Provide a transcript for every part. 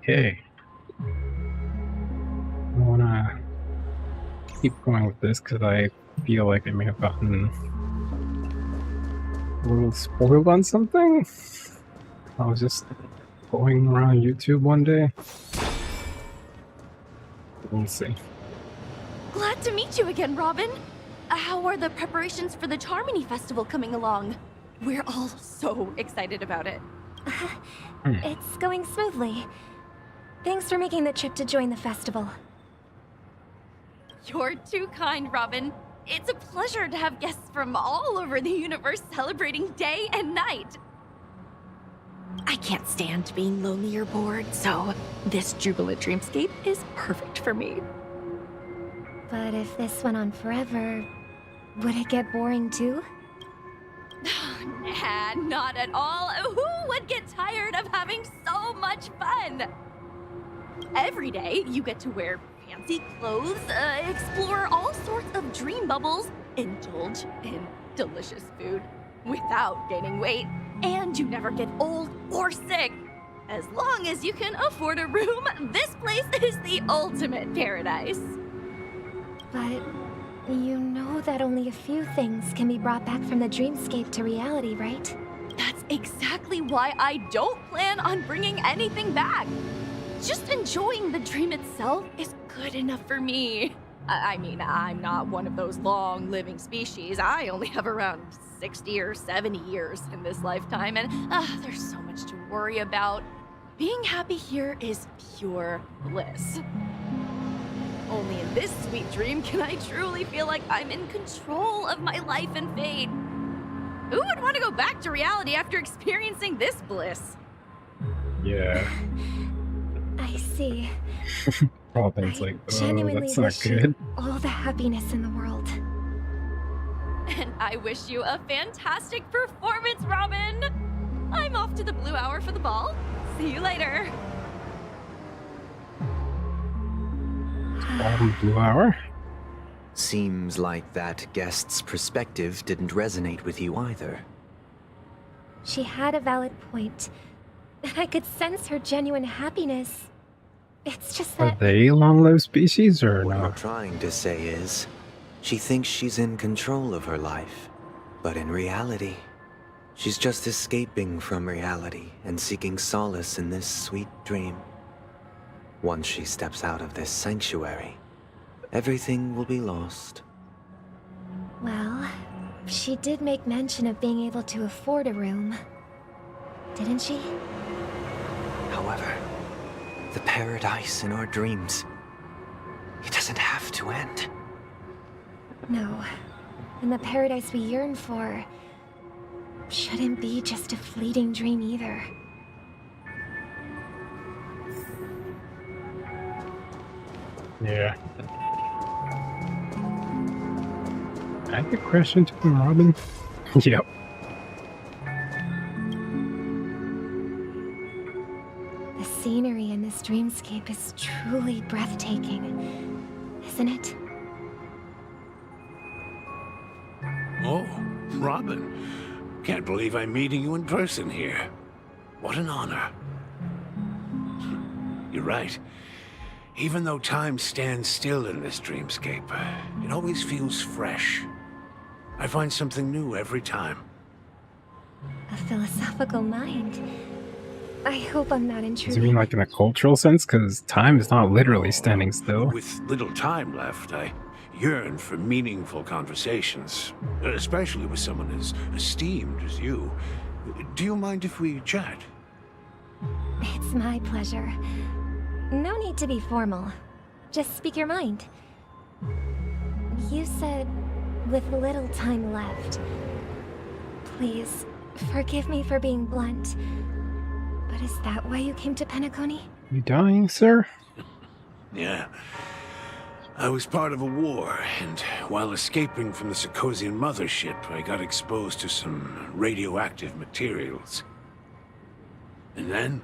Okay. I wanna keep going with this because I feel like I may have gotten a little spoiled on something. I was just going around YouTube one day. We'll see. Glad to meet you again, Robin. How are the preparations for the Charmony Festival coming along? We're all so excited about it. It's going smoothly. Thanks for making the trip to join the festival. You're too kind, Robin. It's a pleasure to have guests from all over the universe celebrating day and night. I can't stand being lonely or bored, so this jubilant dreamscape is perfect for me. But if this went on forever, would it get boring too? Nah, not at all. Who would get tired of having so much fun? Every day, you get to wear fancy clothes, explore all sorts of dream bubbles, indulge in delicious food without gaining weight, and you never get old or sick. As long as you can afford a room, this place is the ultimate paradise. But you know that only a few things can be brought back from the dreamscape to reality, right? That's exactly why I don't plan on bringing anything back. Just enjoying the dream itself is good enough for me. I mean, I'm not one of those long-living species. I only have around 60 or 70 years in this lifetime, and there's so much to worry about. Being happy here is pure bliss. Only in this sweet dream can I truly feel like I'm in control of my life and fate. Who would want to go back to reality after experiencing this bliss? Yeah. I see. Robin's like, oh, genuinely that's not wish you good. all the happiness in the world. And I wish you a fantastic performance, Robin! I'm off to the Blue Hour for the ball. See you later. Blue Hour? Seems like that guest's perspective didn't resonate with you either. She had a valid point. I could sense her genuine happiness. It's just Are that... they long-lived species or What no? I'm trying to say is, she thinks she's in control of her life. But in reality, she's just escaping from reality and seeking solace in this sweet dream. Once she steps out of this sanctuary, everything will be lost. Well, she did make mention of being able to afford a room. Didn't she? However, the paradise in our dreams, it doesn't have to end. No. And the paradise we yearn for shouldn't be just a fleeting dream either. Yeah. I could crash into him, Robin. Yep. The scenery in this dreamscape is truly breathtaking, isn't it? Oh, Robin. Can't believe I'm meeting you in person here. What an honor. You're right. Even though time stands still in this dreamscape, it always feels fresh. I find something new every time. A philosophical mind. I hope I'm not Does it intruding. mean like in a cultural sense? Because time is not literally standing still. With little time left, I yearn for meaningful conversations, especially with someone as esteemed as you. Do you mind if we chat? It's my pleasure. No need to be formal. Just speak your mind. You said, with little time left. Please, forgive me for being blunt. But is that why you came to Penacony? You dying, sir? Yeah. I was part of a war, and while escaping from the Sarkosian mothership, I got exposed to some radioactive materials. And then,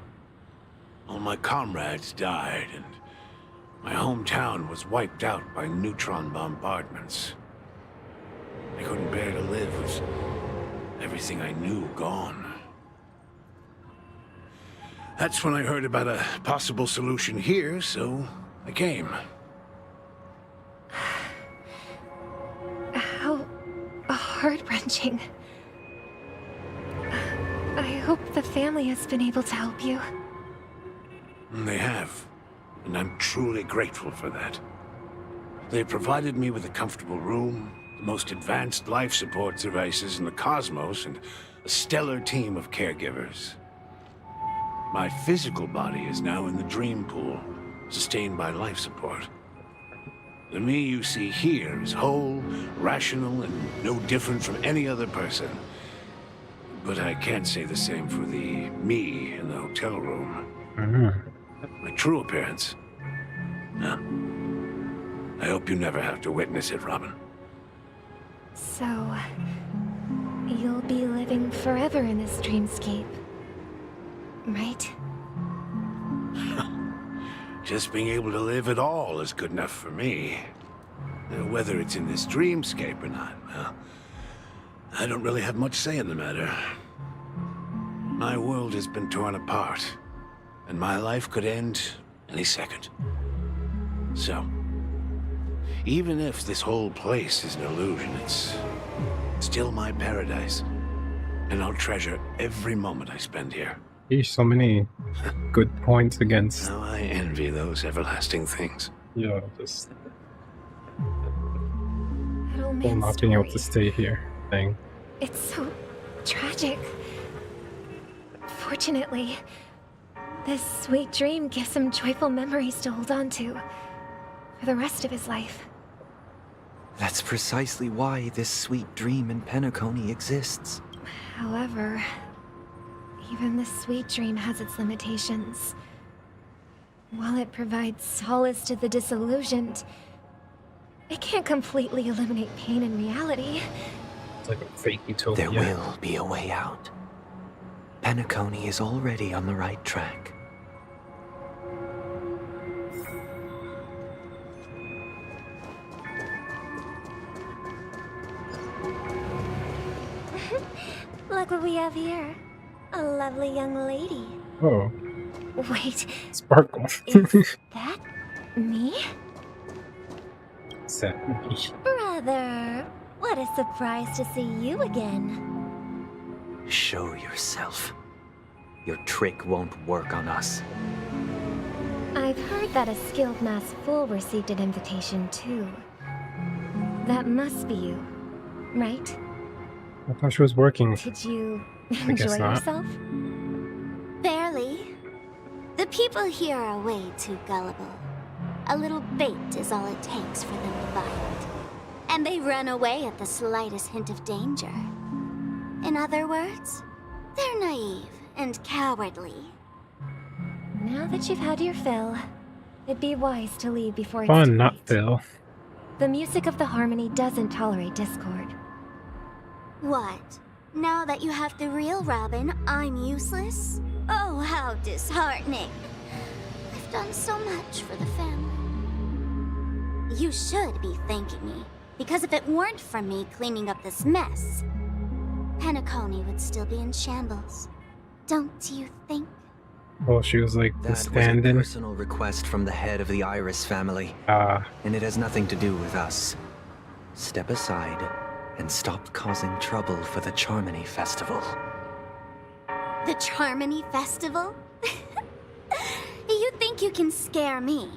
all my comrades died, and my hometown was wiped out by neutron bombardments. I couldn't bear to live with everything I knew gone. That's when I heard about a possible solution here, so I came. How heart-wrenching. I hope the family has been able to help you. They have, and I'm truly grateful for that. They provided me with a comfortable room, the most advanced life support devices in the cosmos, and a stellar team of caregivers. My physical body is now in the dream pool, sustained by life support. The me you see here is whole, rational, and no different from any other person. But I can't say the same for the me in the hotel room. My true appearance. No. I hope you never have to witness it, Robin. So, you'll be living forever in this dreamscape, right? Just being able to live at all is good enough for me. Whether it's in this dreamscape or not, well, I don't really have much say in the matter. My world has been torn apart, and my life could end any second. So, even if this whole place is an illusion, it's still my paradise. And I'll treasure every moment I spend here. There's so many good points against. Now I envy those everlasting things. Yeah, just That old people man's not being able to story. stay here thing. It's so tragic. Fortunately, this sweet dream gives him joyful memories to hold on to for the rest of his life. That's precisely why this sweet dream in Penacony exists. However, even this sweet dream has its limitations. While it provides solace to the disillusioned, it can't completely eliminate pain in reality. It's like a fake utopia. There will be a way out. Penacony is already on the right track. Look what we have here. A lovely young lady. Oh, Wait, Sparkle. is that me? Sad. Brother, what a surprise to see you again. Show yourself. Your trick won't work on us. I've heard that a skilled masked fool received an invitation too. That must be you, right? I thought she was working. Did you guess enjoy not. yourself? Barely. The people here are way too gullible. A little bait is all it takes for them to bite. And they run away at the slightest hint of danger. In other words, they're naive and cowardly. Now that you've had your fill, it'd be wise to leave before it's Fun, too not late. Phil. The music of the harmony doesn't tolerate discord. What? Now that you have the real Robin, I'm useless? Oh, how disheartening. I've done so much for the family. You should be thanking me, because if it weren't for me cleaning up this mess, Penacony would still be in shambles. Don't you think? Oh, she was like the That was a stand-in. personal request from the head of the Iris family, Ah, and it has nothing to do with us. Step aside and stop causing trouble for the Charmony Festival. The Charmony Festival? You think you can scare me?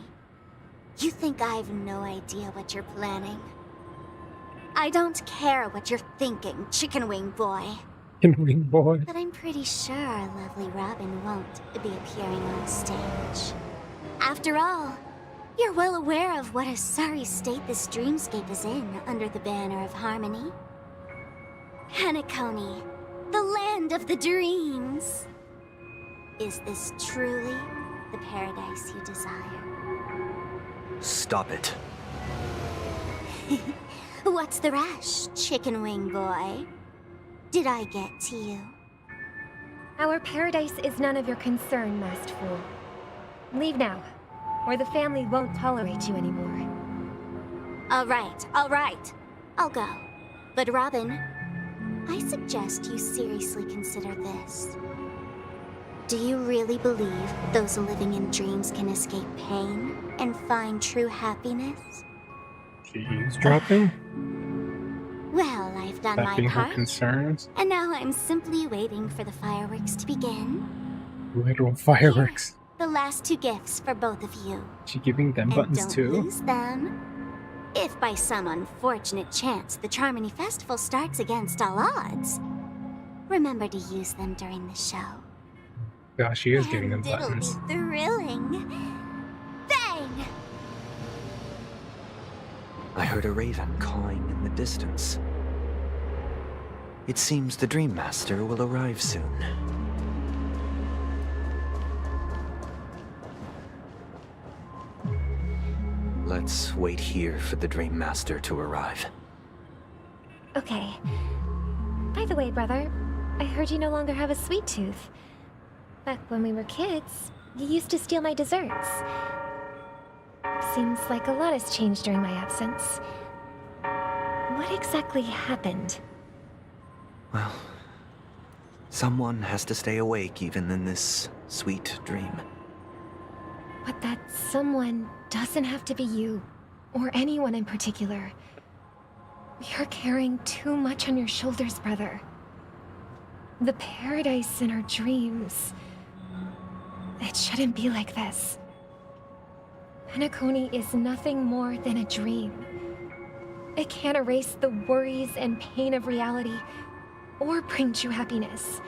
You think I've no idea what you're planning? I don't care what you're thinking, Chicken Wing Boy. wing boy. But I'm pretty sure our lovely Robin won't be appearing on stage. After all, you're well aware of what a sorry state this dreamscape is in under the banner of harmony. Penacony, the land of the dreams. Is this truly the paradise you desire? Stop it. What's the rush, Chicken Wing Boy? Did I get to you? Our paradise is none of your concern, masked fool. Leave now, or the family won't tolerate you anymore. All right. I'll go. But Robin, I suggest you seriously consider this. Do you really believe those living in dreams can escape pain and find true happiness? She's dropping, Well, I've done that my being her part, concerns. and now I'm simply waiting for the fireworks to begin. Literal fireworks. The last 2 gifts for both of you. She giving them And buttons don't too? lose them. If by some unfortunate chance the Charmony Festival starts against all odds, remember to use them during the show. Gosh, she is giving them And it'll buttons. be thrilling. Bang! I heard a raven cawing in the distance. It seems the Dream Master will arrive soon. Let's wait here for the Dream Master to arrive. Okay. By the way, brother, I heard you no longer have a sweet tooth. Back when we were kids, you used to steal my desserts. Seems like a lot has changed during my absence. What exactly happened? Well, someone has to stay awake even in this sweet dream. But that someone doesn't have to be you, or anyone in particular. You're carrying too much on your shoulders, brother. The paradise in our dreams. It shouldn't be like this. Penacony is nothing more than a dream. It can't erase the worries and pain of reality, or bring true happiness.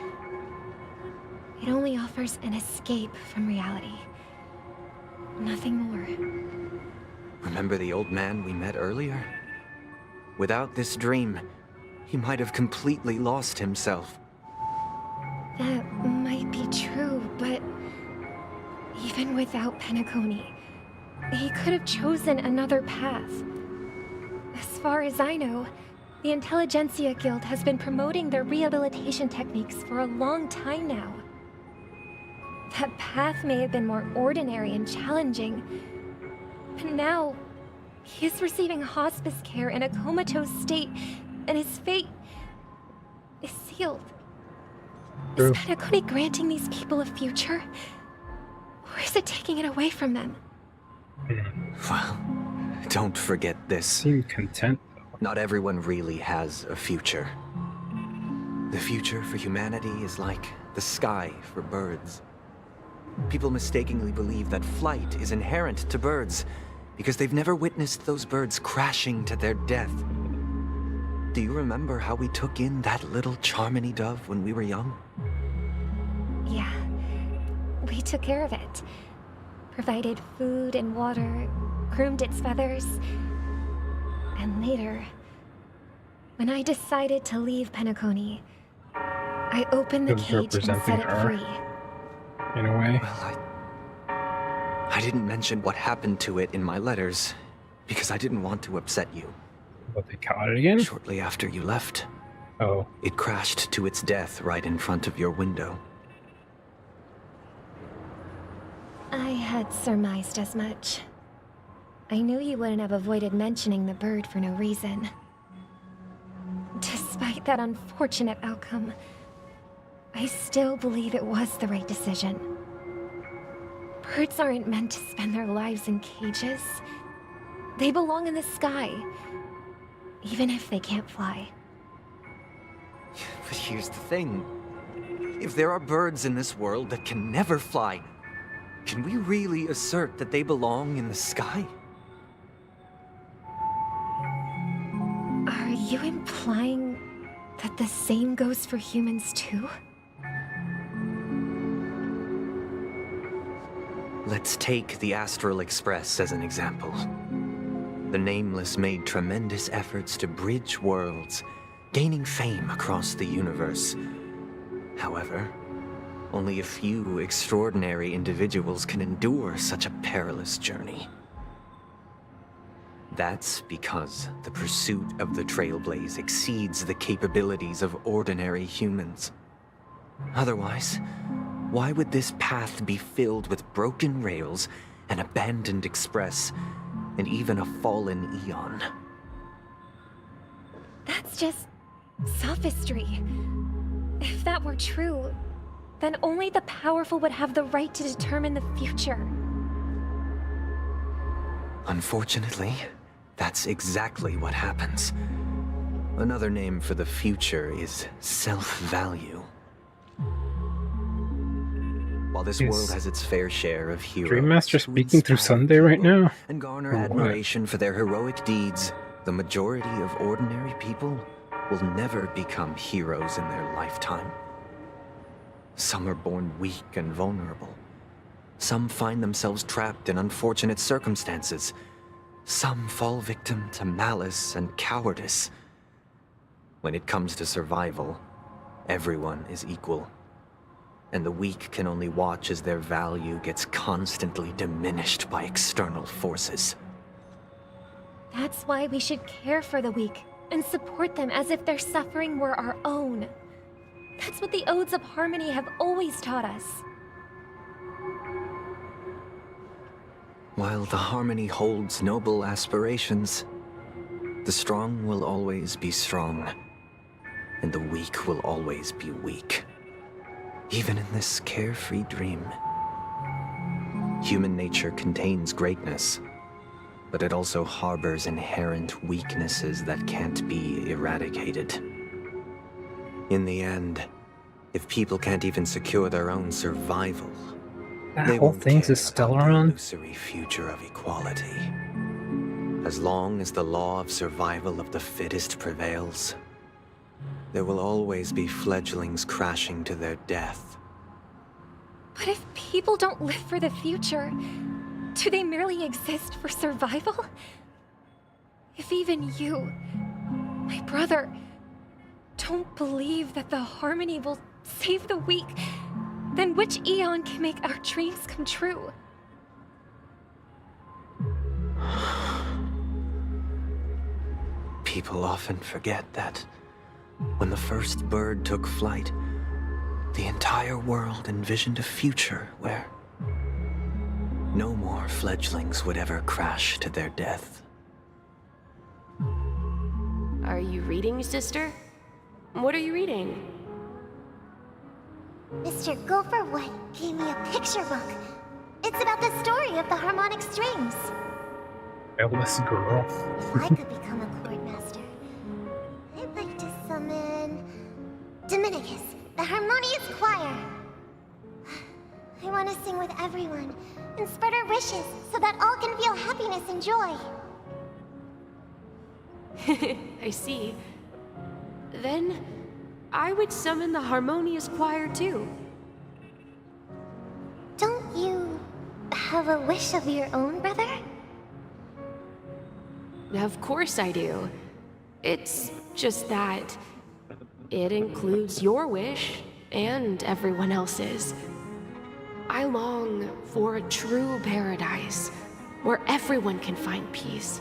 It only offers an escape from reality. Nothing more. Remember the old man we met earlier? Without this dream, he might have completely lost himself. That might be true, but even without Penacony, he could have chosen another path. As far as I know, the Intelligentsia Guild has been promoting their rehabilitation techniques for a long time now. That path may have been more ordinary and challenging, but now he's receiving hospice care in a comatose state, and his fate is sealed. True. Is Penacony granting these people a future? Or is it taking it away from them? Well, don't forget this. Seem content. Not everyone really has a future. The future for humanity is like the sky for birds. People mistakenly believe that flight is inherent to birds because they've never witnessed those birds crashing to their death. Do you remember how we took in that little Charmony dove when we were young? Yeah. We took care of it. Provided food and water, groomed its feathers. And later, when I decided to leave Penacony, I opened the It was cage and set representing it her. free. In a way. Well, I didn't mention what happened to it in my letters because I didn't want to upset you. But they caught it again? Shortly after you left, Oh. it crashed to its death right in front of your window. I had surmised as much. I knew you wouldn't have avoided mentioning the bird for no reason. Despite that unfortunate outcome, I still believe it was the right decision. Birds aren't meant to spend their lives in cages. They belong in the sky, even if they can't fly. But here's the thing. If there are birds in this world that can never fly, can we really assert that they belong in the sky? Are you implying that the same goes for humans too? Let's take the Astral Express as an example. The Nameless made tremendous efforts to bridge worlds, gaining fame across the universe. However, only a few extraordinary individuals can endure such a perilous journey. That's because the pursuit of the Trailblaze exceeds the capabilities of ordinary humans. Otherwise, why would this path be filled with broken rails, an abandoned express, and even a fallen eon? That's just sophistry. If that were true, then only the powerful would have the right to determine the future. Unfortunately, that's exactly what happens. Another name for the future is self-value. While this Is world has its fair share of heroes Dream Master who speaking through inspire Sunday right people now? and garner Or what? admiration for their heroic deeds, the majority of ordinary people will never become heroes in their lifetime. Some are born weak and vulnerable. Some find themselves trapped in unfortunate circumstances. Some fall victim to malice and cowardice. When it comes to survival, everyone is equal. And the weak can only watch as their value gets constantly diminished by external forces. That's why we should care for the weak and support them as if their suffering were our own. That's what the Odes of Harmony have always taught us. While the Harmony holds noble aspirations, the strong will always be strong, and the weak will always be weak. Even in this carefree dream, human nature contains greatness, but it also harbors inherent weaknesses that can't be eradicated. In the end, if people can't even secure their own survival, That they whole won't thing's care still about the around? illusory future of equality. As long as the law of survival of the fittest prevails, there will always be fledglings crashing to their death. But if people don't live for the future, do they merely exist for survival? If even you, my brother, don't believe that the Harmony will save the weak, then which eon can make our dreams come true? People often forget that when the first bird took flight, the entire world envisioned a future where no more fledglings would ever crash to their death. Are you reading, sister? What are you reading? Mr. Gopherwood gave me a picture book. It's about the story of the harmonic strings. Eldest girl. If I could become a chord master, I'd like to summon Dominicus, the harmonious choir. I want to sing with everyone and spread our wishes so that all can feel happiness and joy. I see. Then I would summon the harmonious choir too. Don't you have a wish of your own, brother? Of course I do. It's just that it includes your wish and everyone else's. I long for a true paradise where everyone can find peace.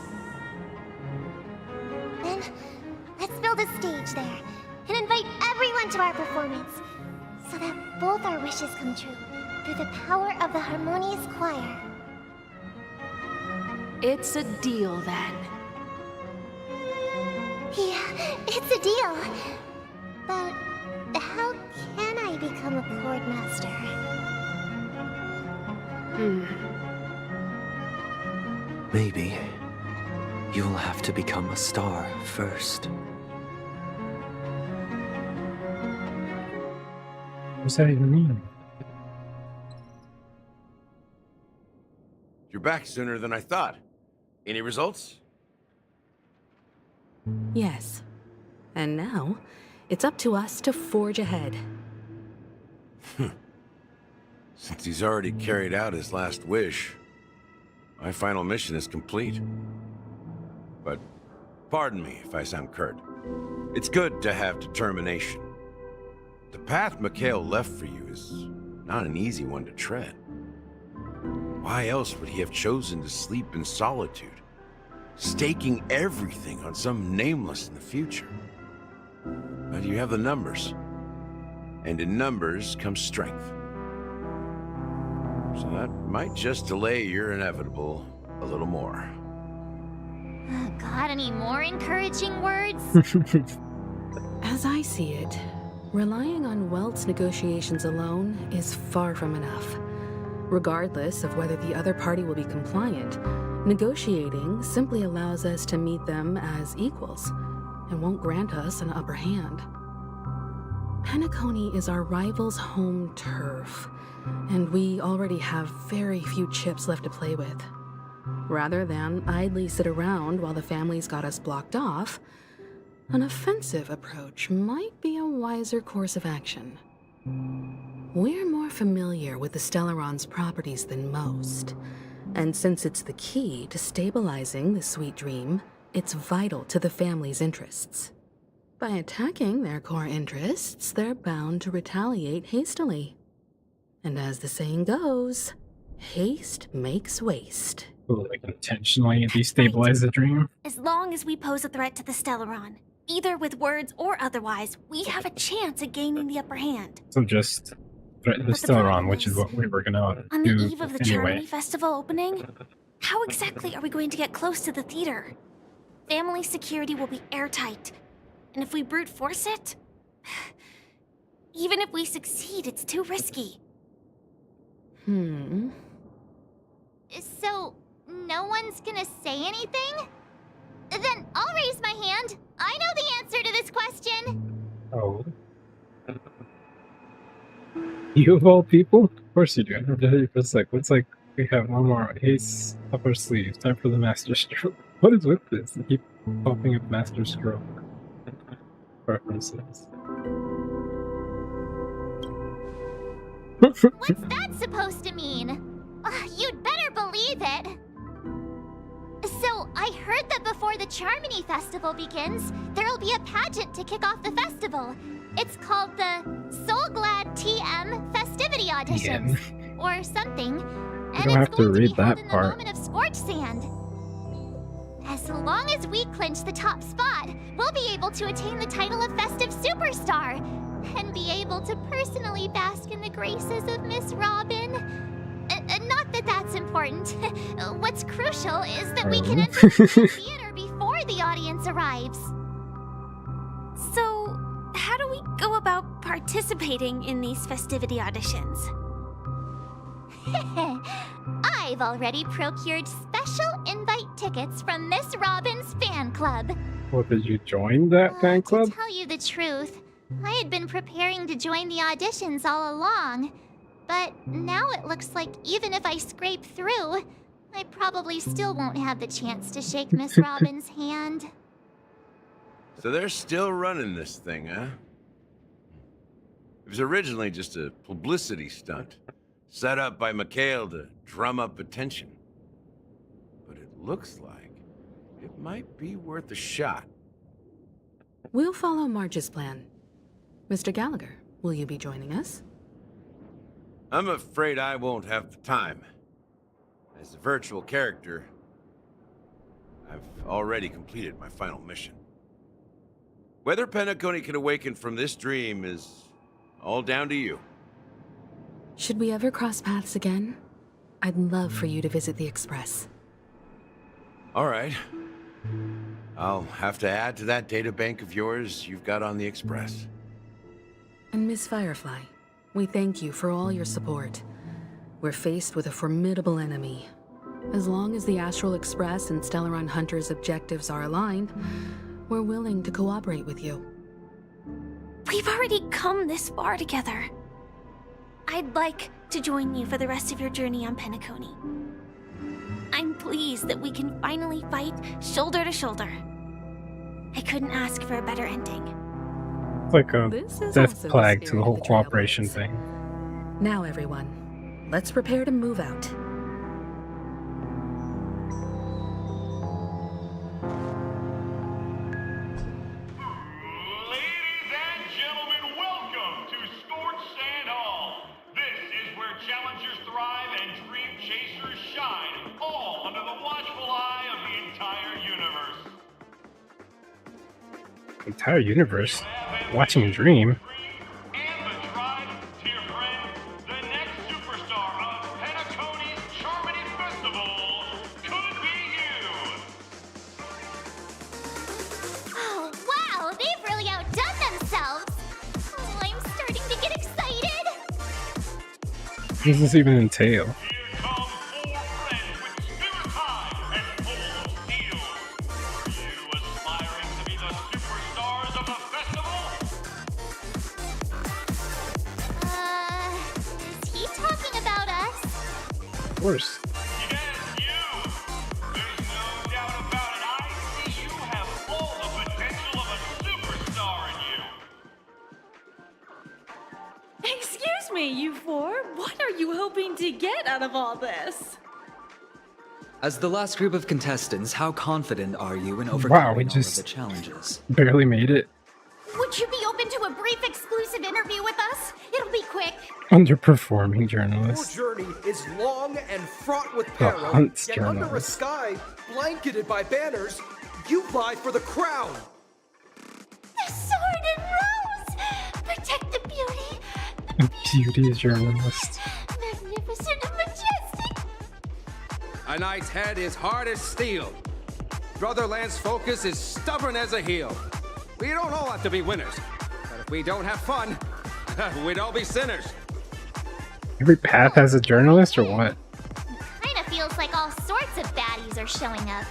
Then, let's build a stage there and invite everyone to our performance so that both our wishes come true through the power of the harmonious choir. It's a deal then. Yeah, it's a deal. But how can I become a chord master? Maybe you'll have to become a star first. What does that even mean? You're back sooner than I thought. Any results? Yes. And now, it's up to us to forge ahead. Since he's already carried out his last wish, my final mission is complete. But pardon me if I sound curt. It's good to have determination. The path Mikhail left for you is not an easy one to tread. Why else would he have chosen to sleep in solitude, staking everything on some nameless in the future? But you have the numbers, and in numbers comes strength. So that might just delay your inevitable a little more. Got any more encouraging words? As I see it, Relying on Welt's negotiations alone is far from enough. Regardless of whether the other party will be compliant, negotiating simply allows us to meet them as equals and won't grant us an upper hand. Penacony is our rival's home turf, and we already have very few chips left to play with. Rather than idly sit around while the family's got us blocked off, an offensive approach might be a wiser course of action. We're more familiar with the Stellaron's properties than most, and since it's the key to stabilizing the sweet dream, it's vital to the family's interests. By attacking their core interests, they're bound to retaliate hastily. And as the saying goes, haste makes waste. Like intentionally destabilize the dream. As long as we pose a threat to the Stellaron, either with words or otherwise, we have a chance at gaining the upper hand. So just threaten the But the problem Stellaron, which is is, what we were gonna On the do eve of the anyway. Charmony Festival opening, how exactly are we going to get close to the theater? Family security will be airtight, and if we brute force it, even if we succeed, it's too risky. So, no one's gonna say anything? Then I'll raise my hand. I know the answer to this question. Oh. You of all people? Of course you do. It's like we have one more ace up our sleeve. Time for the master stroke. What is with this? They keep popping up master stroke references. What's that supposed to mean? You'd better believe it. So, I heard that before the Charmony Festival begins, there'll be a pageant to kick off the festival. It's called the Soul Glad TM Festivity Auditions, or something. And don't have it's to going read to be held that in part. the moment of scorched sand. As long as we clinch the top spot, we'll be able to attain the title of Festive Superstar, and be able to personally bask in the graces of Miss Robin. Not that that's important. What's crucial is that we can enter the theater before the audience arrives. So, how do we go about participating in these festivity auditions? I've already procured special invite tickets from Miss Robin's fan club. Well, did you join that fan club? To tell you the truth, I had been preparing to join the auditions all along. But now it looks like even if I scrape through, I probably still won't have the chance to shake Miss Robin's hand. So they're still running this thing, huh? It was originally just a publicity stunt, set up by Mikhail to drum up attention. But it looks like it might be worth a shot. We'll follow Marge's plan. Mr. Gallagher, will you be joining us? I'm afraid I won't have the time. As a virtual character, I've already completed my final mission. Whether Penacony can awaken from this dream is all down to you. Should we ever cross paths again? I'd love for you to visit the Express. All right. I'll have to add to that data bank of yours you've got on the Express. And Miss Firefly, we thank you for all your support. We're faced with a formidable enemy. As long as the Astral Express and Stellaron Hunter's objectives are aligned, we're willing to cooperate with you. We've already come this far together. I'd like to join you for the rest of your journey on Penacony. I'm pleased that we can finally fight shoulder to shoulder. I couldn't ask for a better ending. It's like a This is death also the plague to spirit the whole of the cooperation Trailblazers. thing. Now, everyone, let's prepare to move out. Ladies and gentlemen, welcome to Scorched Sand Hall. This is where challengers thrive and dream chasers shine, all under the watchful eye of the entire universe. Entire universe? Watching a dream? And the drive, dear friend, the next superstar of Penacony's Charmony Festival could be you. Oh, wow! They've really outdone themselves! Oh, I'm does this even entail? Here come 4 friends with spirit high and full of steel. Are you aspiring to be the superstars of the festival? Is he talking about us? Of course. Yes, you. There's no doubt about it. I see you have all the potential of a superstar in you. Excuse me, you four. What are you hoping to get out of all this? As the last group of contestants, how confident are you in overcoming all of the challenges? Barely made it. Would you be open to a brief exclusive interview with us? It'll be quick. Underperforming journalist. Your journey is long and fraught with The peril, Hunt's yet under a journalist. sky blanketed by banners, you vie for the crown. The sword and rose! Protect the beauty, A beauty journalist. magnificent and majestic! A knight's head is hard as steel. Brother Lance Focus is stubborn as a heel. We don't all have to be winners, but if we don't have fun, we'd all be sinners. Every path has a journalist or what? Kinda feels like all sorts of baddies are showing up.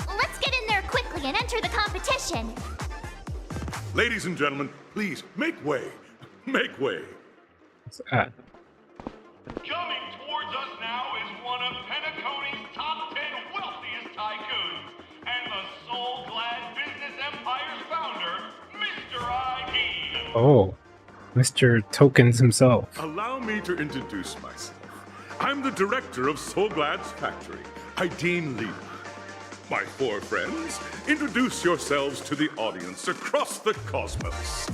Let's get in there quickly and enter the competition. Ladies and gentlemen, please make way. Make way. What's that? Coming towards us now is one of Penacony's top 10 wealthiest tycoons and the soul-glad business empire's founder, Mr. ID. Oh, Mr. Tokens himself. Allow me to introduce myself. I'm the director of Soulglad's factory, Ideen Lee. My 4 friends, introduce yourselves to the audience across the cosmos.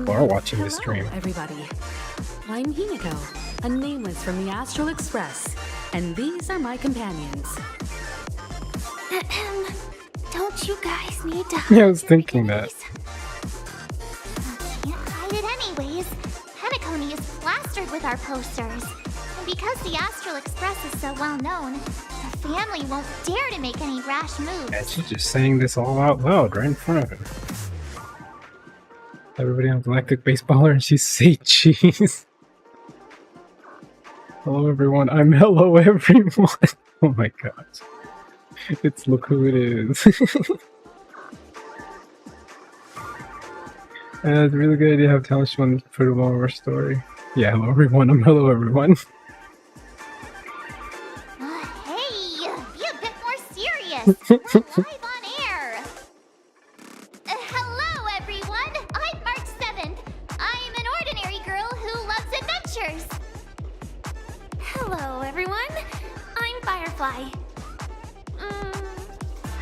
Or watching the stream. Hello, everybody. I'm Himiko, a nameless from the Astral Express, and these are my companions. Don't you guys need to Yeah, I was thinking that. Can't hide it anyways. Penacony is plastered with our posters. And because the Astral Express is so well known, the family won't dare to make any rash moves. And she's just saying this all out loud right in front of him. Everybody on Galactic Baseballer and she's say cheese. Hello everyone, I'm hello everyone. Oh my gosh. It's look who it is. It's a really good idea to have talent show on for the our story. Yeah, hello everyone, I'm hello everyone. Hey, be a bit more serious. We're live on air. Hello, everyone. I'm March 7th. I'm an ordinary girl who loves adventures. Hello, everyone. I'm Firefly.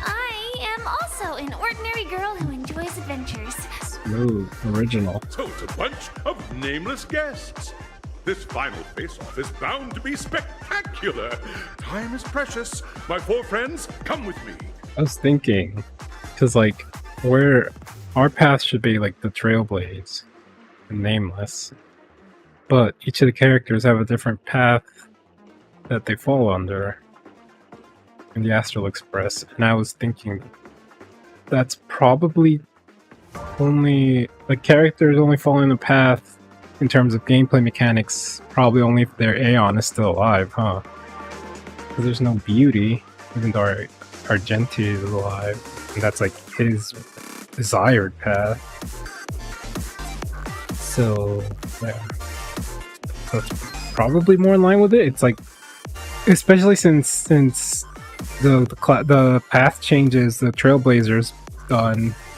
I am also an ordinary girl who enjoys adventures. Smooth, original. So it's a bunch of nameless guests. This final face-off is bound to be spectacular. Time is precious. My 4 friends, come with me. I was thinking, because like, where our path should be like the Trailblades, and nameless, but each of the characters have a different path that they fall under in the Astral Express, and I was thinking that's probably only the characters only following the path in terms of gameplay mechanics, probably only if their Aeon is still alive, huh? Because there's no beauty, even though Argenti is alive, and that's like his desired path. So, yeah. That's probably more in line with it. It's like, especially since the path changes, the Trailblazers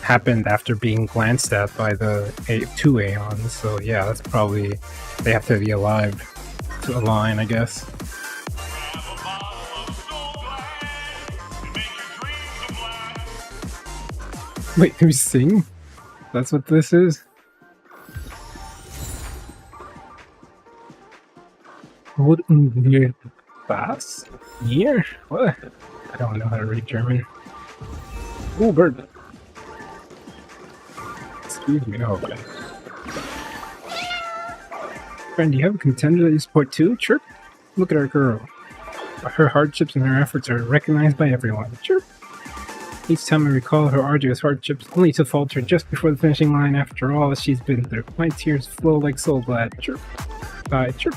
happened after being glanced at by the 2 Aeons. So yeah, that's probably, they have to be alive to align, I guess. Wait, can we sing? That's what this is? What in Bass? Here? What? I don't know how to read German. Ooh, bird. Excuse me. Oh, okay. Friend, do you have a contender that you support too? Chirp. Look at our girl. Her hardships and her efforts are recognized by everyone. Chirp. Each time I recall her arduous hardships, only to falter just before the finishing line. After all that she's been through, my tears flow like Soulglad. Chirp. by Chirp.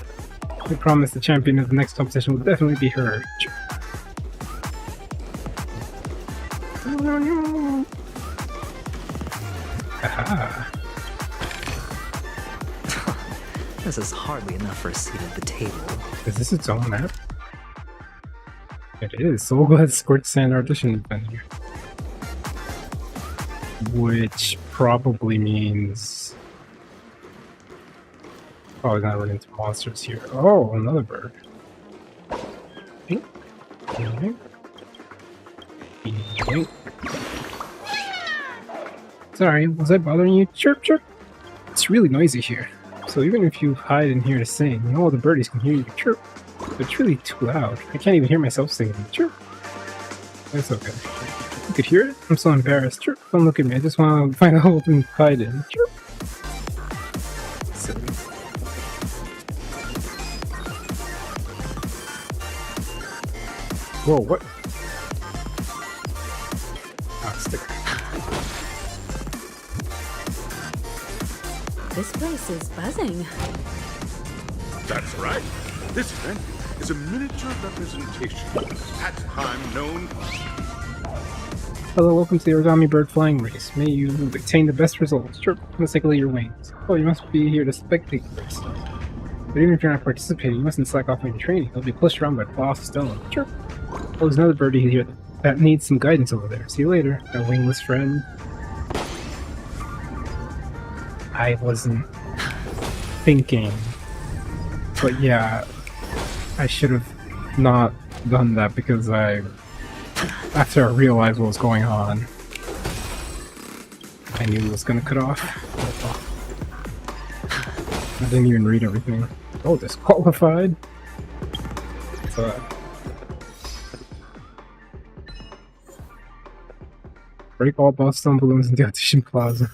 We promise the champion of the next competition will definitely be her. Chirp. Aha. This is hardly enough for a seat at the table. Is this its own map? It is. So glad Squirt Sand audition venue. Which probably means probably gonna run into monsters here. Oh, another bird. Pink. Pink. Pink. Sorry, was I bothering you? Chirp, chirp. It's really noisy here. So even if you hide in here to sing, all the birdies can hear you chirp. But it's really too loud. I can't even hear myself singing. Chirp. That's okay. You could hear it? I'm so embarrassed. Chirp. Don't look at me. I just want to find a hole and hide in. Chirp. Silly. Whoa, what? Ah, sticker. This place is buzzing. That's right. This venue is a miniature representation of that time known. Hello, welcome to the Origami Bird Flying Race. May you obtain the best results. Chirp, let's take a look at your wings. Oh, you must be here to spectate first. But even if you're not participating, you mustn't slack off on your training. You'll be pushed around by Boss Stone. Chirp. Oh, there's another birdie here that needs some guidance over there. See you later, my wingless friend. I wasn't thinking. But yeah, I should have not done that because after I realized what was going on, I knew it was gonna cut off. I didn't even read everything. Oh, disqualified? Break all Boston balloons in the audition plaza.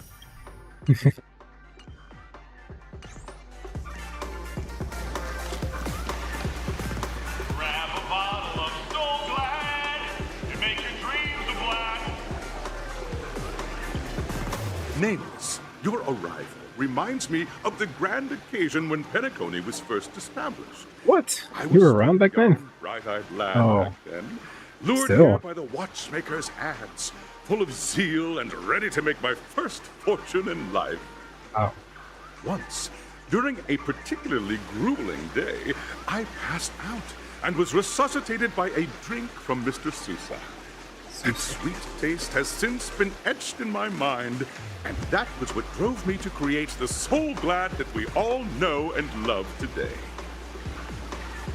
Nameless, your arrival reminds me of the grand occasion when Penacony was first established. What? You were around back then? Bright-eyed lad back then, lured Still. here by the watchmaker's ads, full of zeal and ready to make my first fortune in life. Oh. Once, during a particularly grueling day, I passed out and was resuscitated by a drink from Mr. Sousa. Its sweet taste has since been etched in my mind, and that was what drove me to create the Soul Glad that we all know and love today.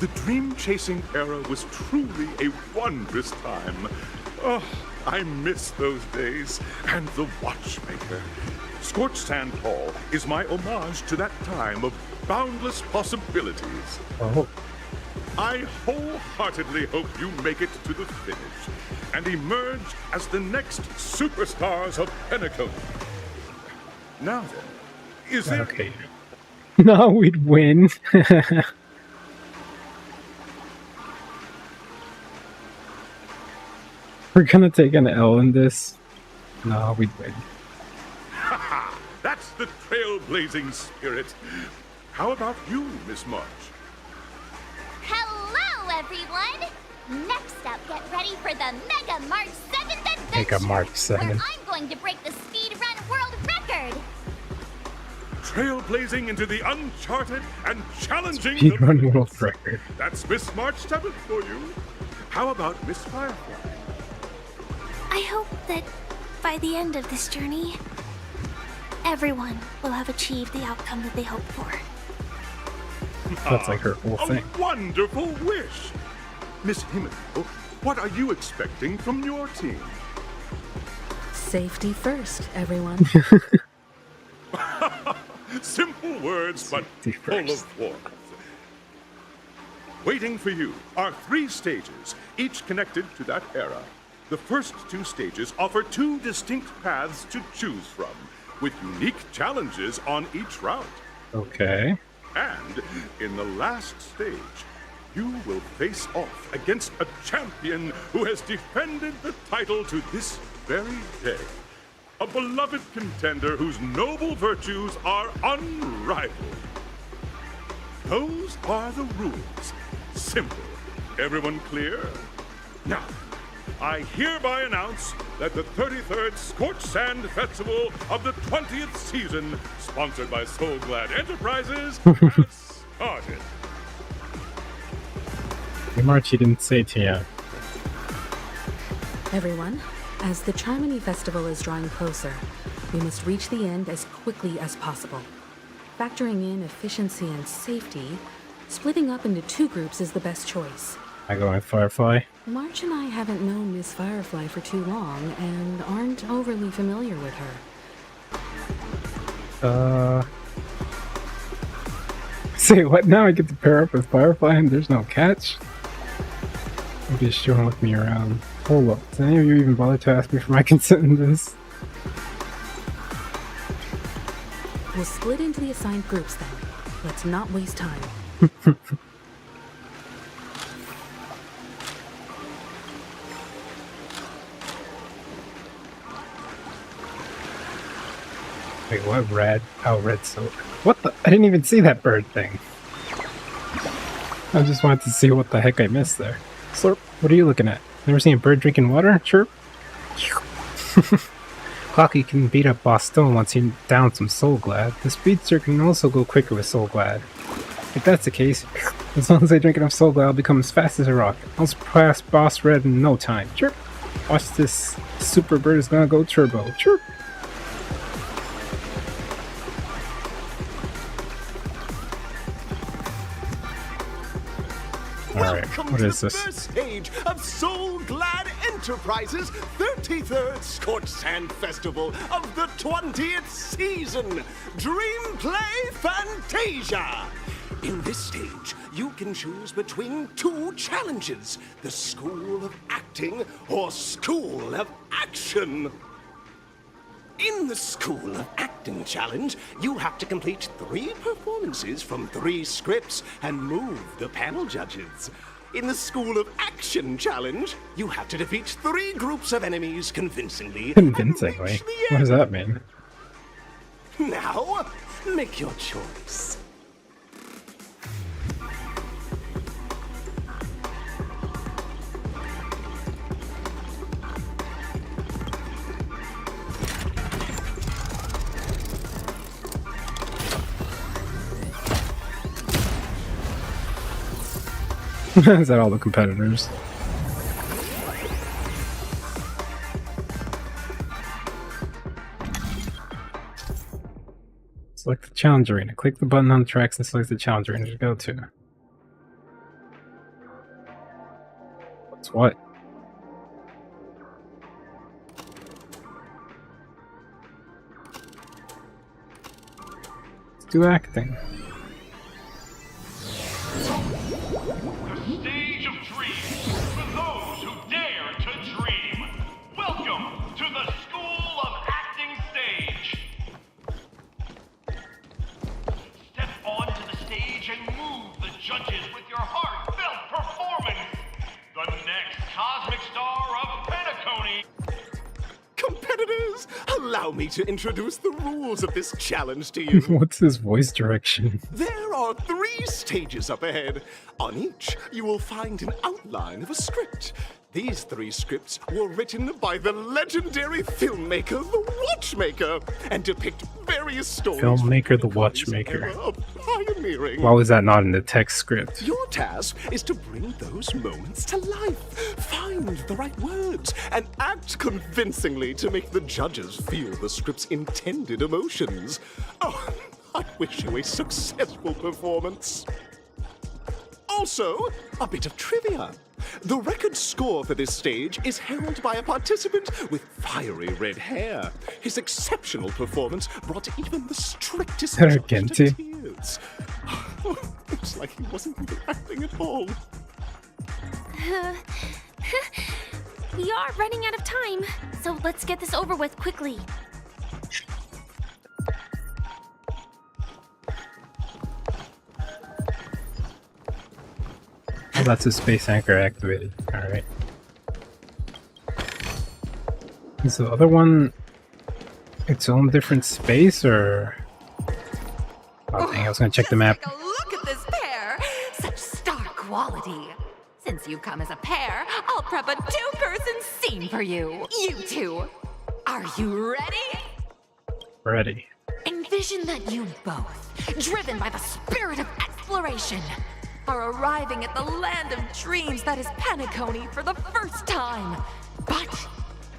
The dream-chasing era was truly a wondrous time. Oh, I miss those days, and the watchmaker. Scorched Sand Hall is my homage to that time of boundless possibilities. Oh. I wholeheartedly hope you make it to the finish and emerge as the next superstars of Penacony. Now then, is there... Okay. No, we'd win. We're gonna take an L in this. No, we'd win. Haha, that's the trailblazing spirit. How about you, Miss March? Hello, everyone! Next up, get ready for the Mega March 7th adventure! Mega March 7. Where I'm going to break the speedrun world record! Trailblazing into the uncharted and challenging... Speedrun world record. That's Miss March 7th for you. How about Miss Firefly? I hope that by the end of this journey, everyone will have achieved the outcome that they hoped for. That's like her whole thing. A wonderful wish! Miss Himiko, what are you expecting from your team? Safety first, everyone. Simple words, but full of warmth. Waiting for you are 3 stages, each connected to that era. The first 2 stages offer 2 distinct paths to choose from, with unique challenges on each route. Okay. And in the last stage, you will face off against a champion who has defended the title to this very day. A beloved contender whose noble virtues are unrivaled. those are the rules. Simple. Everyone clear? Now, I hereby announce that the 33rd Scorched Sand Festival of the 20th season, sponsored by Soul Glad Enterprises, has started. March, you didn't say to you. Everyone, as the Charmony Festival is drawing closer, we must reach the end as quickly as possible. Factoring in efficiency and safety, splitting up into 2 groups is the best choice. I go with Firefly. March and I haven't known Miss Firefly for too long and aren't overly familiar with her. Say what now? I get to pair up with Firefly and there's no catch? Maybe just don't look me around. Hold up, does any of you even bother to ask me for my consent in this? We'll split into the assigned groups then. Let's not waste time. Wait, what? Red? Oh, red silk. What the? I didn't even see that bird thing. I just wanted to see what the heck I missed there. Slurp, what are you looking at? Never seen a bird drinking water? Chirp. Clocky can beat up Boss Stone once he downs some Soul Glad. The speedster can also go quicker with Soul Glad. If that's the case, as long as I drink enough Soul Glad, I'll become as fast as a rocket. I'll surpass Boss Red in no time. Chirp. Watch this. Super bird is gonna go turbo. Chirp. Alright, what is this? Welcome to the first stage of Soul Glad Enterprises' 33rd Scorched Sand Festival of the 20th season, Dream Play Fantasia! In this stage, you can choose between 2 challenges, the School of Acting or School of Action. In the School of Acting challenge, you have to complete 3 performances from 3 scripts and move the panel judges. In the School of Action challenge, you have to defeat 3 groups of enemies convincingly. Convincingly? What does that mean? Now, make your choice. Is that all the competitors? Select the challenge arena. Click the button on the tracks and select the challenge arena to go to. What's what? Let's do acting. Stage of dreams for those who dare to dream. Welcome to the School of Acting stage. Step onto the stage and move the judges with your heartfelt performance. The next cosmic star of Penacony. Competitors, allow me to introduce the rules of this challenge to you. What's his voice direction? There are 3 stages up ahead. On each, you will find an outline of a script. These 3 scripts were written by the legendary filmmaker, The Watchmaker, and depict various stories. Filmmaker, The Watchmaker. Of pioneering. Why was that not in the text script? Your task is to bring those moments to life, find the right words, and act convincingly to make the judges feel the script's intended emotions. Oh, I wish you a successful performance. Also, a bit of trivia. The record score for this stage is held by a participant with fiery red hair. His exceptional performance brought even the strictest judge to tears. Looks like he wasn't even acting at all. We are running out of time, so let's get this over with quickly. Oh, that's a space anchor activated. Alright. Is the other one its own different space, or... Oh dang, I was gonna check the map. Look at this quality. Since you've come as a pair, I'll prep a two-person scene for you. You two. Are you ready? Ready. Envision that you both, driven by the spirit of exploration, are arriving at the land of dreams that is Penacony for the first time. But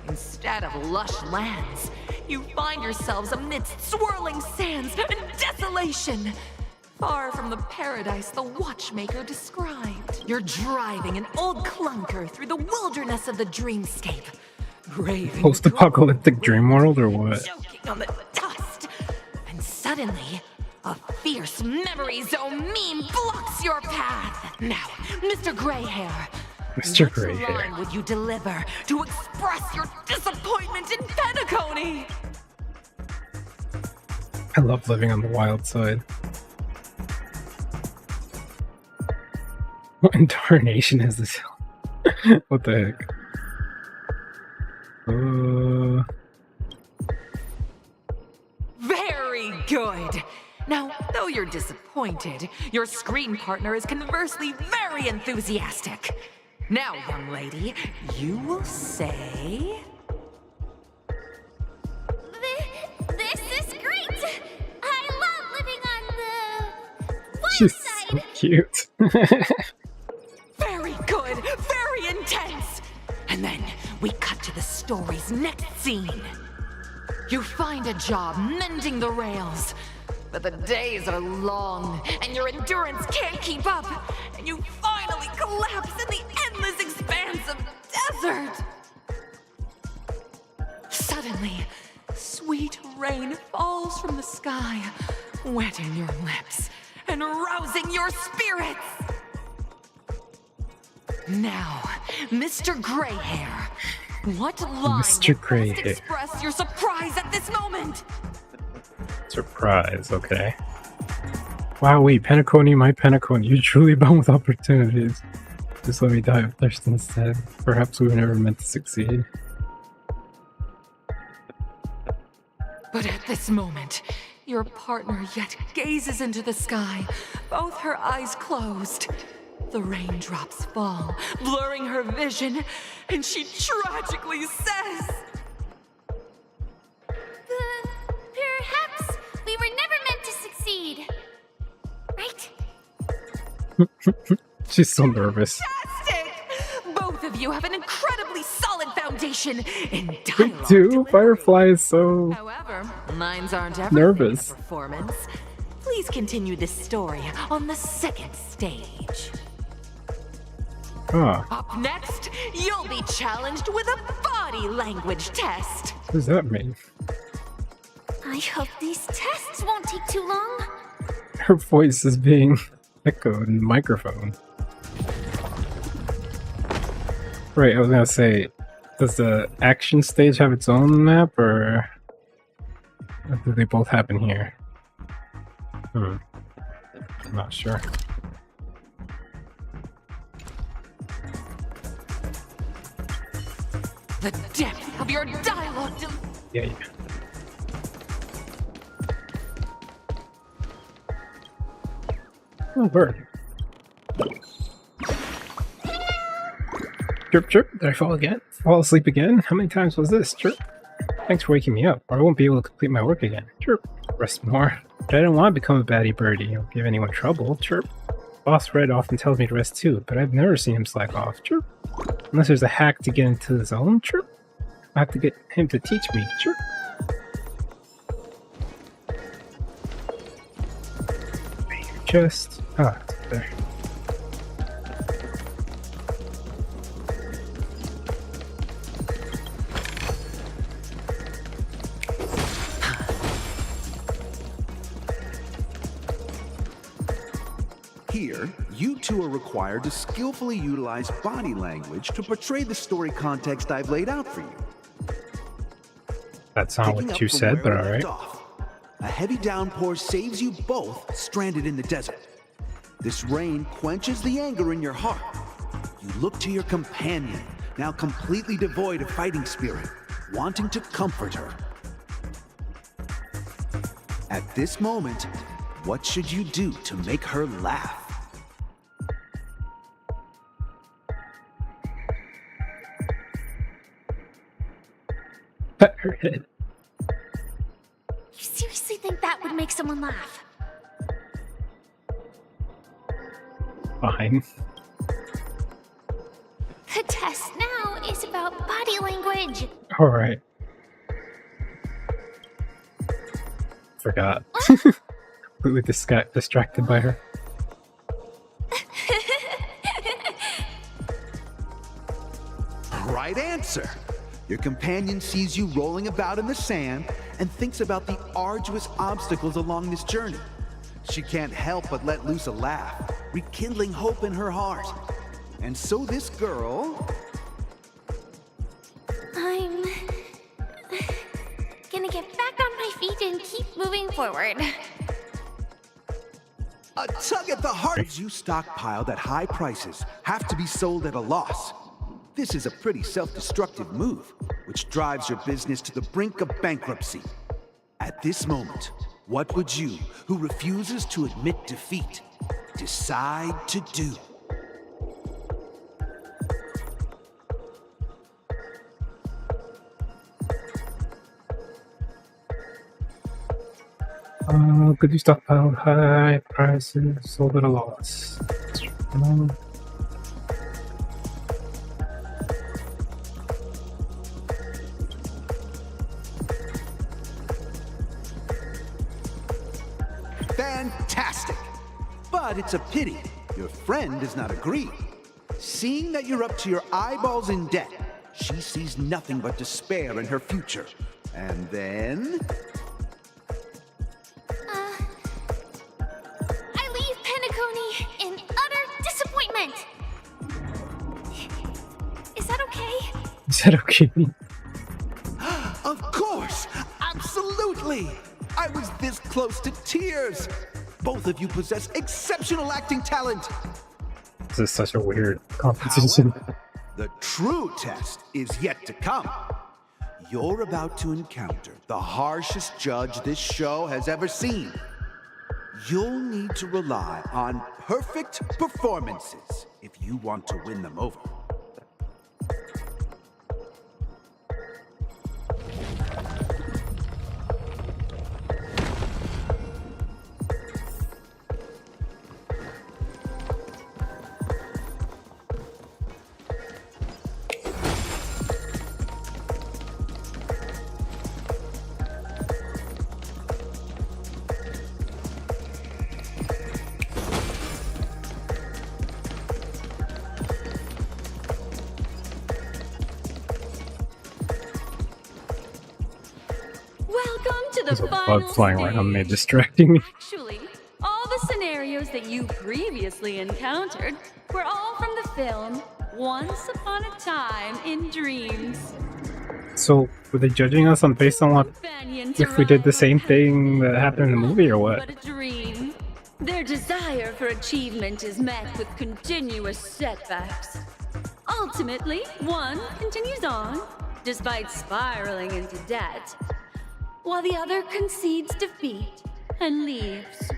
instead of lush lands, you find yourselves amidst swirling sands and desolation. Far from the paradise the watchmaker described. You're driving an old clunker through the wilderness of the dreamscape. Braving Post-apocalyptic dream world or what? choking on the dust. And suddenly, a fierce memory zone meme blocks your path. Now, Mr. Greyhair. Mr. What Greyhair. line would you deliver to express your disappointment in Penacony? I love living on the wild side. What incarnation is this? What the heck? Very good. Now, though you're disappointed, your screen partner is conversely very enthusiastic. Now, young lady, you will say... This is great! I love living on the wild She's side! so cute. Very good, very intense. And then we cut to the story's next scene. You find a job mending the rails, but the days are long and your endurance can't keep up, and you finally collapse in the endless expanse of desert. Suddenly, sweet rain falls from the sky, wetting your lips and rousing your spirits. Now, Mr. Greyhair, what line Mr. will best Greyhair. express your surprise at this moment? Surprise, okay. Wow, wait, Penacony, my Penacony, you truly bound with opportunities. Just let me die of thirst instead. Perhaps we were never meant to succeed. But at this moment, your partner yet gazes into the sky, both her eyes closed. The raindrops fall, blurring her vision, and she tragically says... Perhaps we were never meant to succeed. Right? She's so nervous. Fantastic! Both of you have an incredibly solid foundation in Me dialogue. too, Firefly is so However, minds aren't everything nervous. in a performance. Please continue this story on the second stage. Ah, Up next, you'll be challenged with a body language test. what does that mean? I hope these tests won't take too long. Her voice is being echoed in the microphone. Right, I was gonna say, does the action stage have its own map, or do they both happen here? I'm not sure. The depth of your dialogue. Yeah. Oh, bird. Chirp, chirp. Did I fall again? Fall asleep again? How many times was this? Chirp. Thanks for waking me up, or I won't be able to complete my work again. Chirp. Rest more. But I don't want to become a baddie birdie or give anyone trouble. Chirp. Boss Red often tells me to rest too, but I've never seen him slack off. Chirp. Unless there's a hack to get into the zone. Chirp. I have to get him to teach me. Chirp. Just it's there. Here, you two are required to skillfully utilize body language to portray the story context I've laid out for you. That's not Picking what up you from said, where but we left alright. off, a heavy downpour saves you both stranded in the desert. This rain quenches the anger in your heart. You look to your companion, now completely devoid of fighting spirit, wanting to comfort her. At this moment, what should you do to make her laugh? Pet her head. You seriously think that would make someone laugh? Fine. The test now is about body language. Alright. Forgot. Completely distracted by her. Right answer. Your companion sees you rolling about in the sand and thinks about the arduous obstacles along this journey. She can't help but let loose a laugh, rekindling hope in her heart. And so this girl... I'm gonna get back on my feet and keep moving forward. A tug at the heart. You stockpiled at high prices have to be sold at a loss. This is a pretty self-destructive move, which drives your business to the brink of bankruptcy. At this moment, what would you, who refuses to admit defeat, decide to do? Could you stockpile high prices sold at a loss? Fantastic! But it's a pity your friend does not agree. Seeing that you're up to your eyeballs in debt, she sees nothing but despair in her future. And then... I leave Penacony in utter disappointment. Is that okay? Is that okay? Of course! Absolutely! I was this close to tears! Both of you possess exceptional acting talent! This is such a weird competition. However, the true test is yet to come. You're about to encounter the harshest judge this show has ever seen. You'll need to rely on perfect performances if you want to win them over. There's a bug flying around me, distracting me. Actually, all the scenarios that you previously encountered were all from the film Once Upon a Time in Dreams. So, were they judging us on based on what if we did the same thing that happened in the movie or what? But a dream. Their desire for achievement is met with continuous setbacks. Ultimately, one continues on, despite spiraling into debt, while the other concedes defeat and leaves.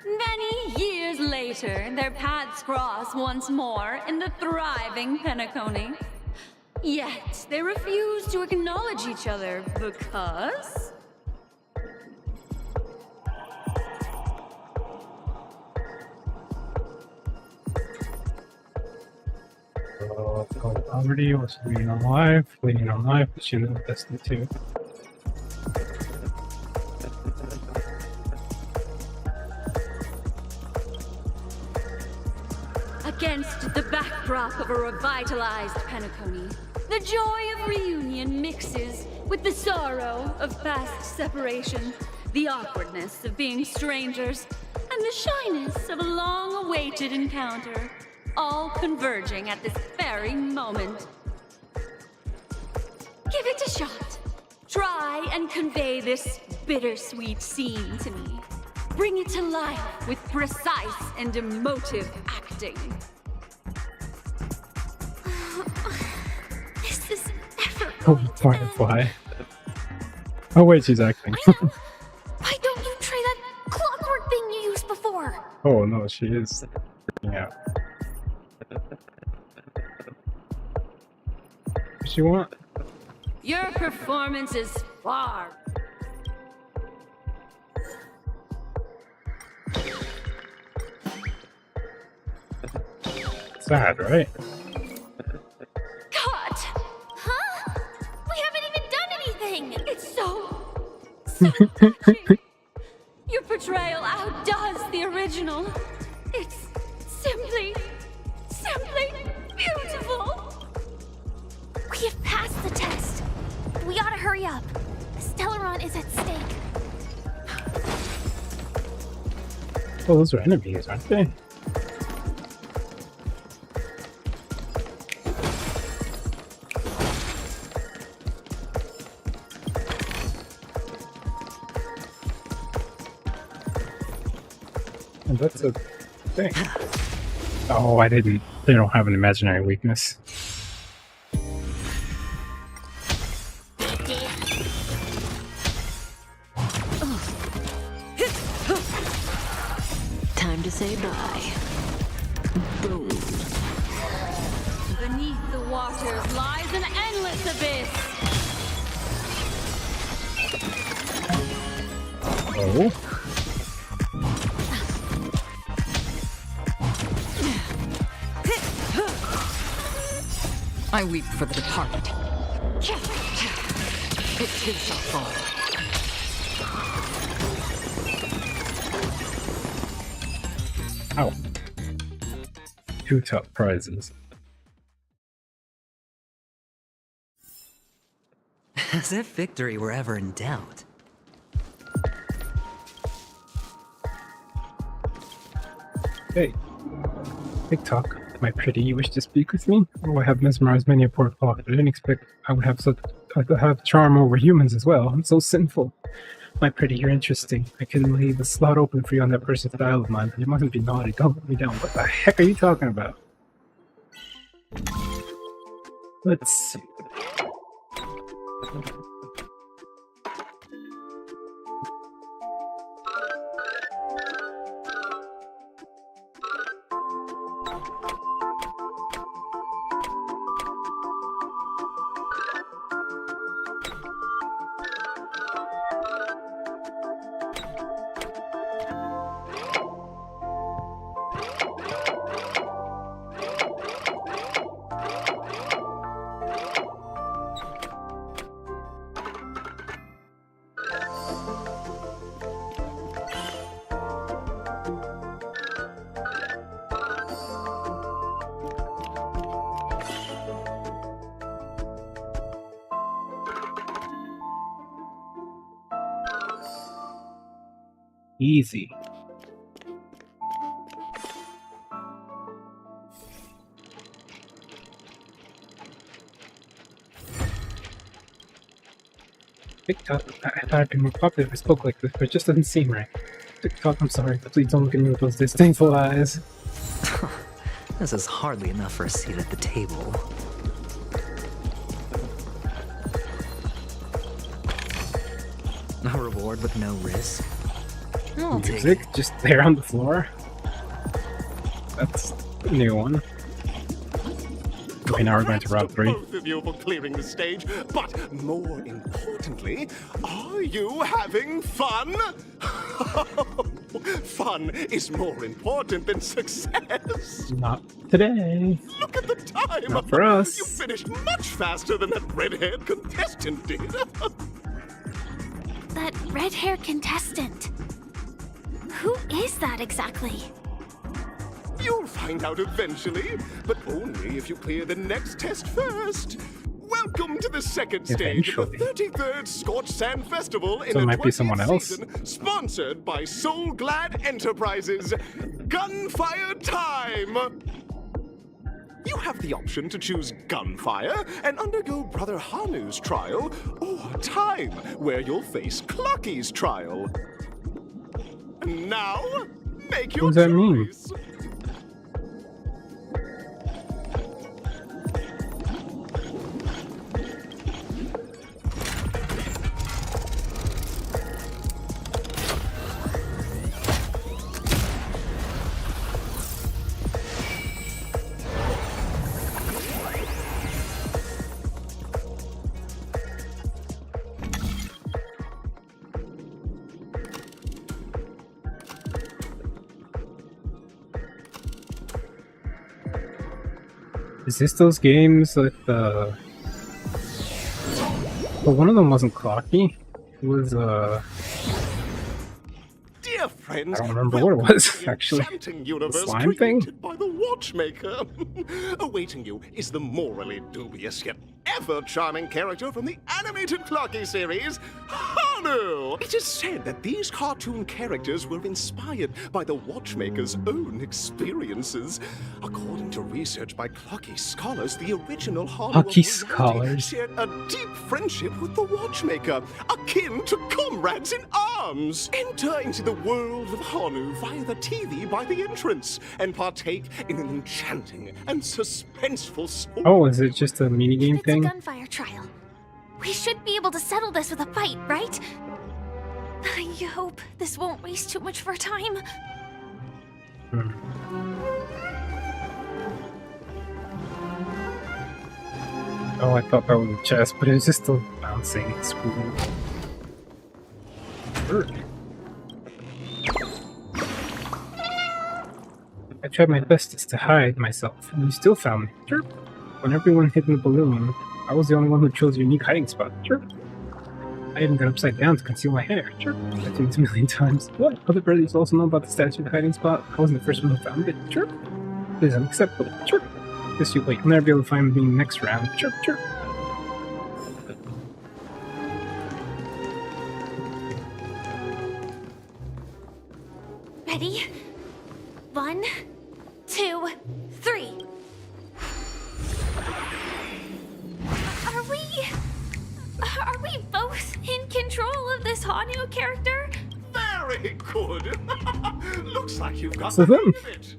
Many years later, their paths cross once more in the thriving Penacony. Yet, they refuse to acknowledge each other because... Poverty was fleeing on life, but she knew that's the two. Against the backdrop of a revitalized Penacony, the joy of reunion mixes with the sorrow of past separation, the awkwardness of being strangers, and the shyness of a long-awaited encounter, all converging at this very moment. Give it a shot. Try and convey this bittersweet scene to me. Bring it to life with precise and emotive acting. This is never Oh, going to Firefly. Oh wait, she's acting. Why don't you try that clockwork thing you used before? Oh no, she is freaking out. What does she want? Your performance is far. Sad, right? Cut! Huh? We haven't even done anything! It's so touching. Your portrayal outdoes the original. It's simply beautiful. We have passed the test. We ought to hurry up. Stellaron is at stake. Oh, those are enemies, aren't they? And that's a thing. Oh, I didn't. They don't have an imaginary weakness. Time to say bye. Boom. Beneath the waters lies an endless abyss. Oh. I weep for the departed. It too shall fall. Ow. 2 top prizes. As if victory were ever in doubt. Hey. TikTok. My pretty, you wish to speak with me? Oh, I have mesmerized many a poor flock, but I didn't expect I would have charm over humans as well. I'm so sinful. My pretty, you're interesting. I can leave a slot open for you on that person's dial of mine, but you mustn't be naughty. Don't let me down. What the heck are you talking about? Let's see. Easy. TikTok, I thought I'd be more popular if I spoke like this, but it just doesn't seem right. TikTok, I'm sorry, but please don't look at me with those disdainful eyes. This is hardly enough for a seat at the table. A reward with no risk. I'll take Music just there on the floor. That's a new one. Okay, now we're going to Route 3. Both of you for clearing the stage, but more importantly, are you having fun? Fun is more important than success. Not today. Look at the time. Not for us. You finished much faster than that red-haired contestant did. That red-haired contestant. Who is that exactly? You'll find out eventually, but only if you clear the next test first. Welcome to the second stage of the 33rd Scorched Sand Festival in So it the might be 20th someone else. season, sponsored by Soul Glad Enterprises. Gunfire time! You have the option to choose gunfire and undergo Brother Hanu's trial, or time, where you'll face Clucky's trial. And now, make your What does that mean? choice. Is this those games that well, one of them wasn't Clocky. It was Dear friends, I don't remember what it was, actually. enchanting universe The slime thing? created by the Watchmaker. Awaiting you is the morally dubious yet ever charming character from the animated Clocky series, Hanu! It is said that these cartoon characters were inspired by the Watchmaker's own experiences. According to research by Clocky scholars, the original Hanu Clocky of reality scholars. shared a deep friendship with the Watchmaker, akin to comrades in arms. Enter into the world of Hanu via the TV by the entrance and partake in an enchanting and suspenseful story. oh, is it just a minigame It's a thing? gunfire trial. We should be able to settle this with a fight, right? I hope this won't waste too much of our time. Oh, I thought that was a chest, but it was just a bouncing spoon. I tried my bestest to hide myself, and you still found me. Chirp. When everyone hid in the balloon, I was the only one who chose a unique hiding spot. Chirp. I even got upside down to conceal my hair. Chirp. I did it a million times. What? Other brothers also know about the statue of the hiding spot? I wasn't the first one who found it. Chirp. It is unacceptable. Chirp. Guess you wait. You'll never be able to find me next round. Chirp, chirp. Ready? 1, 2, 3. Are we both in control of this Hanu character? Very good. Looks like you've got So the then- hang of it.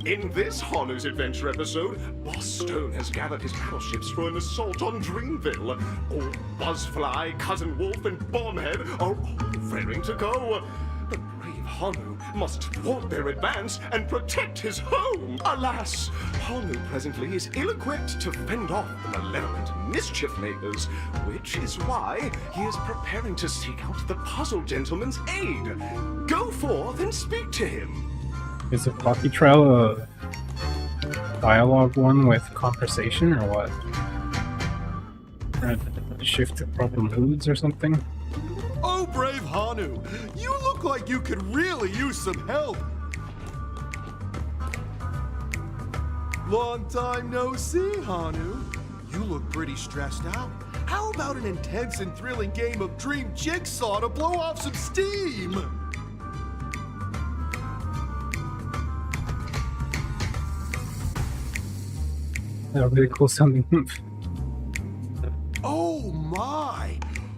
In this Hanu's Adventure episode, Boss Stone has gathered his battleships for an assault on Dreamville. Old Buzzfly, Cousin Wolf, and Bombhead are all raring to go. The brave Hanu must thwart their advance and protect his home. Alas, Hanu presently is ill-equipped to fend off the malevolent mischief makers, which is why he is preparing to seek out the Puzzle Gentleman's aid. Go forth and speak to him. Is a Pocky Trial a dialogue one with conversation or what? Or a shift to problem moods or something? Oh, brave Hanu, you look like you could really use some help. Long time no see, Hanu. You look pretty stressed out. How about an intense and thrilling game of Dream Jigsaw to blow off some steam? A really cool sounding move. Oh my!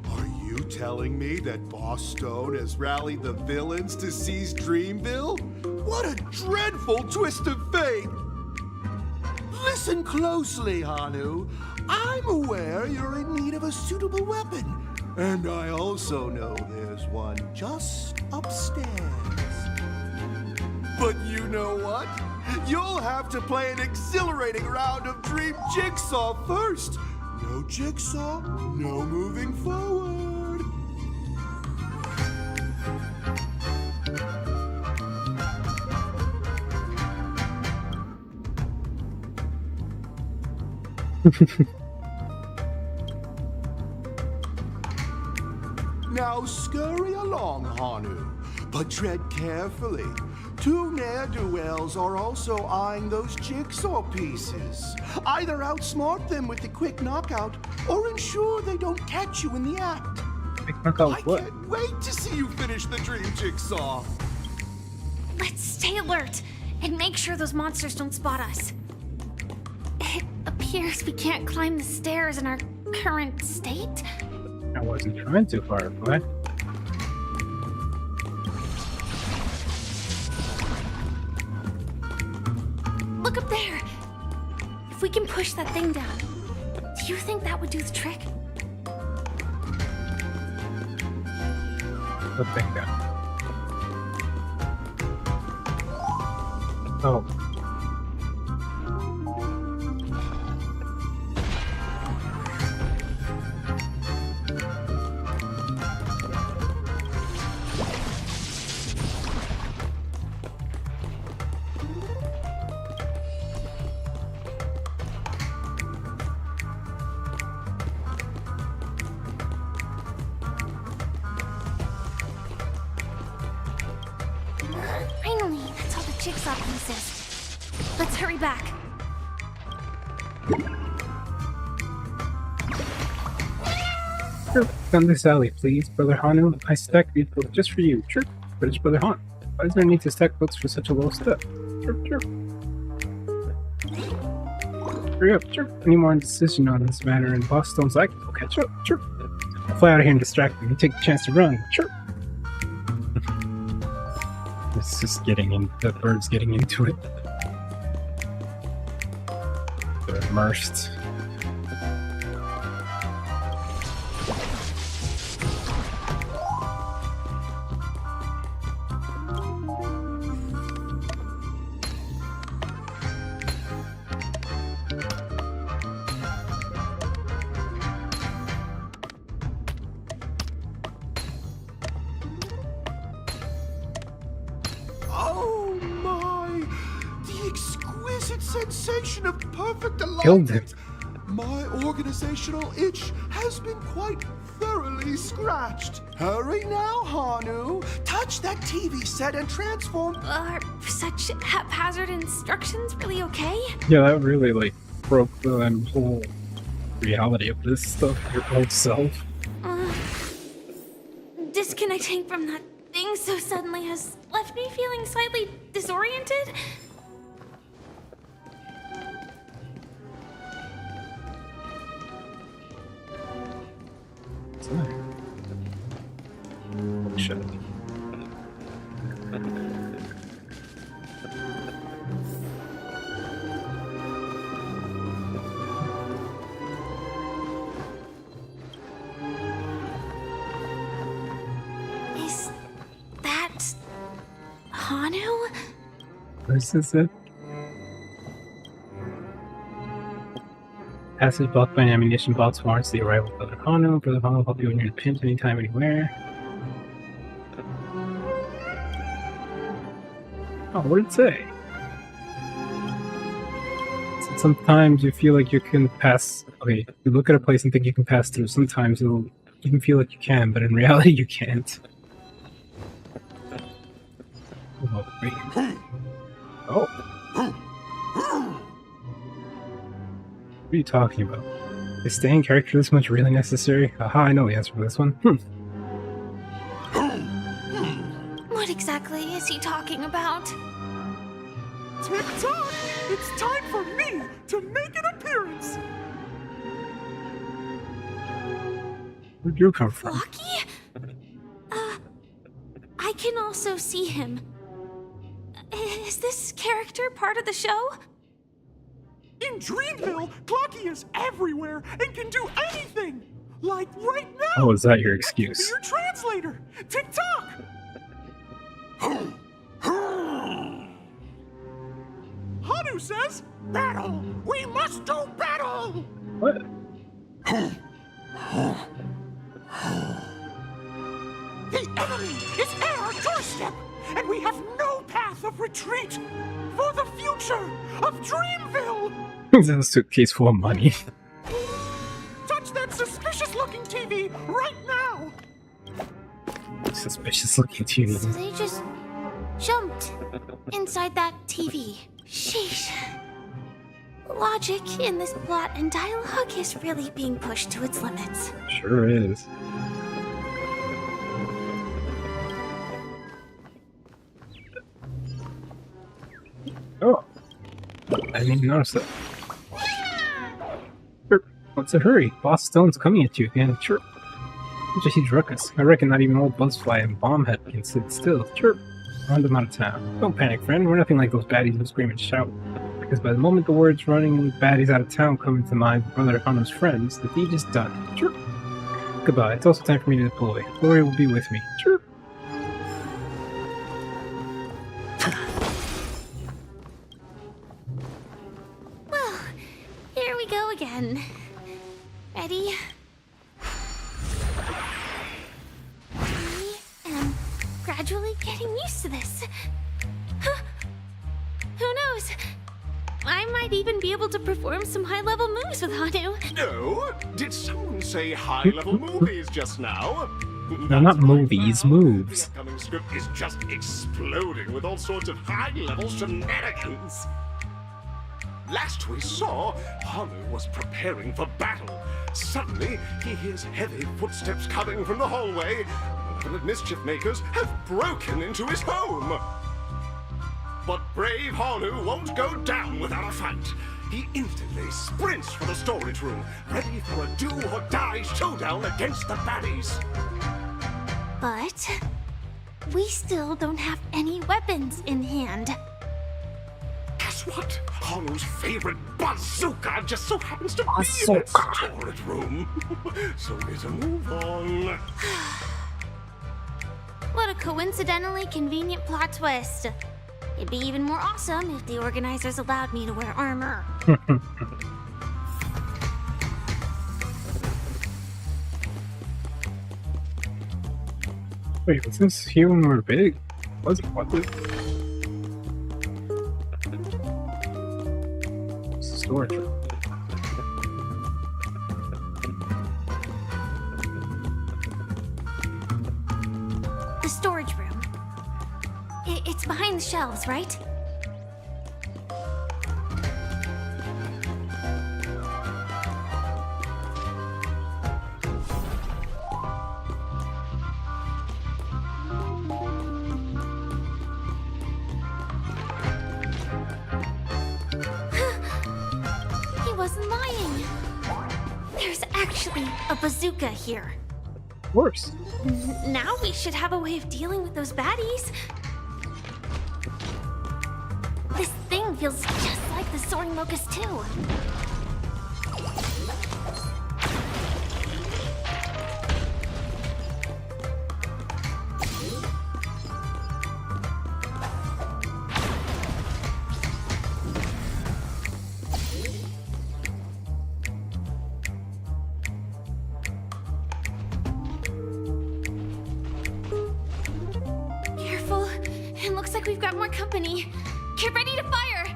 Are you telling me that Boss Stone has rallied the villains to seize Dreamville? What a dreadful twist of fate! Listen closely, Hanu. I'm aware you're in need of a suitable weapon. And I also know there's one just upstairs. But you know what? You'll have to play an exhilarating round of Dream Jigsaw first. No Jigsaw, no moving forward. Now scurry along, Hanu, but tread carefully. Two ne'er-do-wells are also eyeing those jigsaw pieces. Either outsmart them with a quick knockout, or ensure they don't catch you in the act. Quick knockout I what? can't wait to see you finish the dream jigsaw. Let's stay alert and make sure those monsters don't spot us. It appears we can't climb the stairs in our current state. I wasn't trying too far, but Look up there! If we can push that thing down, do you think that would do the trick? the thing down. Oh. jigsaw pieces. Let's hurry back. Sure, down this alley, please, Brother Hanu. I stacked these books just for you. Sure, but it's Brother Han. Why is there a need to stack books for such a low step? Sure. Hurry up, sure. Any more indecision on this matter and Boss Stone's like, will catch up, sure. Fly out of here and distract me. You take the chance to run, sure. It's just the bird's getting into it. They're immersed. Oh my! The exquisite sensation of perfect alignment. Killed him. My organizational itch has been quite thoroughly scratched. Hurry now, Hanu. Touch that TV set and transform. Are such haphazard instructions really okay? Yeah, that really broke the whole reality of this stuff, your old self. Disconnecting from that thing so suddenly has left me feeling slightly disoriented. Shut up. Is that Hanu? This is it. Passage blocked by an ammunition box warrants the arrival of Brother Hanu. Brother Hanu will help you when you're in a pinch anytime, anywhere. Oh, what did it say? It said sometimes you feel like you can pass. Okay, you look at a place and think you can pass through. Sometimes you can feel like you can, but in reality you can't. Oh, wait. Oh. What are you talking about? Is staying character this much really necessary? Aha, I know the answer for this one. What exactly is he talking about? Tick-tock! It's time for me to make an appearance! Where'd you come from? Lucky? I can also see him. Is this character part of the show? In Dreamville, Clocky is everywhere and can do anything! Like right now! Oh, is that your Be excuse? your translator! Tick-tock! Hanu says, battle! We must do battle! What? The enemy is at our doorstep, and we have no path of retreat for the future of Dreamville! He's in a suitcase full of money. Touch that suspicious-looking TV right now! Suspicious looking TV. So they just jumped inside that TV. Sheesh. Logic in this plot and dialogue is really being pushed to its limits. Sure is. Oh. I didn't even notice that. Sure. What's the hurry? Boss Stone's coming at you again. Sure. Such a huge ruckus. I reckon not even old Buzzfly and Bombhead can sit still. Chirp. Run them out of town. Don't panic, friend. We're nothing like those baddies who scream and shout. Because by the moment the words running baddies out of town come into mind, Brother Hanu's friends, the deed is done. Chirp. Goodbye. It's also time for me to deploy. Glory will be with me. Chirp. Well, here we go again. Ready? I am gradually getting used to this. Huh. Who knows? I might even be able to perform some high-level moves with Hanu. No? Did someone say high-level movies just now? No, not movies, moves. The upcoming script is just exploding with all sorts of high-level shenanigans. Last we saw, Hanu was preparing for battle. Suddenly, he hears heavy footsteps coming from the hallway. Malevolent mischief makers have broken into his home. But brave Hanu won't go down without a fight. He instantly sprints for the storage room, ready for a do-or-die showdown against the baddies. But we still don't have any weapons in hand. Guess what? Hanu's favorite bazooka just so happens to be in that storage room. So get a move on. What a coincidentally convenient plot twist. It'd be even more awesome if the organizers allowed me to wear armor. Wait, was this human or big? Was it? What the? Storage room. The storage room. It's behind the shelves, right? He wasn't lying. There's actually a bazooka here. Of course. Now we should have a way of dealing with those baddies. This thing feels just like the Soaring Locust too. Careful. It looks like we've got more company. Get ready to fire!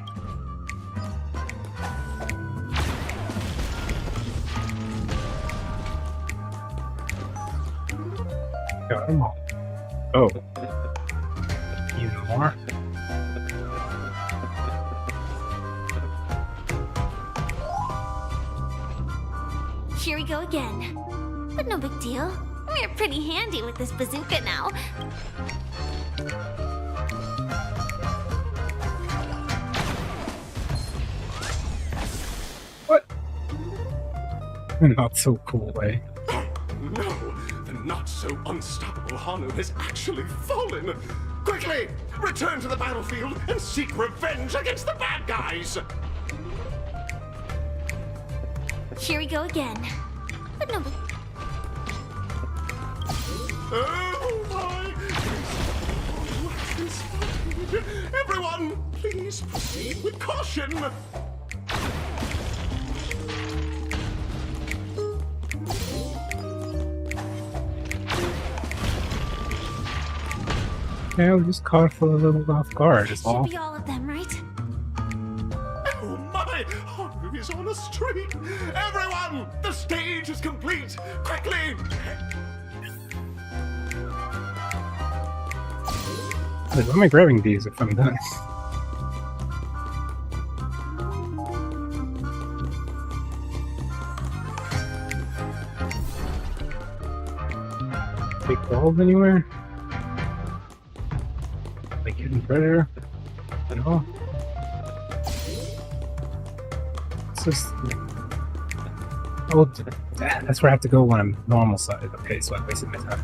Got them all. Oh. Even more? Here we go again. But no big deal. We're pretty handy with this bazooka now. Not so cool way. No, the not so unstoppable Hanu has actually fallen. Quickly, return to the battlefield and seek revenge against the bad guys. Here we go again. But no big... Oh my! Everyone, please proceed with caution. Yeah, we just caught for a little off guard, is Should all. be all of them, right? Oh my! Hanu is on a streak! Everyone! The stage is complete! Quickly! Wait, why am I grabbing these if I'm done? Take balls anywhere? Like hidden predator? No. It's just. Oh, that's where I have to go when I'm normal size. Okay, so I wasted my time.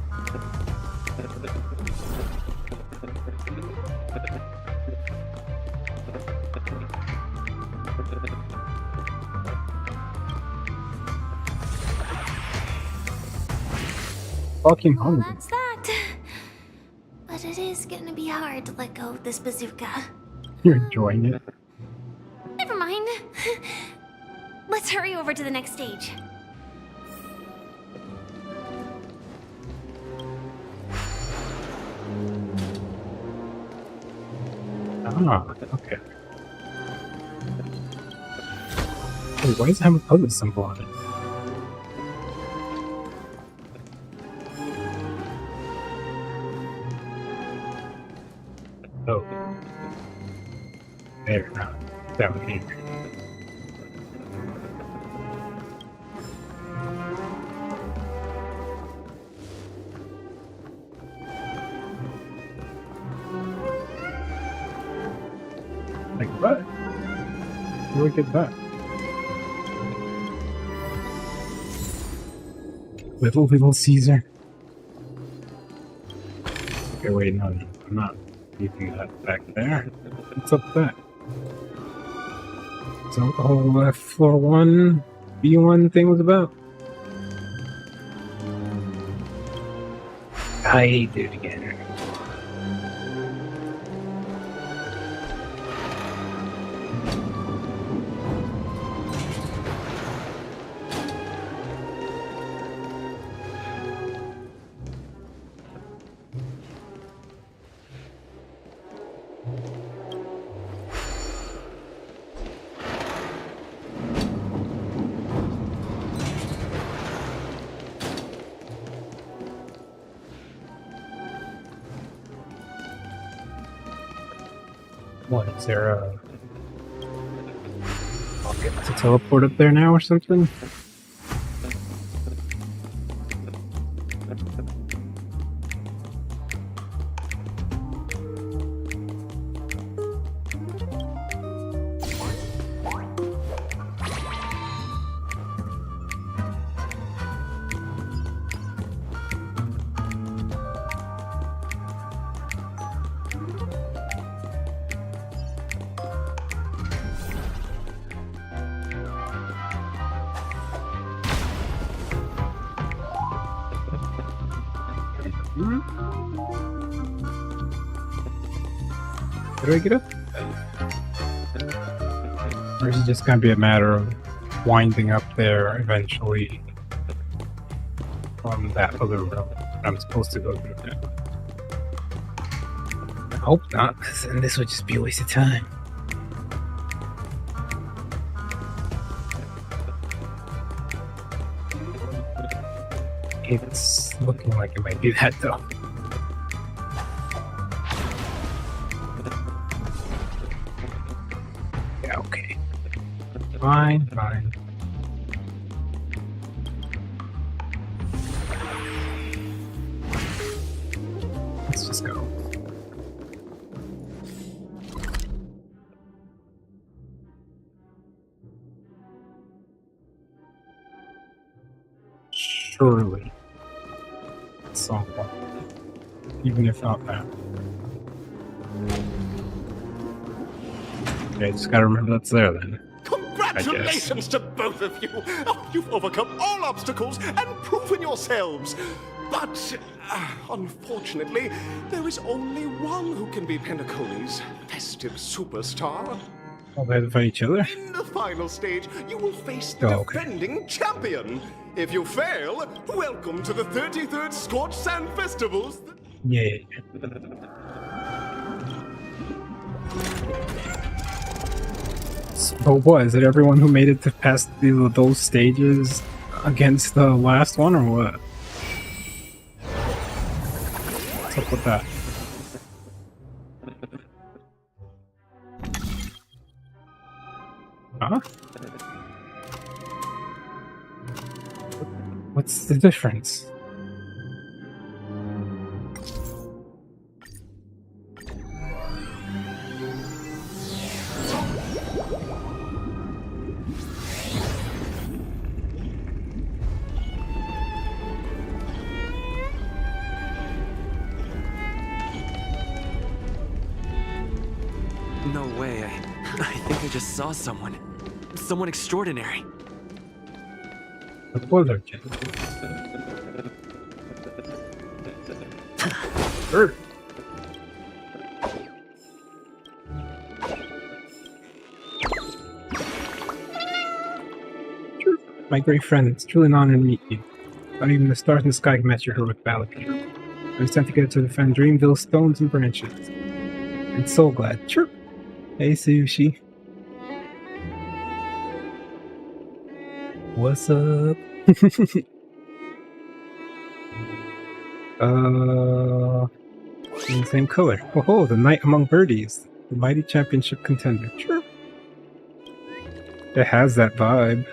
Fucking hungry. That's that. But it is gonna be hard to let go of this bazooka. You're enjoying it. Never mind. Let's hurry over to the next stage. Ah, okay. Wait, why does it have a puzzle symbol on it? There, not down here. Like what? Where do we get that? Little Caesar. Okay, wait, no, I'm not leaving that back there. What's up there? Is that what the whole floor 1, B1 thing was about? I did it again. What, is there a pocket to teleport up there now or something? How do I get up? Or is it just gonna be a matter of winding up there eventually from that other room I'm supposed to go through now? I hope not, because then this would just be a waste of time. It's looking like it might be that though. Yeah, okay. Fine. Let's just go. Surely. Someone. Even if not that. Okay, just gotta remember that's there then. Congratulations to both of you! Oh, you've overcome all obstacles and proven yourselves! But, unfortunately, there is only one who can be Penacony's festive superstar. Oh, they have to fight each other? In the final stage, you will face the defending champion. If you fail, welcome to the 33rd Scorched Sand Festivals. Yeah. So what, is it everyone who made it to past those stages against the last one, or what? What's up with that? Huh? What's the difference? No way, I think I just saw someone. Someone extraordinary. What was our chance? My great friend, it's truly an honor to meet you. Not even the stars in the sky can match your heroic valor. I was sent together to defend Dreamville stones and branches. I'm so glad. Chirp! Hey, Sushi. What's up? In the same color. Oh, the night among birdies. the mighty championship contender. Sure. It has that vibe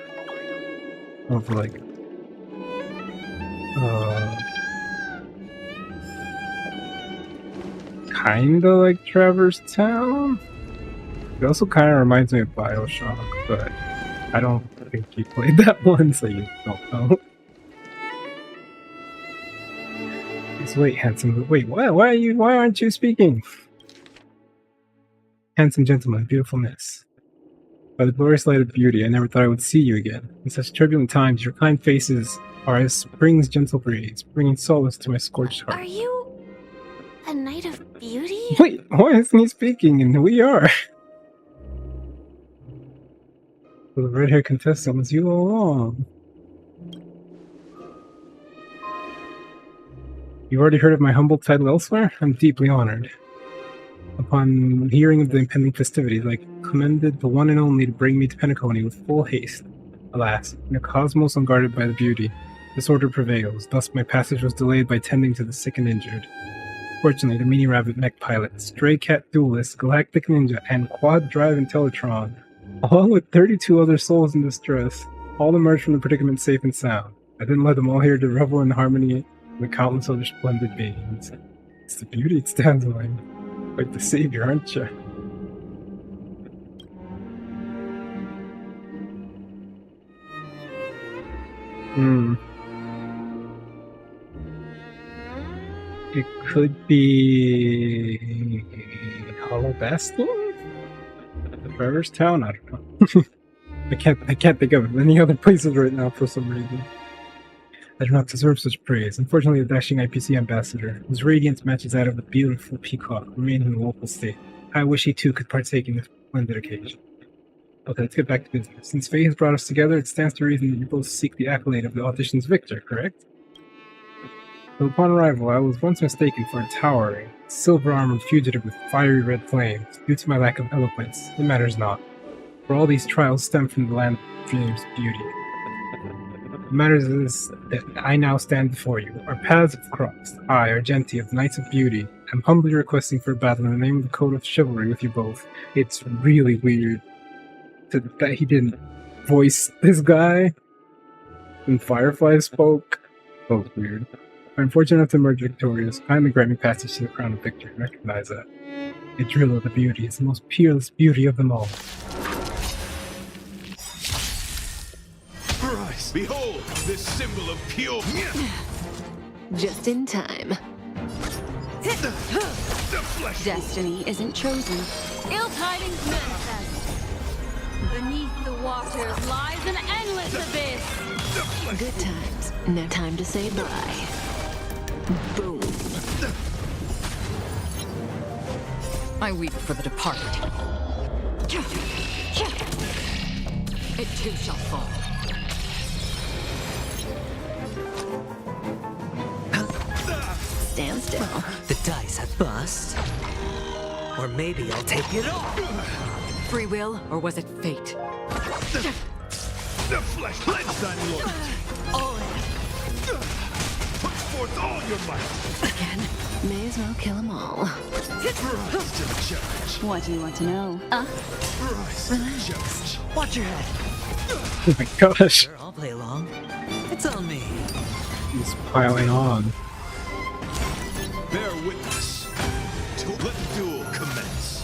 of like kinda like Traverse Town. It also kind of reminds me of BioShock, but I don't think you played that one, so you don't know. Just wait, handsome. Wait, what? Why aren't you speaking? Handsome gentleman, beautiful miss. By the glorious light of beauty, I never thought I would see you again. In such turbulent times, your kind faces are as spring's gentle breeze, bringing solace to my scorched heart. Are you a knight of beauty? Wait, why isn't he speaking? And we are. The red-haired contestant was you all along. You've already heard of my humble title elsewhere? I'm deeply honored. Upon hearing of the impending festivities, I commended the one and only to bring me to Penacony with full haste. Alas, in a cosmos unguarded by the beauty, disorder prevails, thus my passage was delayed by tending to the sick and injured. Fortunately, the Mini Rabbit Mech Pilot, Stray Cat Duelist, Galactic Ninja, and Quad Drive Intellatron, along with 32 other souls in distress, all emerged from the predicament safe and sound. I didn't let them all here to revel in harmony with countless other splendid beings. It's the beauty it stands on. Like the savior, aren't you? It could be Hollow Bastion? Traverse Town? I don't know. I can't think of any other places right now for some reason. I do not deserve such praise. Unfortunately, the dashing IPC ambassador, whose radiance matches that of the beautiful peacock, remains in a woeful state. I wish he too could partake in this splendid occasion. Okay, let's get back to business. Since fate has brought us together, it stands to reason that you both seek the accolade of the audition's victor, correct? So upon arrival, I was once mistaken for a towering, silver-armored fugitive with fiery red flames. Due to my lack of eloquence, it matters not. For all these trials stem from the land of dreams beauty. What matters is that I now stand before you. Our paths have crossed. I, Argenti of the Knights of Beauty, am humbly requesting for a battle in the name of the Code of Chivalry with you both. It's really weird that he didn't voice this guy when Firefly spoke. Both weird. I'm fortunate enough to emerge victorious. Kindly grant me passage to the crown of victory. Recognize that. Idrilla of the Beauty is the most peerless beauty of them all. Behold, this symbol of pure... Just in time. Destiny isn't chosen. Ill tidings manifest. Beneath the waters lies an endless abyss. Good times. No time to say bye. Boom. I weep for the departed. It too shall fall. Stand still. The dice have bust. Or maybe I'll take it all. Free will, or was it fate? The flesh cleanse thy loyalty. All in. Put forth all your might. Again, may as well kill them all. Rise to the challenge. What do you want to know? Rise to the challenge. Watch your head. Oh my gosh. Sure, I'll play along. It's on me. He's piling on. Bear witness to let the duel commence.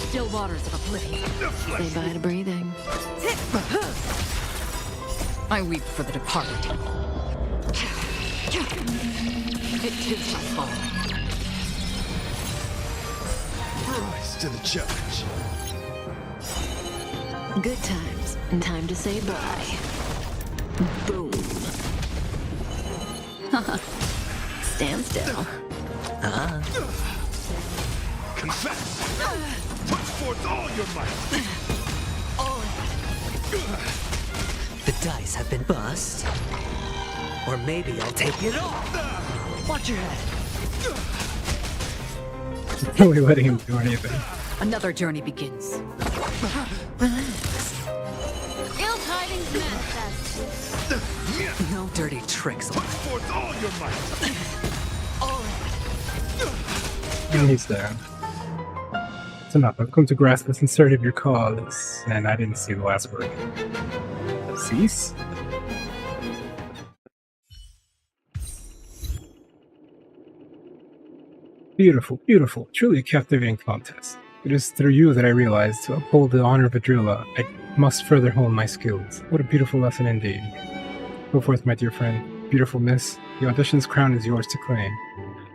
Still waters of oblivion. Say bye to breathing. I weep for the departed. It too shall fall. Rise to the challenge. Good times, and time to say bye. Boom. Stand still. Confess. Put forth all your might. The dice have been bust. Or maybe I'll take it all. Watch your head. Really letting him do anything. Another journey begins. Relax. Ill tidings manifest. No dirty tricks. Put forth all your might. And he's dead. It's enough. I've come to grasp the sincerity of your cause, and I didn't see the last word. Cease? Beautiful, beautiful. Truly a captivating contest. It is through you that I realized to uphold the honor of Adrila, I must further hone my skills. What a beautiful lesson indeed. Go forth, my dear friend. Beautiful miss, the audition's crown is yours to claim.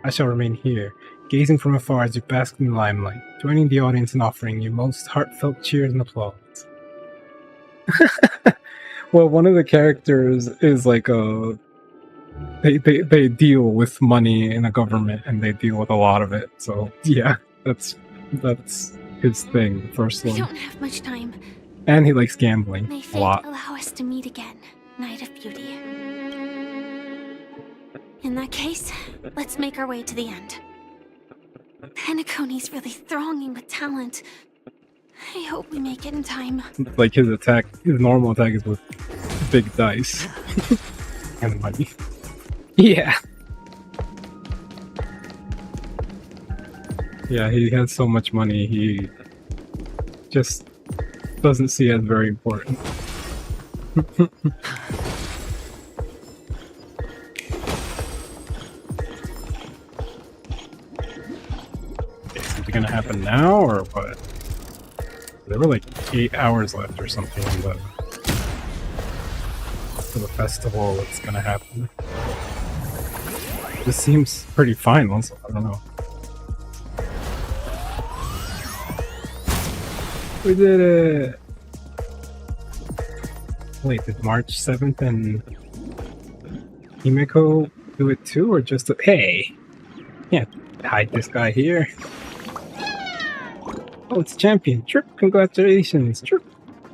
I shall remain here, gazing from afar as you bask in the limelight, joining the audience in offering you most heartfelt cheers and applause. Well, one of the characters is like a... They deal with money in a government, and they deal with a lot of it, so yeah, that's his thing, the first We one. don't have much time. And he likes gambling May a fate lot. allow us to meet again, Night of Beauty. In that case, let's make our way to the end. Penacony's really thronging with talent. I hope we make it in time. Like his normal attack is with big dice. And money. Yeah. Yeah, he has so much money, he just doesn't see it as very important. Is it gonna happen now, or what? There were like 8 hours left or something for the festival that's gonna happen. This seems pretty final, so I don't know. We did it! Wait, did March 7th and Himeko do it too, or just a... Hey! Can't hide this guy here. Oh, it's champion. Chirp, congratulations. Chirp.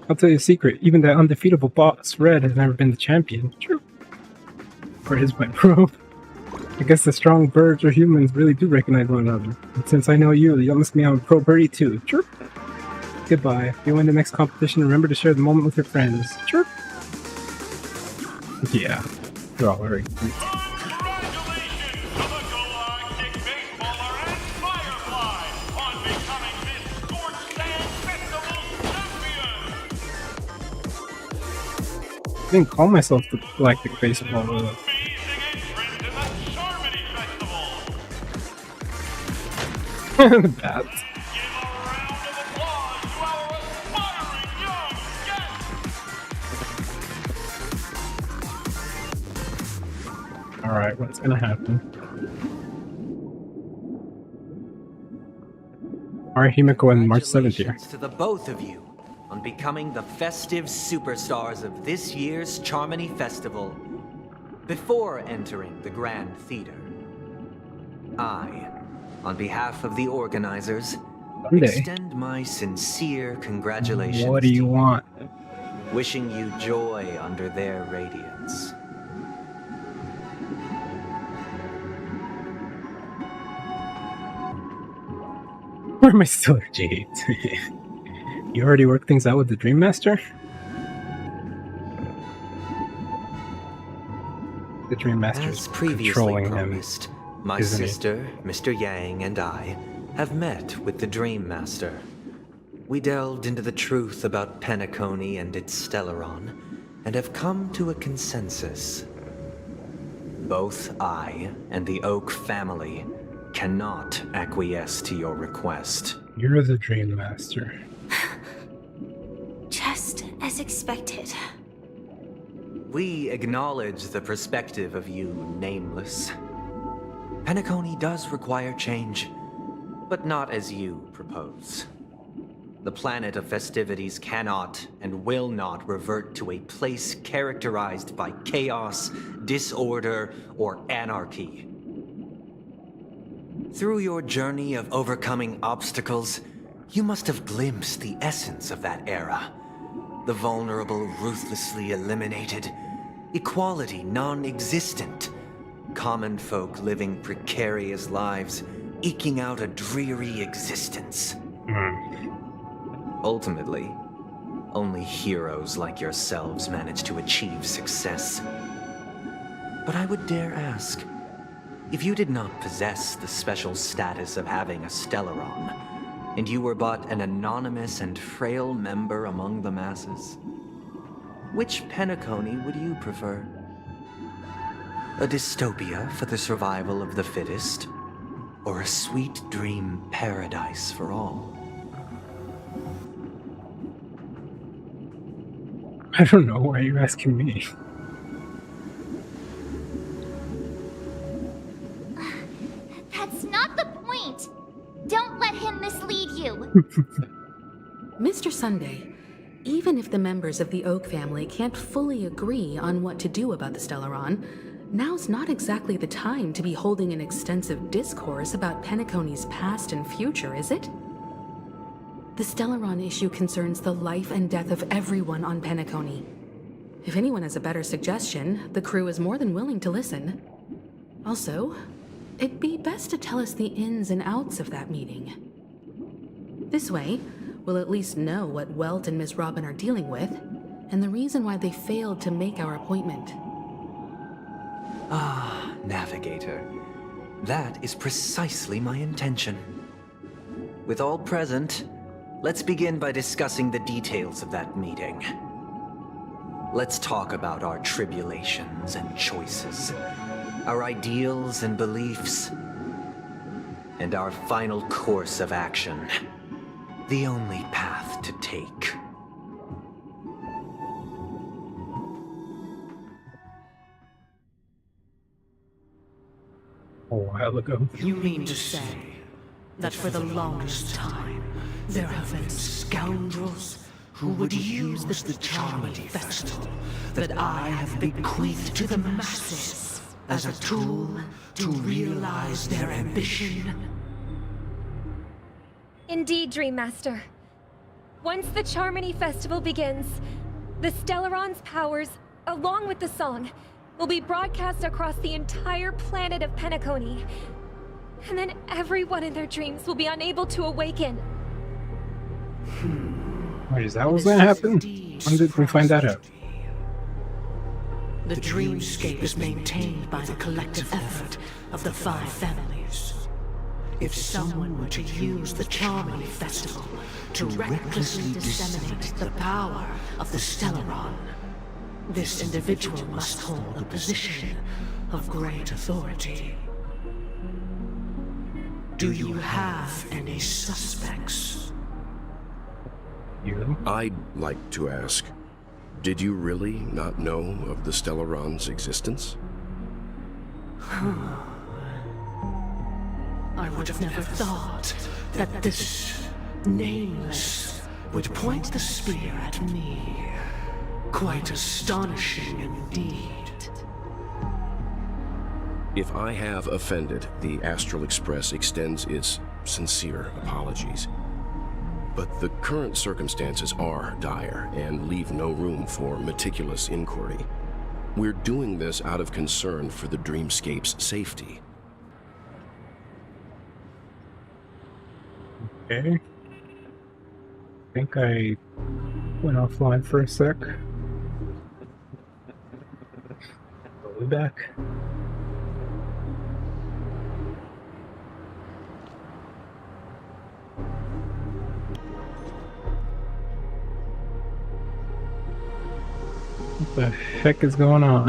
I'll tell you a secret. Even that undefeatable boss, Red, has never been the champion. Chirp. Where's my probe? I guess the strong birds or humans really do recognize one another. And since I know you must mean I'm a pro birdie too. Chirp. Goodbye. If you win the next competition, remember to share the moment with your friends. Chirp. Yeah. They're all very cute. I didn't call myself the Galactic Baseball though. That. Alright, what's gonna happen? Alright, Himeko and March 7th here. To the both of you on becoming the festive superstars of this year's Charmony Festival. Before entering the Grand Theater, I, on behalf of the organizers, extend my sincere congratulations. What do you want? Wishing you joy under their radiance. Where am I still at, Jade? You already worked things out with the Dream Master? The Dream Master is controlling promised, him. My sister, Mr. Yang, and I have met with the Dream Master. We delved into the truth about Penacony and its Stellaron, and have come to a consensus. Both I and the Oak family cannot acquiesce to your request. You're the Dream Master. Just as expected. We acknowledge the perspective of you, Nameless. Penacony does require change, but not as you propose. The planet of festivities cannot and will not revert to a place characterized by chaos, disorder, or anarchy. Through your journey of overcoming obstacles, you must have glimpsed the essence of that era. The vulnerable ruthlessly eliminated, equality non-existent, common folk living precarious lives, eking out a dreary existence. Ultimately, only heroes like yourselves manage to achieve success. But I would dare ask, If you did not possess the special status of having a Stellaron, and you were but an anonymous and frail member among the masses, which Penacony would you prefer? A dystopia for the survival of the fittest, or a sweet dream paradise for all? I don't know. Why are you asking me? That's not the point! Don't let him mislead you! Mr. Sunday, even if the members of the Oak family can't fully agree on what to do about the Stellaron, now's not exactly the time to be holding an extensive discourse about Penacony's past and future, is it? The Stellaron issue concerns the life and death of everyone on Penacony. If anyone has a better suggestion, the crew is more than willing to listen. Also, it'd be best to tell us the ins and outs of that meeting. This way, we'll at least know what Welt and Miss Robin are dealing with, and the reason why they failed to make our appointment. Ah, Navigator. That is precisely my intention. With all present, let's begin by discussing the details of that meeting. Let's talk about our tribulations and choices, our ideals and beliefs, and our final course of action. The only path to take. A while ago. You mean to say that for the longest time, there have been scoundrels who would use the Charmony Festival that I have bequeathed to the masses as a tool to realize their ambition? Indeed, Dream Master. Once the Charmony Festival begins, the Stellaron's powers, along with the song, will be broadcast across the entire planet of Penacony. And then everyone in their dreams will be unable to awaken. Wait, is that what's gonna happen? When did we find that out? The dreamscape is maintained by the collective effort of the 5 families. If someone were to use the Charmony Festival to recklessly disseminate the power of the Stellaron, this individual must hold a position of great authority. Do you have any suspects? I'd like to ask, did you really not know of the Stellaron's existence? I would have never thought that this nameless would point the spear at me. Quite astonishing indeed. If I have offended, the Astral Express extends its sincere apologies. But the current circumstances are dire and leave no room for meticulous inquiry. We're doing this out of concern for the Dreamscape's safety. Okay. I think I went offline for a sec. We'll be back. What the heck is going on?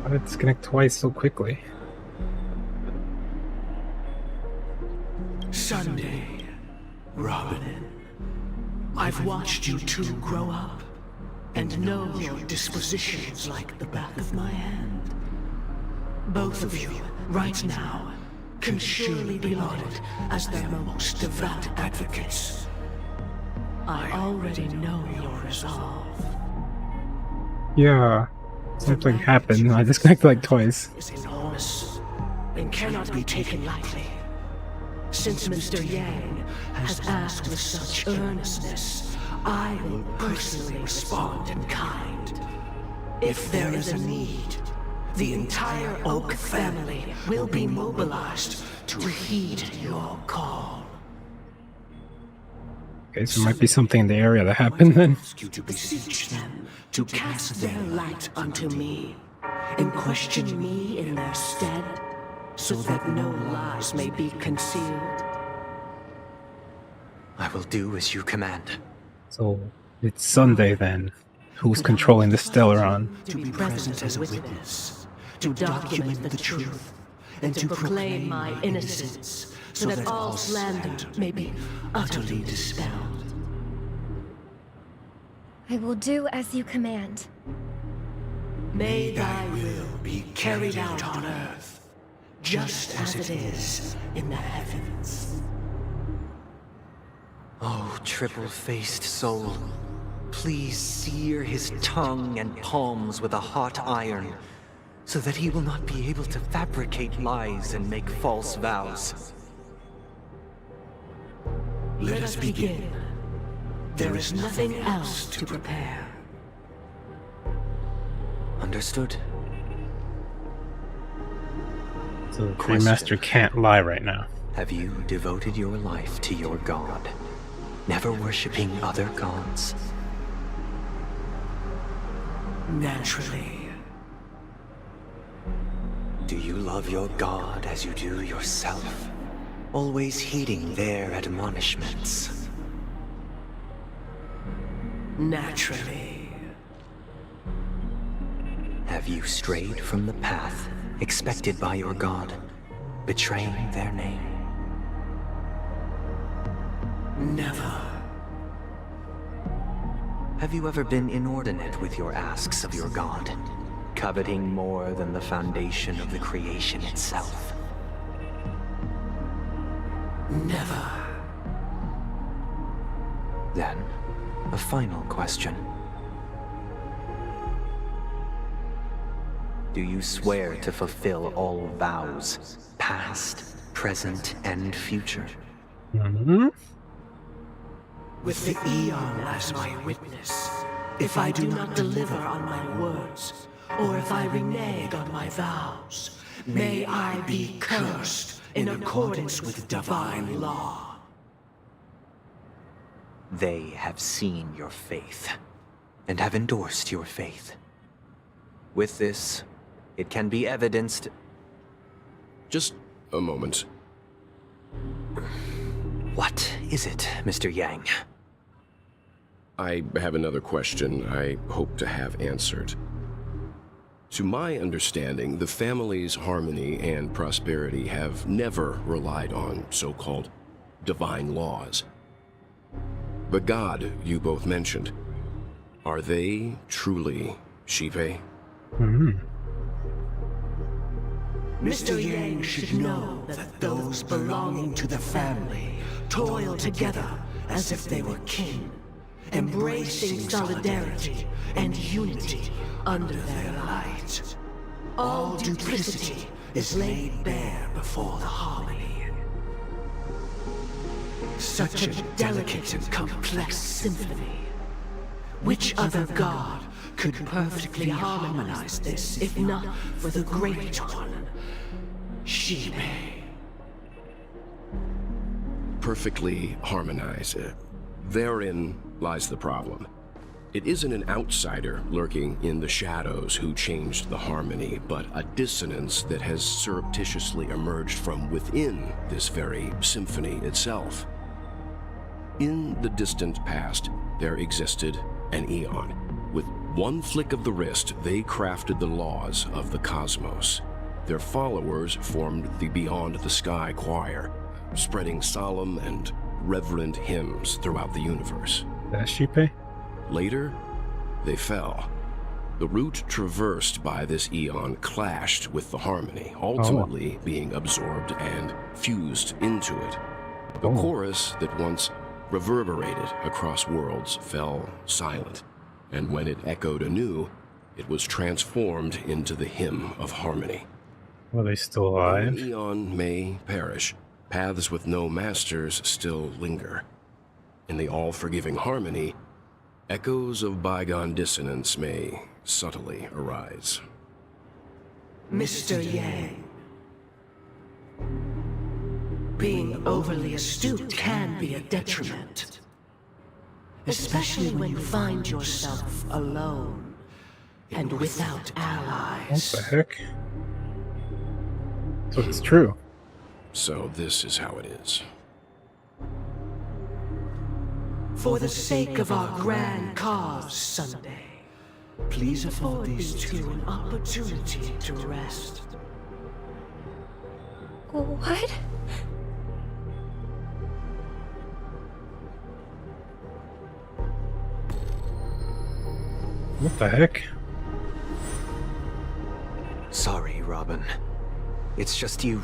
Why did it disconnect twice so quickly? Sunday, Robin, I've watched you two grow up and know your dispositions like the back of my hand. Both of you, right now, can surely be lauded as their most devout advocates. I already know your resolve. Yeah, something happened. I disconnected like twice. It's enormous and cannot be taken lightly. Since Mr. Yang has asked with such earnestness, I will personally respond in kind. If there is a need, the entire Oak family will be mobilized to heed your call. Okay, so there might be something in the area that happened then. You to beseech them to cast their light unto me, and question me in their stead, so that no lies may be concealed. I will do as you command. So it's Sunday then. Who's controlling the Stellaron? To be present as a witness, to document the truth, and to proclaim my innocence, so that all slander may be utterly dispelled. I will do as you command. May thy will be carried out on earth, just as it is in the heavens. Oh, triple-faced soul, please sear his tongue and palms with a hot iron, so that he will not be able to fabricate lies and make false vows. Let us begin. There is nothing else to prepare. Understood. So the Green Master can't lie right now. Have you devoted your life to your god, never worshipping other gods? Naturally. Do you love your god as you do yourself, always heeding their admonishments? Naturally. Have you strayed from the path expected by your god, betraying their name? Never. Have you ever been inordinate with your asks of your god, coveting more than the foundation of the creation itself? Never. Then, a final question. Do you swear to fulfill all vows, past, present, and future? Mm-hmm. With the Eon as my witness, if I do not deliver on my words, or if I renege on my vows, may I be cursed in accordance with divine law. They have seen your faith, and have endorsed your faith. With this, it can be evidenced... Just a moment. What is it, Mr. Yang? I have another question I hope to have answered. To my understanding, the family's harmony and prosperity have never relied on so-called divine laws. The god you both mentioned, are they truly Shipe? Mm-hmm. Mr. Yang should know that those belonging to the family toil together as if they were kin, embracing solidarity and unity under their light. All duplicity is laid bare before the harmony. Such a delicate and complex symphony. Which other god could perfectly harmonize this, if not for the Great One, Shipe? Perfectly harmonize. Therein lies the problem. It isn't an outsider lurking in the shadows who changed the harmony, but a dissonance that has surreptitiously emerged from within this very symphony itself. In the distant past, there existed an Eon. With one flick of the wrist, they crafted the laws of the cosmos. Their followers formed the Beyond the Sky Choir, spreading solemn and reverent hymns throughout the universe. That's Shipe? Later, they fell. The route traversed by this Eon clashed with the harmony, ultimately being absorbed and fused into it. The chorus that once reverberated across worlds fell silent, and when it echoed anew, it was transformed into the hymn of harmony. Are they still alive? Though an Eon may perish, paths with no masters still linger. In the all-forgiving harmony, echoes of bygone dissonance may subtly arise. Mr. Yang, being overly astute can be a detriment. Especially when you find yourself alone and without allies. What the heck? So it's true. So this is how it is. For the sake of our grand cause Sunday, please afford these two an opportunity to rest. What? What the heck? Sorry, Robin. It's just you.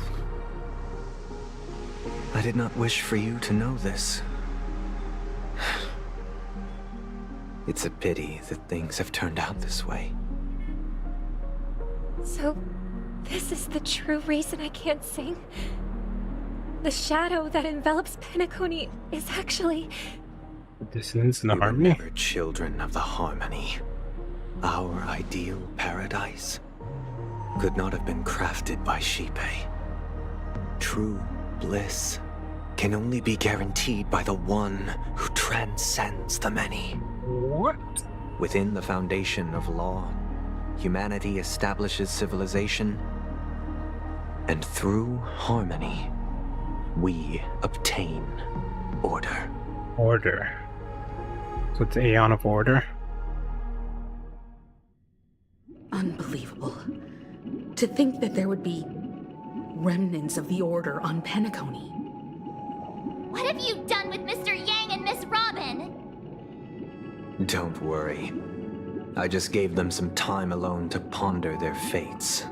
I did not wish for you to know this. It's a pity that things have turned out this way. So, this is the true reason I can't sing? The shadow that envelops Penacony is actually... The dissonance and the We were harmony? never children of the harmony. Our ideal paradise could not have been crafted by Shipe. True bliss can only be guaranteed by the one who transcends the many. What? Within the foundation of law, humanity establishes civilization, and through harmony, we obtain order. Order. So it's Aeon of Order? Unbelievable. To think that there would be remnants of the Order on Penacony. What have you done with Mr. Yang and Miss Robin? Don't worry. I just gave them some time alone to ponder their fates.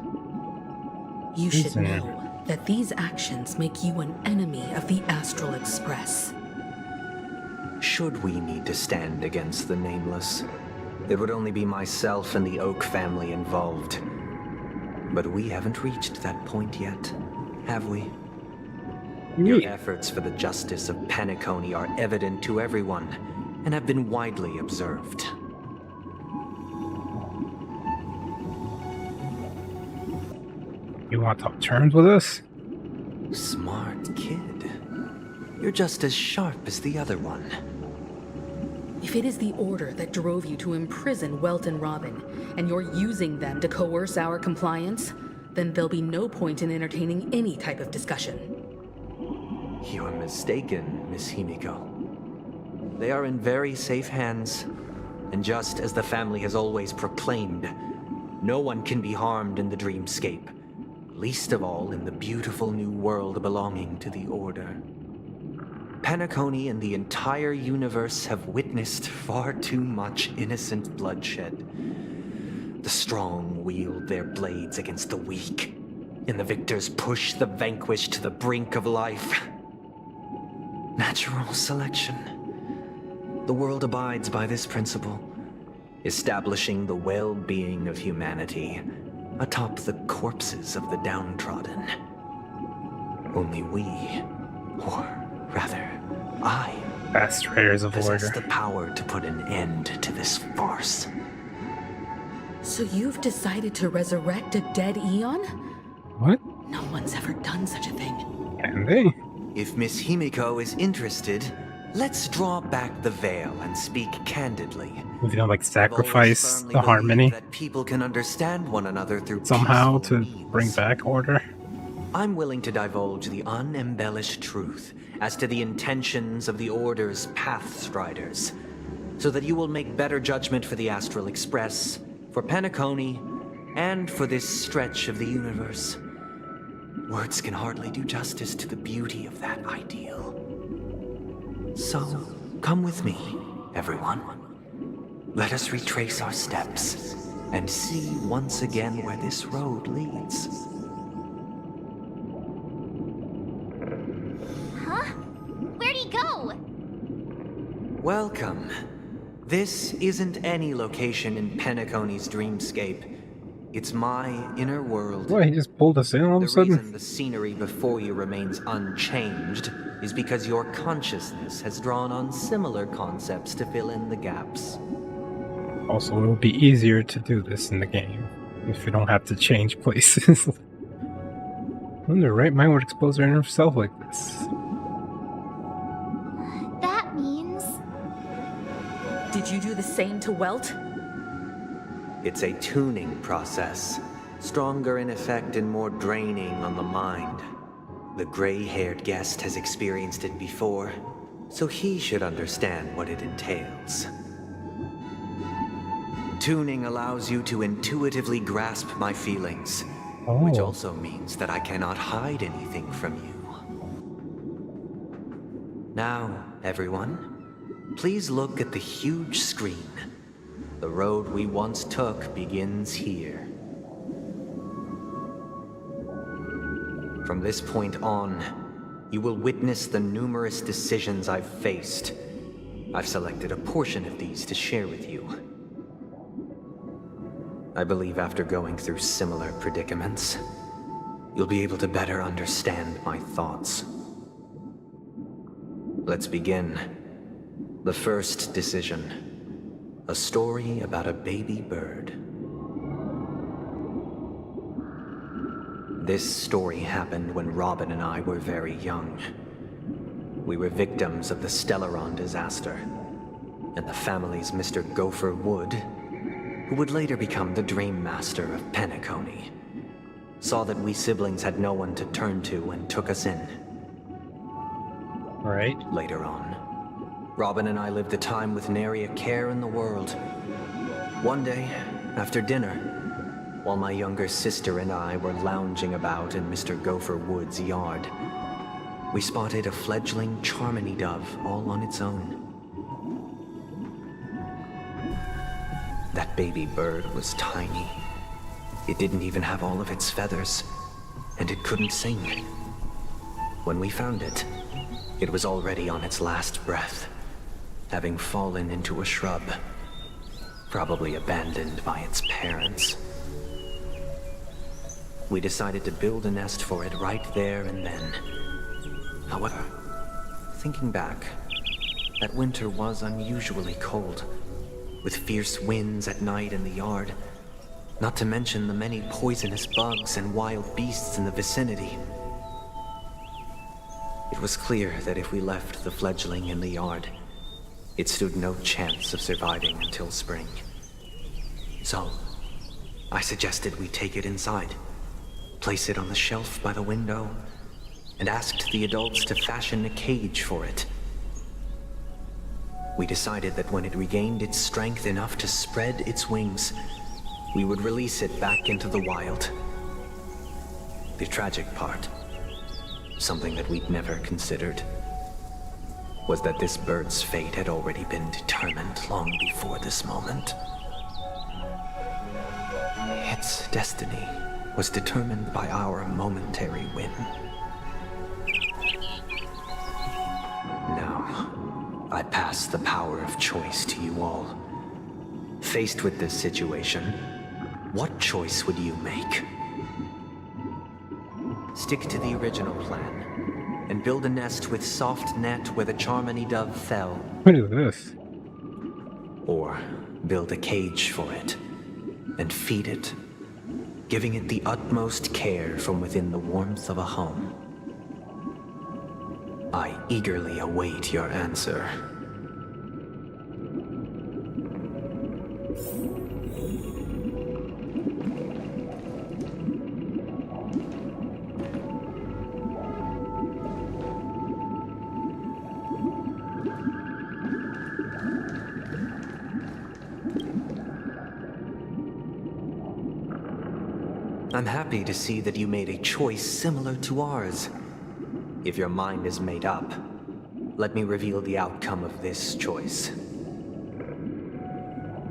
You should know that these actions make you an enemy of the Astral Express. Should we need to stand against the Nameless, it would only be myself and the Oak family involved. But we haven't reached that point yet, have we? Your efforts for the justice of Penacony are evident to everyone, and have been widely observed. You want to talk terms with us? Smart kid. You're just as sharp as the other one. If it is the Order that drove you to imprison Welt and Robin, and you're using them to coerce our compliance, then there'll be no point in entertaining any type of discussion. You're mistaken, Miss Himiko. They are in very safe hands, and just as the family has always proclaimed, no one can be harmed in the dreamscape, least of all in the beautiful new world belonging to the Order. Penacony and the entire universe have witnessed far too much innocent bloodshed. The strong wield their blades against the weak, and the victors push the vanquished to the brink of life. Natural selection. The world abides by this principle, establishing the well-being of humanity atop the corpses of the downtrodden. Only we, or rather, I, Astrators of possess Order. the power to put an end to this farce. So you've decided to resurrect a dead Eon? What? No one's ever done such a thing. Can they? If Miss Himiko is interested, let's draw back the veil and speak candidly. We're gonna like sacrifice the harmony That people can understand one another through somehow peaceful to bring back order. I'm willing to divulge the unembellished truth as to the intentions of the Order's Pathstriders, so that you will make better judgment for the Astral Express, for Penacony, and for this stretch of the universe. Words can hardly do justice to the beauty of that ideal. So, come with me, everyone. Let us retrace our steps and see once again where this road leads. Huh? Where'd he go? Welcome. This isn't any location in Penacony's dreamscape. It's my inner world. What, he just pulled us in all of a The sudden? reason the scenery before you remains unchanged is because your consciousness has drawn on similar concepts to fill in the gaps. Also, it will be easier to do this in the game if you don't have to change places. When the right mind would expose their inner self like this. That means... Did you do the same to Welt? It's a tuning process, stronger in effect and more draining on the mind. The gray-haired guest has experienced it before, so he should understand what it entails. Tuning allows you to intuitively grasp my feelings, which also means that I cannot hide anything from you. Now, everyone, please look at the huge screen. The road we once took begins here. From this point on, you will witness the numerous decisions I've faced. I've selected a portion of these to share with you. I believe after going through similar predicaments, you'll be able to better understand my thoughts. Let's begin. The first decision. A story about a baby bird. This story happened when Robin and I were very young. We were victims of the Stellaron disaster, and the family's Mr. Gopher Wood, who would later become the Dream Master of Penacony, saw that we siblings had no one to turn to and took us in. Right. Later on, Robin and I lived a time with nary a care in the world. One day, after dinner, while my younger sister and I were lounging about in Mr. Gopher Wood's yard, we spotted a fledgling Charmony dove all on its own. That baby bird was tiny. It didn't even have all of its feathers, and it couldn't sing. When we found it, it was already on its last breath, having fallen into a shrub, probably abandoned by its parents. We decided to build a nest for it right there and then. However, thinking back, that winter was unusually cold, with fierce winds at night in the yard, not to mention the many poisonous bugs and wild beasts in the vicinity. It was clear that if we left the fledgling in the yard, it stood no chance of surviving until spring. So, I suggested we take it inside, place it on the shelf by the window, and asked the adults to fashion a cage for it. We decided that when it regained its strength enough to spread its wings, we would release it back into the wild. The tragic part, something that we'd never considered, was that this bird's fate had already been determined long before this moment. Its destiny was determined by our momentary whim. Now, I pass the power of choice to you all. Faced with this situation, what choice would you make? Stick to the original plan, and build a nest with soft net where the Charmony dove fell. What is this? Or build a cage for it, and feed it, giving it the utmost care from within the warmth of a home. I eagerly await your answer. I'm happy to see that you made a choice similar to ours. If your mind is made up, let me reveal the outcome of this choice.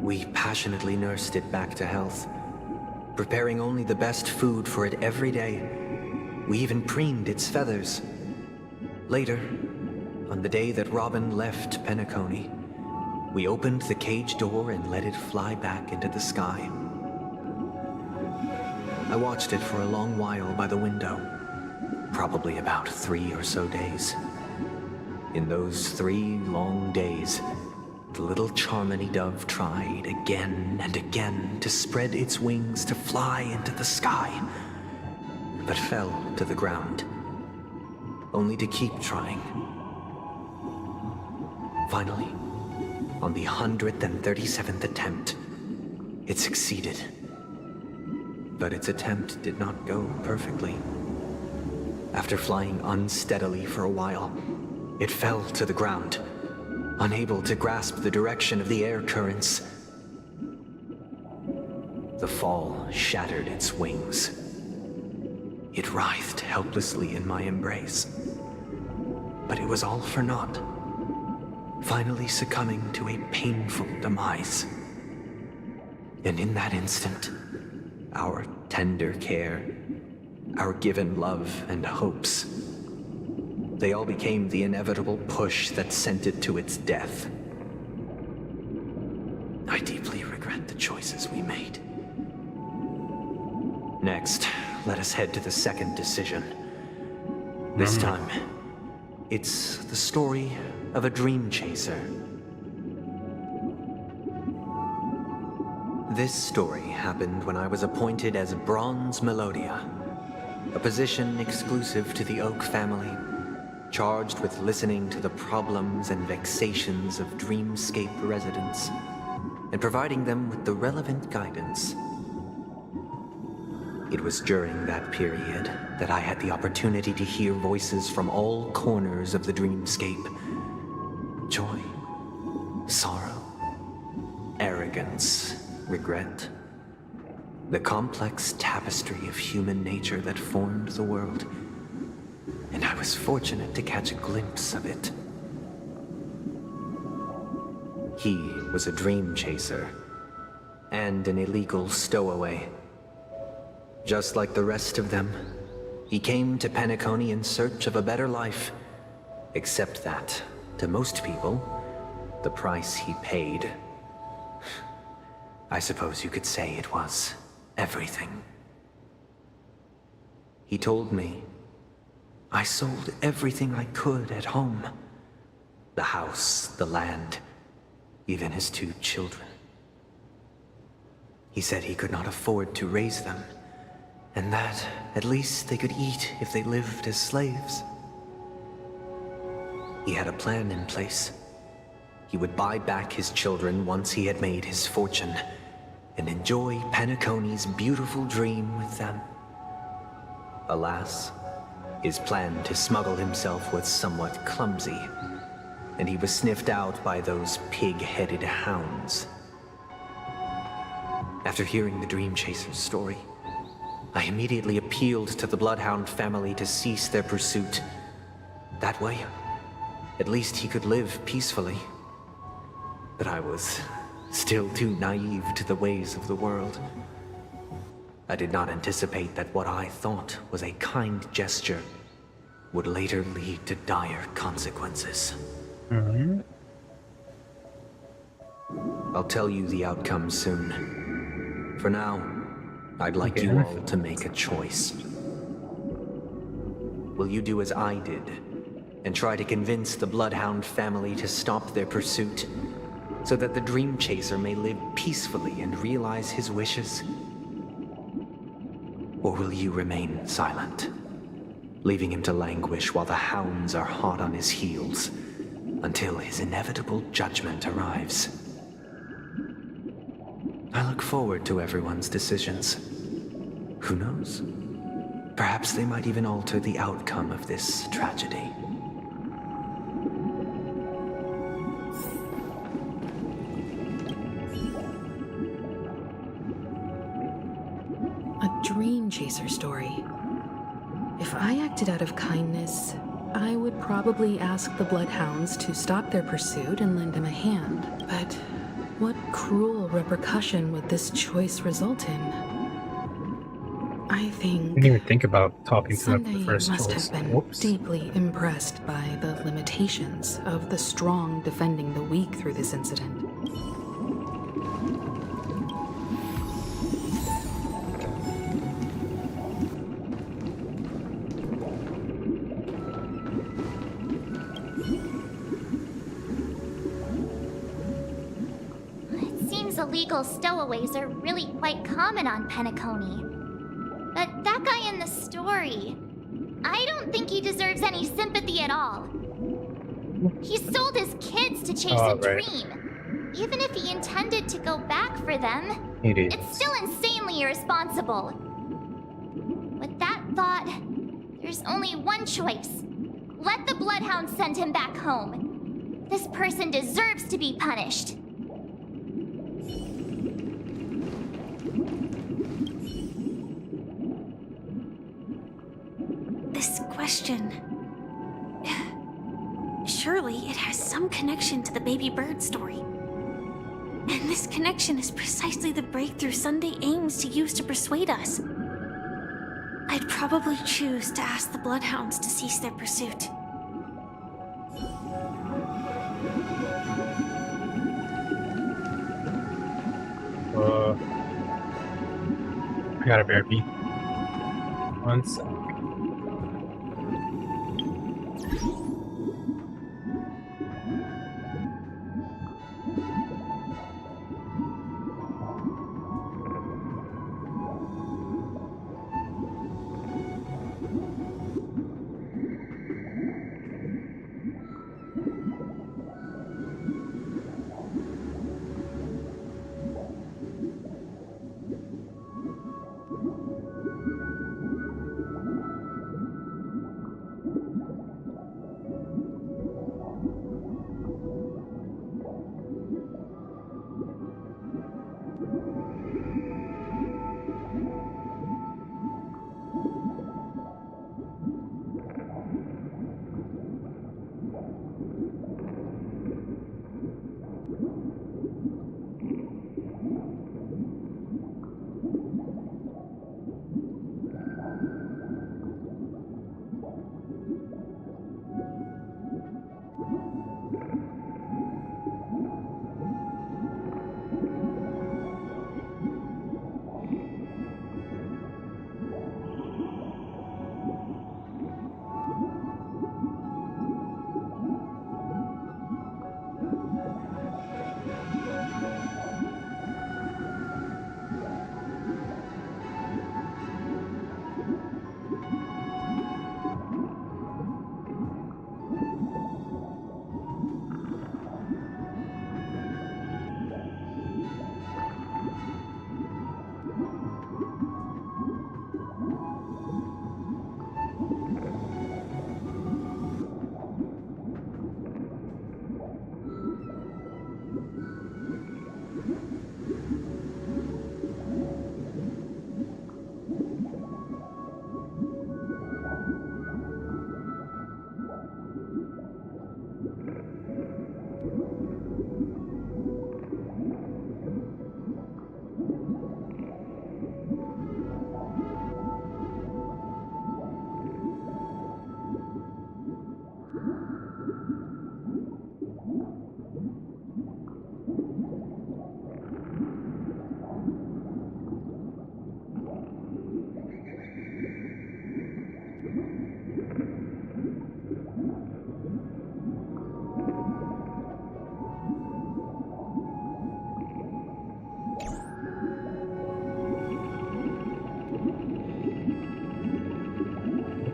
We passionately nursed it back to health, preparing only the best food for it every day. We even preened its feathers. Later, on the day that Robin left Penacony, we opened the cage door and let it fly back into the sky. I watched it for a long while by the window, probably about 3 or so days. In those 3 long days, the little Charmony dove tried again and again to spread its wings to fly into the sky, but fell to the ground, only to keep trying. Finally, on the 137th attempt, it succeeded. But its attempt did not go perfectly. After flying unsteadily for a while, it fell to the ground, unable to grasp the direction of the air currents. The fall shattered its wings. It writhed helplessly in my embrace. But it was all for naught, finally succumbing to a painful demise. And in that instant, our tender care, our given love and hopes, they all became the inevitable push that sent it to its death. I deeply regret the choices we made. Next, let us head to the second decision. This time, it's the story of a dream chaser. This story happened when I was appointed as Bronze Melodia, a position exclusive to the Oak family, charged with listening to the problems and vexations of dreamscape residents and providing them with the relevant guidance. It was during that period that I had the opportunity to hear voices from all corners of the dreamscape. Joy, sorrow, arrogance, regret. The complex tapestry of human nature that formed the world. And I was fortunate to catch a glimpse of it. He was a dream chaser and an illegal stowaway. Just like the rest of them, he came to Penacony in search of a better life. Except that, to most people, the price he paid, I suppose you could say it was everything. He told me I sold everything I could at home. The house, the land, even his 2 children. He said he could not afford to raise them, and that at least they could eat if they lived as slaves. He had a plan in place. He would buy back his children once he had made his fortune, and enjoy Penacony's beautiful dream with them. Alas, his plan to smuggle himself was somewhat clumsy, and he was sniffed out by those pig-headed hounds. After hearing the Dream Chaser's story, I immediately appealed to the Bloodhound family to cease their pursuit. That way, at least he could live peacefully. But I was still too naive to the ways of the world. I did not anticipate that what I thought was a kind gesture would later lead to dire consequences. I'll tell you the outcome soon. For now, I'd like you all to make a choice. Will you do as I did and try to convince the Bloodhound family to stop their pursuit so that the Dream Chaser may live peacefully and realize his wishes? Or will you remain silent, leaving him to languish while the hounds are hot on his heels until his inevitable judgment arrives? I look forward to everyone's decisions. Who knows? Perhaps they might even alter the outcome of this tragedy. A Dream Chaser story. If I acted out of kindness, I would probably ask the Bloodhounds to stop their pursuit and lend him a hand. But what cruel repercussion would this choice result in? I think I didn't even think about talking to them Sunday the first must choice. have been deeply impressed by the limitations of the strong defending the weak through this incident. It seems illegal stowaways are really quite common on Penacony. But that guy in the story, I don't think he deserves any sympathy at all. He sold his kids to chase a dream. Even if he intended to go back for them, it's still insanely irresponsible. With that thought, there's only one choice. Let the Bloodhound send him back home. This person deserves to be punished. This question... Surely it has some connection to the baby bird story. And this connection is precisely the breakthrough Sunday aims to use to persuade us. I'd probably choose to ask the Bloodhounds to cease their pursuit. I got a BRB. 1 sec.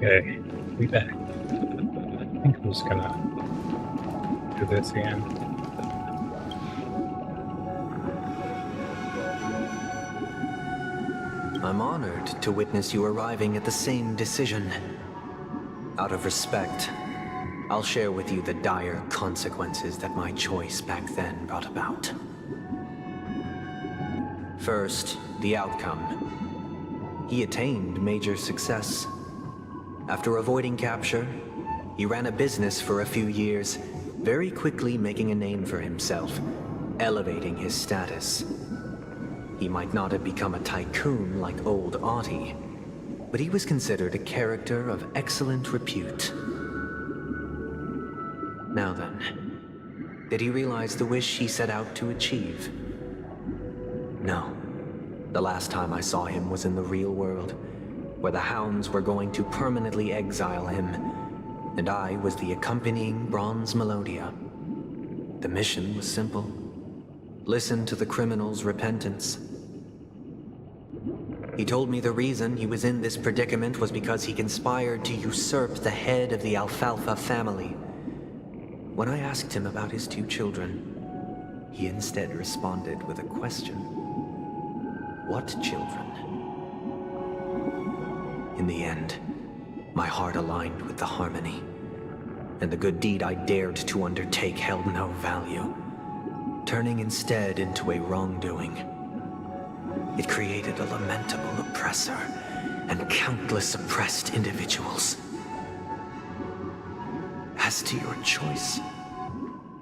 Okay, we back. I think I'm just gonna do this again. I'm honored to witness you arriving at the same decision. Out of respect, I'll share with you the dire consequences that my choice back then brought about. First, the outcome. He attained major success. After avoiding capture, he ran a business for a few years, very quickly making a name for himself, elevating his status. He might not have become a tycoon like old Audie, but he was considered a character of excellent repute. Now then, did he realize the wish he set out to achieve? No. The last time I saw him was in the real world, where the hounds were going to permanently exile him, and I was the accompanying bronze Melodia. The mission was simple. Listen to the criminal's repentance. He told me the reason he was in this predicament was because he conspired to usurp the head of the Alfalfa family. When I asked him about his 2 children, he instead responded with a question. What children? In the end, my heart aligned with the harmony, and the good deed I dared to undertake held no value, turning instead into a wrongdoing. It created a lamentable oppressor and countless oppressed individuals. As to your choice,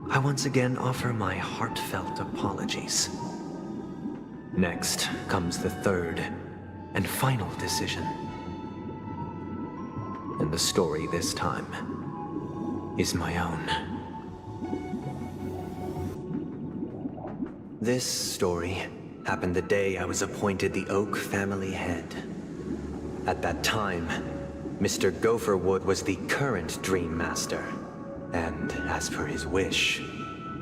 I once again offer my heartfelt apologies. Next comes the third and final decision. And the story this time is my own. This story happened the day I was appointed the Oak family head. At that time, Mr. Gopherwood was the current Dream Master, and as per his wish,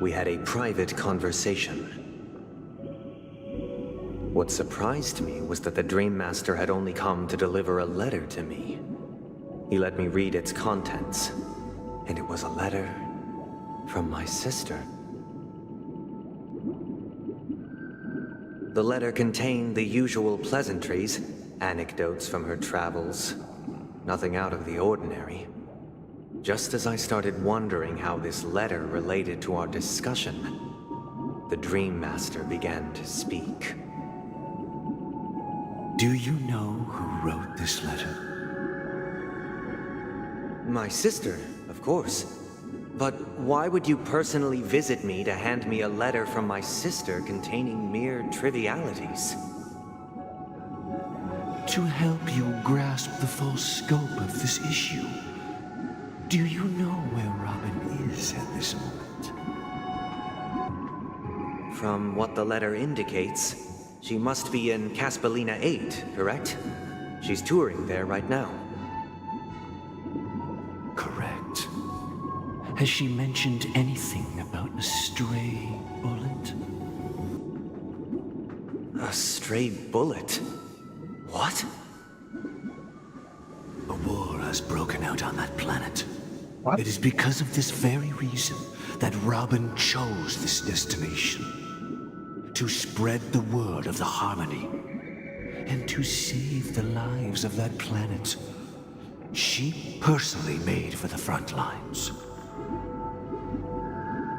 we had a private conversation. What surprised me was that the Dream Master had only come to deliver a letter to me. He let me read its contents, and it was a letter from my sister. The letter contained the usual pleasantries, anecdotes from her travels, nothing out of the ordinary. Just as I started wondering how this letter related to our discussion, the Dream Master began to speak. Do you know who wrote this letter? My sister, of course. But why would you personally visit me to hand me a letter from my sister containing mere trivialities? To help you grasp the full scope of this issue. Do you know where Robin is at this moment? From what the letter indicates, she must be in Caspelina 8, correct? She's touring there right now. Correct. Has she mentioned anything about a stray bullet? A stray bullet? What? A war has broken out on that planet. What? It is because of this very reason that Robin chose this destination. To spread the word of the harmony. And to save the lives of that planet. She personally made for the front lines.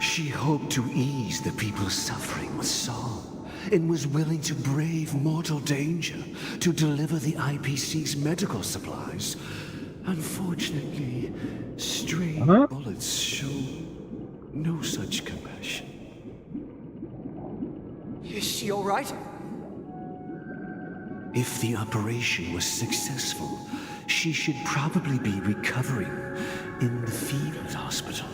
She hoped to ease the people's suffering with song, and was willing to brave mortal danger to deliver the IPC's medical supplies. Unfortunately, stray bullets show no such compassion. Is she all right? If the operation was successful, she should probably be recovering in the field hospital.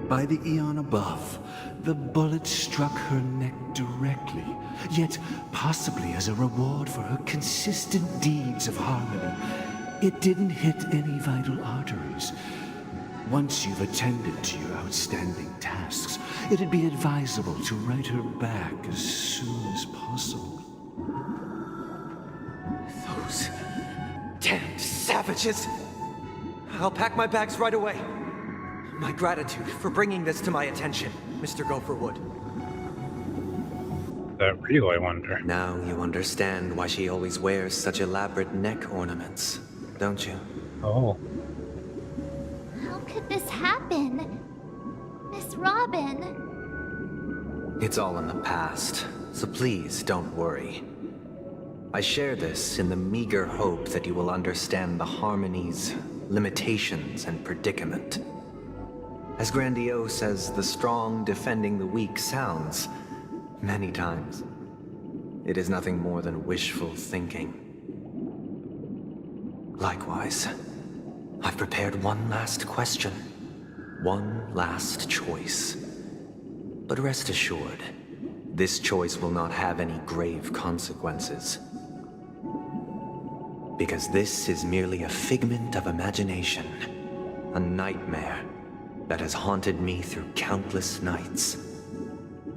By the eon above, the bullet struck her neck directly, yet possibly as a reward for her consistent deeds of harmony. It didn't hit any vital arteries. Once you've attended to your outstanding tasks, it'd be advisable to write her back as soon as possible. Those damned savages! I'll pack my bags right away. My gratitude for bringing this to my attention, Mr. Gopherwood. That real, I wonder. Now you understand why she always wears such elaborate neck ornaments, don't you? Oh. How could this happen? Miss Robin. It's all in the past, so please don't worry. I share this in the meager hope that you will understand the harmony's limitations and predicament. As grandiose as the strong defending the weak sounds, many times, it is nothing more than wishful thinking. Likewise, I've prepared one last question, one last choice. But rest assured, this choice will not have any grave consequences. Because this is merely a figment of imagination, a nightmare that has haunted me through countless nights.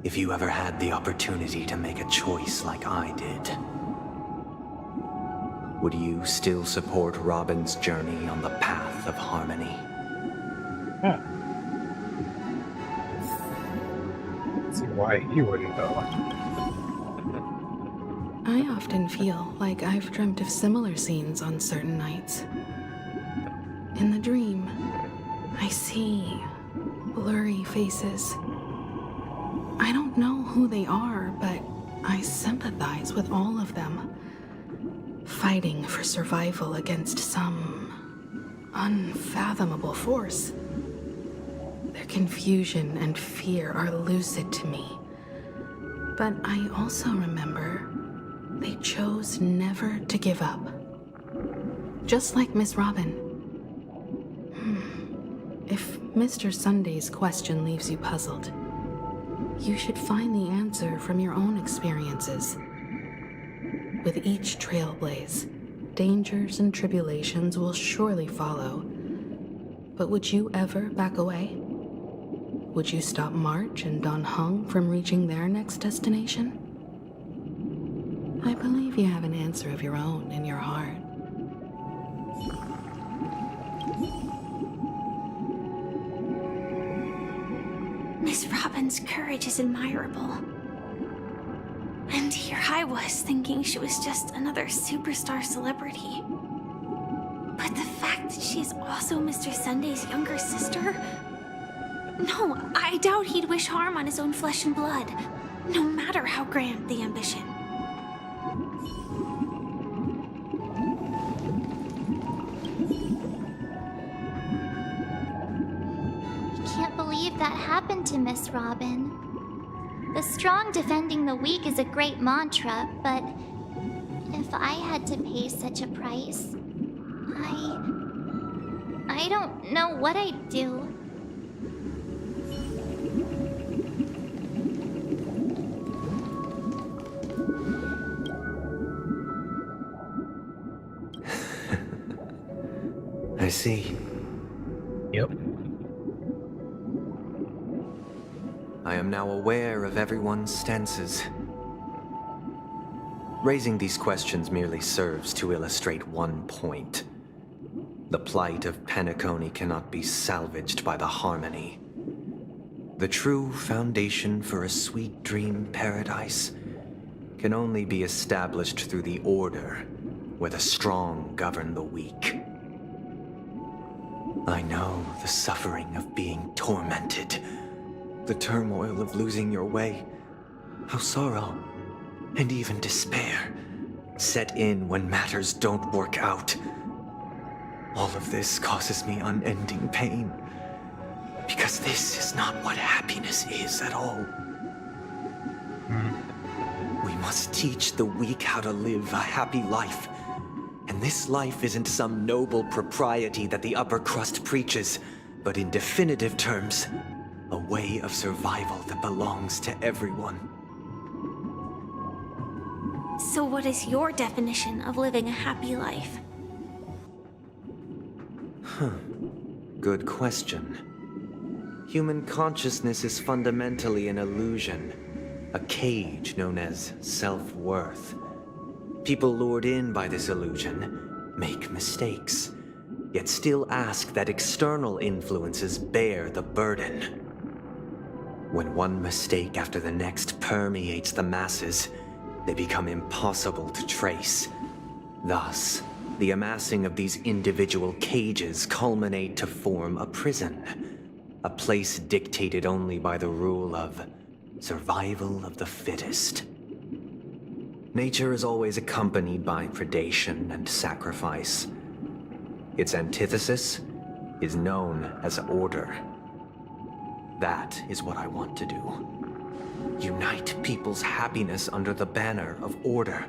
If you ever had the opportunity to make a choice like I did, would you still support Robin's journey on the path of harmony? why he wouldn't though. I often feel like I've dreamt of similar scenes on certain nights. In the dream, I see blurry faces. I don't know who they are, but I sympathize with all of them, fighting for survival against some unfathomable force. Their confusion and fear are lucid to me, but I also remember they chose never to give up. Just like Miss Robin. If Mr. Sunday's question leaves you puzzled, you should find the answer from your own experiences. With each trailblaze, dangers and tribulations will surely follow. But would you ever back away? Would you stop March and Don Hung from reaching their next destination? I believe you have an answer of your own in your heart. Miss Robin's courage is admirable. And here I was thinking she was just another superstar celebrity. But the fact that she's also Mr. Sunday's younger sister? No, I doubt he'd wish harm on his own flesh and blood, no matter how grand the ambition. Can't believe that happened to Miss Robin. The strong defending the weak is a great mantra, but if I had to pay such a price, I don't know what I'd do. I see. Yep. I am now aware of everyone's stances. Raising these questions merely serves to illustrate one point. The plight of Penacony cannot be salvaged by the harmony. The true foundation for a sweet dream paradise can only be established through the order where the strong govern the weak. I know the suffering of being tormented, the turmoil of losing your way, how sorrow and even despair set in when matters don't work out. All of this causes me unending pain, because this is not what happiness is at all. We must teach the weak how to live a happy life. And this life isn't some noble propriety that the upper crust preaches, but in definitive terms, a way of survival that belongs to everyone. So what is your definition of living a happy life? Good question. Human consciousness is fundamentally an illusion, a cage known as self-worth. People lured in by this illusion make mistakes, yet still ask that external influences bear the burden. When one mistake after the next permeates the masses, they become impossible to trace. Thus, the amassing of these individual cages culminate to form a prison, a place dictated only by the rule of survival of the fittest. Nature is always accompanied by predation and sacrifice. Its antithesis is known as order. That is what I want to do. Unite people's happiness under the banner of order.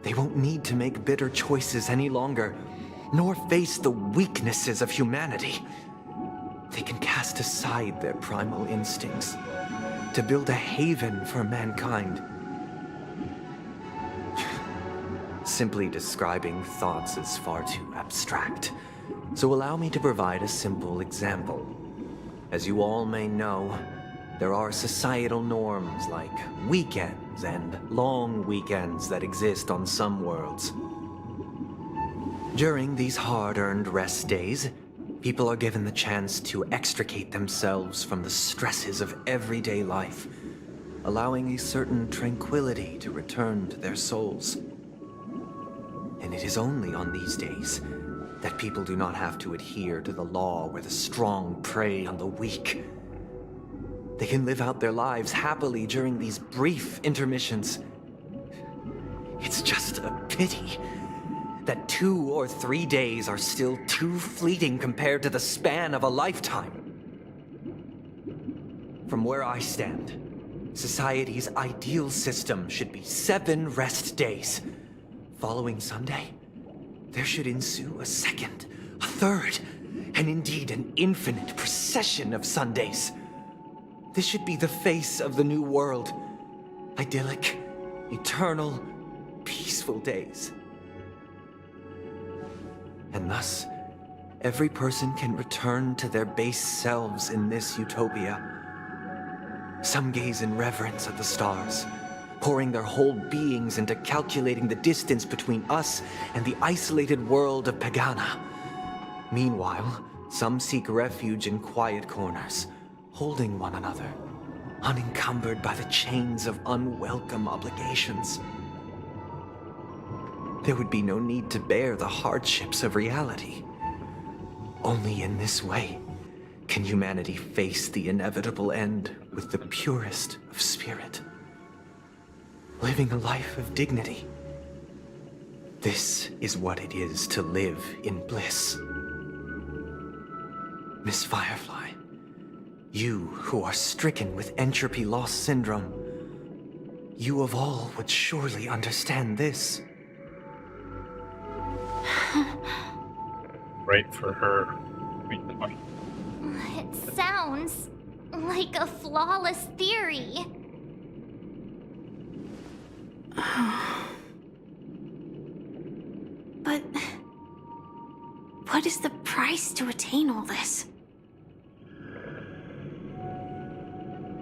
They won't need to make bitter choices any longer, nor face the weaknesses of humanity. They can cast aside their primal instincts to build a haven for mankind. Simply describing thoughts is far too abstract, so allow me to provide a simple example. As you all may know, there are societal norms like weekends and long weekends that exist on some worlds. During these hard-earned rest days, People are given the chance to extricate themselves from the stresses of everyday life, allowing a certain tranquility to return to their souls. And it is only on these days that people do not have to adhere to the law where the strong prey on the weak. They can live out their lives happily during these brief intermissions. It's just a pity that 2 or 3 days are still too fleeting compared to the span of a lifetime. From where I stand, society's ideal system should be 7 rest days. Following Sunday, there should ensue a second, a third, and indeed an infinite procession of Sundays. This should be the face of the new world. Idyllic, eternal, peaceful days. And thus, every person can return to their base selves in this utopia. Some gaze in reverence at the stars, pouring their whole beings into calculating the distance between us and the isolated world of Pagana. Meanwhile, some seek refuge in quiet corners, holding one another, unencumbered by the chains of unwelcome obligations. There would be no need to bear the hardships of reality. Only in this way can humanity face the inevitable end with the purest of spirit, living a life of dignity. This is what it is to live in bliss. Miss Firefly, you who are stricken with entropy loss syndrome, you of all would surely understand this. Right for her. It sounds like a flawless theory. But what is the price to attain all this?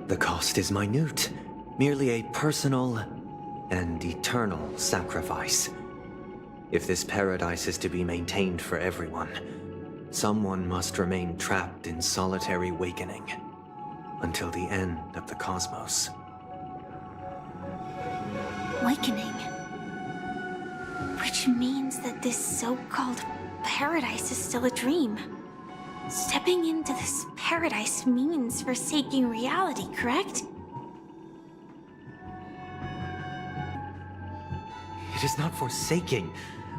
The cost is minute, merely a personal and eternal sacrifice. If this paradise is to be maintained for everyone, someone must remain trapped in solitary awakening until the end of the cosmos. Awakening. Which means that this so-called paradise is still a dream. Stepping into this paradise means forsaking reality, correct? It is not forsaking,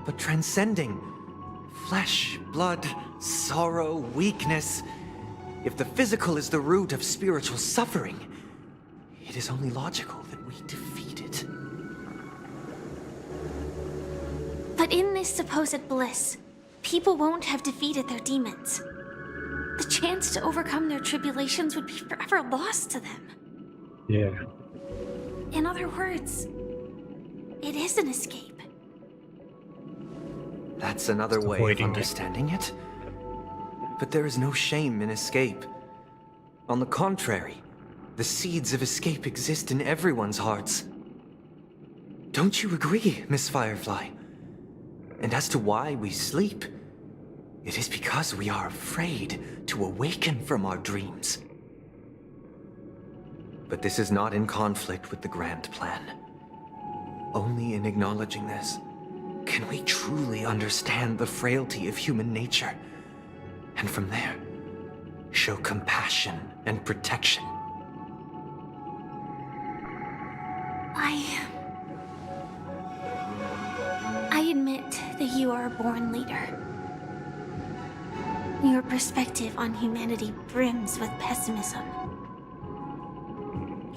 but transcending. Flesh, blood, sorrow, weakness. If the physical is the root of spiritual suffering, it is only logical that we defeat it. But in this supposed bliss, people won't have defeated their demons. The chance to overcome their tribulations would be forever lost to them. Yeah. In other words, it is an escape. That's another way of understanding it. But there is no shame in escape. On the contrary, the seeds of escape exist in everyone's hearts. Don't you agree, Miss Firefly? And as to why we sleep, it is because we are afraid to awaken from our dreams. But this is not in conflict with the grand plan. Only in acknowledging this can we truly understand the frailty of human nature, and from there, show compassion and protection. I admit that you are a born leader. Your perspective on humanity brims with pessimism.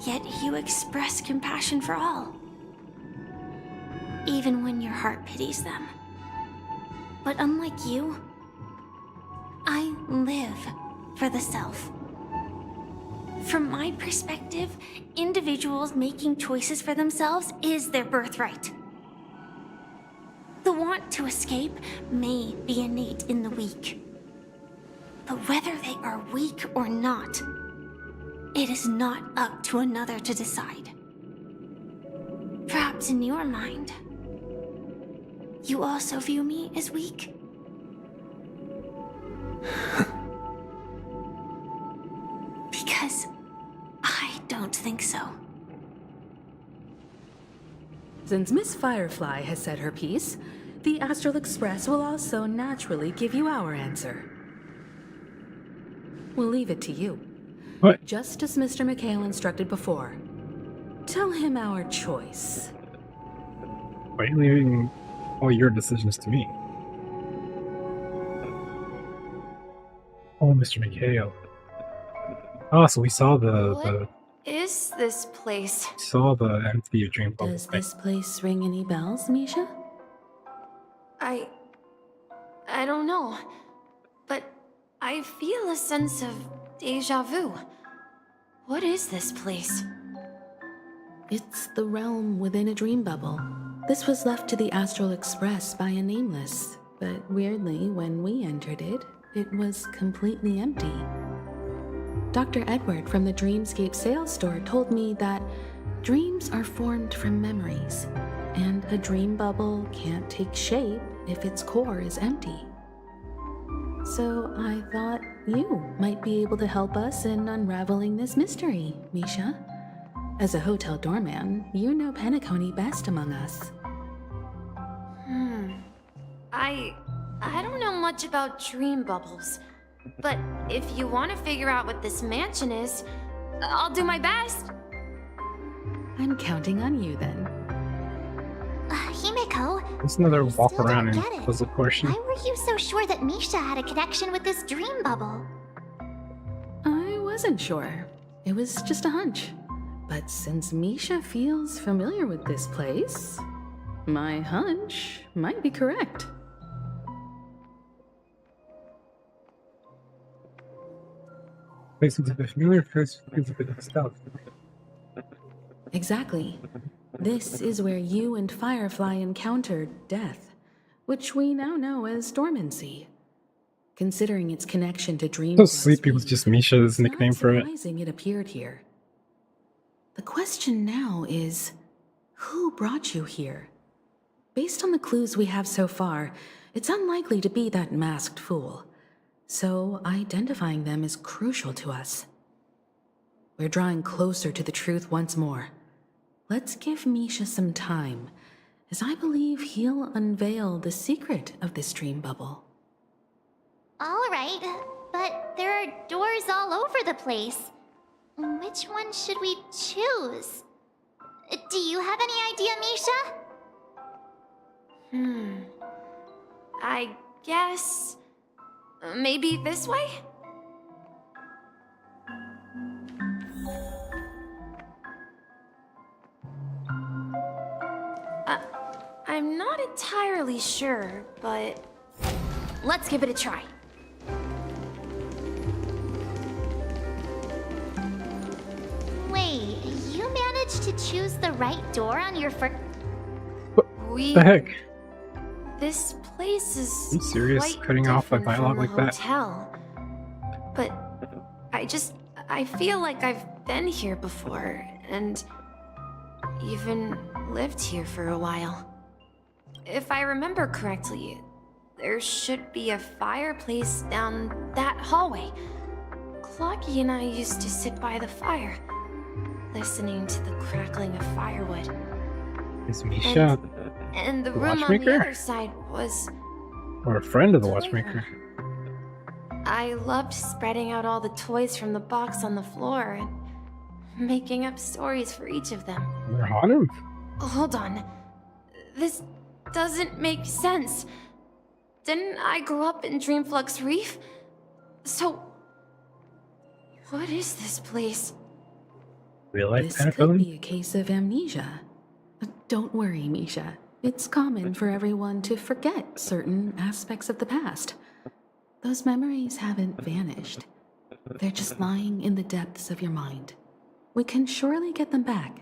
Yet you express compassion for all, even when your heart pities them. But unlike you, I live for the self. From my perspective, individuals making choices for themselves is their birthright. The want to escape may be innate in the weak. But whether they are weak or not, it is not up to another to decide. Perhaps in your mind, you also view me as weak? don't think so. Since Miss Firefly has said her piece, the Astral Express will also naturally give you our answer. We'll leave it to you. What? Just as Mr. McHale instructed before. Tell him our choice. Why are you leaving all your decisions to me? Oh, Mr. McHale. Oh, so we saw What is this place? the empty your dream bubble. Does this place ring any bells, Misha? I don't know, but I feel a sense of deja vu. What is this place? It's the realm within a dream bubble. This was left to the Astral Express by a nameless, but weirdly, when we entered it, it was completely empty. Dr. Edward from the Dreamscape sales store told me that dreams are formed from memories, and a dream bubble can't take shape if its core is empty. So I thought you might be able to help us in unraveling this mystery, Misha. As a hotel doorman, you know Penacony best among us. I don't know much about dream bubbles, but if you want to figure out what this mansion is, I'll do my best. I'm counting on you then. Himeko, It's another walk still around don't and get it. puzzle portion. why were you so sure that Misha had a connection with this dream bubble? I wasn't sure. It was just a hunch. But since Misha feels familiar with this place, my hunch might be correct. Places of the familiar first feels a bit of stuff. Exactly. This is where you and Firefly encountered death, which we now know as dormancy. Considering its connection to dream So sleepy was just Misha's nickname for it. surprising it appeared here. The question now is, who brought you here? Based on the clues we have so far, it's unlikely to be that masked fool. So identifying them is crucial to us. We're drawing closer to the truth once more. Let's give Misha some time, as I believe he'll unveil the secret of this dream bubble. All right, but there are doors all over the place. Which one should we choose? Do you have any idea, Misha? I guess maybe this way? I'm not entirely sure, but let's give it a try. Wait, you managed to choose the right door on your first... What the heck? This place is Are you serious? quite Cutting off a different from dialogue the like that? hotel. But I feel like I've been here before and even lived here for a while. If I remember correctly, there should be a fireplace down that hallway. Clocky and I used to sit by the fire, listening to the crackling of firewood. Is Misha And the the room on the watchmaker? other side was... Or a friend of the watchmaker? I loved spreading out all the toys from the box on the floor and making up stories for each of them. They're haunted? Hold on. This doesn't make sense. Didn't I grow up in Dreamflux Reef? So, what is this place? Real life This could be a case of amnesia. Don't worry, Misha. It's common for everyone to forget certain aspects of the past. Those memories haven't vanished. They're just lying in the depths of your mind. We can surely get them back.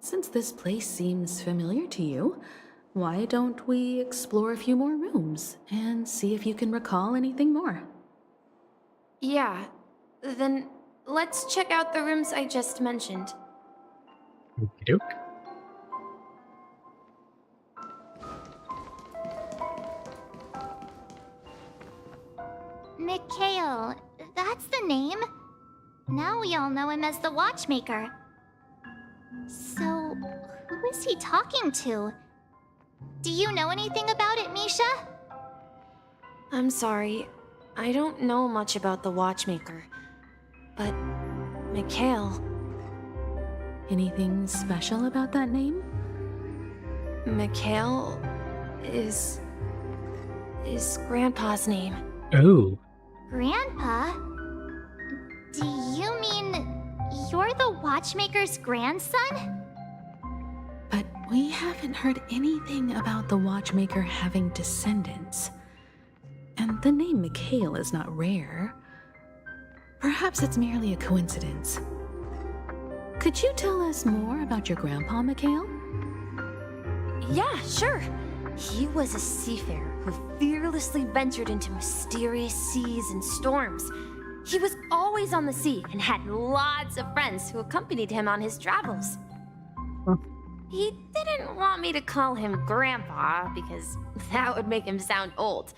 Since this place seems familiar to you, why don't we explore a few more rooms and see if you can recall anything more? Yeah, then let's check out the rooms I just mentioned. Okey-doke. Mikhail, that's the name. Now we all know him as the Watchmaker. So, who is he talking to? Do you know anything about it, Misha? I'm sorry. I don't know much about the Watchmaker. But Mikhail... Anything special about that name? Mikhail is Grandpa's name. Oh. Grandpa? Do you mean you're the Watchmaker's grandson? But we haven't heard anything about the Watchmaker having descendants. And the name Mikhail is not rare. Perhaps it's merely a coincidence. Could you tell us more about your grandpa, Mikhail? Yeah, sure. He was a seafarer who fearlessly ventured into mysterious seas and storms. He was always on the sea and had lots of friends who accompanied him on his travels. He didn't want me to call him Grandpa because that would make him sound old.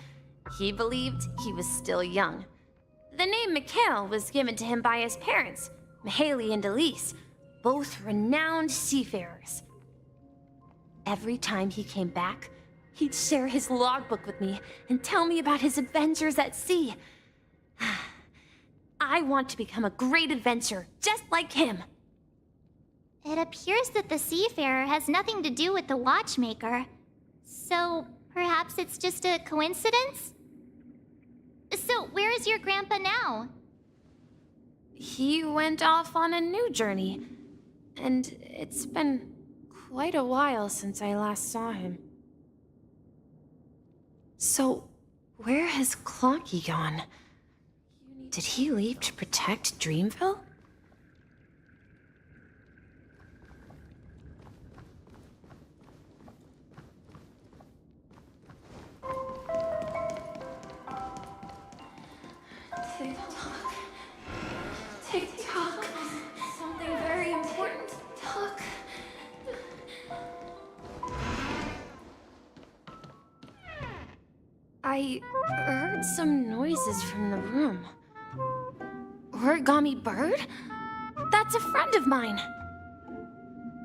He believed he was still young. The name Mikhail was given to him by his parents, Mihaly and Elise, both renowned seafarers. Every time he came back, he'd share his logbook with me and tell me about his adventures at sea. I want to become a great adventurer, just like him. It appears that the seafarer has nothing to do with the Watchmaker. So, perhaps it's just a coincidence? So, where is your grandpa now? He went off on a new journey, and it's been quite a while since I last saw him. So, where has Clocky gone? Did he leave to protect Dreamville? Tick-tock. Something very important. Talk. I heard some noises from the room. Origami Bird? That's a friend of mine.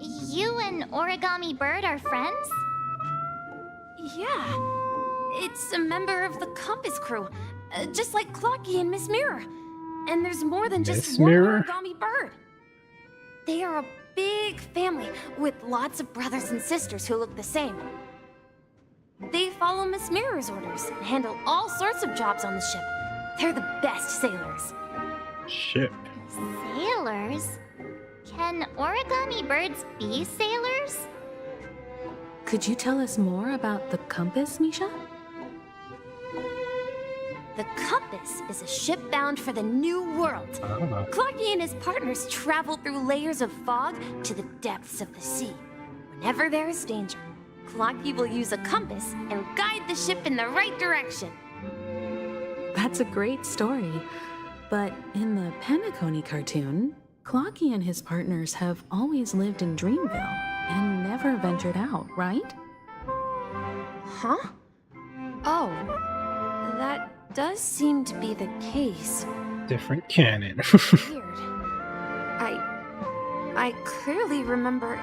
You and Origami Bird are friends? Yeah. It's a member of the Compass crew, just like Clocky and Miss Mirror. And there's more than just Miss one Mirror? Origami Bird. They are a big family with lots of brothers and sisters who look the same. They follow Miss Mirror's orders and handle all sorts of jobs on the ship. They're the best sailors. Ship. Sailors? Can Origami Birds be sailors? Could you tell us more about the compass, Misha? The Compass is a ship bound for the New World. Clocky and his partners travel through layers of fog to the depths of the sea. Whenever there is danger, Clocky will use a compass and guide the ship in the right direction. That's a great story. But in the Penacony cartoon, Clocky and his partners have always lived in Dreamville and never ventured out, right? Huh? Oh, that does seem to be the case. Different canon. Weird. I clearly remember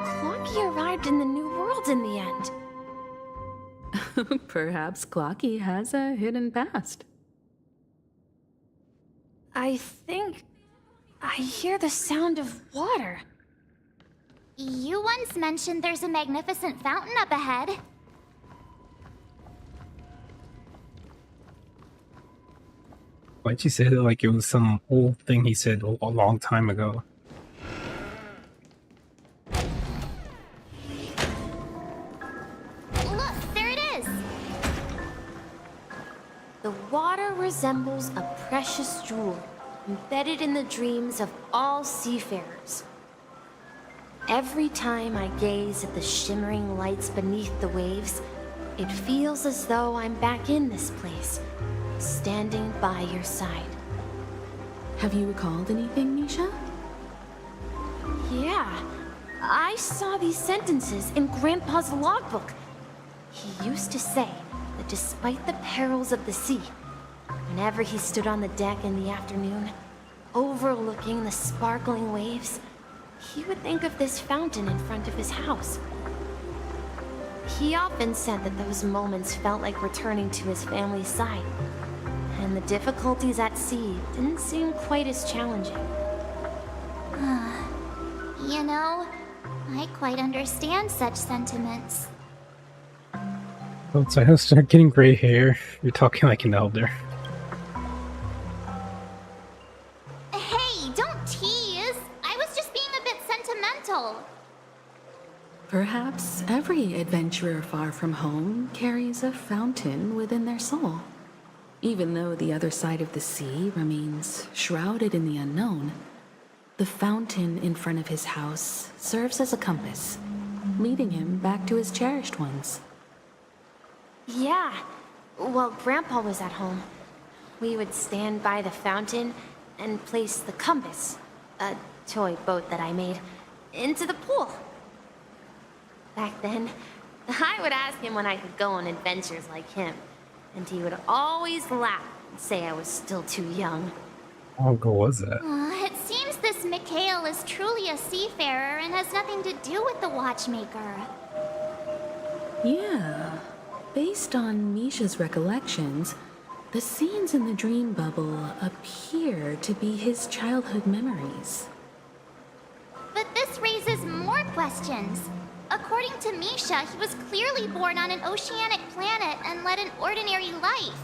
Clocky arrived in the New World in the end. Perhaps Clocky has a hidden past. I think I hear the sound of water. You once mentioned there's a magnificent fountain up ahead. Why'd you say it like it was some old thing he said a long time ago? Look, there it is! The water resembles a precious jewel embedded in the dreams of all seafarers. Every time I gaze at the shimmering lights beneath the waves, it feels as though I'm back in this place, standing by your side. Have you recalled anything, Misha? Yeah, I saw these sentences in Grandpa's logbook. He used to say that despite the perils of the sea, whenever he stood on the deck in the afternoon, overlooking the sparkling waves, he would think of this fountain in front of his house. He often said that those moments felt like returning to his family's side, and the difficulties at sea didn't seem quite as challenging. You know, I quite understand such sentiments. Oh, so I start getting gray hair. You're talking like an elder. Hey, don't tease! I was just being a bit sentimental. Perhaps every adventurer far from home carries a fountain within their soul. Even though the other side of the sea remains shrouded in the unknown, the fountain in front of his house serves as a compass, leading him back to his cherished ones. Yeah, while Grandpa was at home, we would stand by the fountain and place the compass, a toy boat that I made, into the pool. Back then, I would ask him when I could go on adventures like him, and he would always laugh and say I was still too young. How long ago was that? It seems this Mikhail is truly a seafarer and has nothing to do with the watchmaker. Yeah. Based on Misha's recollections, the scenes in the dream bubble appear to be his childhood memories. But this raises more questions. According to Misha, he was clearly born on an oceanic planet and led an ordinary life,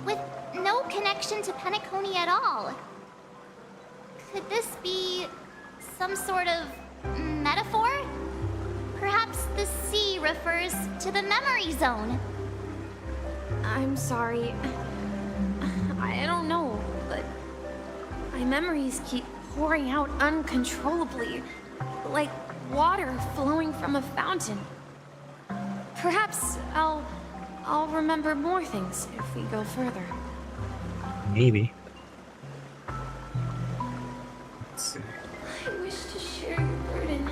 with no connection to Penacony at all. Could this be some sort of metaphor? Perhaps the sea refers to the memory zone. I'm sorry. I don't know, but my memories keep pouring out uncontrollably, like water flowing from a fountain. Perhaps I'll remember more things if we go further. Maybe. Let's see. I wish to share your burden.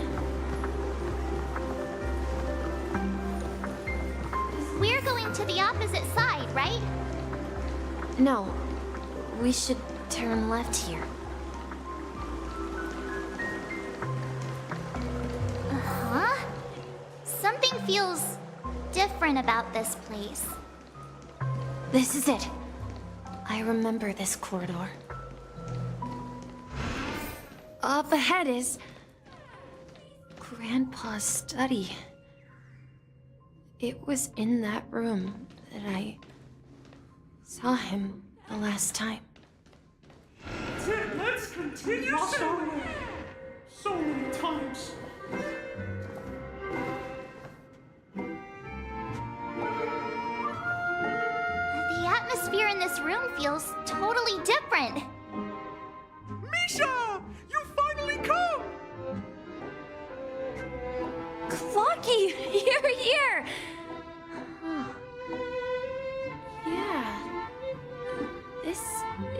We're going to the opposite side, right? No, we should turn left here. Uh-huh. Something feels different about this place. This is it. I remember this corridor. Up ahead is Grandpa's study. It was in that room that I saw him the last time. Then let's continue sailing. So many times. The atmosphere in this room feels totally different. Misha! You finally come! Clocky! You're here! Yeah. This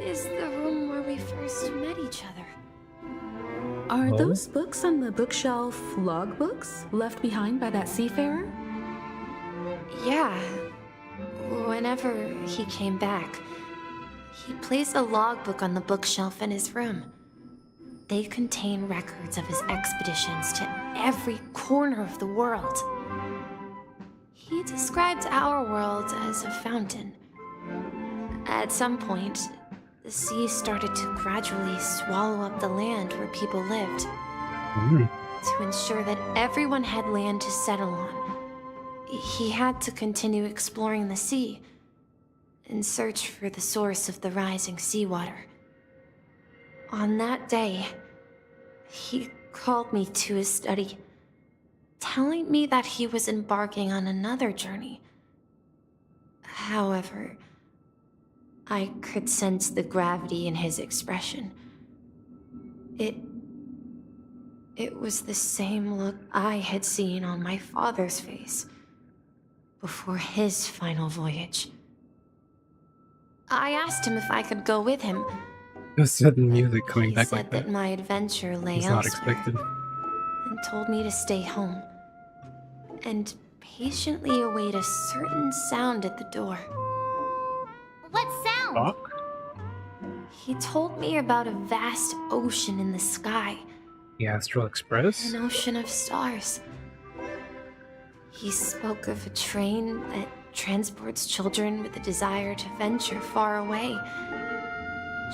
is the room where we first met each other. Are those books on the bookshelf logbooks left behind by that seafarer? Yeah. Whenever he came back, he placed a logbook on the bookshelf in his room. They contain records of his expeditions to every corner of the world. He described our world as a fountain. At some point, the sea started to gradually swallow up the land where people lived. To ensure that everyone had land to settle on, he had to continue exploring the sea in search for the source of the rising seawater. On that day, he called me to his study, telling me that he was embarking on another journey. However, I could sense the gravity in his expression. It was the same look I had seen on my father's face before his final voyage. I asked him if I could go with him. The sudden music coming back He like said that. that my adventure lay It's not elsewhere, expected. and told me to stay home and patiently await a certain sound at the door. What sound? Knock? He told me about a vast ocean in the sky. The Astral Express? An ocean of stars. He spoke of a train that transports children with a desire to venture far away,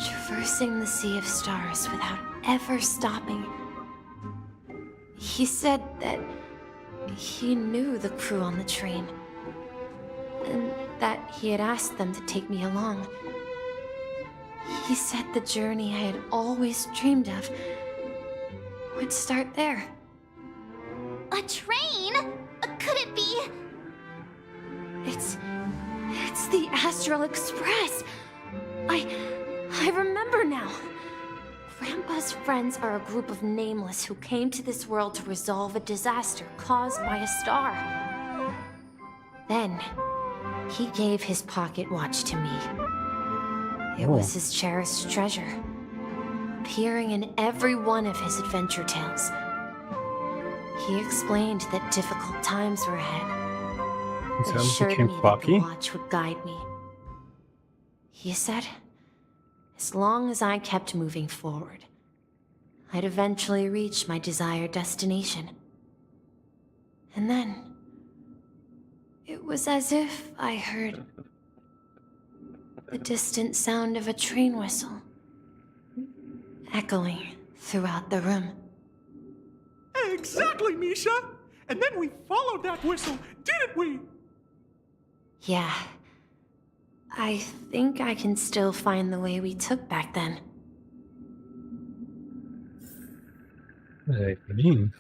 traversing the sea of stars without ever stopping. He said that he knew the crew on the train, and that he had asked them to take me along. He said the journey I had always dreamed of would start there. A train? Could it be? It's the Astral Express. I remember now. Grandpa's friends are a group of nameless who came to this world to resolve a disaster caused by a star. Then, he gave his pocket watch to me. It was his cherished treasure, appearing in every one of his adventure tales. He explained that difficult times were ahead, but assured me that the watch would guide me. He said, as long as I kept moving forward, I'd eventually reach my desired destination. And then, it was as if I heard the distant sound of a train whistle, echoing throughout the room. Exactly, Misha! And then we followed that whistle, didn't we? Yeah. I think I can still find the way we took back then. What does that mean?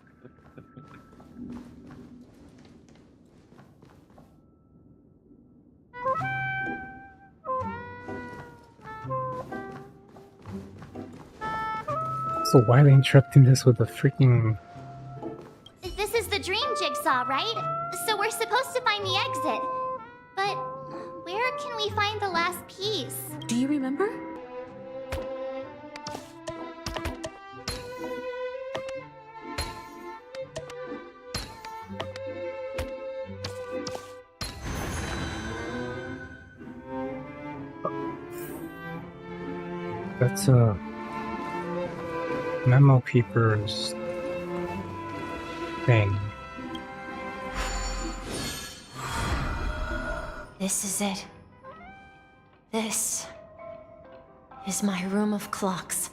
So why are they interrupting this with a freaking... This is the dream jigsaw, right? So we're supposed to find the exit. But where can we find the last piece? Do you remember? That's a... Memo Keeper's thing. This is it. This is my room of clocks.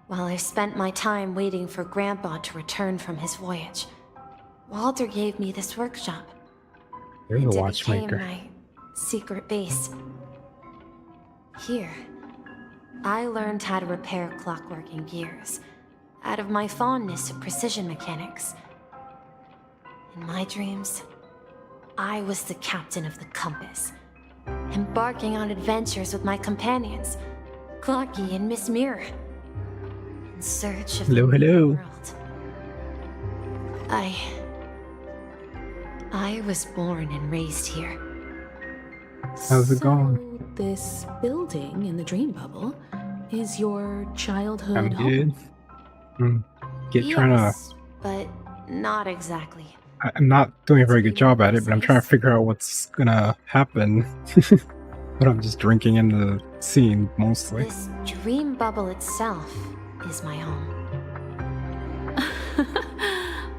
While I spent my time waiting for Grandpa to return from his voyage, Walter gave me this workshop. You're the watchmaker. It became my secret base. Here, I learned how to repair clockworking gears out of my fondness of precision mechanics. In my dreams, I was the captain of the compass, embarking on adventures with my companions, Clocky and Miss Mirror, in search of the world. I was born and raised here. How's it going? So this building in the dream bubble is your childhood I'm home? good. Yes, but not exactly. I'm not doing a very good job at it, but I'm trying to figure out what's gonna happen. But I'm just drinking in the scene, mostly. This dream bubble itself is my home.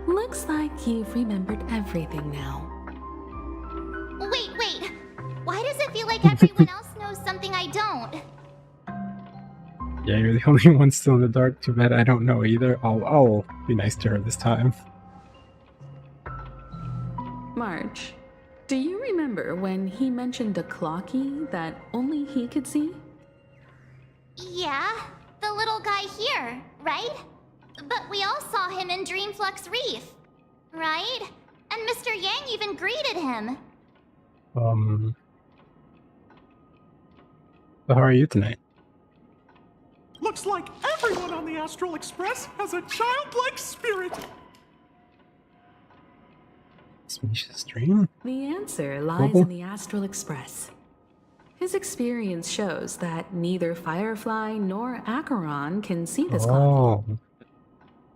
Looks like you've remembered everything now. Wait. Why does it feel like everyone else knows something I don't? Yeah, you're the only one still in the dark. Too bad I don't know either. I'll be nice to her this time. March, do you remember when he mentioned a clocky that only he could see? Yeah, the little guy here, right? But we all saw him in Dreamflux Reef, right? And Mr. Yang even greeted him. So how are you tonight? Looks like everyone on the Astral Express has a childlike spirit. Is Misha's dream? The answer lies in the Astral Express. His experience shows that neither Firefly nor Acheron can see this clock.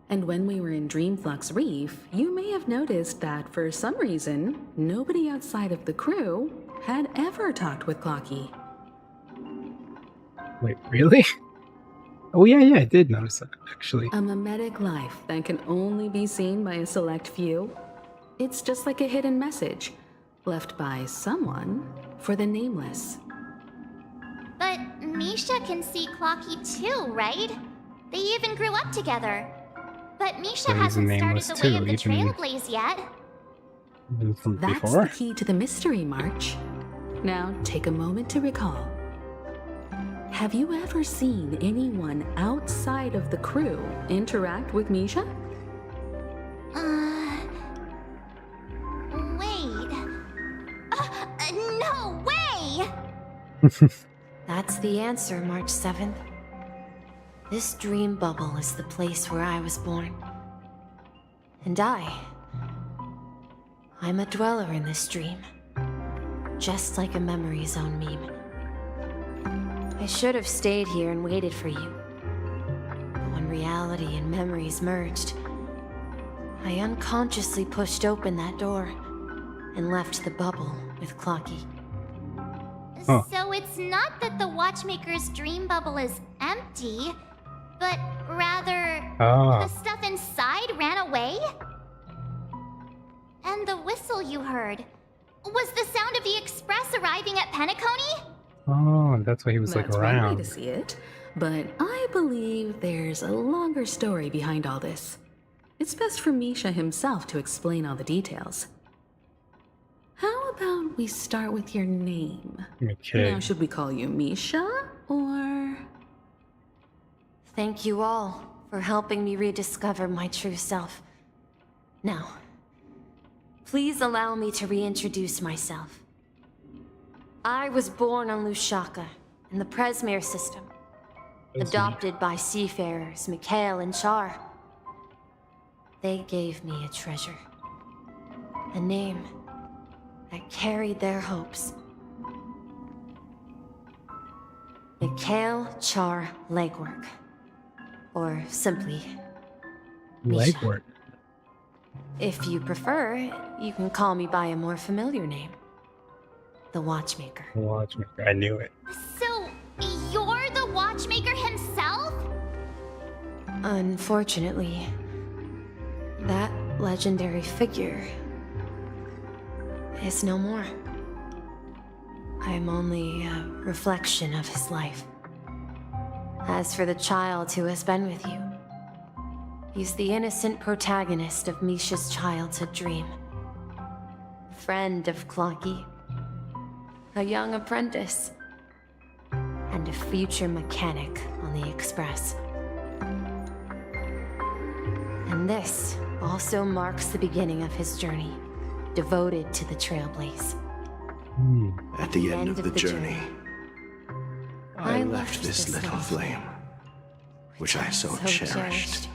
And when we were in Dreamflux Reef, you may have noticed that for some reason, nobody outside of the crew had ever talked with Clocky. Wait, really? Oh yeah, I did notice that, actually. A mimetic life that can only be seen by a select few. It's just like a hidden message, left by someone for the nameless. But Misha can see Clocky too, right? They even grew up together. But Misha So he's hasn't started nameless the way too, of the even Trailblaze yet. from That's before. the key to the mystery, March. Now, take a moment to recall. Have you ever seen anyone outside of the crew interact with Misha? Wait. No way! That's the answer, March 7th. This dream bubble is the place where I was born. And I'm a dweller in this dream. Just like a memory zone meme. I should have stayed here and waited for you. But when reality and memories merged, I unconsciously pushed open that door and left the bubble with Clocky. Huh. So it's not that the Watchmaker's dream bubble is empty, but rather the stuff inside ran away? And the whistle you heard was the sound of the express arriving at Penacony? Oh, that's why he was That's like one way around. to see it, but I believe there's a longer story behind all this. It's best for Misha himself to explain all the details. How about we start with your name? Okay. Now, should we call you Misha, or... Thank you all for helping me rediscover my true self. Now, please allow me to reintroduce myself. I was born on Lushaka, in the Presmere system. Adopted by seafarers Mikhail and Char. They gave me a treasure. A name that carried their hopes. Mikhail Char Legwork. Or simply, Misha. Legwork. If you prefer, you can call me by a more familiar name. The Watchmaker. Watchmaker, I knew it. So, you're the Watchmaker himself? Unfortunately, that legendary figure is no more. I'm only a reflection of his life. As for the child who has been with you, he's the innocent protagonist of Misha's childhood dream. Friend of Clocky, a young apprentice, and a future mechanic on the Express. And this also marks the beginning of his journey, devoted to the Trailblaze. At the end of the journey, I left this little flame, which I so cherished,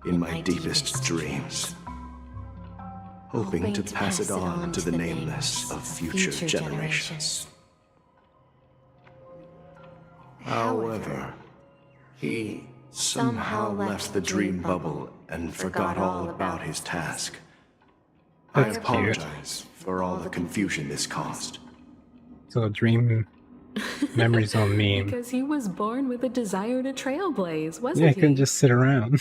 in my deepest dreams, hoping to pass it on to the nameless of future generations. However, he somehow left the dream bubble and forgot all about his task. I That's cute. apologize for all the confusion this caused. So a dream memories on meme. Because he was born with a desire to trailblaze, wasn't Yeah, he? he couldn't just sit around.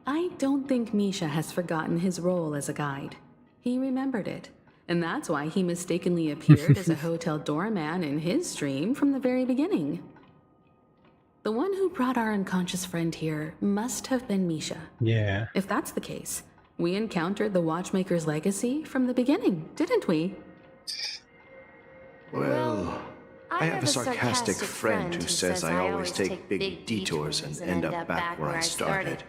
I don't think Misha has forgotten his role as a guide. He remembered it, and that's why he mistakenly appeared as a hotel doorman in his dream from the very beginning. The one who brought our unconscious friend here must have been Misha. Yeah. If that's the case, we encountered the Watchmaker's legacy from the beginning, didn't we? Well, I have a sarcastic friend who says I always take big detours and end up back where I started.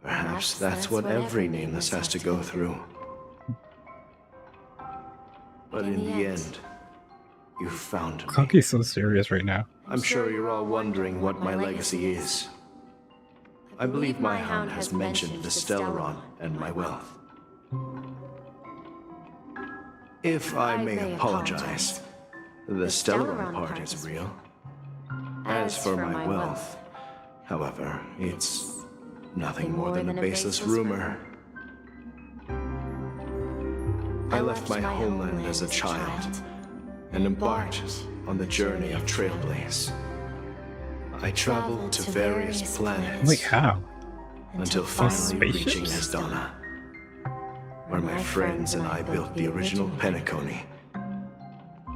Perhaps that's what every nameless has to go through. But in the end, you found me. Clocky's so serious right now. I'm sure you're all wondering what my legacy is. I believe my hound has mentioned the Stellaron and my wealth. If I may apologize, the Stellaron part is real. As for my wealth, however, it's nothing more than a baseless rumor. I left my homeland as a child, and embarked on the journey of Trailblaze. I traveled to various planets. Wait, how? Until finally Spaceships? reaching Asdana, where my friends and I built the original Penacony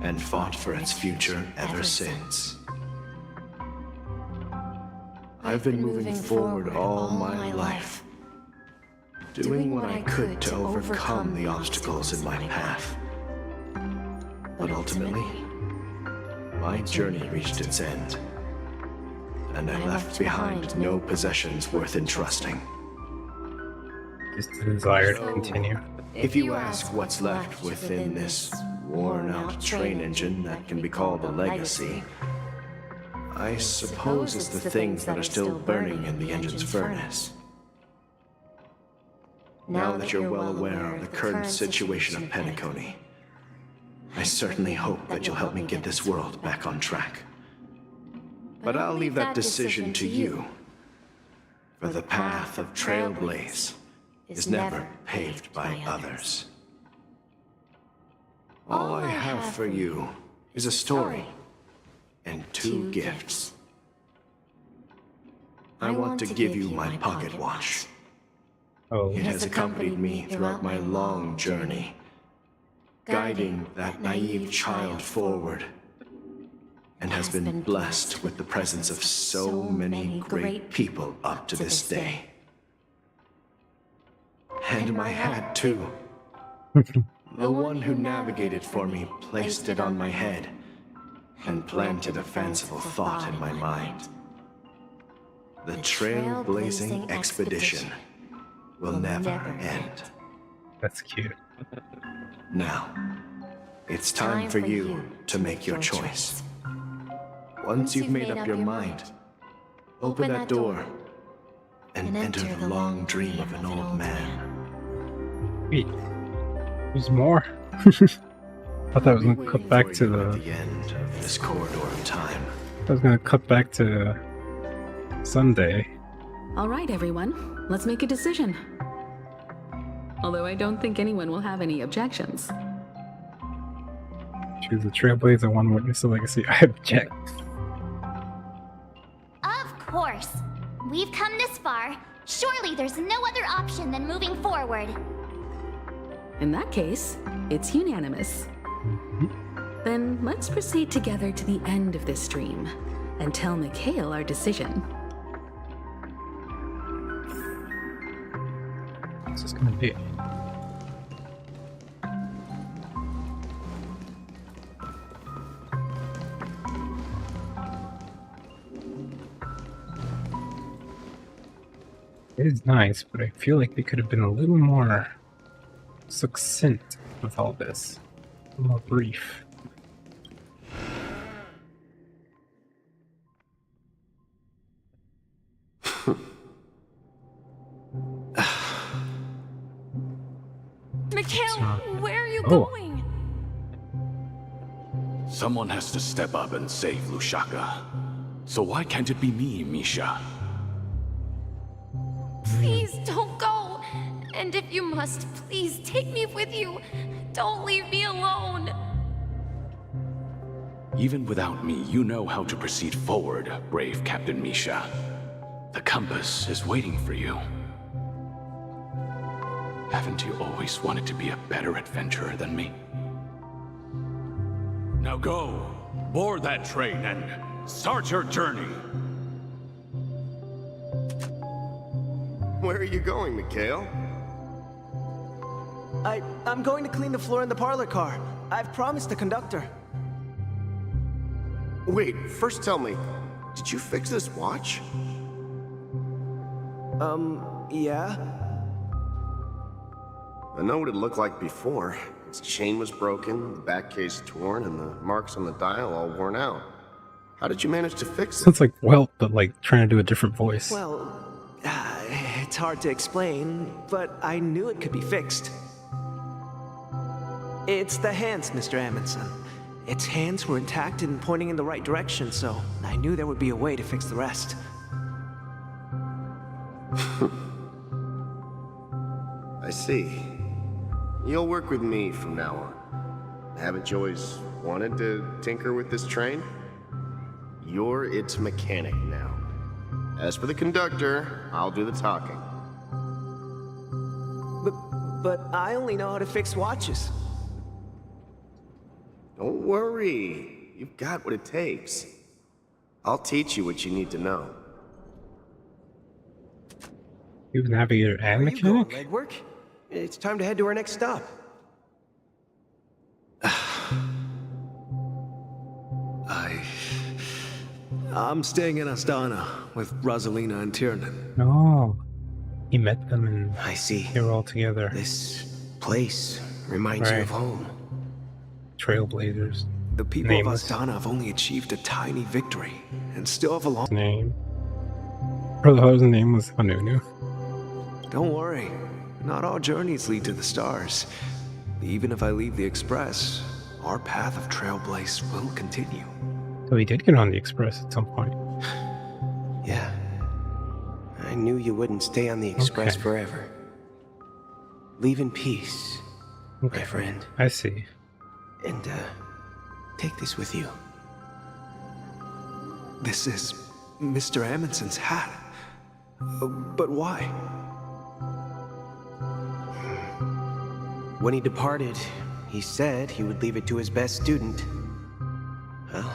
and fought for its future ever since. I've been moving forward all my life, doing what I could to overcome the obstacles in my path. But ultimately, my journey reached its end, and I left behind no possessions worth entrusting. Just the desire to continue. If you ask what's left within this worn-out train engine that can be called a legacy, I suppose it's the things that are still burning in the engine's furnace. Now that you're well aware of the current situation of Penacony, I certainly hope that you'll help me get this world back on track. But I'll leave that decision to you, for the path of Trailblaze is never paved by others. All I have for you is a story and 2 gifts. I want to give you my pocket watch. It has accompanied me throughout my long journey, guiding that naive child forward, and has been blessed with the presence of so many great people up to this day. And my hat, too. The one who navigated for me placed it on my head and planted a fanciful thought in my mind. The trailblazing expedition will never end. That's cute. Now, it's time for you to make your choice. Once you've made up your mind, open that door and enter the long dream of an old man. Wait, there's more? I thought I was gonna cut back to the end of this corridor of time. I was gonna cut back to Sunday. All right, everyone, let's make a decision. Although I don't think anyone will have any objections. Choose the Trailblazer, one witness the legacy. I object. Of course. We've come this far. Surely there's no other option than moving forward. In that case, it's unanimous. Then let's proceed together to the end of this dream and tell Mikhail our decision. What's this gonna be? It is nice, but I feel like they could have been a little more succinct with all this. A little more brief. Mikhail, where are you going? Someone has to step up and save Lushaka. So why can't it be me, Misha? Please don't go. And if you must, please take me with you. Don't leave me alone. Even without me, you know how to proceed forward, brave Captain Misha. The compass is waiting for you. Haven't you always wanted to be a better adventurer than me? Now go, board that train and start your journey. Where are you going, Mikhail? I'm going to clean the floor in the parlor car. I've promised the conductor. Wait, first tell me, did you fix this watch? Yeah? I know what it looked like before. Its chain was broken, the back case torn, and the marks on the dial all worn out. How did you manage to fix it? Sounds like Welt, but like trying to do a different voice. Well, it's hard to explain, but I knew it could be fixed. It's the hands, Mr. Amundsen. Its hands were intact and pointing in the right direction, so I knew there would be a way to fix the rest. I see. You'll work with me from now on. Haven't you always wanted to tinker with this train? You're its mechanic now. As for the conductor, I'll do the talking. But I only know how to fix watches. Don't worry. You've got what it takes. I'll teach you what you need to know. You navigator and mechanic? Legwork? It's time to head to our next stop. I'm staying in Astana with Rosalina and Tiernan. Oh, he met them and I see. They were all together. This place reminds you of home. Trailblazers. The people Nameless. of Astana have only achieved a tiny victory and still have a long name. Bro, his name was Hanunu. Don't worry, not all journeys lead to the stars. Even if I leave the Express, our path of Trailblaze will continue. So he did get on the Express at some point. Yeah. I knew you wouldn't stay on the Express forever. Leave in peace, my friend. I see. And, take this with you. This is Mr. Amundsen's hat. But why? When he departed, he said he would leave it to his best student. Well,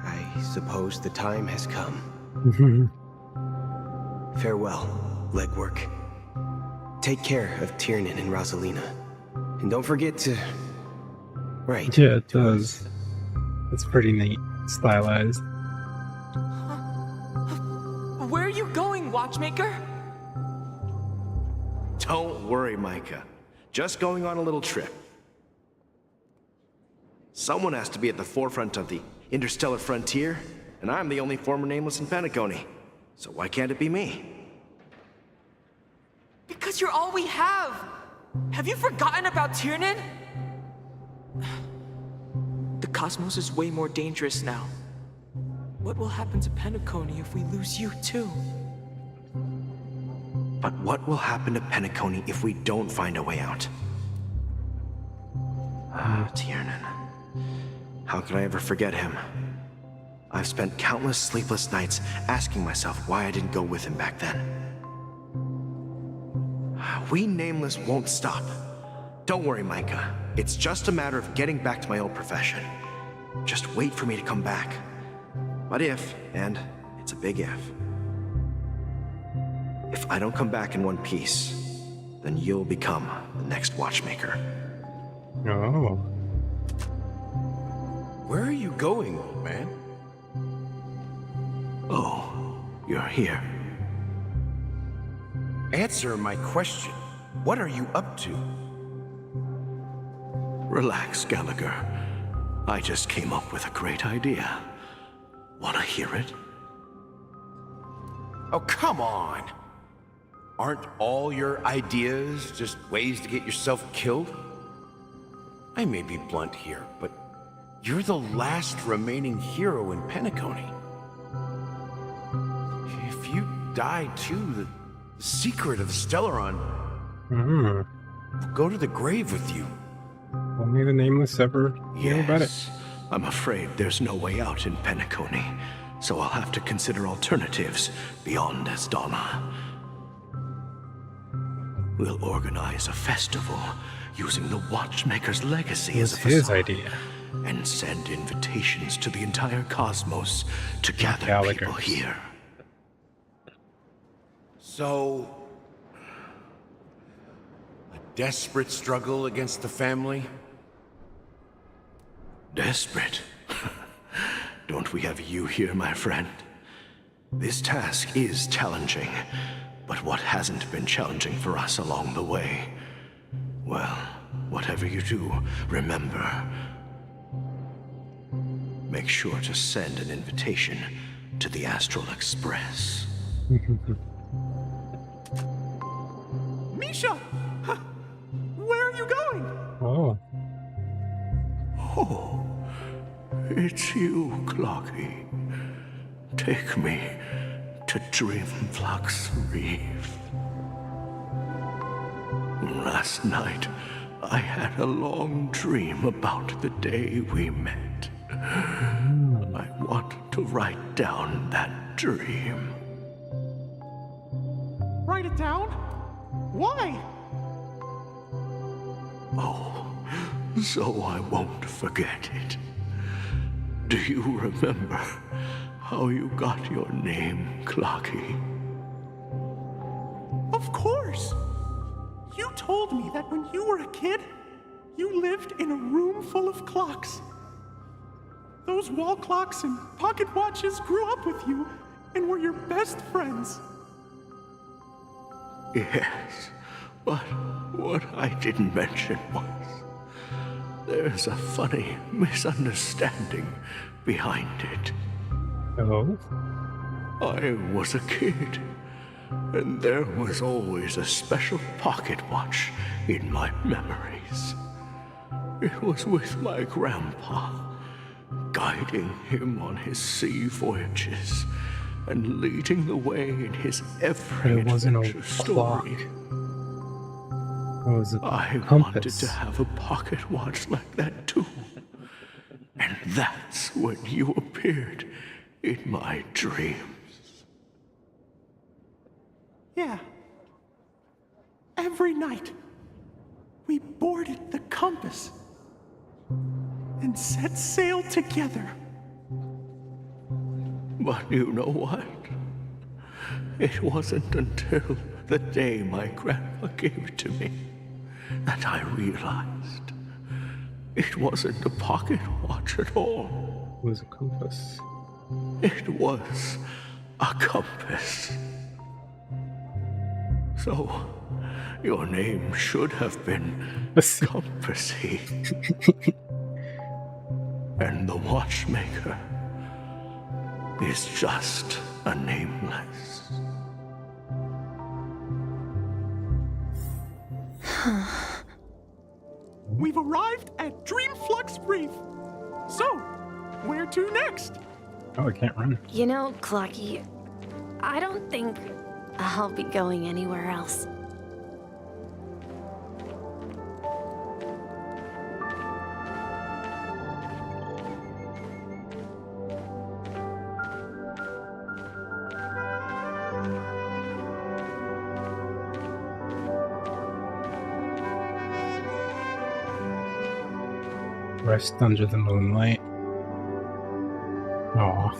I suppose the time has come. Farewell, Legwork. Take care of Tiernan and Rosalina. And don't forget to... write. Yeah, it does. It's pretty neat. Stylized. Where are you going, Watchmaker? Don't worry, Micah. Just going on a little trip. Someone has to be at the forefront of the interstellar frontier, and I'm the only former nameless in Penacony. So why can't it be me? Because you're all we have! Have you forgotten about Tiernan? The cosmos is way more dangerous now. What will happen to Penacony if we lose you too? But what will happen to Penacony if we don't find a way out? Ah, Tiernan. How could I ever forget him? I've spent countless sleepless nights asking myself why I didn't go with him back then. We Nameless won't stop. Don't worry, Micah. It's just a matter of getting back to my old profession. Just wait for me to come back. But if, and it's a big if I don't come back in one piece, then you'll become the next Watchmaker. Oh. Where are you going, old man? Oh, you're here. Answer my question. What are you up to? Relax, Gallagher. I just came up with a great idea. Wanna hear it? Oh, come on! Aren't all your ideas just ways to get yourself killed? I may be blunt here, but you're the last remaining hero in Penacony. If you die too, the secret of the Stellaron will go to the grave with you. Only the Nameless ever knew about it. I'm afraid there's no way out in Penacony, so I'll have to consider alternatives beyond Astana. We'll organize a festival using the Watchmaker's legacy as a facade. His idea. And send invitations to the entire cosmos to gather people here. So, a desperate struggle against the family? Desperate? Don't we have you here, my friend? This task is challenging, but what hasn't been challenging for us along the way? Well, whatever you do, remember, make sure to send an invitation to the Astral Express. Misha! Where are you going? Oh. Oh, it's you, Clocky. Take me to Dreamflux Reef. Last night, I had a long dream about the day we met. I want to write down that dream. Write it down? Why? Oh, so I won't forget it. Do you remember how you got your name, Clocky? Of course! You told me that when you were a kid, you lived in a room full of clocks. Those wall clocks and pocket watches grew up with you and were your best friends. Yes, but what I didn't mention was there's a funny misunderstanding behind it. Hello? I was a kid, and there was always a special pocket watch in my memories. It was with my grandpa, guiding him on his sea voyages and leading the way in his every adventure story. It was a I compass. wanted to have a pocket watch like that too. And that's when you appeared in my dreams. Yeah. Every night, we boarded the compass and set sail together. But you know what? It wasn't until the day my grandpa gave it to me that I realized it wasn't a pocket watch at all. It was a compass. It was a compass. So, your name should have been Compassy. And the watchmaker is just a nameless. We've arrived at Dreamflux Reef. So, where to next? Oh, I can't run. You know, Clocky, I don't think I'll be going anywhere else. Rest under the moonlight. Aw.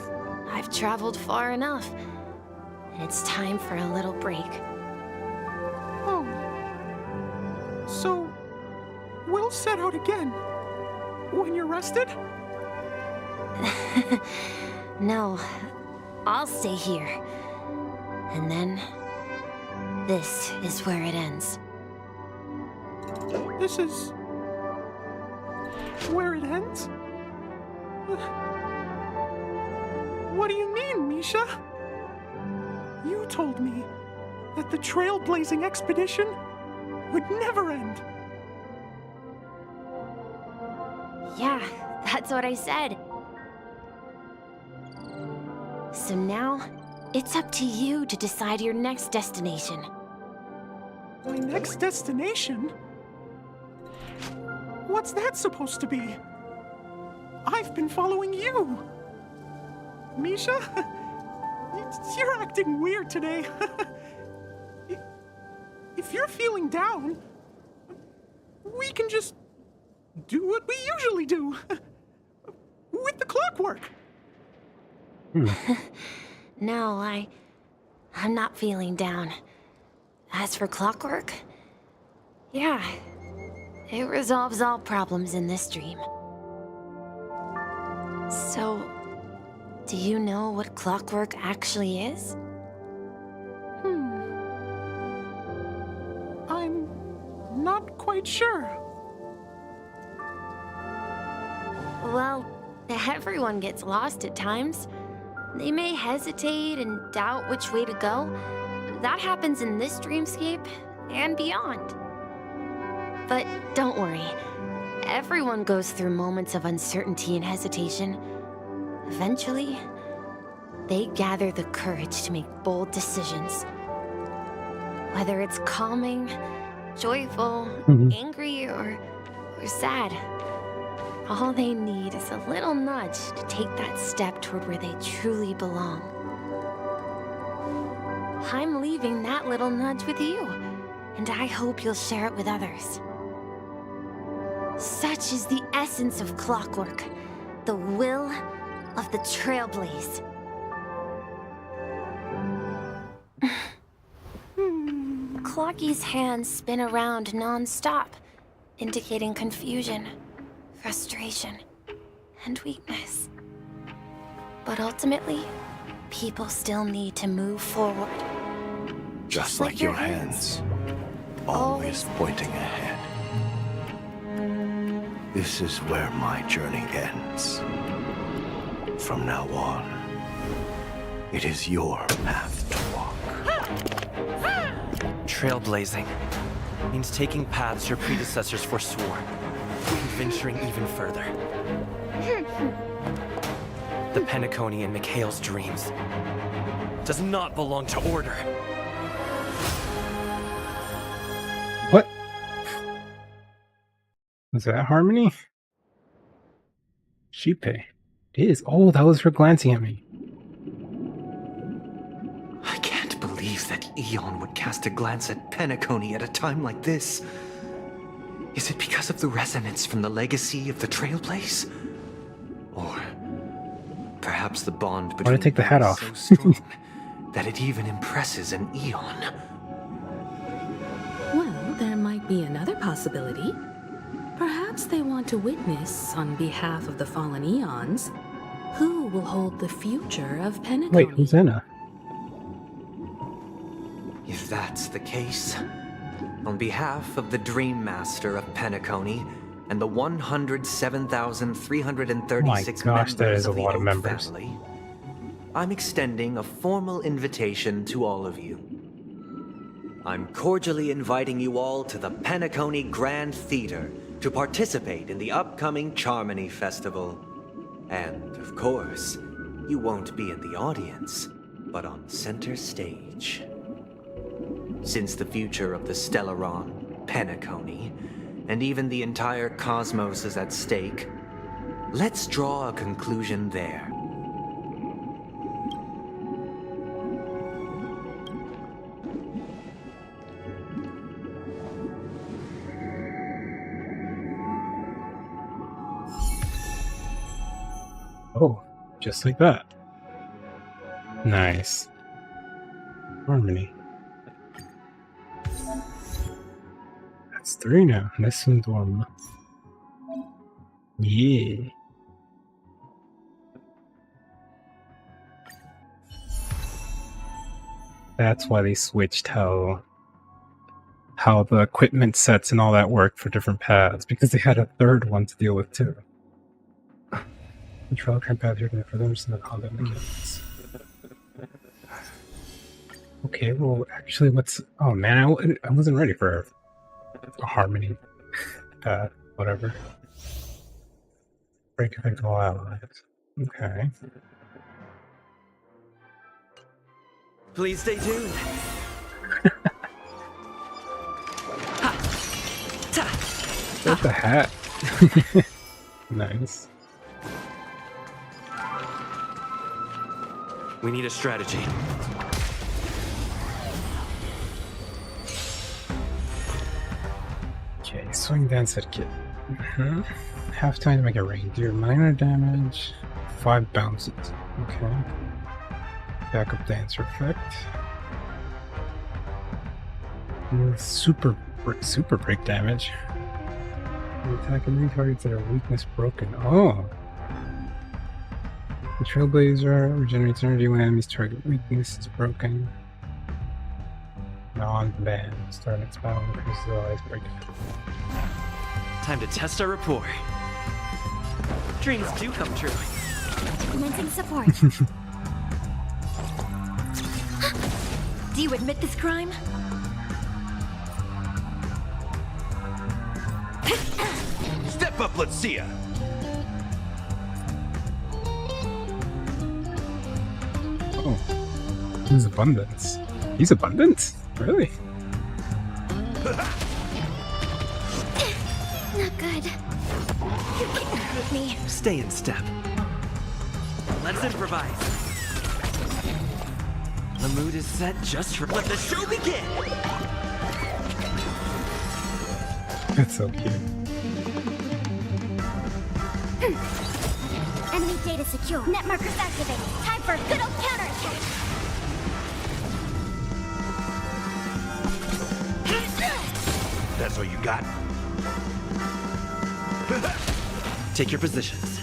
I've traveled far enough. It's time for a little break. Oh. So, we'll set out again. When you're rested? No, I'll stay here. And then, this is where it ends. This is where it ends? What do you mean, Misha? You told me that the trailblazing expedition would never end. Yeah, that's what I said. So now, it's up to you to decide your next destination. My next destination? What's that supposed to be? I've been following you. Misha? You're acting weird today. If you're feeling down, we can just do what we usually do. With the clockwork. No, I'm not feeling down. As for clockwork, yeah, it resolves all problems in this dream. So, do you know what clockwork actually is? I'm not quite sure. Well, everyone gets lost at times. They may hesitate and doubt which way to go. That happens in this dreamscape and beyond. But don't worry. Everyone goes through moments of uncertainty and hesitation. Eventually, they gather the courage to make bold decisions. Whether it's calming, joyful, angry, or sad. All they need is a little nudge to take that step toward where they truly belong. I'm leaving that little nudge with you, and I hope you'll share it with others. Such is the essence of clockwork, the will of the Trailblaze. Clocky's hands spin around non-stop, indicating confusion, frustration, and weakness. But ultimately, people still need to move forward. Just like your hands, always pointing ahead. This is where my journey ends. From now on, it is your path to walk. Trailblazing means taking paths your predecessors forswore, and venturing even further. The Penacony and Mikhail's dreams does not belong to Order. What? Was that Harmony? Sheepay. It is. Oh, that was her glancing at me. I can't believe that Eon would cast a glance at Penacony at a time like this. Is it because of the resonance from the legacy of the Trailblaze? Or perhaps the bond between Why did I take the hat them off? is so strong that it even impresses an Eon? Well, there might be another possibility. Perhaps they want to witness, on behalf of the fallen eons, who will hold the future of Penacony. Wait, who's Anna? If that's the case, on behalf of the Dream Master of Penacony and the 107,336 Oh my gosh, that members is a of the lot of Oak members. family, I'm extending a formal invitation to all of you. I'm cordially inviting you all to the Penacony Grand Theater to participate in the upcoming Charmony Festival. And, of course, you won't be in the audience, but on center stage. Since the future of the Stellaron, Penacony, and even the entire cosmos is at stake, let's draw a conclusion there. Oh, just like that. Nice. Harmony. That's 3 now. Lesson 1. Yeah. That's why they switched how the equipment sets and all that work for different paths, because they had a third one to deal with too. Control current path here for them to the combat mechanics. Okay, well, actually, what's... Oh man, I wasn't ready for a Harmony path, whatever. Break effect all allies. Okay. Please stay tuned. That's a hat. Nice. We need a strategy. Okay, swing dance kit. Half time to make a rain. Deal minor damage. 5 bounces. Okay. Backup dancer effect. Super break damage. You attack enemy targets that are weakness broken. Oh! The Trailblazer regenerates energy when enemy's target weakness is broken. Non-ban. Start next battle, increases the allies break. Time to test our rapport. Dreams do come true. Commencing support. Do you admit this crime? Step up, let's see ya. Oh. He's abundance. He's abundant? Really? good. You can't hurt me. Stay in step. Let's improvise. The mood is set just for. Let the show begin! That's so cute. Enemy data secure. Net markers activated. Time for a good old counterattack. That's all you got? Take your positions.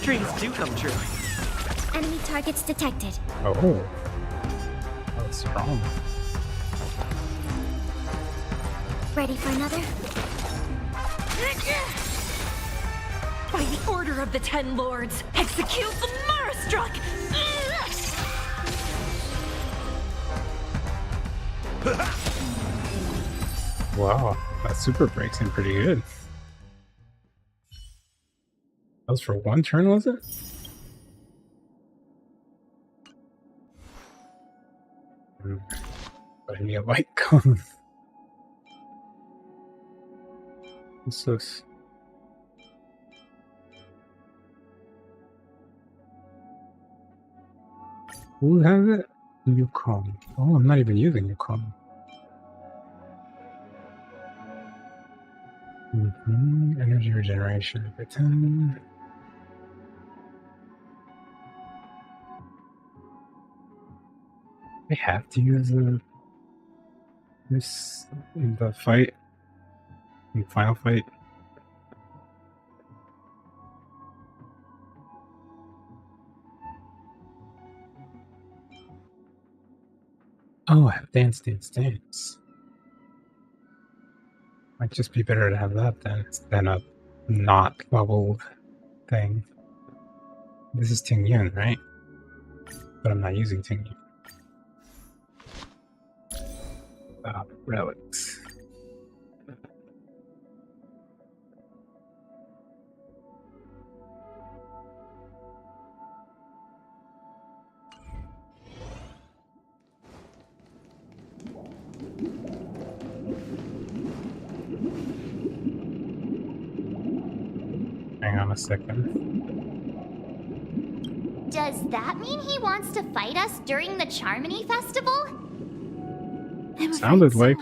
Dreams do come true. Enemy targets detected. Oh. That's strong. Ready for another? By the order of the Ten Lords, execute the Marastruck! Wow, that super break seemed pretty good. That was for one turn, was it? But I need a light gun. What's this? Who has it? Yukon. Oh, I'm not even using Yukon. Energy regeneration every 10. I have to use this in the fight, in the final fight. Oh, I have dance, dance, dance. Might just be better to have that than a not leveled thing. This is Ting Yun, right? But I'm not using Ting Yun. Relics. Hang on a second. Does that mean he wants to fight us during the Charmony Festival? Sounded like.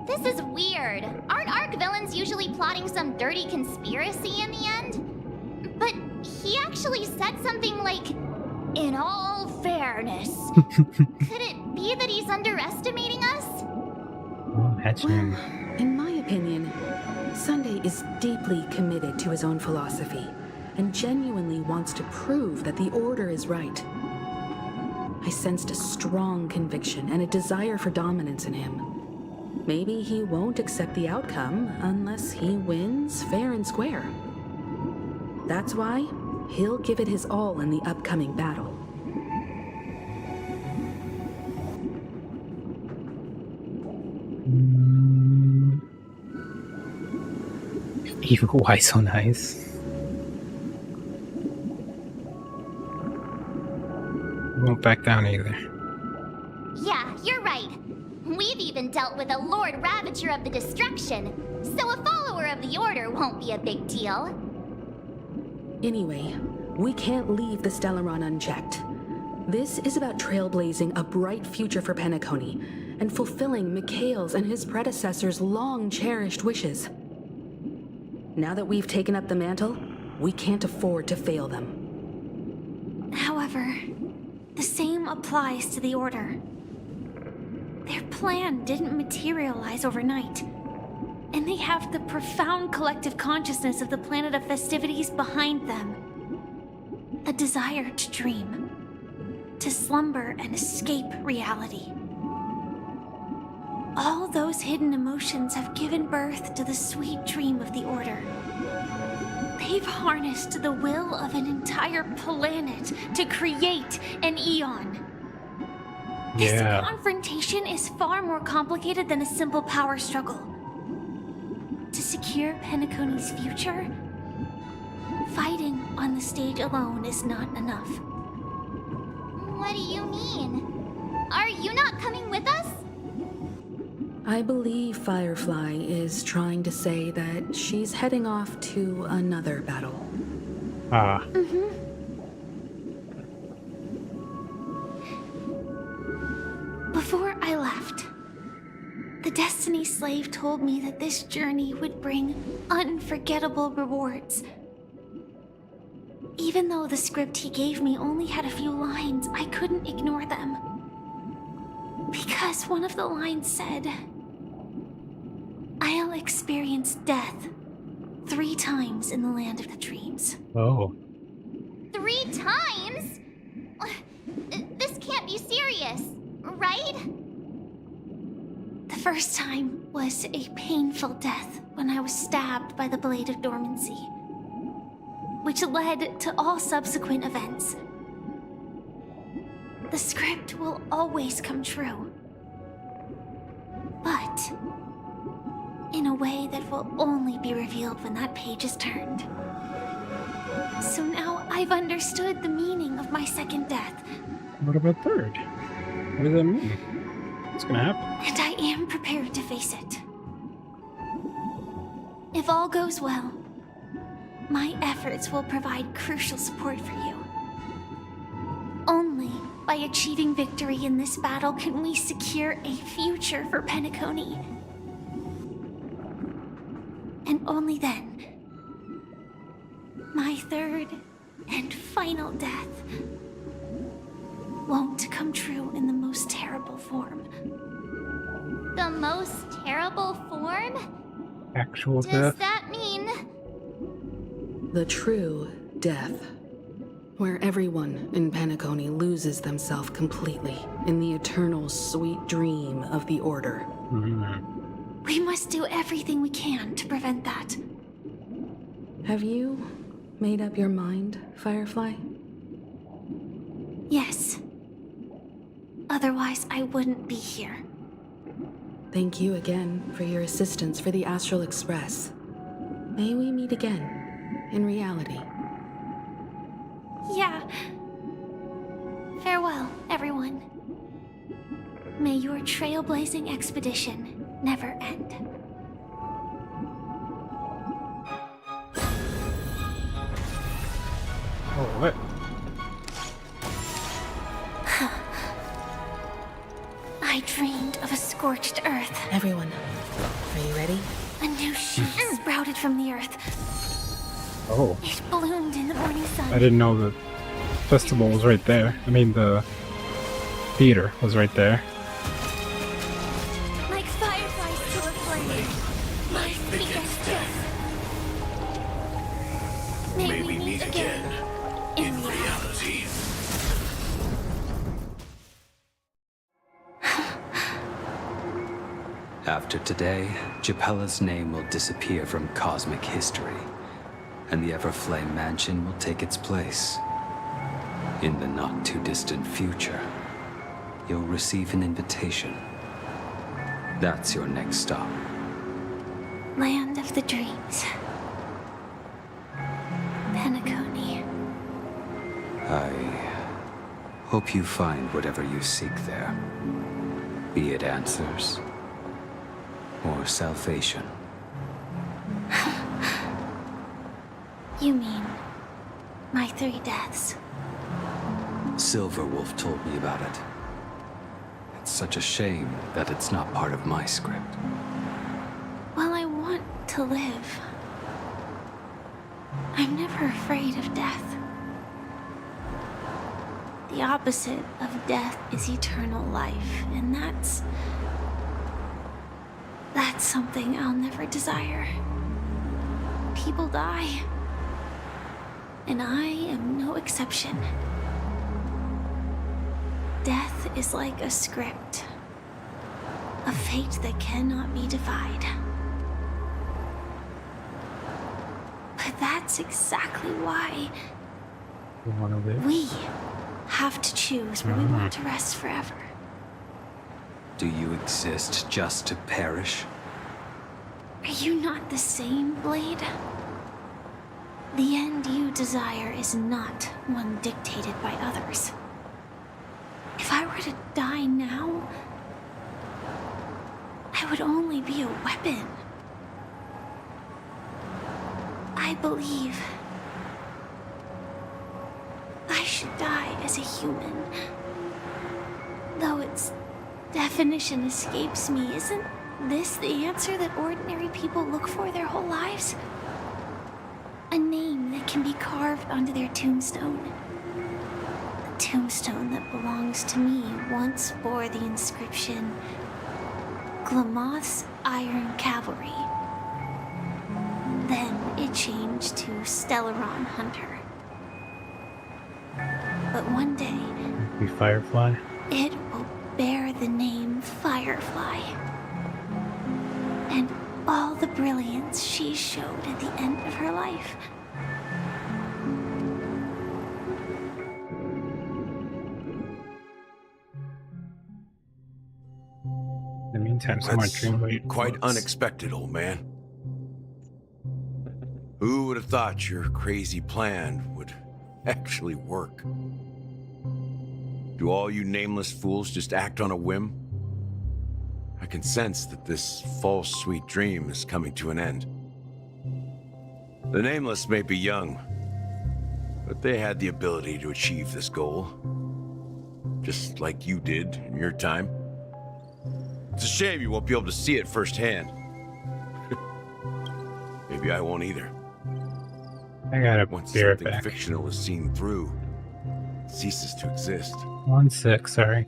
This is weird. Aren't Arc villains usually plotting some dirty conspiracy in the end? But he actually said something like, "In all fairness." Could it be that he's underestimating us? Oh, hatching. In my opinion, Sunday is deeply committed to his own philosophy and genuinely wants to prove that the Order is right. I sensed a strong conviction and a desire for dominance in him. Maybe he won't accept the outcome unless he wins fair and square. That's why he'll give it his all in the upcoming battle. Why so nice? Won't back down either. Yeah, you're right. We've even dealt with a Lord Ravager of the Destruction, so a follower of the Order won't be a big deal. Anyway, we can't leave the Stellaron unchecked. This is about trailblazing a bright future for Penacony and fulfilling Mikhail's and his predecessors' long-cherished wishes. Now that we've taken up the mantle, we can't afford to fail them. However, the same applies to the Order. Their plan didn't materialize overnight, and they have the profound collective consciousness of the planet of festivities behind them. A desire to dream, to slumber and escape reality. All those hidden emotions have given birth to the sweet dream of the Order. They've harnessed the will of an entire planet to create an eon. This confrontation is far more complicated than a simple power struggle. To secure Penacony's future, fighting on the stage alone is not enough. What do you mean? Are you not coming with us? I believe Firefly is trying to say that she's heading off to another battle. Ah. Before I left, the Destiny Slave told me that this journey would bring unforgettable rewards. Even though the script he gave me only had a few lines, I couldn't ignore them. Because one of the lines said, "I'll experience death 3 times in the land of the dreams." Oh. 3 times? This can't be serious, right? The first time was a painful death when I was stabbed by the Blade of Dormancy, which led to all subsequent events. The script will always come true, but in a way that will only be revealed when that page is turned. So now I've understood the meaning of my second death. What about third? What does that mean? What's gonna happen? And I am prepared to face it. If all goes well, my efforts will provide crucial support for you. Only by achieving victory in this battle can we secure a future for Penacony. And only then, my third and final death won't come true in the most terrible form. The most terrible form? Actual Does death? that mean... The true death, where everyone in Penacony loses themselves completely in the eternal sweet dream of the Order. We must do everything we can to prevent that. Have you made up your mind, Firefly? Yes. Otherwise, I wouldn't be here. Thank you again for your assistance for the Astral Express. May we meet again, in reality. Yeah. Farewell, everyone. May your trailblazing expedition never end. Oh, what? I dreamed of a scorched earth. Everyone, are you ready? A new shoot sprouted from the earth. Oh. It bloomed in the morning sun. I didn't know the festival was right there. I mean, the theater was right there. Like fireflies to a flame. Life begets death. May we meet again in reality. After today, Japella's name will disappear from cosmic history, and the Everflame Mansion will take its place. In the not-too-distant future, you'll receive an invitation. That's your next stop. Land of the dreams. Penacony. I hope you find whatever you seek there. Be it answers or salvation. You mean my 3 deaths? Silverwolf told me about it. It's such a shame that it's not part of my script. Well, I want to live. I'm never afraid of death. The opposite of death is eternal life, and that's something I'll never desire. People die, and I am no exception. Death is like a script, a fate that cannot be defied. But that's exactly why You wanna live? we have to choose where we want to rest forever. Do you exist just to perish? Are you not the same, Blade? The end you desire is not one dictated by others. If I were to die now, I I would only be a weapon. I believe I should die as a human. Though its definition escapes me, isn't this the answer that ordinary people look for their whole lives? A name that can be carved onto their tombstone. The tombstone that belongs to me once bore the inscription, Glamoth's Iron Cavalry. Then it changed to Stellaron Hunter. But one day, Be Firefly. it will bear the name Firefly. And all the brilliance she showed at the end of her life. In the meantime, some more Dreamblade. Quite books. unexpected, old man. Who would have thought your crazy plan would actually work? Do all you nameless fools just act on a whim? I can sense that this false sweet dream is coming to an end. The nameless may be young, but they had the ability to achieve this goal. Just like you did in your time. It's a shame you won't be able to see it firsthand. Maybe I won't either. I gotta Once bear it something back. fictional is seen through, it ceases to exist. 1-6, sorry.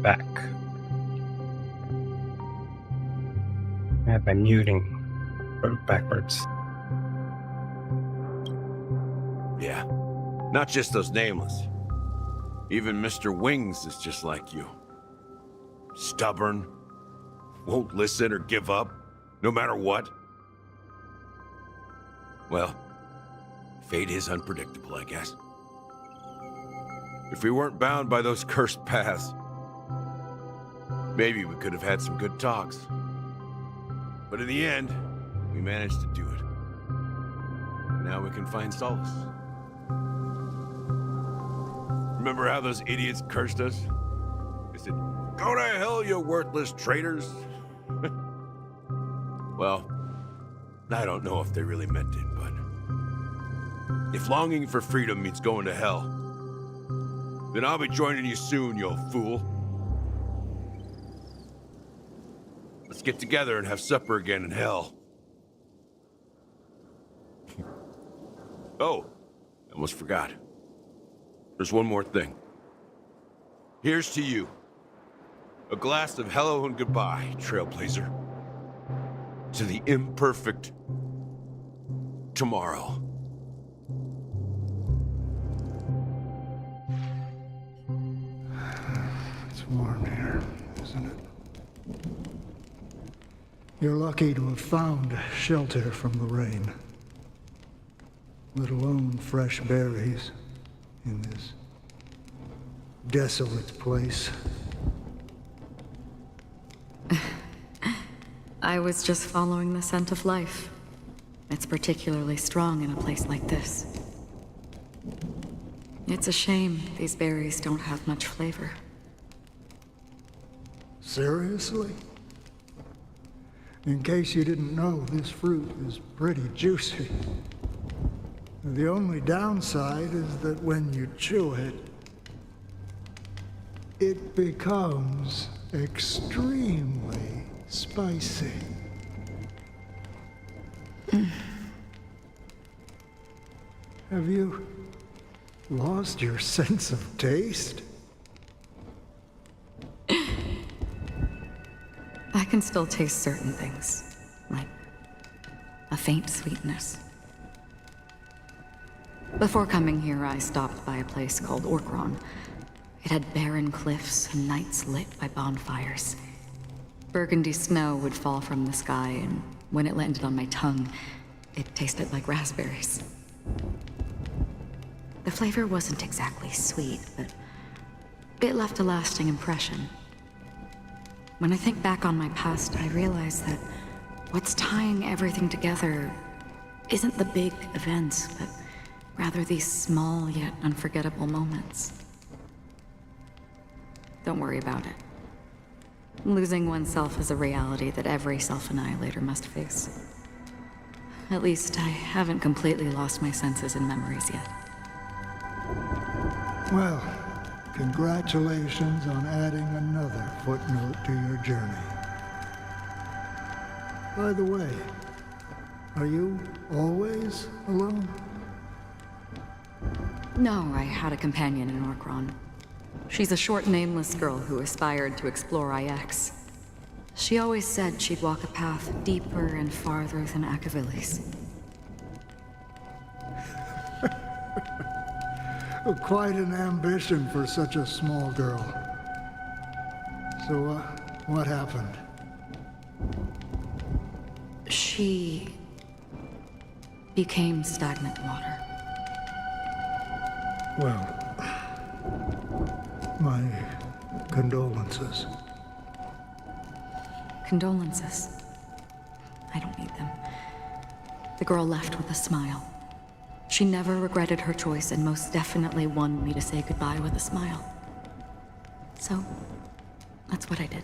Back. I have my muting backwards. Yeah, not just those nameless. Even Mr. Wings is just like you. Stubborn, won't listen or give up, no matter what. Well, fate is unpredictable, I guess. If we weren't bound by those cursed paths, maybe we could have had some good talks. But in the end, we managed to do it. Now we can find solace. Remember how those idiots cursed us? They said, "Go to hell, you worthless traitors." Well, I don't know if they really meant it, but if longing for freedom means going to hell, then I'll be joining you soon, you fool. Let's get together and have supper again in hell. Oh, I almost forgot. There's one more thing. Here's to you. A glass of hello and goodbye, Trailblazer. To the imperfect tomorrow. It's warm here, isn't it? You're lucky to have found shelter from the rain. Let alone fresh berries in this desolate place. I was just following the scent of life. It's particularly strong in a place like this. It's a shame these berries don't have much flavor. Seriously? In case you didn't know, this fruit is pretty juicy. The only downside is that when you chew it, it becomes extremely spicy. Have you lost your sense of taste? I can still taste certain things, like a faint sweetness. Before coming here, I stopped by a place called Orkron. It had barren cliffs and nights lit by bonfires. Burgundy snow would fall from the sky, and when it landed on my tongue, it tasted like raspberries. The flavor wasn't exactly sweet, but it left a lasting impression. When I think back on my past, I realize that what's tying everything together isn't the big events, but rather these small yet unforgettable moments. Don't worry about it. Losing oneself is a reality that every self-annihilator must face. At least I haven't completely lost my senses and memories yet. Well, congratulations on adding another footnote to your journey. By the way, are you always alone? No, I had a companion in Orkron. She's a short, nameless girl who aspired to explore IX. She always said she'd walk a path deeper and farther than Akavilis. Quite an ambition for such a small girl. So, what happened? She became stagnant water. Well, my condolences. Condolences. I don't need them. The girl left with a smile. She never regretted her choice and most definitely wanted me to say goodbye with a smile. So, that's what I did.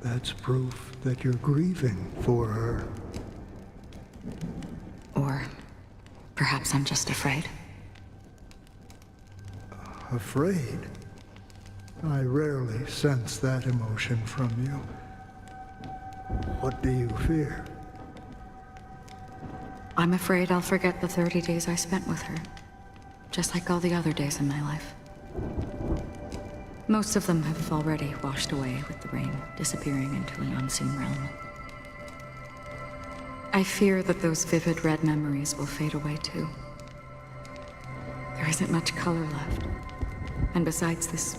That's proof that you're grieving for her. Or perhaps I'm just afraid. Afraid? I rarely sense that emotion from you. What do you fear? I'm afraid I'll forget the 30 days I spent with her, just like all the other days in my life. Most of them have already washed away with the rain, disappearing into an unseen realm. I fear that those vivid red memories will fade away too. There isn't much color left, and besides this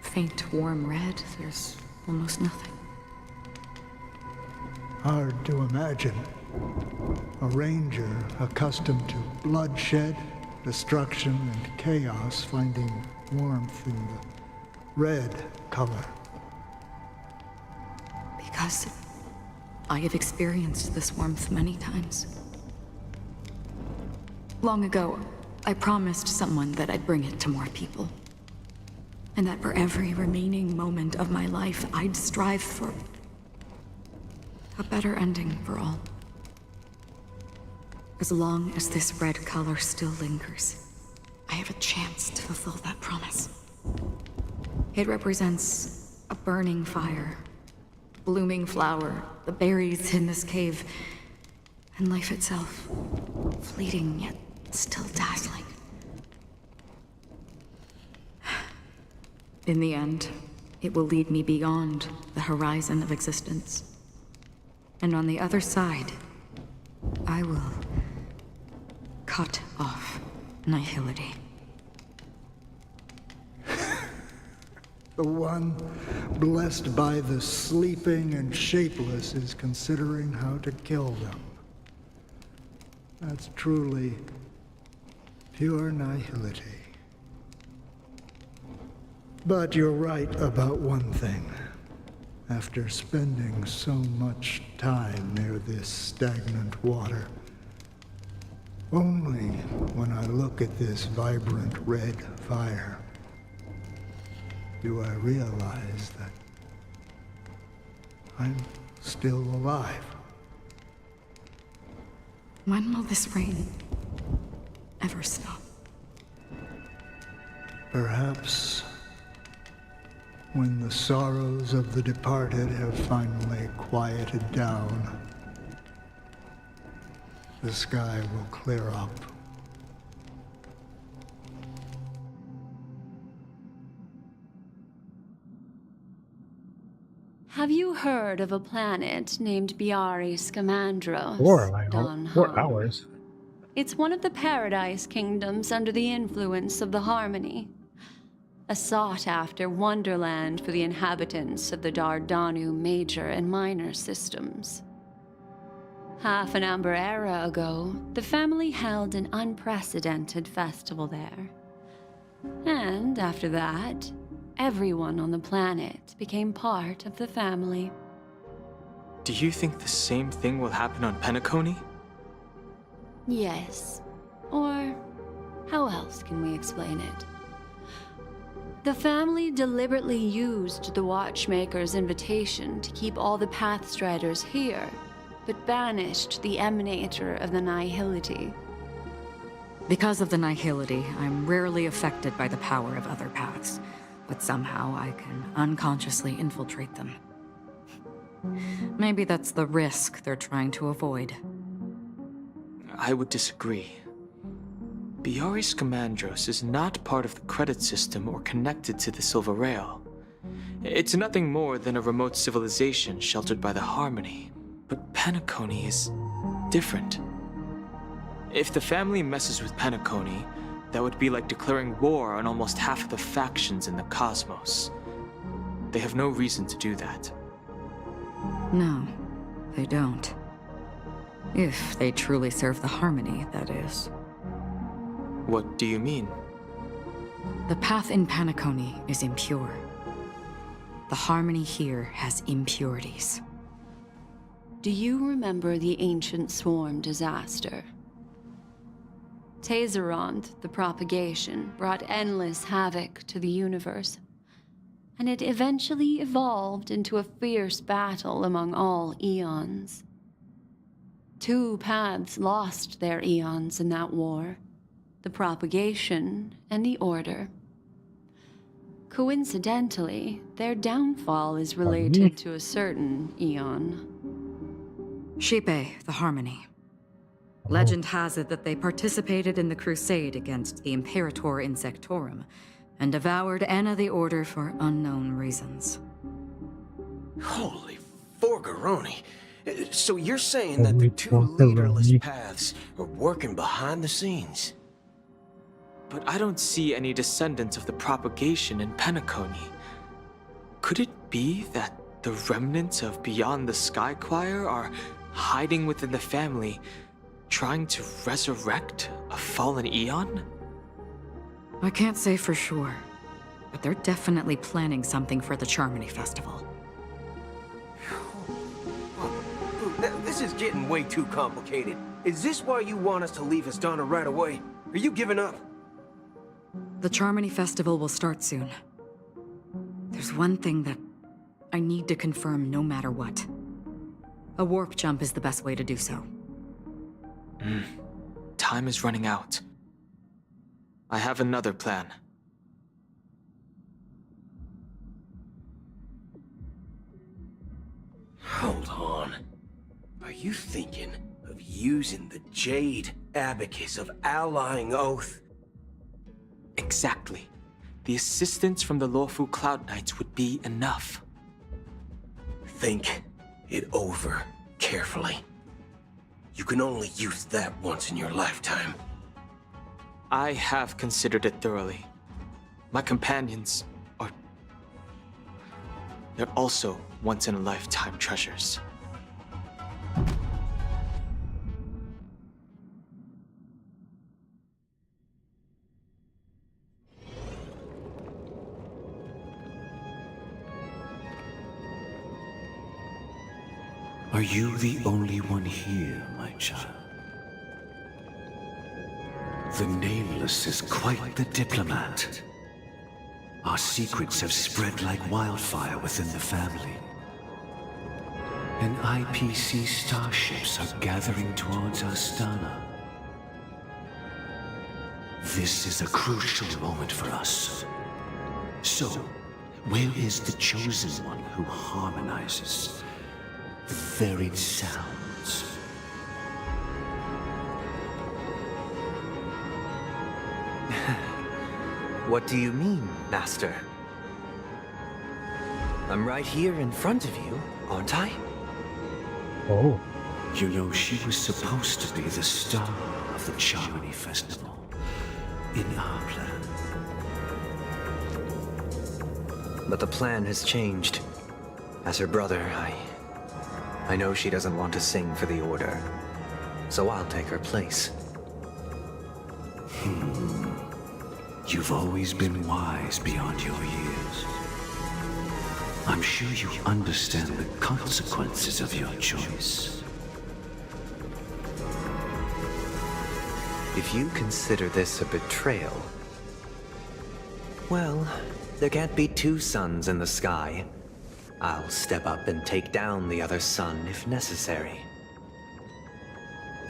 faint, warm red, there's almost nothing. Hard to imagine. A ranger accustomed to bloodshed, destruction, and chaos finding warmth in the red color. Because I have experienced this warmth many times. Long ago, I promised someone that I'd bring it to more people. And that for every remaining moment of my life, I'd strive for a better ending for all. As long as this red color still lingers, I have a chance to fulfill that promise. It represents a burning fire, blooming flower, the berries in this cave, and life itself, fleeting yet still dazzling. In the end, it will lead me beyond the horizon of existence. And on the other side, I will cut off nihility. The one blessed by the sleeping and shapeless is considering how to kill them. That's truly pure nihility. But you're right about one thing. After spending so much time near this stagnant water, only when I look at this vibrant red fire do I realize that I'm still alive. When will this rain ever stop? Perhaps when the sorrows of the departed have finally quieted down, the sky will clear up. Have you heard of a planet named Biari Scamandros? 4 hours. It's one of the Paradise Kingdoms under the influence of the Harmony. A sought-after wonderland for the inhabitants of the Dardanu Major and Minor systems. Half an Amber Era ago, the family held an unprecedented festival there. And after that, everyone on the planet became part of the family. Do you think the same thing will happen on Penacony? Yes. Or how else can we explain it? The family deliberately used the Watchmaker's invitation to keep all the Pathstriders here, but banished the Emanator of the Nihility. Because of the Nihility, I'm rarely affected by the power of other paths, but somehow I can unconsciously infiltrate them. Maybe that's the risk they're trying to avoid. I would disagree. Biari Scamandros is not part of the credit system or connected to the Silver Rail. It's nothing more than a remote civilization sheltered by the Harmony. But Penacony is different. If the family messes with Penacony, that would be like declaring war on almost half of the factions in the cosmos. They have no reason to do that. No, they don't. If they truly serve the Harmony, that is. What do you mean? The path in Penacony is impure. The Harmony here has impurities. Do you remember the ancient swarm disaster? Tazeront, the propagation, brought endless havoc to the universe, and it eventually evolved into a fierce battle among all eons. 2 paths lost their eons in that war, the propagation and the order. Coincidentally, their downfall is related to a certain eon. Shipe, the Harmony. Legend has it that they participated in the crusade against the Imperator Insectorum and devoured Anna the Order for unknown reasons. Holy Forgaroni. So you're saying that the 2 leaderless paths are working behind the scenes? But I don't see any descendants of the propagation in Penacony. Could it be that the remnants of Beyond the Sky Choir are hiding within the family, trying to resurrect a fallen eon? I can't say for sure, but they're definitely planning something for the Charmony Festival. This is getting way too complicated. Is this why you want us to leave Astana right away? Are you giving up? The Charmony Festival will start soon. There's one thing that I need to confirm no matter what. A warp jump is the best way to do so. Time is running out. I have another plan. Hold on. Are you thinking of using the Jade Abacus of Allying Oath? Exactly. The assistance from the Lawful Cloud Knights would be enough. Think it over carefully. You can only use that once in your lifetime. I have considered it thoroughly. My companions are... they're also once-in-a-lifetime treasures. Are you the only one here, my child? The Nameless is quite the diplomat. Our secrets have spread like wildfire within the family. And IPC starships are gathering towards Astana. This is a crucial moment for us. So, where is the chosen one who harmonizes the varied sounds? What do you mean, Master? I'm right here in front of you, aren't I? Oh. You know, she was supposed to be the star of the Charmony Festival in our plan. But the plan has changed. As her brother, I know she doesn't want to sing for the Order, so I'll take her place. You've always been wise beyond your years. I'm sure you understand the consequences of your choice. If you consider this a betrayal, well, there can't be 2 suns in the sky. I'll step up and take down the other sun if necessary.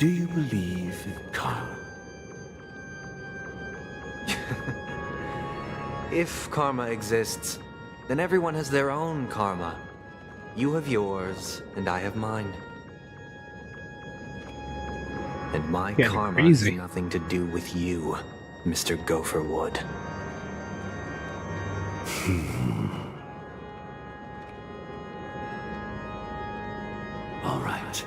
Do you believe in karma? If karma exists, then everyone has their own karma. You have yours, and I have mine. And my karma has nothing to do with you, Mr. Gopherwood. All right.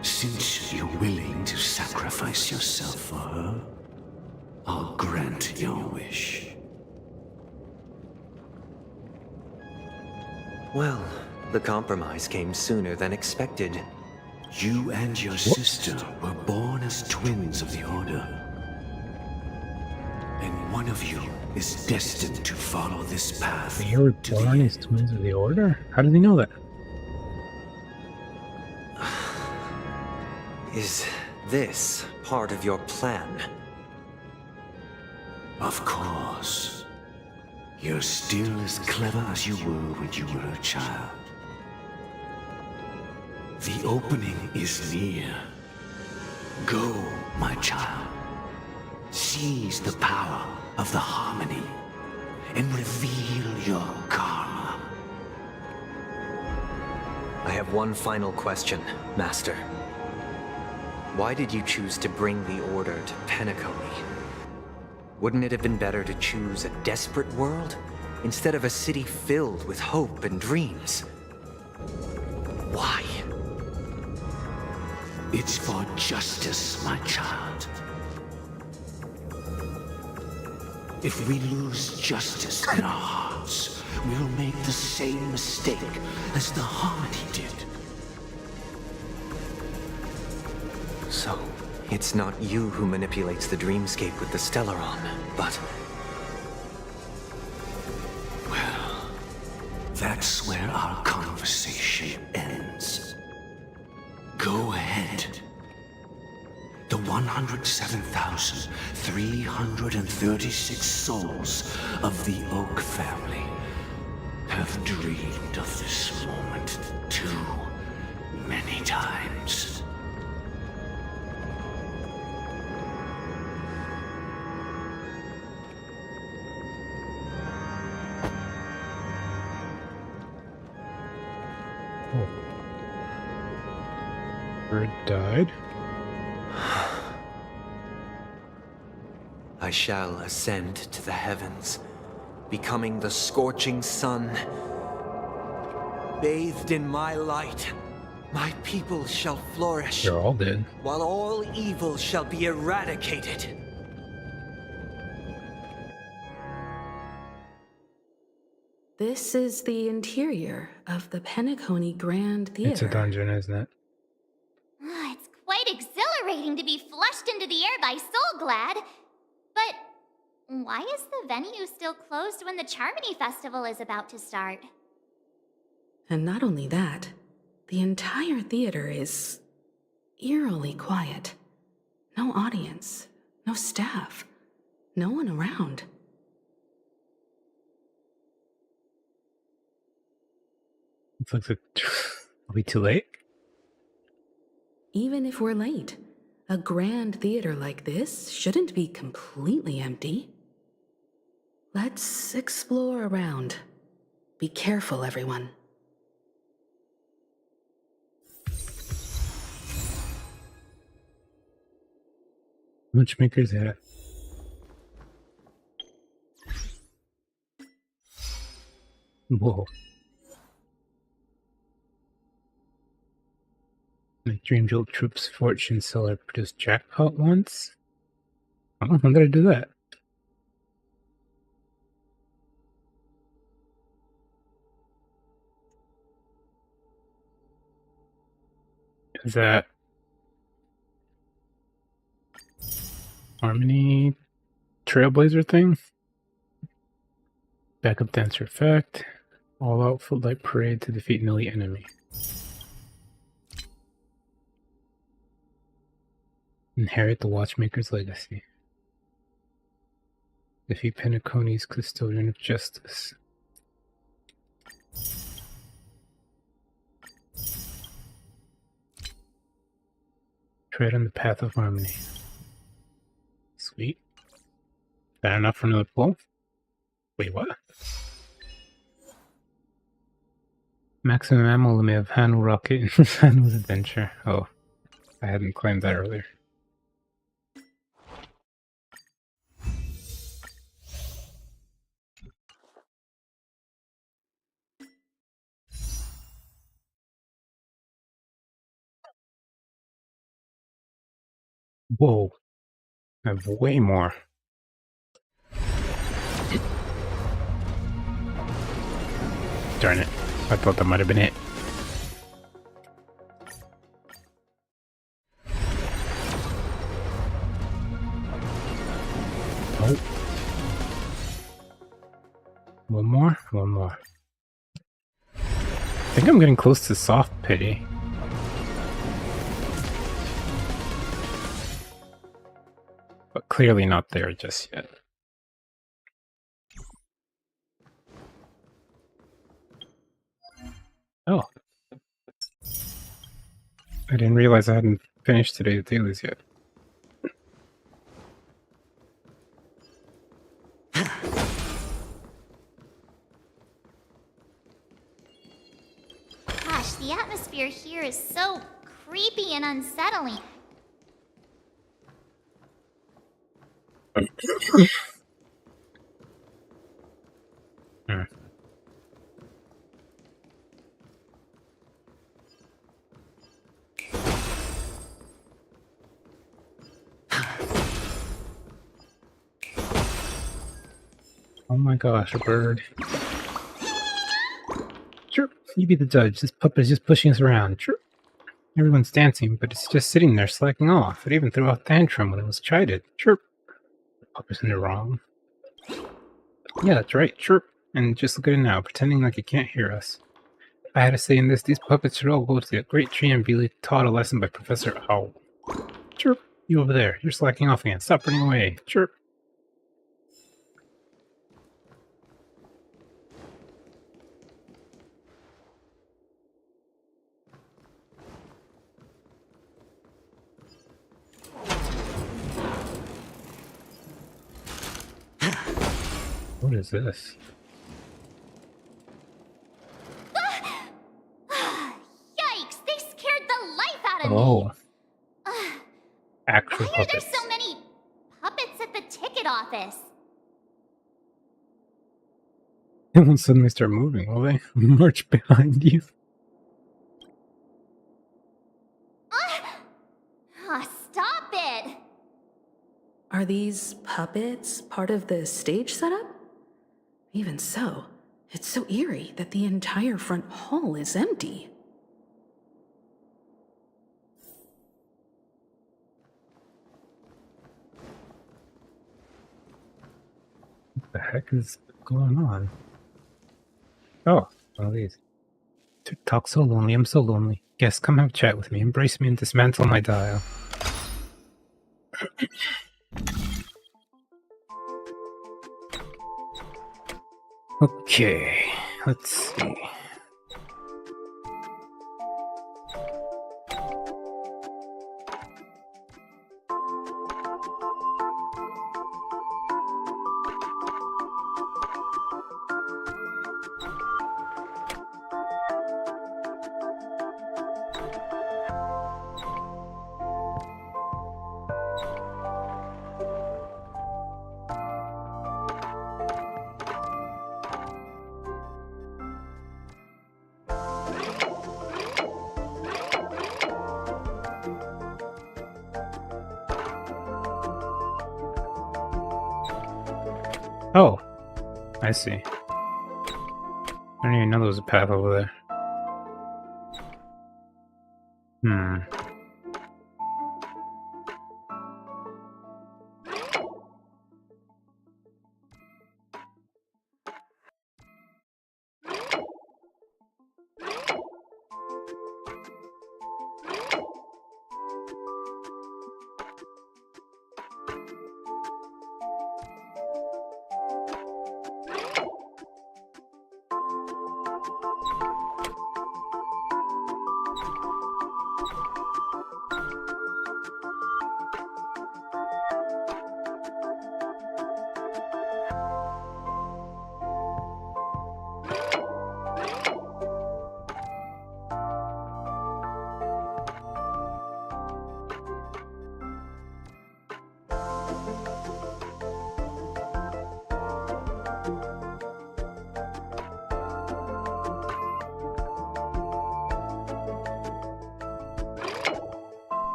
Since you're willing to sacrifice yourself for her, I'll grant your wish. Well, the compromise came sooner than expected. You and your sister were born as twins of the Order. And one of you is destined to follow this path. They were born as twins of the Order? How did he know that? Is this part of your plan? Of course. You're still as clever as you were when you were a child. The opening is near. Go, my child. Seize the power of the harmony and reveal your karma. I have one final question, Master. Why did you choose to bring the Order to Penacony? Wouldn't it have been better to choose a desperate world instead of a city filled with hope and dreams? Why? It's for justice, my child. If we lose justice in our hearts, we'll make the same mistake as the Harmony did. So, it's not you who manipulates the dreamscape with the Stellaron, but... Well, that's where our conversation ends. Go ahead. The 107,336 souls of the Oak family have dreamed of this moment too many times. Bird died. I shall ascend to the heavens, becoming the scorching sun. Bathed in my light, my people shall flourish. They're all dead. While all evil shall be eradicated. This is the interior of the Penacony Grand Theater. It's a dungeon, isn't it? It's quite exhilarating to be flushed into the air by Soulglad. But why is the venue still closed when the Charmony Festival is about to start? And not only that, the entire theater is eerily quiet. No audience, no staff, no one around. It looks like are we too late? Even if we're late, a grand theater like this shouldn't be completely empty. Let's explore around. Be careful, everyone. Matchmakers have. Whoa. The Dream Jewel Troops Fortune Seller produced jackpot once? Oh, when did I do that? Is that Harmony Trailblazer thing? Backup dancer effect. All out footlight parade to defeat an elite enemy. Inherit the Watchmaker's legacy. Defeat Penacony's custodian of justice. Tread on the path of harmony. Sweet. Is that enough for another pull? Wait, what? Maximum ammo limit of Handle Rocket in Sando's adventure. Oh, I hadn't claimed that earlier. Whoa. I have way more. Darn it. I thought that might have been it. One more? One more. I think I'm getting close to soft pity. But clearly not there just yet. Oh. I didn't realize I hadn't finished today's dailies yet. Gosh, the atmosphere here is so creepy and unsettling. Oh my gosh, a bird. Chirp, you be the judge. This puppet is just pushing us around. Chirp. Everyone's dancing, but it's just sitting there slacking off. It even threw out tantrum when it was chided. Chirp. The puppet's in the wrong. Yeah, that's right. Chirp. And just look at it now, pretending like it can't hear us. If I had to say in this, these puppets should all go to the great tree and be taught a lesson by Professor Owl. Chirp. You over there. You're slacking off again. Stop running away. Chirp. What is this? Yikes! They scared the life out of me! Oh. Actual Why are there puppets. so many puppets at the ticket office? They won't suddenly start moving, will they? March behind you. Stop it! Are these puppets part of the stage setup? Even so, it's so eerie that the entire front hall is empty. What the heck is going on? Oh, one of these. TikTok so lonely, I'm so lonely. Guess come have a chat with me, embrace me and dismantle my dial. Okay, let's see. Oh, I see. I didn't even know there was a path over there. Hmm.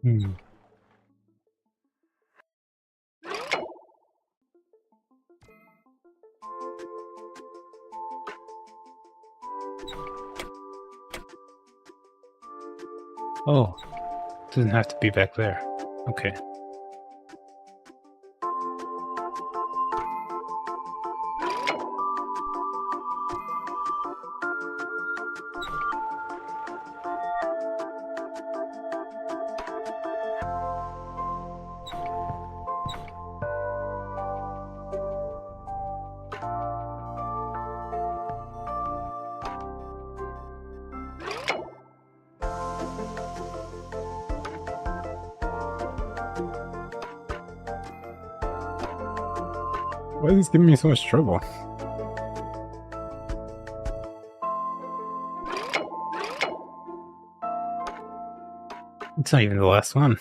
Hmm. Oh, doesn't have to be back there. Okay. Why is this giving me so much trouble? It's not even the last one.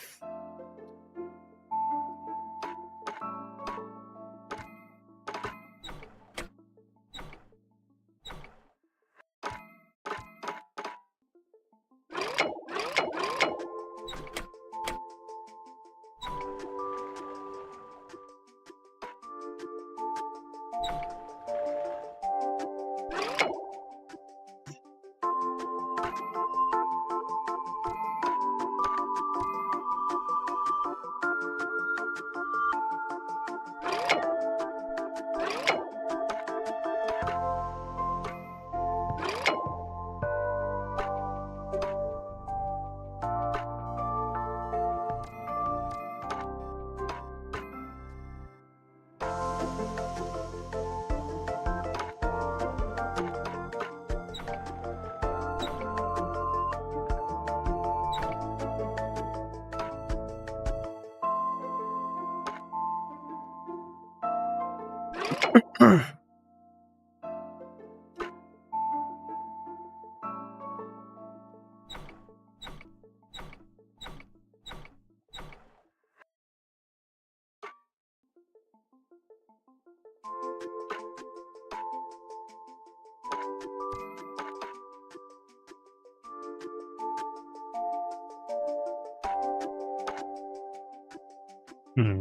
Hmm.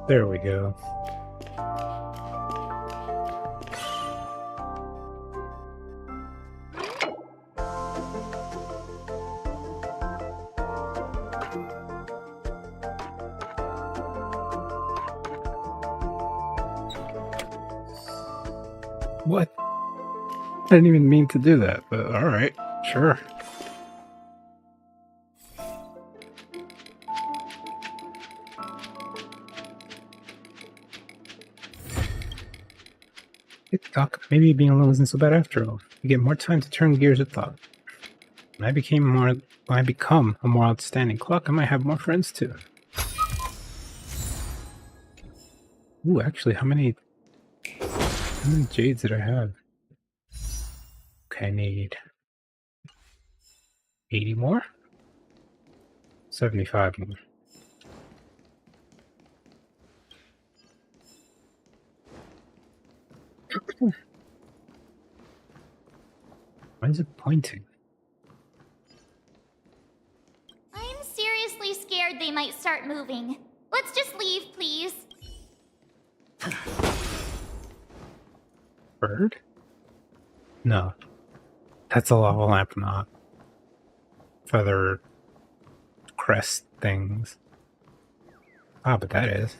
There we go. What? I didn't even mean to do that, but alright, sure. Tick-tock, maybe being alone isn't so bad after all. You get more time to turn gears of thought. When I become a more outstanding clock, I might have more friends too. Ooh, actually, how many jades did I have? Okay, I need 80 more? 75 more. Why is it pointing? I'm seriously scared they might start moving. Let's just leave, please. Bird? No. That's a lava lamp, not feather crest things. Ah, but that is.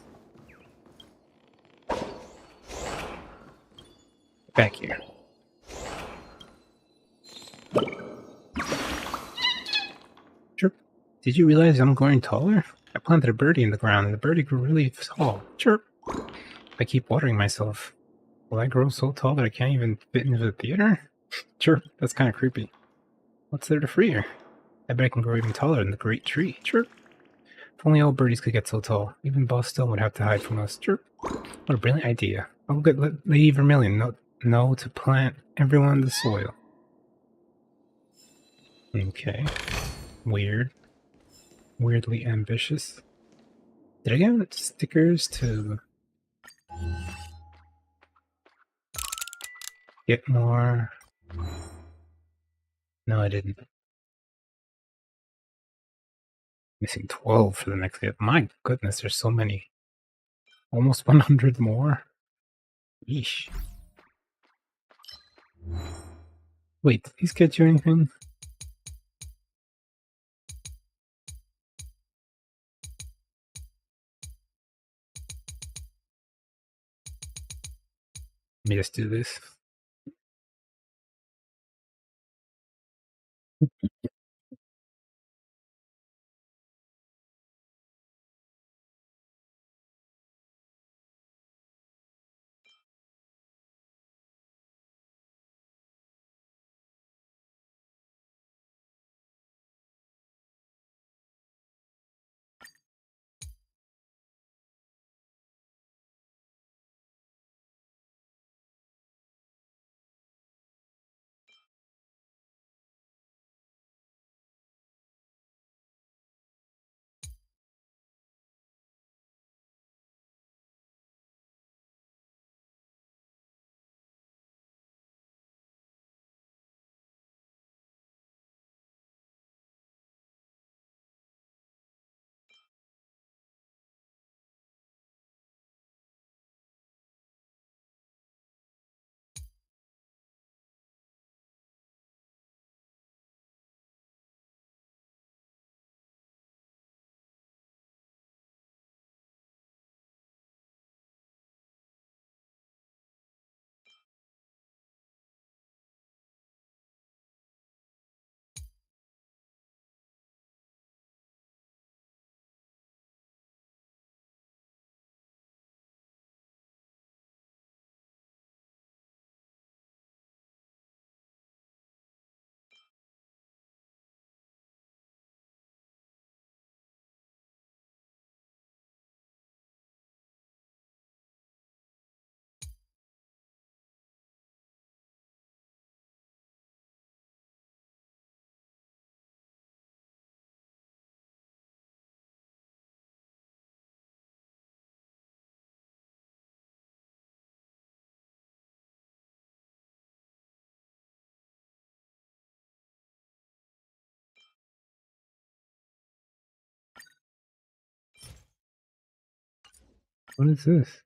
Back here. Chirp. Did you realize I'm growing taller? I planted a birdie in the ground and the birdie grew really tall. Chirp. I keep watering myself. Will I grow so tall that I can't even fit into the theater? Chirp. That's kind of creepy. What's there to fear? I bet I can grow even taller than the great tree. Chirp. If only all birdies could get so tall. Even Boss Stone would have to hide from us. Chirp. What a brilliant idea. I'll get Lady Vermilion know to plant everyone in the soil. Okay. Weird. Weirdly ambitious. Did I get stickers to get more? No, I didn't. Missing 12 for the next hit. My goodness, there's so many. Almost 100 more. Yeesh. Wait, did these get you anything? Let me just do this. What is this?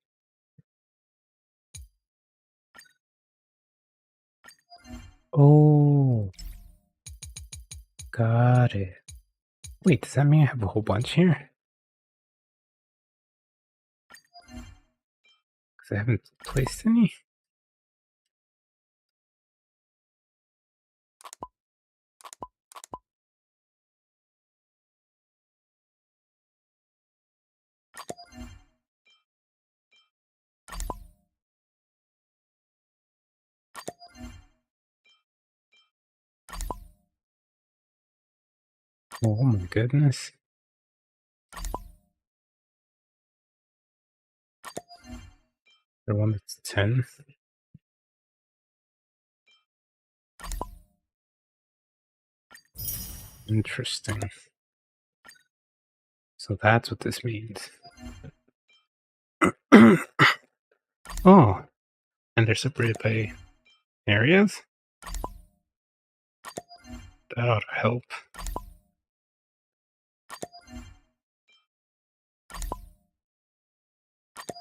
Oh, got it. Wait, does that mean I have a whole bunch here? Because I haven't placed any? Oh my goodness. The one that's 10. Interesting. So that's what this means. Oh, and they're separated by areas? That ought to help.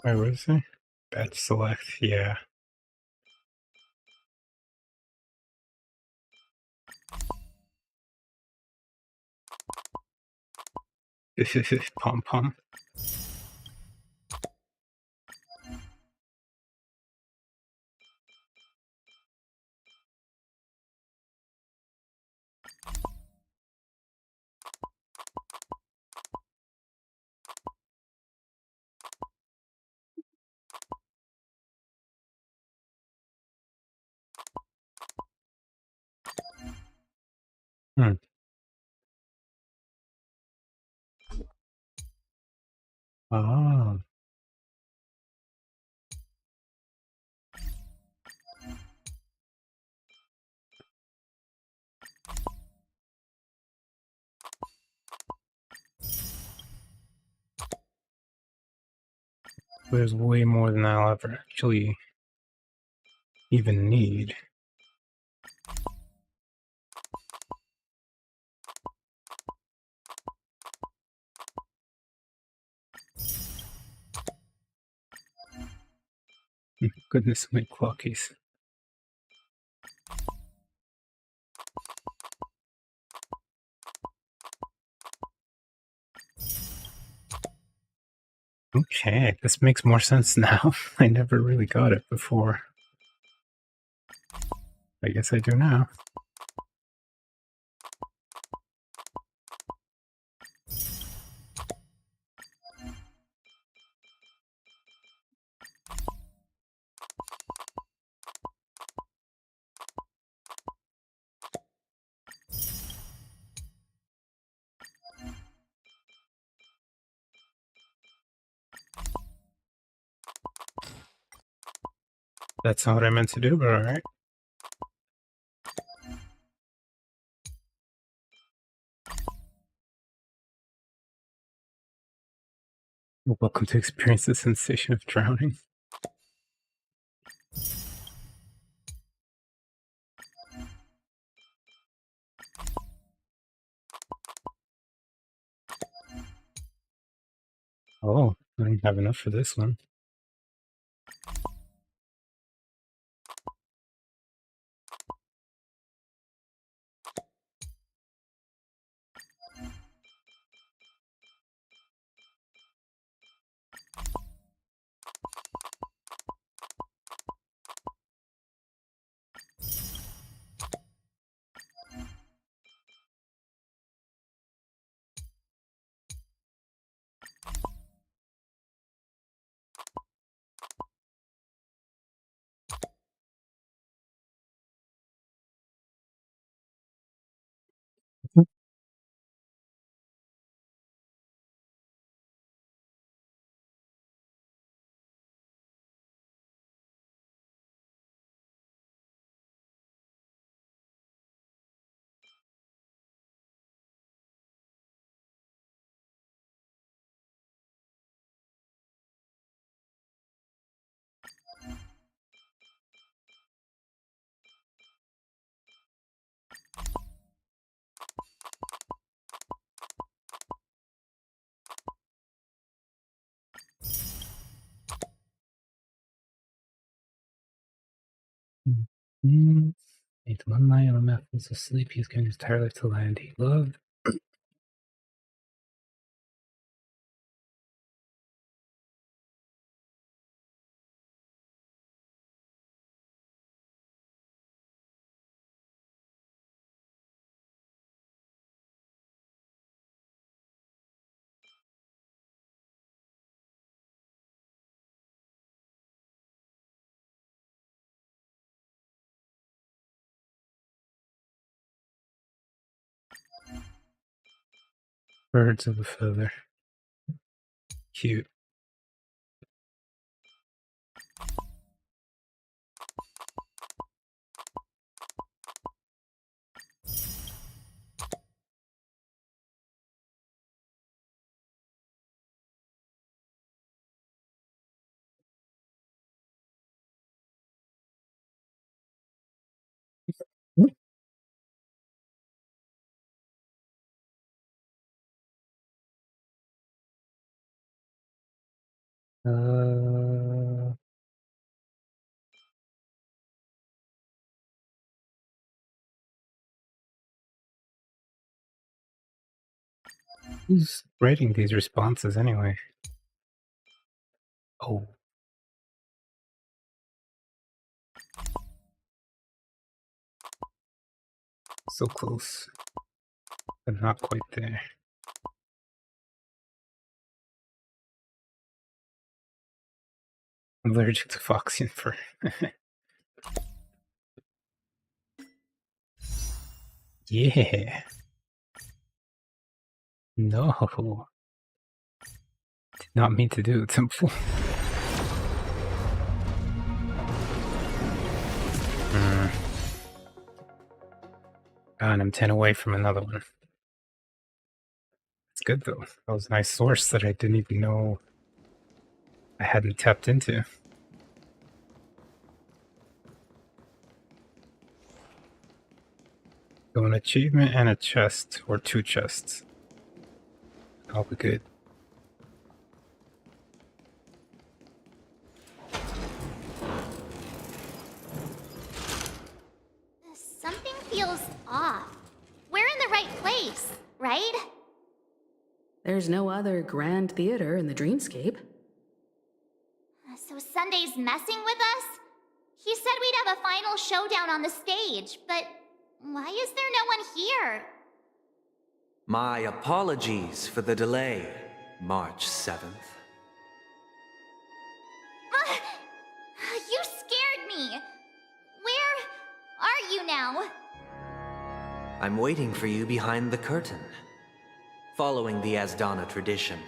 Wait, what is it? Batch select, yeah. Pom pom. Hmm. Ah. There's way more than I'll ever actually even need. Goodness, my clockies. Okay, this makes more sense now. I never really got it before. I guess I do now. That's not what I meant to do, but alright. Welcome to experience the sensation of drowning. Oh, I don't have enough for this one. It's one night on the map is asleep. He's going entirely to land he loved. Birds of a feather. Cute. Who's writing these responses anyway? Oh. So close. But not quite there. I'm allergic to Foxian fur. Yeah. No. Did not mean to do it, Temple. And I'm 10 away from another one. It's good though. That was a nice source that I didn't even know I hadn't tapped into. So an achievement and a chest, or 2 chests. I'll be good. off. We're in the right place, right? There's no other grand theater in the dreamscape. So Sunday's messing with us? He said we'd have a final showdown on the stage, but why is there no one here? My apologies for the delay, March 7th. You scared me. Where are you now? I'm waiting for you behind the curtain. Following the Asdana tradition,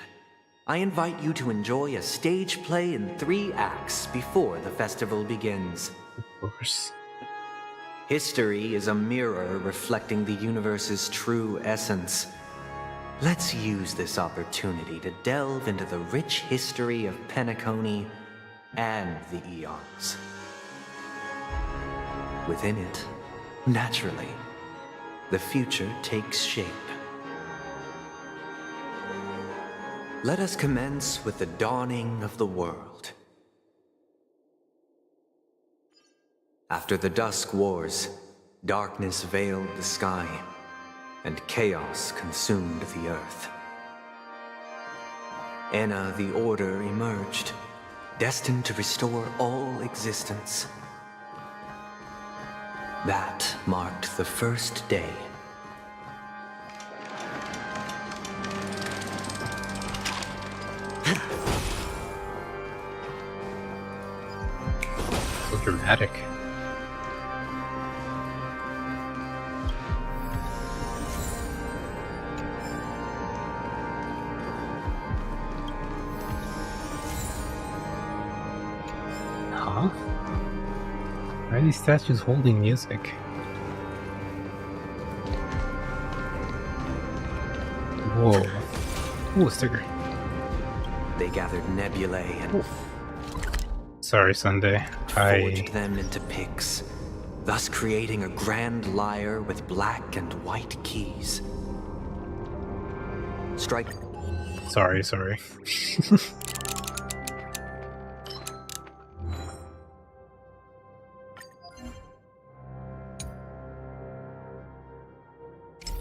I invite you to enjoy a stage play in 3 acts before the festival begins. Of course. History is a mirror reflecting the universe's true essence. Let's use this opportunity to delve into the rich history of Penacony and the eons. Within it, naturally, the future takes shape. Let us commence with the dawning of the world. After the Dusk Wars, darkness veiled the sky, and chaos consumed the earth. Enna the Order emerged, destined to restore all existence. That marked the first day. So dramatic. Huh? Why are these statues holding music? Whoa. Ooh, a sticker. They gathered nebulae and Sorry, Sunday. forged them into picks, thus creating a grand lyre with black and white keys. Strike. Sorry.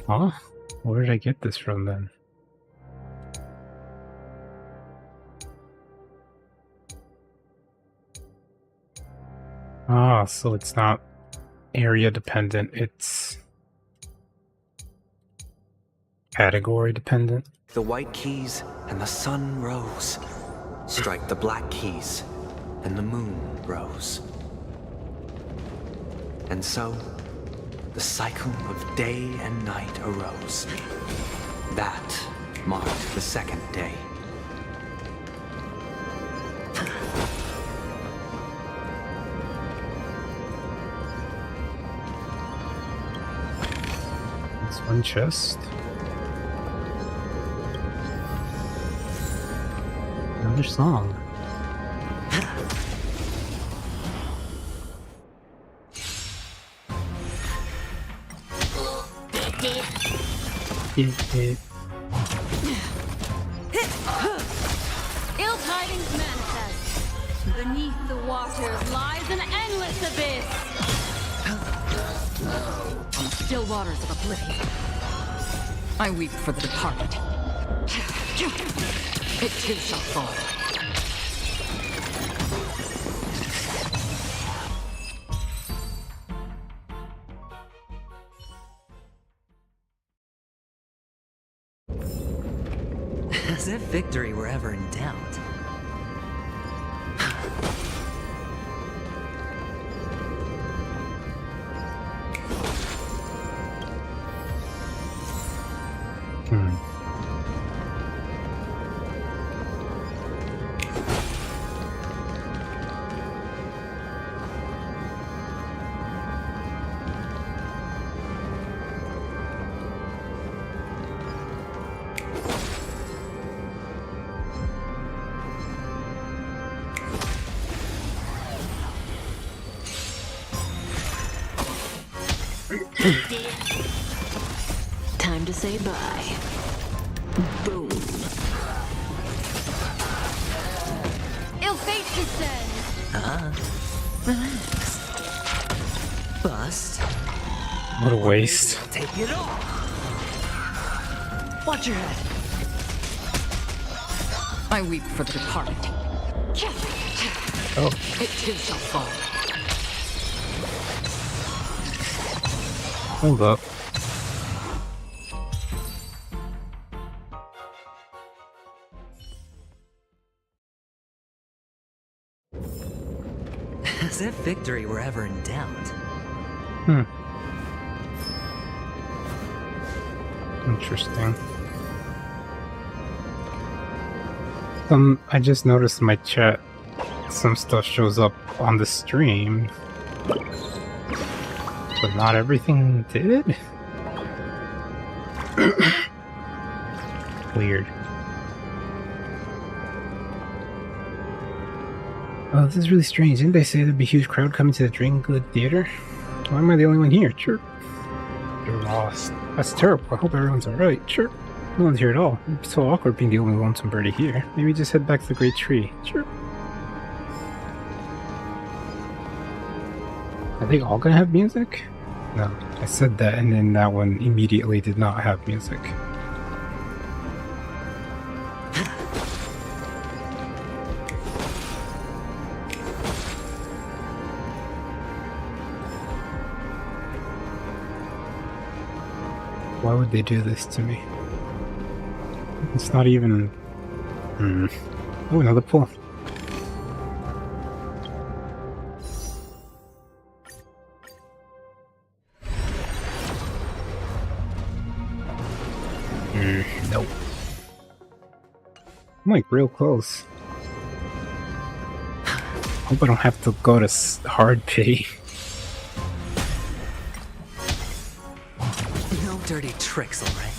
Huh? Where did I get this from then? Ah, so it's not area dependent, it's category dependent. The white keys and the sun rose. Strike the black keys and the moon rose. And so, the cycle of day and night arose. That marked the second day. It's one chest. Another song. Ill tidings manifest. Beneath the waters lies an endless abyss. On the still waters of oblivion, I weep for the departed. It too shall fall. As if victory were ever in doubt. Time to say bye. Boom. Ill fate descends. Relax. Bust. What a waste. Take it all. Watch your head. I weep for the departed. Oh. It too shall fall. Hold up. As if victory were ever in doubt. Interesting. I just noticed in my chat some stuff shows up on the stream, but not everything did? Weird. Oh, this is really strange. Didn't they say there'd be a huge crowd coming to the Dragon Good Theater? Why am I the only one here? Chirp. You're lost. That's terrible. I hope everyone's alright. Chirp. No one's here at all. It's so awkward being the only lonesome birdie here. Maybe just head back to the Great Tree. Chirp. Are they all gonna have music? No. I said that and then that one immediately did not have music. Why would they do this to me? It's not even... Oh, another pull. Nope. I'm like real close. Hope I don't have to go to hard pity. No dirty tricks, alright?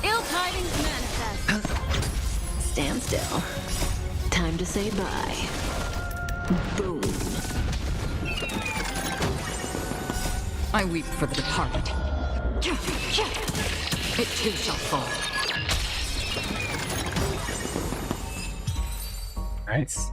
Ill tidings manifest. Stand still. Time to say bye. Boom. I weep for the departed. It too shall fall. Nice.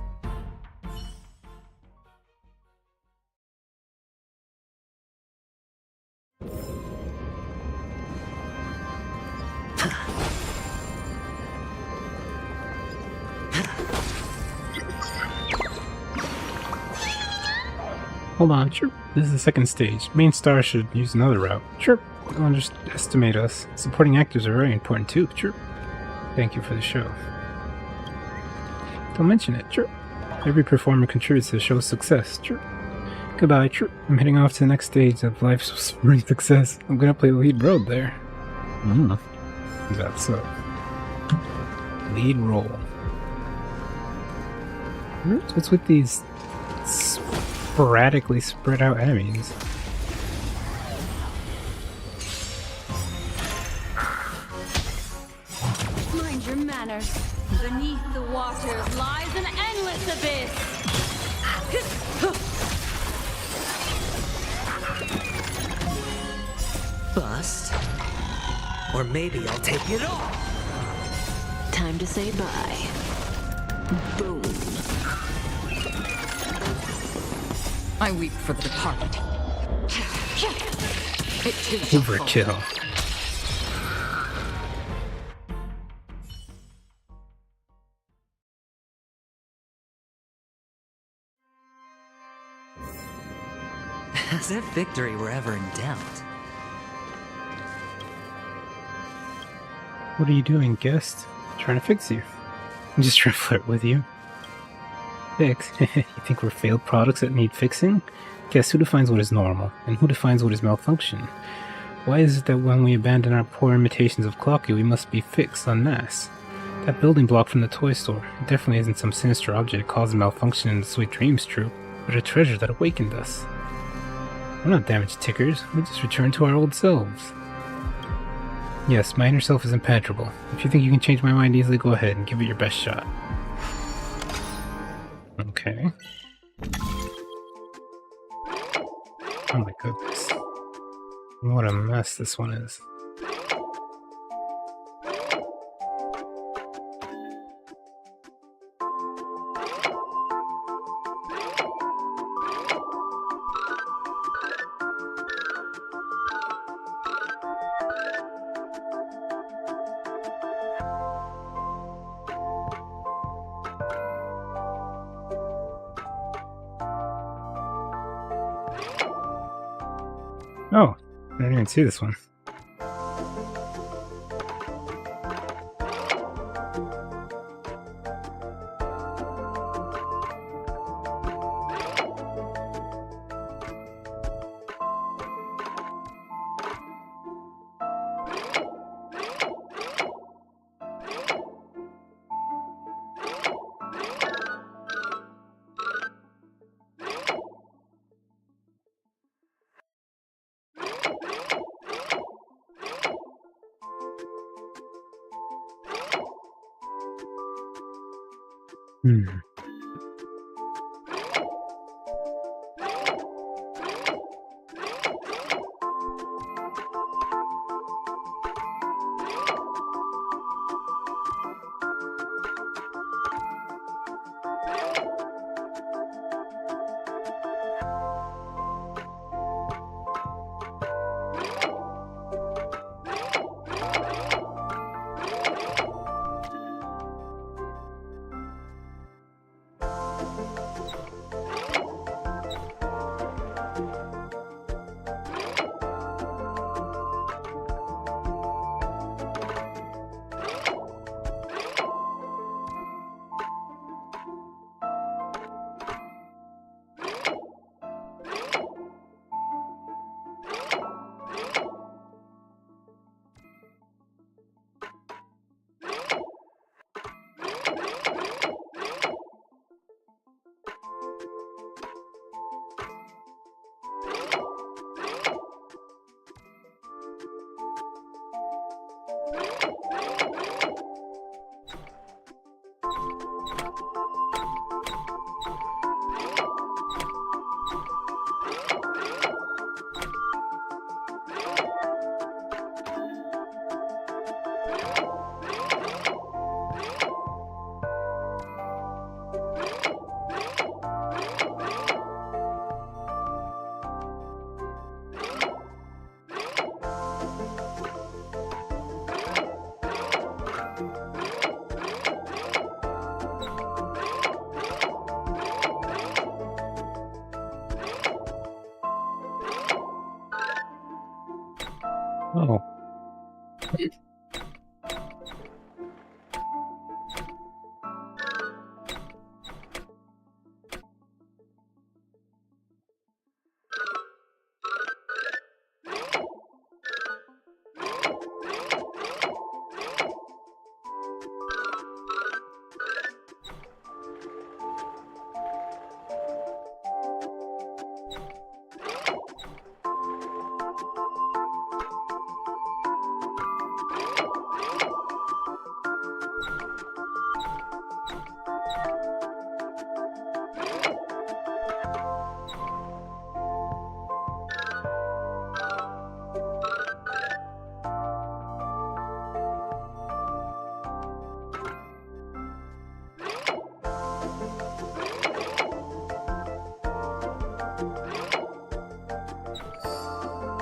Hold on, chirp. This is the second stage. Main star should use another route. Chirp. Don't underestimate us. Supporting actors are very important too. Chirp. Thank you for the show. Don't mention it. Chirp. Every performer contributes to the show's success. Chirp. Goodbye. Chirp. I'm heading off to the next stage of life's spring success. I'm gonna play the lead role there. That's a lead role. What's with these sporadically spread out enemies? Mind your manners. Beneath the waters lies an endless abyss. Bust. Or maybe I'll take it all. Time to say bye. Boom. I weep for the departed. It too shall fall. Overkill. As if victory were ever in doubt. What are you doing, guest? Trying to fix you. I'm just trying to flirt with you. Fix? You think we're failed products that need fixing? Guess who defines what is normal, and who defines what is malfunction? Why is it that when we abandon our poor imitations of Clocky, we must be fixed en masse? That building block from the toy store, it definitely isn't some sinister object causing malfunction in the Sweet Dreams troupe, but a treasure that awakened us. We're not damaged tickers, we just returned to our old selves. Yes, my inner self is impenetrable. If you think you can change my mind easily, go ahead and give it your best shot. Okay. Oh my goodness. What a mess this one is. Oh, I didn't even see this one. Oh.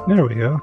There we go.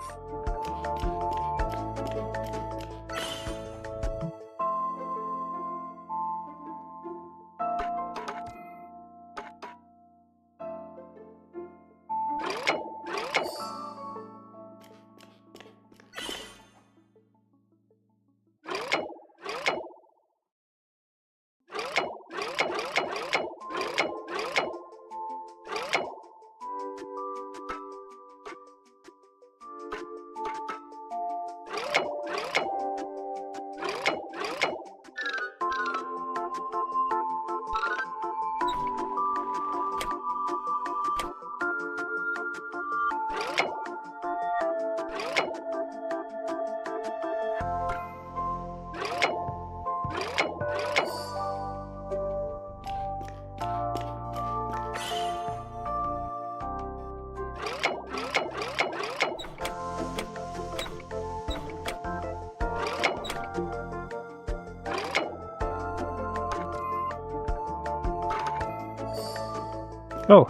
Oh,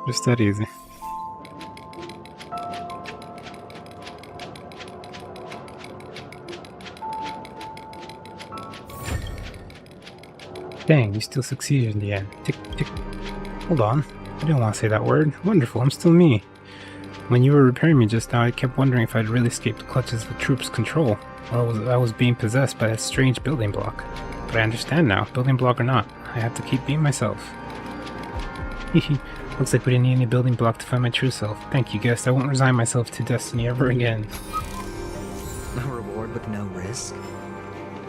just that easy. Dang, you still succeeded in the end. Tick, tick. Hold on. I didn't want to say that word. Wonderful, I'm still me. When you were repairing me just now, I kept wondering if I'd really escaped the clutches of the troops' control, or I was being possessed by that strange building block. But I understand now, building block or not, I have to keep being myself. Hehe, looks like we didn't need any building block to find my true self. Thank you, guest. I won't resign myself to destiny ever again. A reward with no risk?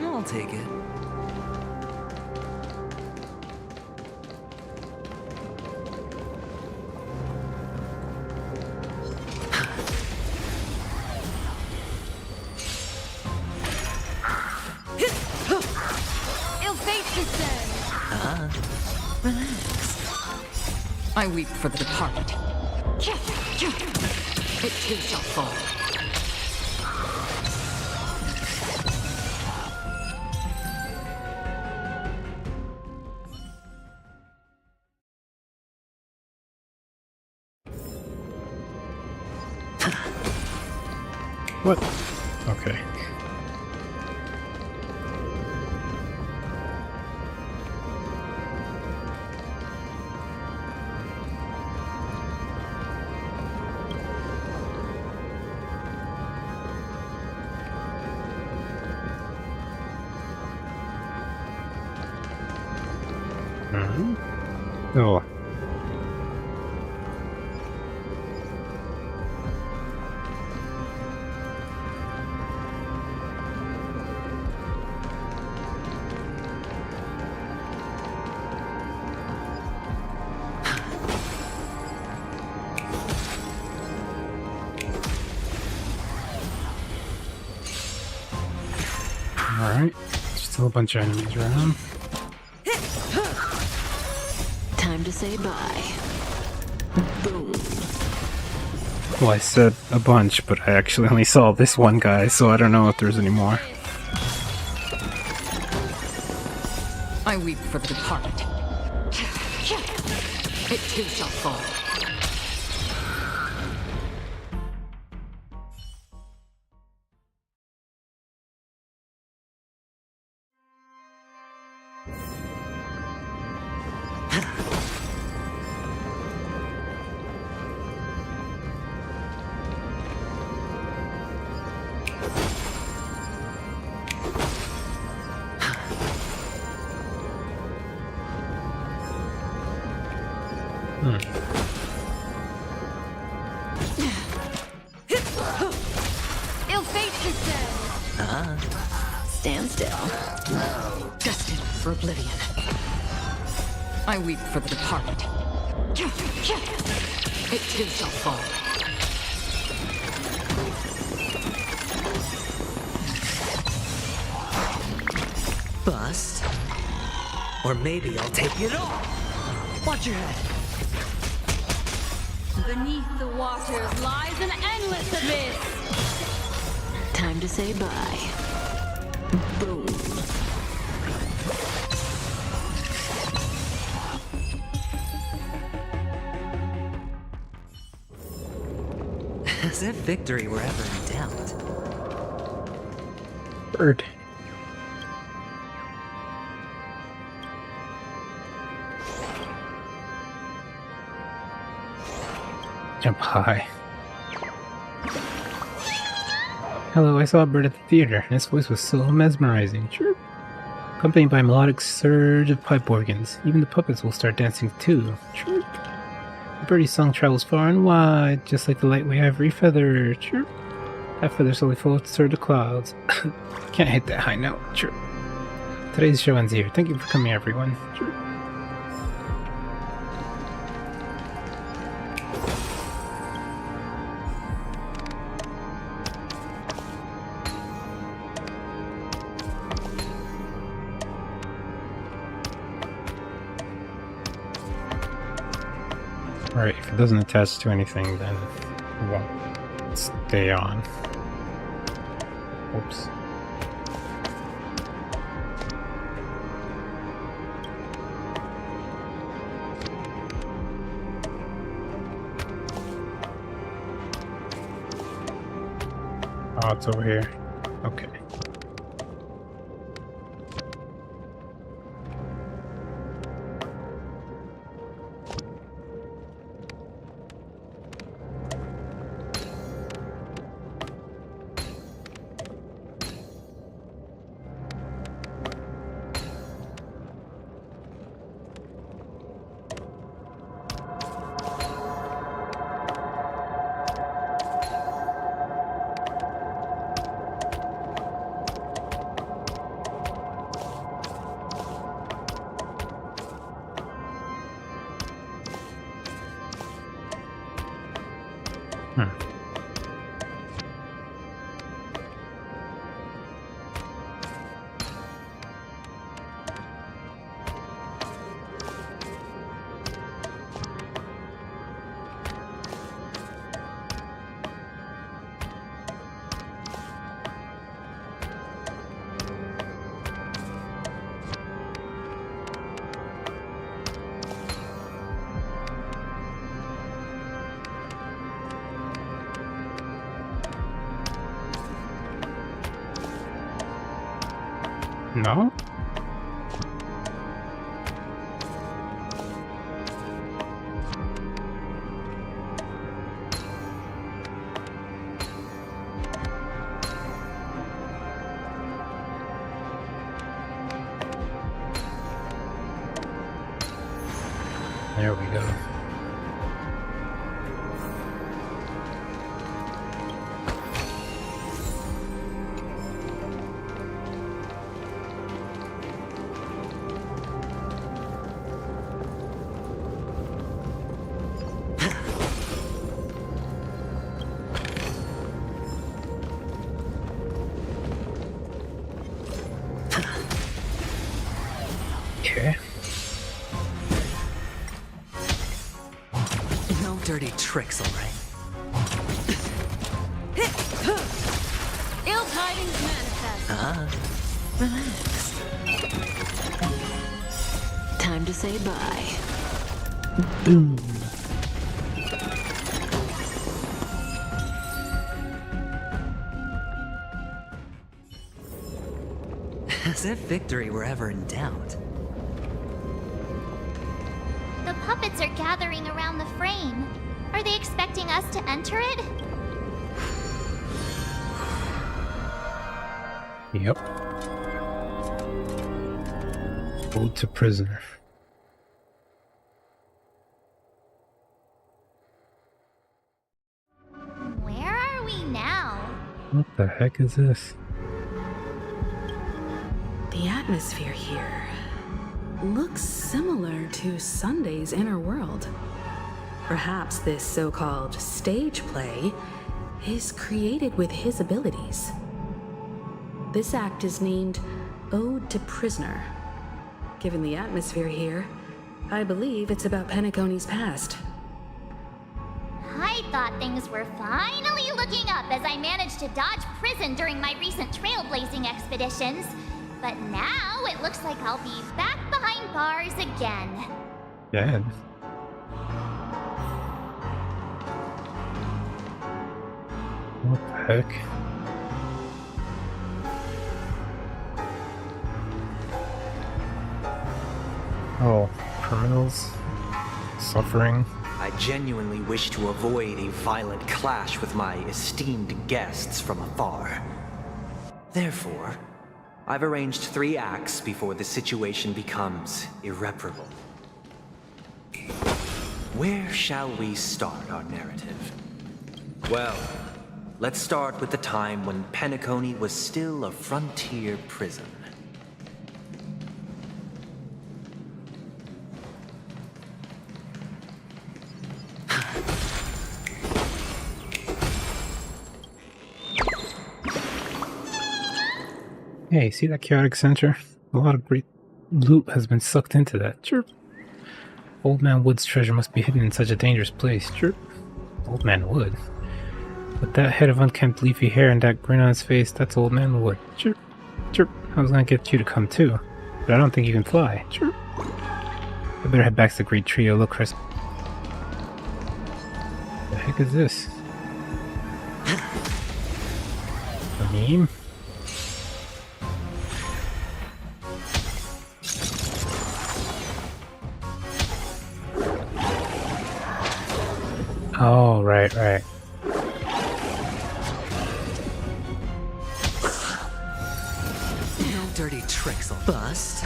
I'll take it. Ill fate descend. Relax. I weep for the departed. It too shall fall. What? Okay. Oh. Alright. Still a bunch of enemies around. Time to say bye. Boom. Well, I said a bunch, but I actually only saw this one guy, so I don't know if there's any more. I weep for the departed. It too shall fall. Ill fate descend. Stand still. Destined for oblivion. I weep for the departed. It too shall fall. Bust. Or maybe I'll take it all. Watch your head. Beneath the waters lies an endless abyss. Time to say bye. Boom. As if victory were ever in doubt. Bird. Jump high. Hello, I saw a bird at the theater, and his voice was so mesmerizing. Chirp. Accompanied by a melodic surge of pipe organs. Even the puppets will start dancing too. Chirp. The birdie's song travels far and wide, just like the lightweight ivory feather. Chirp. That feather slowly floats toward the clouds. Can't hit that high note. Chirp. Today's show ends here. Thank you for coming, everyone. Chirp. Right, if it doesn't attach to anything, then it won't stay on. Oops. Oh, it's over here. Okay. No? There we go. Okay. No dirty tricks, alright? Ill tidings manifest. Relax. Time to say bye. Boom. As if victory were ever in doubt. The puppets are gathering around the frame. Are they expecting us to enter it? Yep. Ode to Prisoner. Where are we now? What the heck is this? The atmosphere here looks similar to Sunday's inner world. Perhaps this so-called stage play is created with his abilities. This act is named Ode to Prisoner. Given the atmosphere here, I believe it's about Penacony's past. I thought things were finally looking up as I managed to dodge prison during my recent trailblazing expeditions. But now it looks like I'll be back behind bars again. Dad. What the heck? Oh, criminals? Suffering? I genuinely wish to avoid a violent clash with my esteemed guests from afar. Therefore, I've arranged 3 acts before the situation becomes irreparable. Where shall we start our narrative? Well, let's start with the time when Penacony was still a frontier prison. Hey, see that chaotic center? A lot of great loot has been sucked into that. Chirp. Old Man Wood's treasure must be hidden in such a dangerous place. Chirp. Old Man Wood? With that head of unkempt leafy hair and that grin on his face, that's Old Man Wood. Chirp. Chirp. I was gonna get you to come too, but I don't think you can fly. Chirp. I better head back to the Great Trio. Look, Chris. What the heck is this? A meme? Oh, right. No dirty tricks, I'll bust.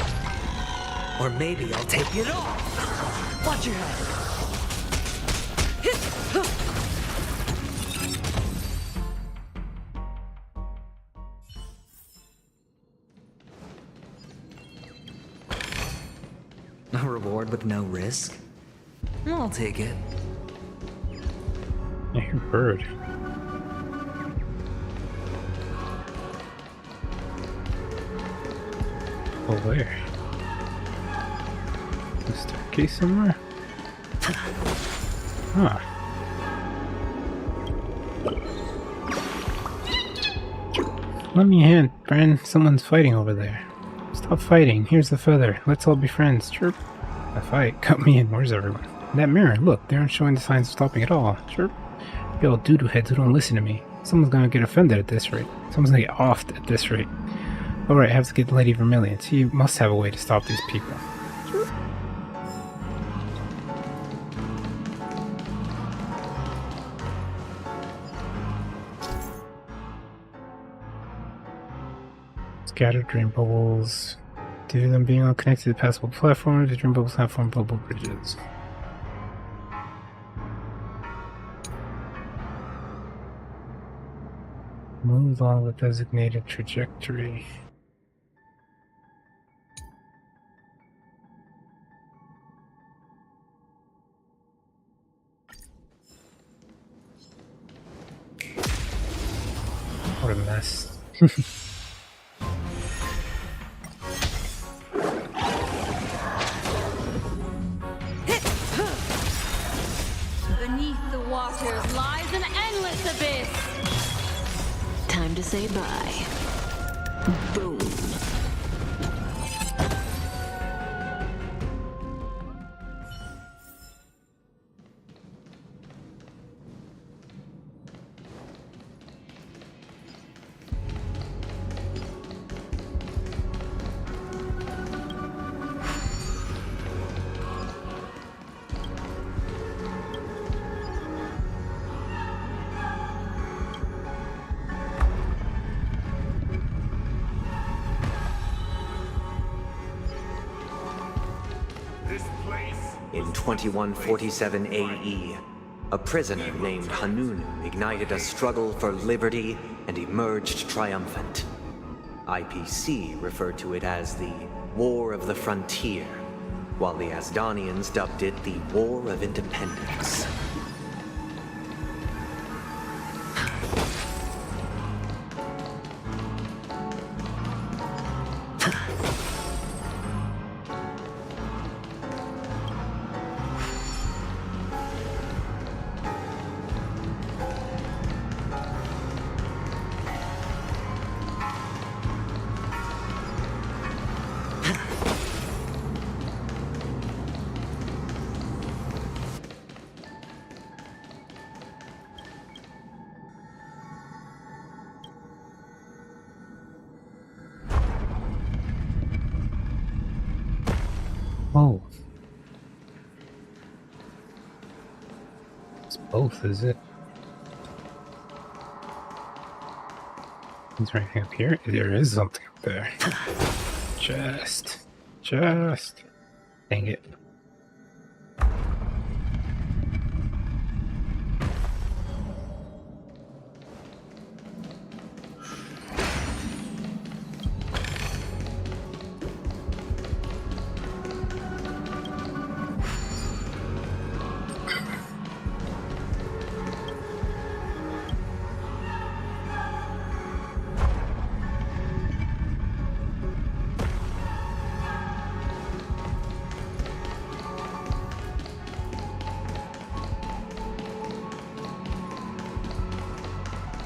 Or maybe I'll take it off. Watch your head. A reward with no risk? I'll take it. I hear a bird. Oh, where? A staircase somewhere? Huh. Let me a hand, friend. Someone's fighting over there. Stop fighting. Here's the feather. Let's all be friends. Chirp. A fight. Cut me in. Where's everyone? That mirror. Look, they aren't showing the signs of stopping at all. Chirp. Yo, doodoo heads who don't listen to me. Someone's gonna get offended at this rate. Someone's gonna get offed at this rate. Alright, I have to get Lady Vermilion. So you must have a way to stop these people. Scattered dream bubbles. Due to them being unconnected to passable platforms, the dream bubbles have formed bubble bridges. Move along the designated trajectory. What a mess. Beneath the waters lies an endless abyss. Time to say bye. Boom. In 2147 AE, a prisoner named Hanunu ignited a struggle for liberty and emerged triumphant. IPC referred to it as the War of the Frontier, while the Asdanians dubbed it the War of Independence. Oh. It's both, is it? Is there anything up here? There is something up there. Just. Dang it.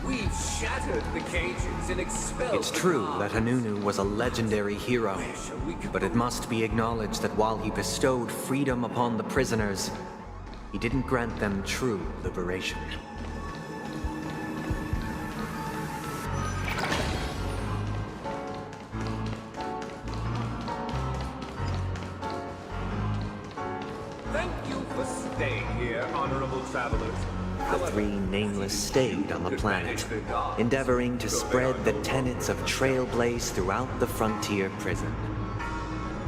We've shattered the cages and expelled It's true that Hanunu was a legendary hero, but it must be acknowledged that while he bestowed freedom upon the prisoners, he didn't grant them true liberation. Thank you for staying here, honorable travelers. The three nameless stayed on the planet, endeavoring to spread the tenets of Trailblaze throughout the frontier prison.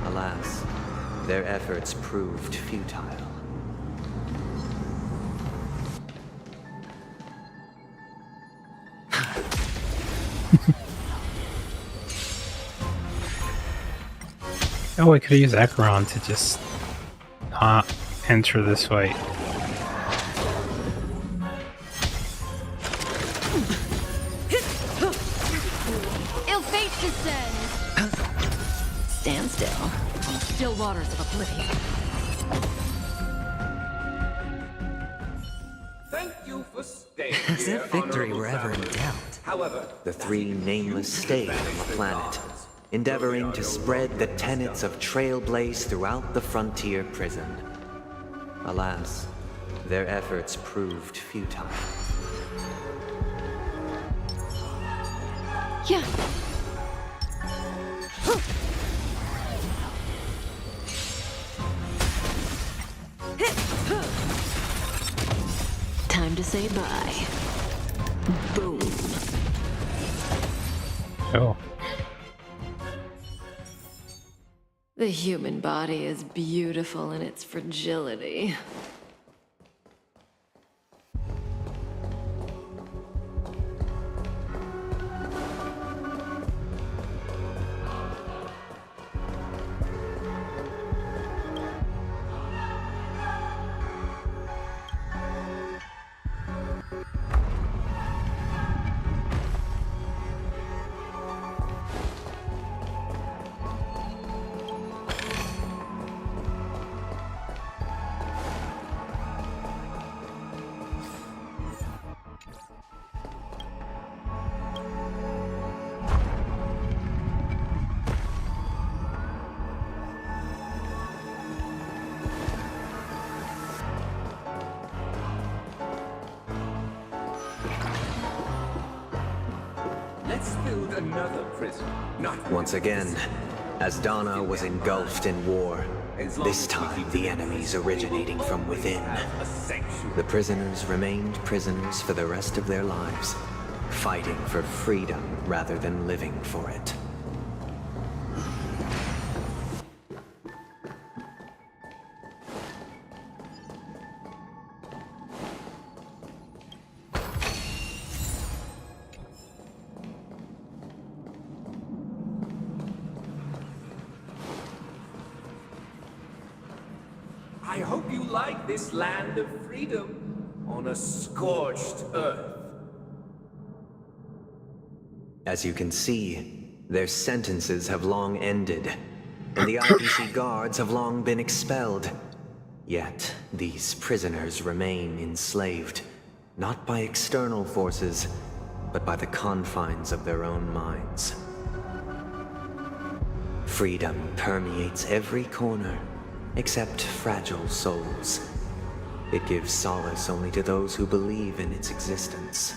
Alas, their efforts proved futile. Oh, I could have used Acheron to just not enter this fight. stand still. On the still waters of oblivion. Thank you for staying As here, if victory honorable were ever in travelers. doubt. However, The three nameless stayed on the planet, endeavoring to spread the tenets of Trailblaze throughout the frontier prison. Alas, their efforts proved futile. Yeah. Time to say bye. Boom. Oh. The human body is beautiful in its fragility. let's build another prison. Not Once again, as Donna was engulfed in war, this time the enemies originating from within. The prisoners remained prisoners for the rest of their lives, fighting for freedom rather than living for it. I hope you like this land of freedom on a scorched earth. As you can see, their sentences have long ended, and the IPC guards have long been expelled. Yet, these prisoners remain enslaved, not by external forces, but by the confines of their own minds. Freedom permeates every corner, except fragile souls. It gives solace only to those who believe in its existence.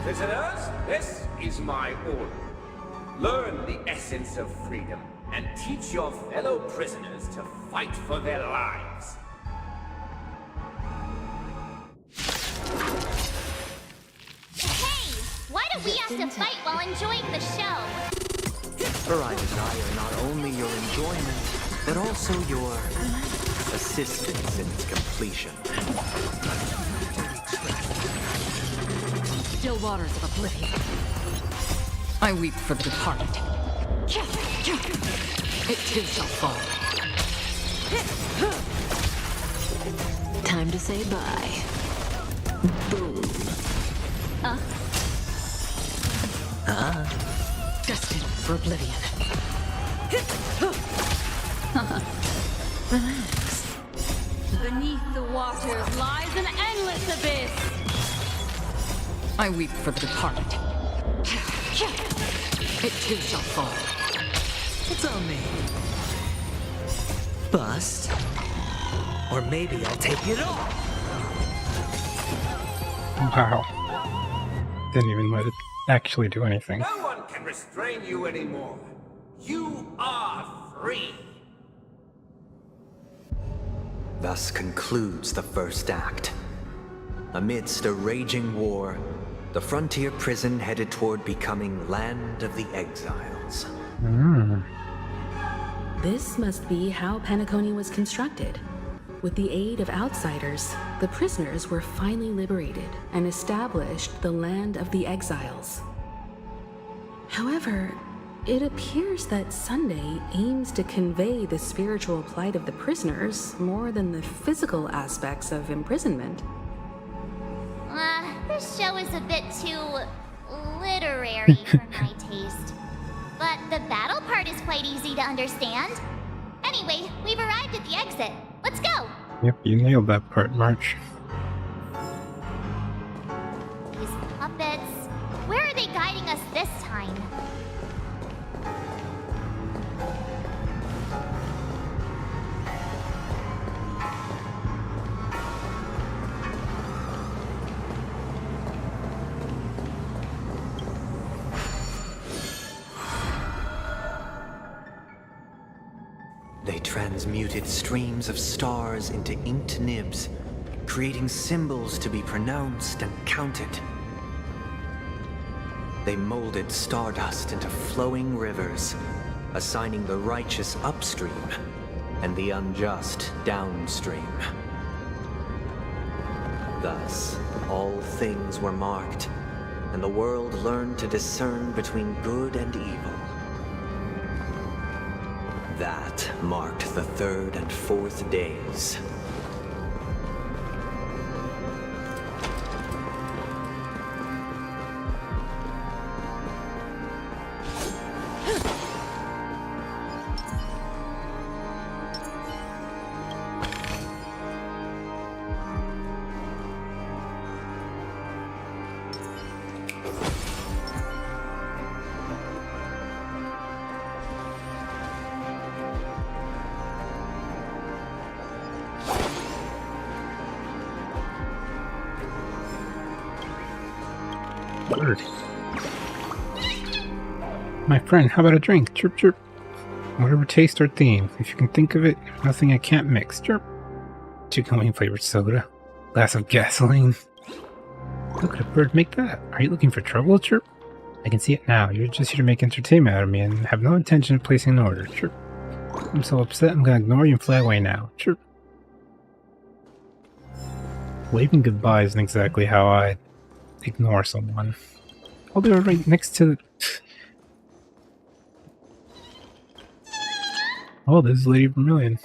Prisoners, this is my order. Learn the essence of freedom and teach your fellow prisoners to fight for their lives. Hey! Why do we have to fight while enjoying the show? For I desire not only your enjoyment, but also your assistance in its completion. Still waters of oblivion. I weep for the departed. It too shall fall. Time to say bye. Boom. Destined for oblivion. Relax. Beneath the waters lies an endless abyss. I weep for the departed. It too shall fall. It's on me. Bust. Or maybe I'll take it off. Wow. Didn't even let it actually do anything. No one can restrain you anymore. You are free. Thus concludes the first act. Amidst a raging war, the frontier prison headed toward becoming Land of the Exiles. This must be how Penacony was constructed. With the aid of outsiders, the prisoners were finally liberated and established the Land of the Exiles. However, it appears that Sunday aims to convey the spiritual plight of the prisoners more than the physical aspects of imprisonment. This show is a bit too literary for my taste. But But the battle part is quite easy to understand. Anyway, we've arrived at the exit. Let's go! Yep, you nailed that part, March. These puppets... Where are they guiding us this time? They transmuted streams of stars into inked nibs, creating symbols to be pronounced and counted. They molded stardust into flowing rivers, assigning the righteous upstream and the unjust downstream. Thus, all things were marked, and the world learned to discern between good and evil. That marked the third and fourth days. Bird. My friend, how about a drink? Chirp, chirp. Whatever taste or theme. If you can think of it, nothing I can't mix. Chirp. Chicken wing flavored soda. Glass of gasoline. Look at a bird make that. Are you looking for trouble, Chirp? I can see it now. You're just here to make entertainment out of me and have no intention of placing an order. Chirp. I'm so upset I'm gonna ignore you and fly away now. Chirp. Waving goodbye isn't exactly how I ignore someone. Oh, they were right next to the... Oh, this is Lady Vermilion.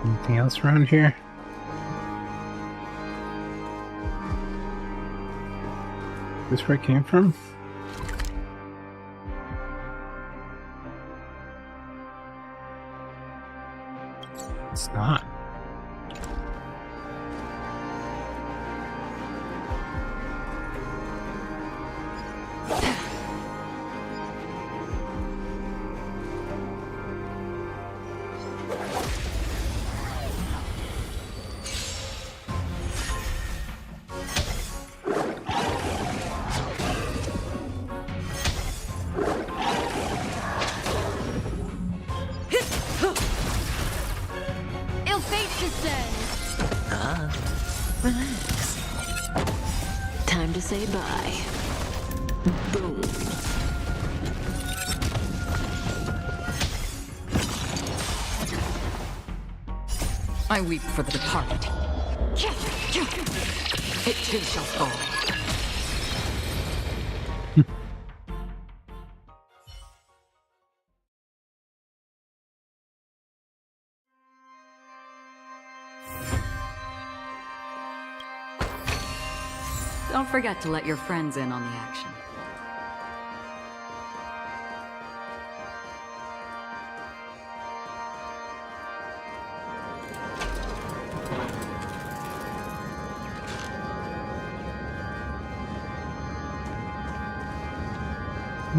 Anything else around here? Is this where it came from? It's not. Relax. Time to say bye. Boom. I weep for the departed. It too shall fall. Don't forget to let your friends in on the action.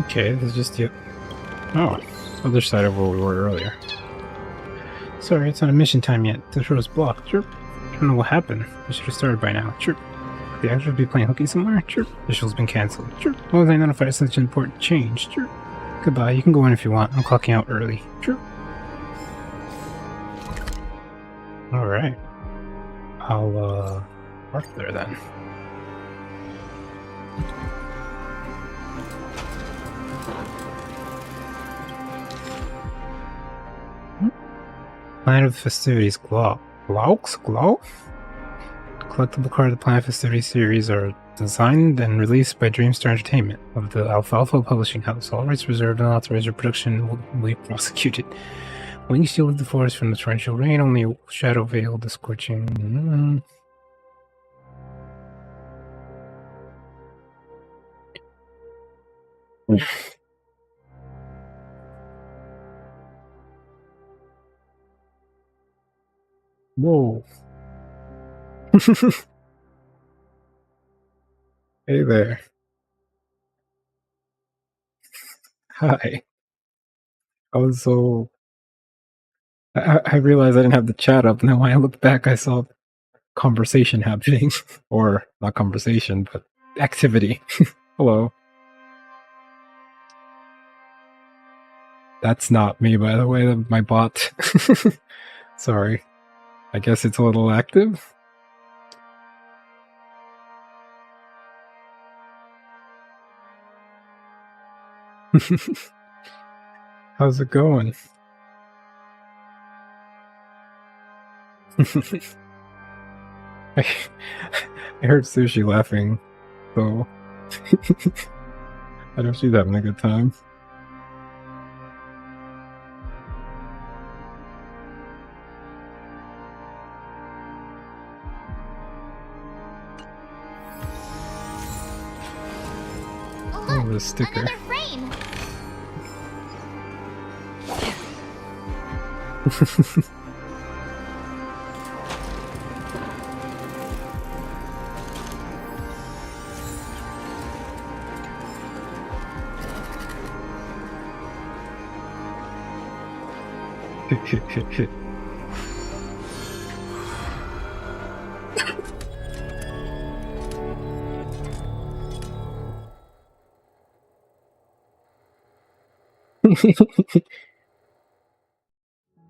Okay, this is just the... Oh, other side of where we were earlier. Sorry, it's not a mission time yet. This road is blocked. Chirp. I don't know what happened. We should have started by now. Chirp. The actors will be playing hooky somewhere? Sure. The show's been cancelled. Sure. As long as I notify such an important change. Sure. Goodbye. You can go in if you want. I'm clocking out early. Sure. Alright. I'll, park there then. Plan of the Festivities Glow. Glow? Collectible card of the Planet Festivities series are designed and released by Dreamstar Entertainment of the Alfalfa Publishing House. All rights reserved and authorized production will be prosecuted. Wings shielded the forest from the torrential rain, only a shadow veiled the scorching. Whoa. Hey there. Hi. I was so... I realized I didn't have the chat up, and then when I looked back I saw conversation happening. Or, not conversation, but activity. Hello. That's not me, by the way, my bot. Sorry. I guess it's a little active? How's it going? I heard Sushi laughing, so I know she's having a good time. Oh, the sticker. Another frame.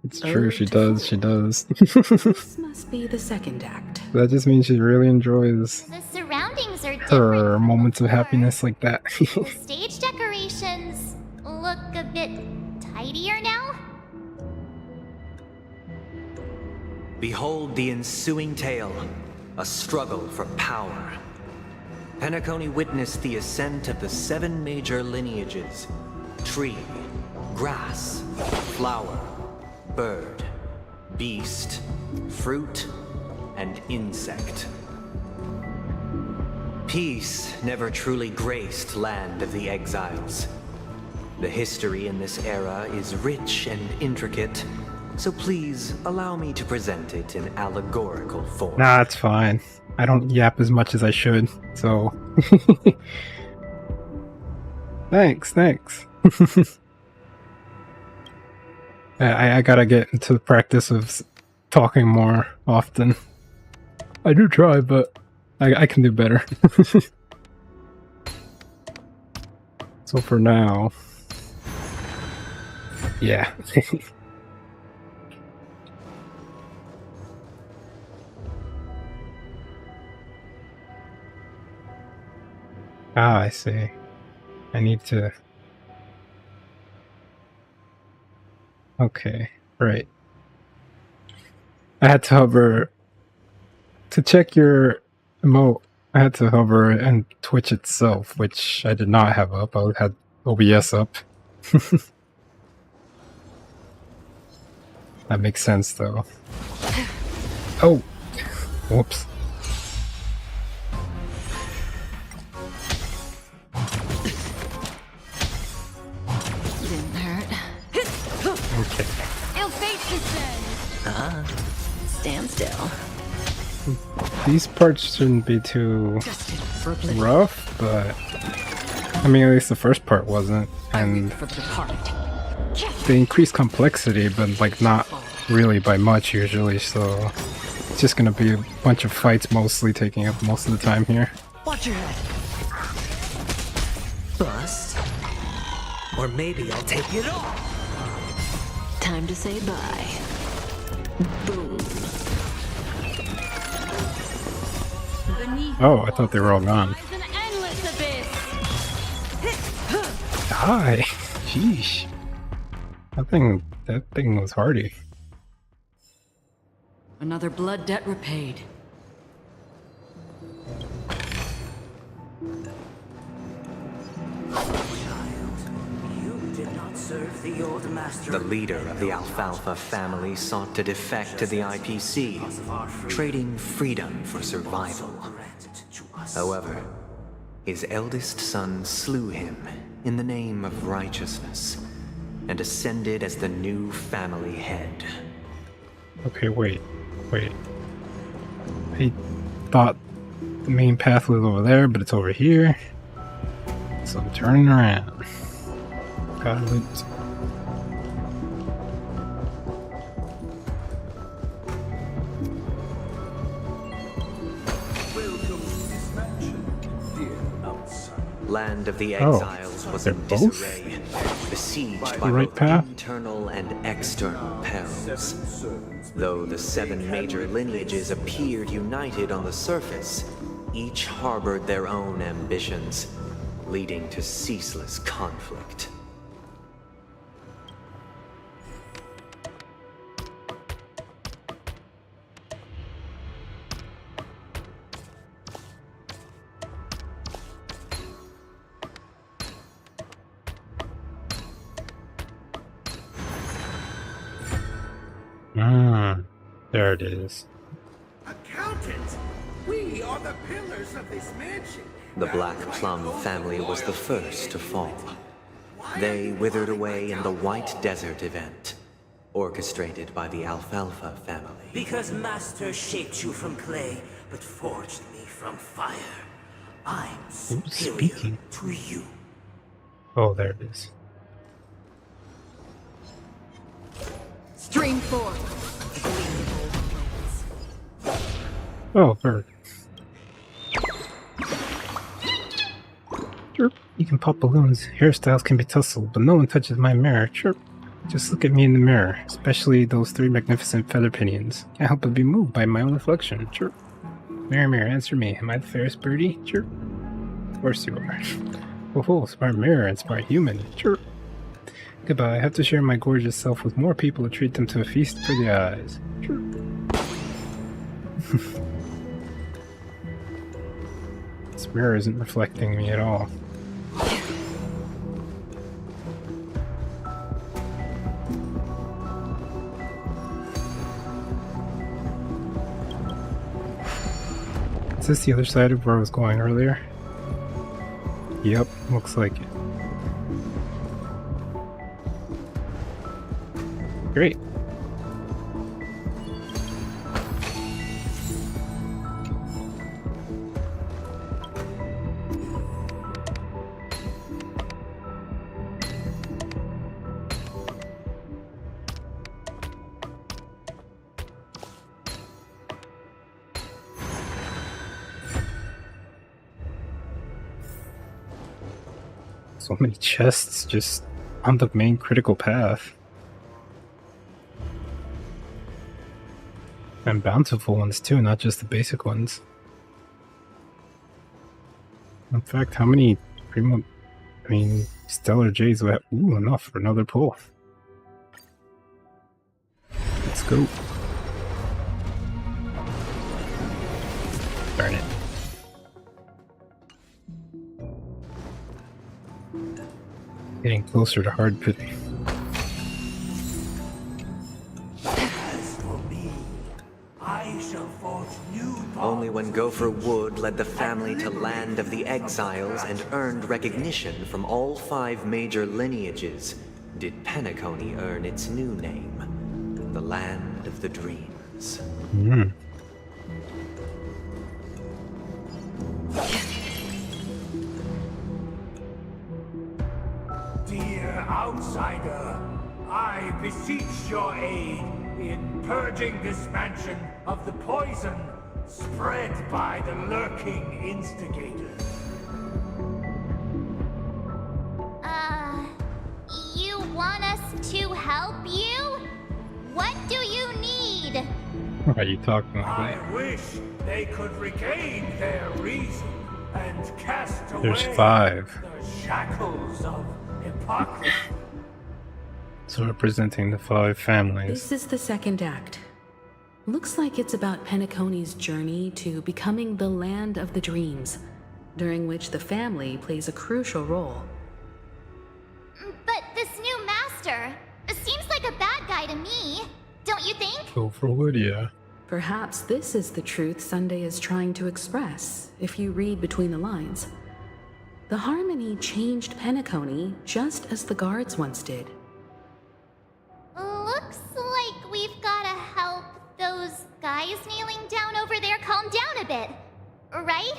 It's true, she does, she does. This must be the second act. That just means she really enjoys The surroundings are her moments of happiness like that. The stage decorations look a bit tidier now. Behold the ensuing tale, a struggle for power. Penacony witnessed the ascent of the 7 major lineages: tree, grass, flower, bird, beast, fruit, and insect. Peace never truly graced Land of the Exiles. The history in this era is rich and intricate, so please allow me to present it in allegorical form. Nah, it's fine. I don't yap as much as I should, so... Thanks. I gotta get into the practice of talking more often. I do try, but I can do better. So for now... Yeah. Ah, I see. I need to... Okay, right. I had to hover... To check your emote, I had to hover and Twitch itself, which I did not have up. I had OBS up. That makes sense, though. Oh! Whoops. Didn't hurt. Okay. I'll face this then. Stand still. These parts shouldn't be too rough, but... I mean, at least the first part wasn't, and... They increase complexity, but like not really by much usually, so... It's just gonna be a bunch of fights mostly taking up most of the time here. Watch your head. Bust. Or maybe I'll take it off. Time to say bye. Boom. Oh, I thought they were all gone. Die! Sheesh. That thing was hardy. Another blood debt repaid. The leader of the Alfalfa family sought to defect to the IPC, trading freedom for survival. However, his eldest son slew him in the name of righteousness and ascended as the new family head. Okay, wait. I thought the main path was over there, but it's over here. So I'm turning around. Gotta loot. Land of the Exiles was in disarray, besieged by both internal and external perils. Though the 7 major lineages appeared united on the surface, each harbored their own ambitions, leading to ceaseless conflict. There it is. Accountant! We are the pillars of this mansion. The Black Plum family was the first to fall. They withered away in the White Desert event, orchestrated by the Alfalfa family. Because Master shaped you from clay, but forged me from fire. I'm superior to you. Oh, there it is. Stream 4. Oh, bird. Chirp. You can pop balloons. Hairstyles can be tussled, but no one touches my mirror. Chirp. Just look at me in the mirror, especially those 3 magnificent feather pinions. Can't help but be moved by my own reflection. Chirp. Mirror, mirror, answer me. Am I the fairest birdie? Chirp. Of course you are. Oh, smart mirror and smart human. Chirp. Goodbye. I have to share my gorgeous self with more people to treat them to a feast for the eyes. Chirp. This mirror isn't reflecting me at all. Is this the other side of where I was going earlier? Yep, looks like it. Great. So many chests just on the main critical path. And bountiful ones too, not just the basic ones. In fact, how many Stellar Jades will have? Ooh, enough for another pull. Let's go. Darn it. Getting closer to hard pitting. Only when Gopher Wood led the family to Land of the Exiles and earned recognition from all 5 major lineages did Penacony earn its new name, the Land of the Dreams. Dear outsider, I beseech your aid. in purging this mansion of the poison spread by the lurking instigators. You want us to help you? What do you need? What are you talking about? I wish they could regain their reason and cast away There's 5. the shackles of hypocrisy. So representing the 5 families. This is the second act. Looks like it's about Penacony's journey to becoming the land of the dreams, during which the family plays a crucial role. But this new master seems like a bad guy to me, don't you think? Go for Lydia. Perhaps this is the truth Sunday is trying to express, if you read between the lines. The Harmony changed Penacony just as the guards once did. Looks like we've gotta help those guys kneeling down over there calm down a bit, right?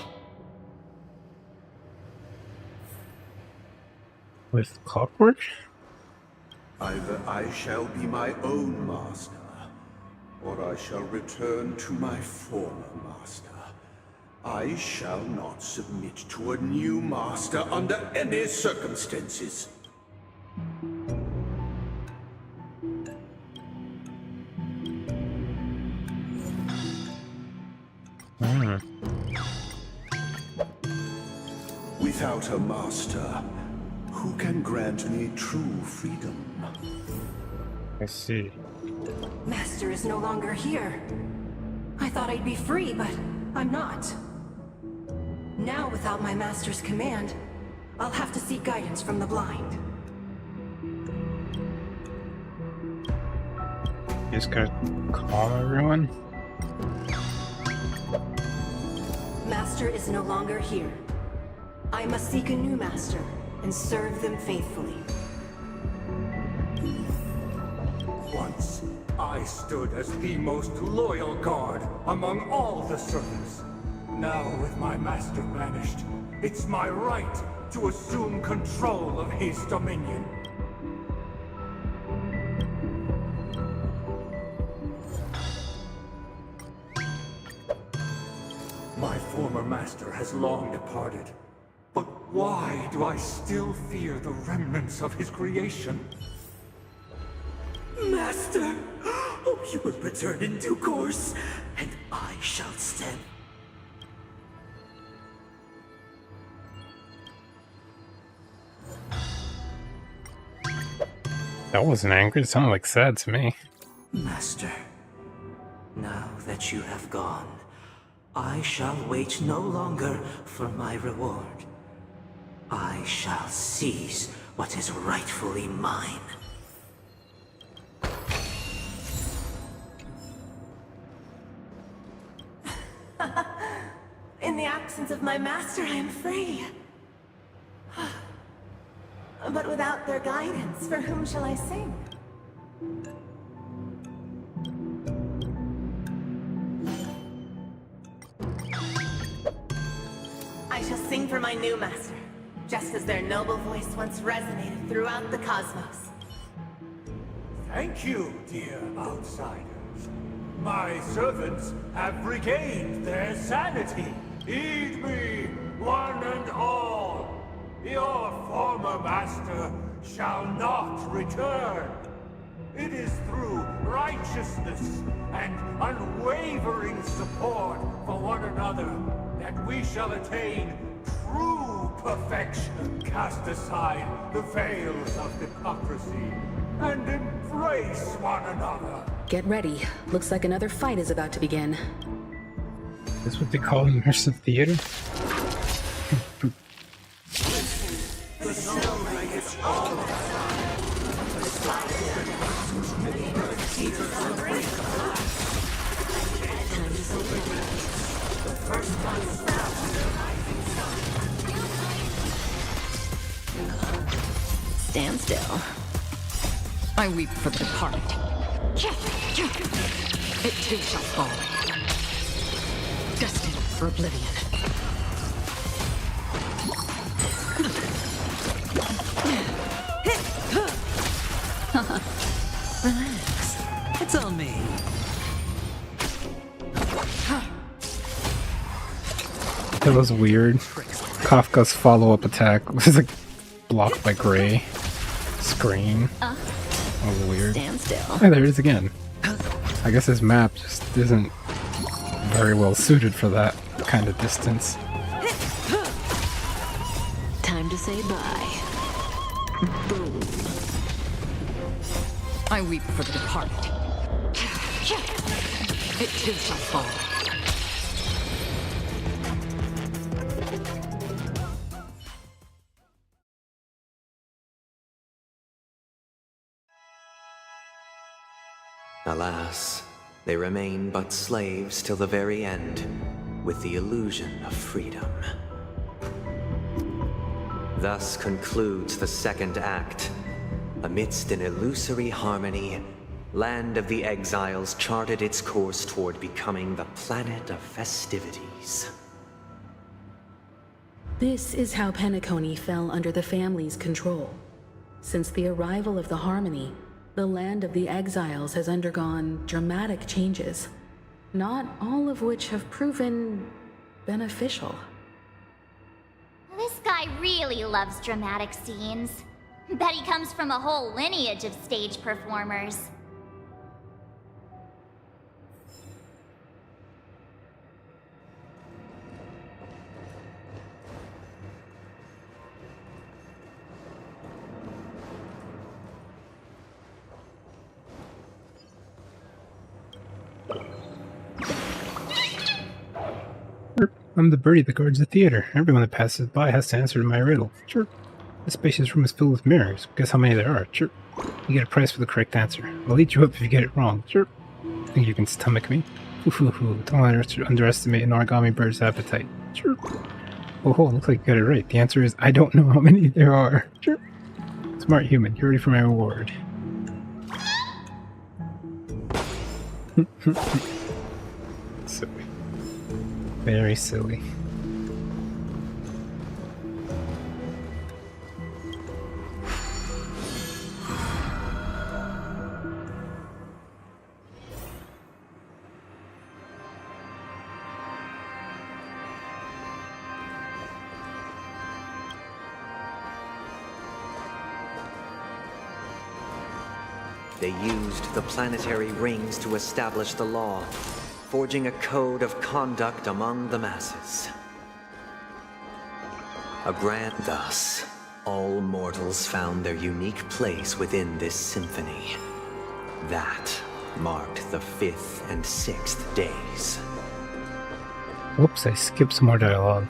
With clockwork? Either I shall be my own master, or I shall return to my former master. I shall not submit to a new master under any circumstances. Without a master, who can grant me true freedom? I see. Master is no longer here. I thought I'd be free, but I'm not. Now, without my master's command, I'll have to seek guidance from the blind. You just gotta call everyone? Master is no longer here. I must seek a new master and serve them faithfully. Once, I stood as the most loyal guard among all the servants. Now, with my master banished, it's my right to assume control of his dominion. My former master has long departed. But why do I still fear the remnants of his creation? Master! Oh, you will return in due course, and I shall stand. That wasn't angry, it sounded like sad to me. Master, now that you have gone, I shall wait no longer for my reward. I shall seize what is rightfully mine. In the absence of my master, I am free. But without their guidance, for whom shall I sing? I shall sing for my new master, just as their noble voice once resonated throughout the cosmos. Thank you, dear outsiders. My servants have regained their sanity. Heed me, one and all. Your former master shall not return. It is through righteousness and unwavering support for one another that we shall attain true perfection. Cast aside the veils of hypocrisy and embrace one another. Get ready. Looks like another fight is about to begin. That's what they call immersive theater? The snow is all Stand still. I weep for the departed. It too shall fall. Destined for oblivion. Relax. It's all me. That was weird. Kafka's follow-up attack was like blocked by gray screen. That was weird. Stand still. Hey, there it is again. I guess this map just isn't very well suited for that kind of distance. Time to say bye. Boom. I weep for the departed. It too shall fall. Alas, they remain but slaves till the very end, with the illusion of freedom. Thus concludes the second act. Amidst an illusory harmony, Land of the Exiles charted its course toward becoming the planet of festivities. This is how Penacony fell under the family's control. Since the arrival of the Harmony, the Land of the Exiles has undergone dramatic changes, not all of which have proven beneficial. This guy really loves dramatic scenes. Bet he comes from a whole lineage of stage performers. I'm the birdie that guards the theater. Everyone that passes by has to answer to my riddle. Sure. This spacious room is filled with mirrors. Guess how many there are? Sure. You get a prize for the correct answer. I'll eat you up if you get it wrong. Sure. Think you can stomach me? Don't underestimate an origami bird's appetite. Sure. Oh, looks like you got it right. The answer is I don't know how many there are. Sure. Smart human, you're ready for my reward. Silly. Very silly. They used the planetary rings to establish the law, forging a code of conduct among the masses. Thus, all mortals found their unique place within this symphony. That marked the 5th and 6th days. Whoops, I skipped some more dialogue.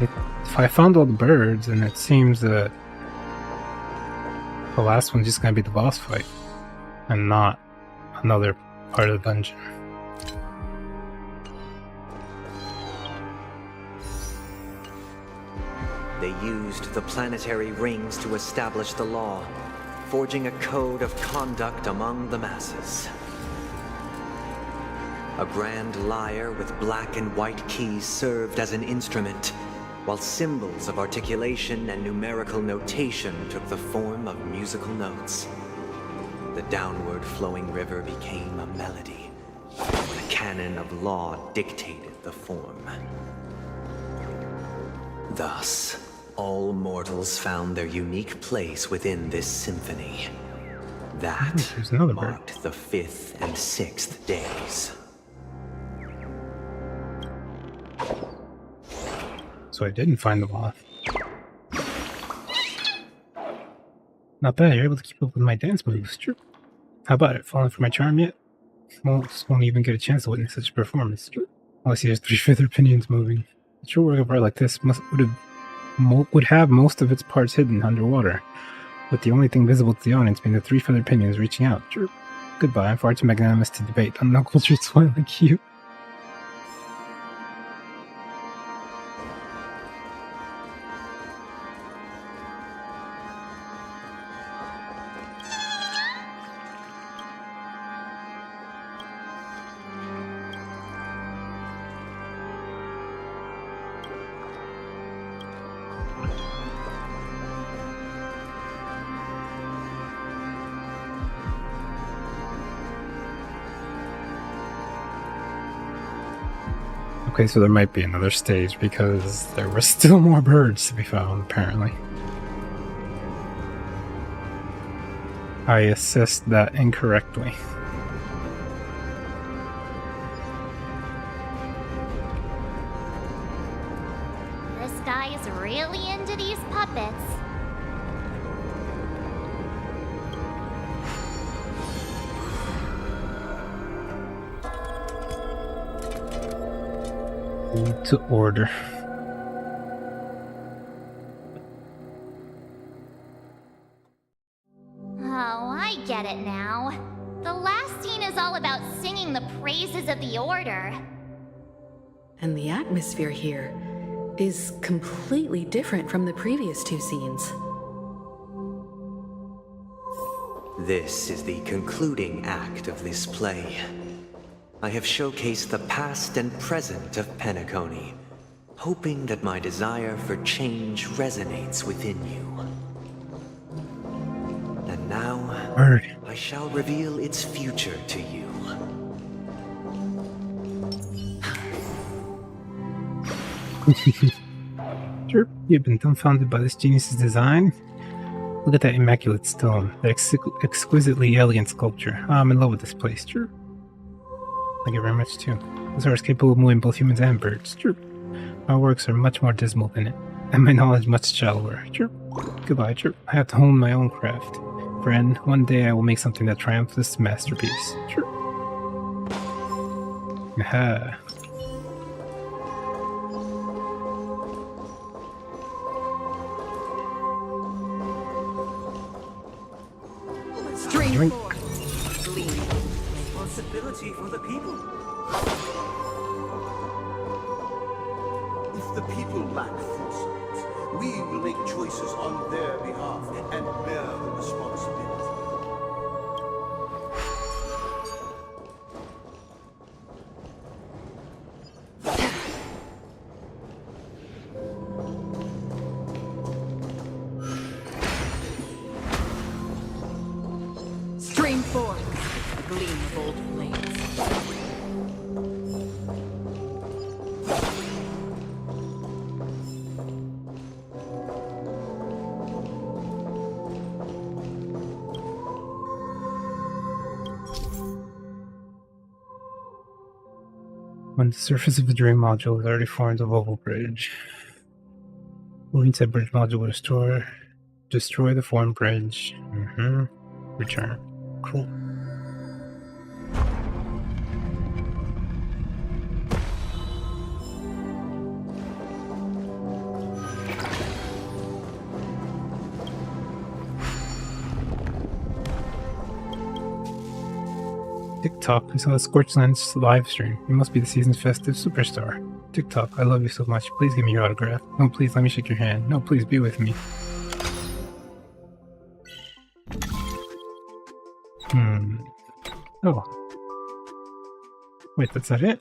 If I found all the birds, and it seems that the last one's just gonna be the boss fight, and not another part of the dungeon. They used the planetary rings to establish the law, forging a code of conduct among the masses. A grand lyre with black and white keys served as an instrument, while symbols of articulation and numerical notation took the form of musical notes. The downward flowing river became a melody. The canon of law dictated the form. Thus, all mortals found their unique place within this symphony. That marked the 5th and 6th days. So I didn't find the boss. Not bad, you're able to keep up with my dance moves. True. How about it? Falling for my charm yet? Won't even get a chance to witness such a performance. True. All I see is 3 feather pinions moving. A true work of art like this would have most of its parts hidden underwater, with the only thing visible to the audience being the 3 feather pinions reaching out. True. Goodbye, I'm far too magnanimous to debate uncultured swine like you. Okay, so there might be another stage because there were still more birds to be found, apparently. I assessed that incorrectly. This guy is really into these puppets. Food to order. Oh, I get it now. The last scene is all about singing the praises of the Order. And the atmosphere here is completely different from the previous two scenes. This is the concluding act of this play. I have showcased the past and present of Penacony, hoping that my desire for change resonates within you. And now, I shall reveal its future to you. Sure, you've been dumbfounded by this genius's design. Look at that immaculate stone, that exquisitely elegant sculpture. I'm in love with this place, sure. Thank you very much, too. This art is capable of moving both humans and birds, sure. Our works are much more dismal than it, and my knowledge much shallower, sure. Goodbye, sure. I have to hone my own craft. Friend, one day I will make something that triumphs this masterpiece, sure. Aha. Stream 4. Responsibility for the people. If the people lack foresight, we will make choices on their behalf and bear the responsibility. Stream 4. Gleam of old flames. When the surface of the dream module is already formed a oval bridge. Moving to bridge module will destroy the formed bridge. Return. Cool. TikTok, I saw a Scorchland's live stream. You must be the season's festive superstar. TikTok, I love you so much. Please give me your autograph. No, please let me shake your hand. No, please be with me. Oh. Wait, that's not it?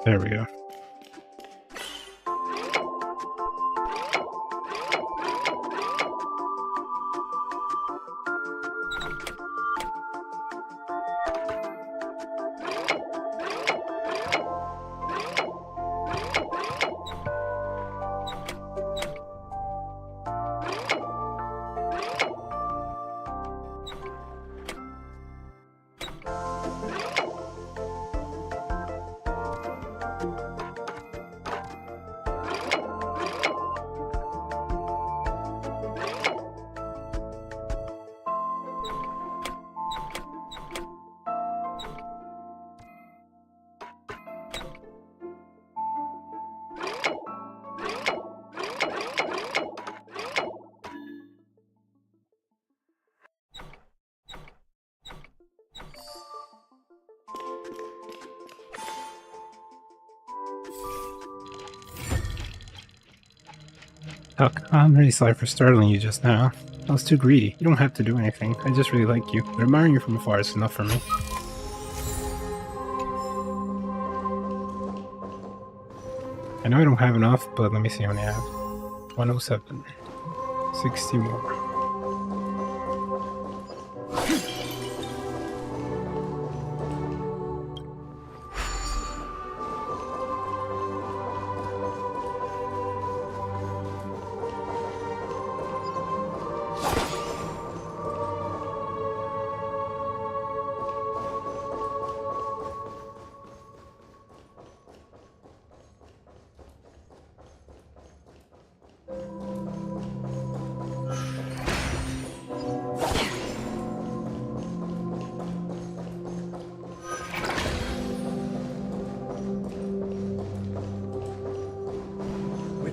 There we go. Huck, I'm really sorry for startling you just now. I was too greedy. You don't have to do anything. I just really like you. But admiring you from afar is enough for me. I know I don't have enough, but let me see how many I have. 107. 60 more.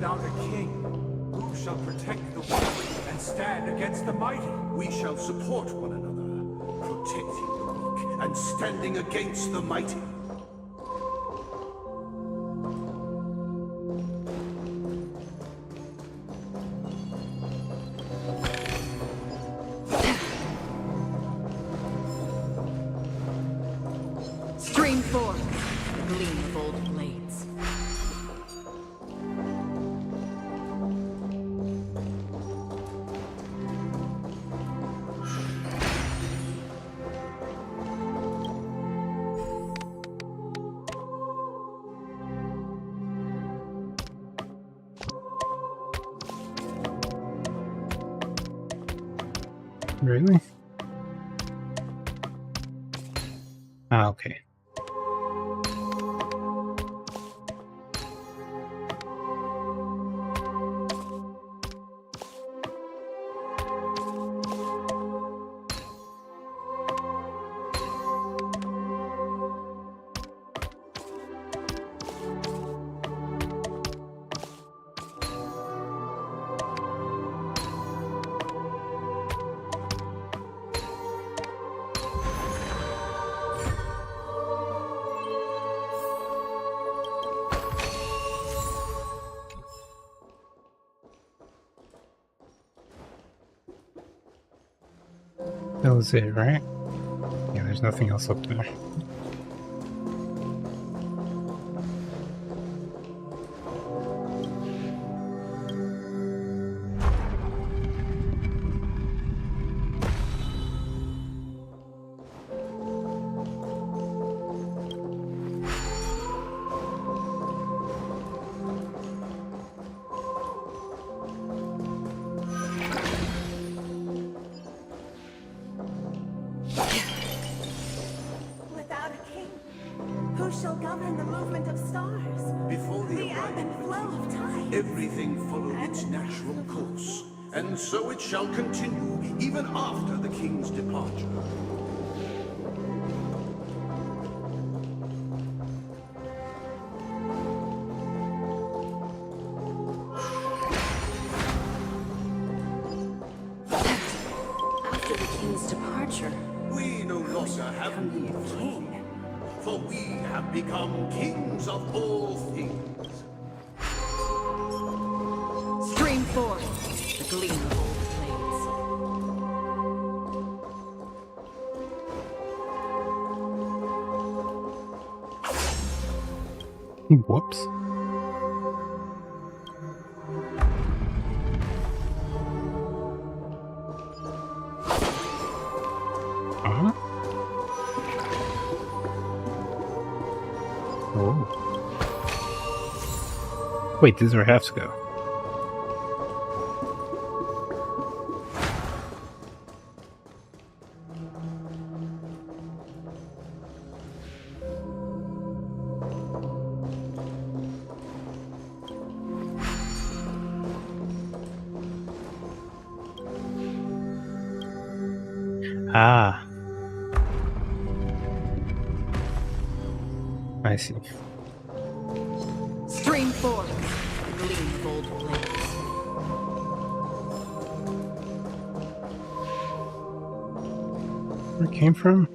without a king, who shall protect the weak and stand against the mighty? We shall support one another, protecting the weak and standing against the mighty. Stream forth, the gleam of old blades. Really? Ah, okay. That was it, right? Yeah, there's nothing else up there. Without a king, who shall govern the movement of stars? Before the ebb and flow of time. Everything followed its natural course, and so it shall continue even after the king's departure. After the king's departure, We no longer have need for king, for we have become kings of all things. Stream forth, the gleam of old blades. Whoops. Huh? Oh. Wait, this is where I have to go. Ah. I see. Stream forth, the gleam of old blades. Where it came from?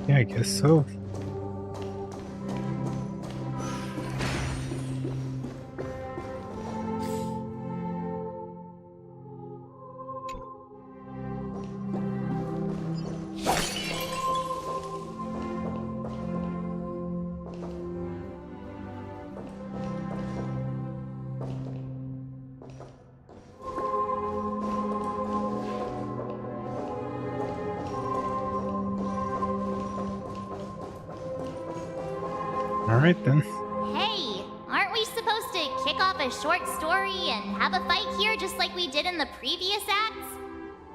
Yeah, I guess so. Alright then. Hey, aren't we supposed to kick off a short story and have a fight here just like we did in the previous acts?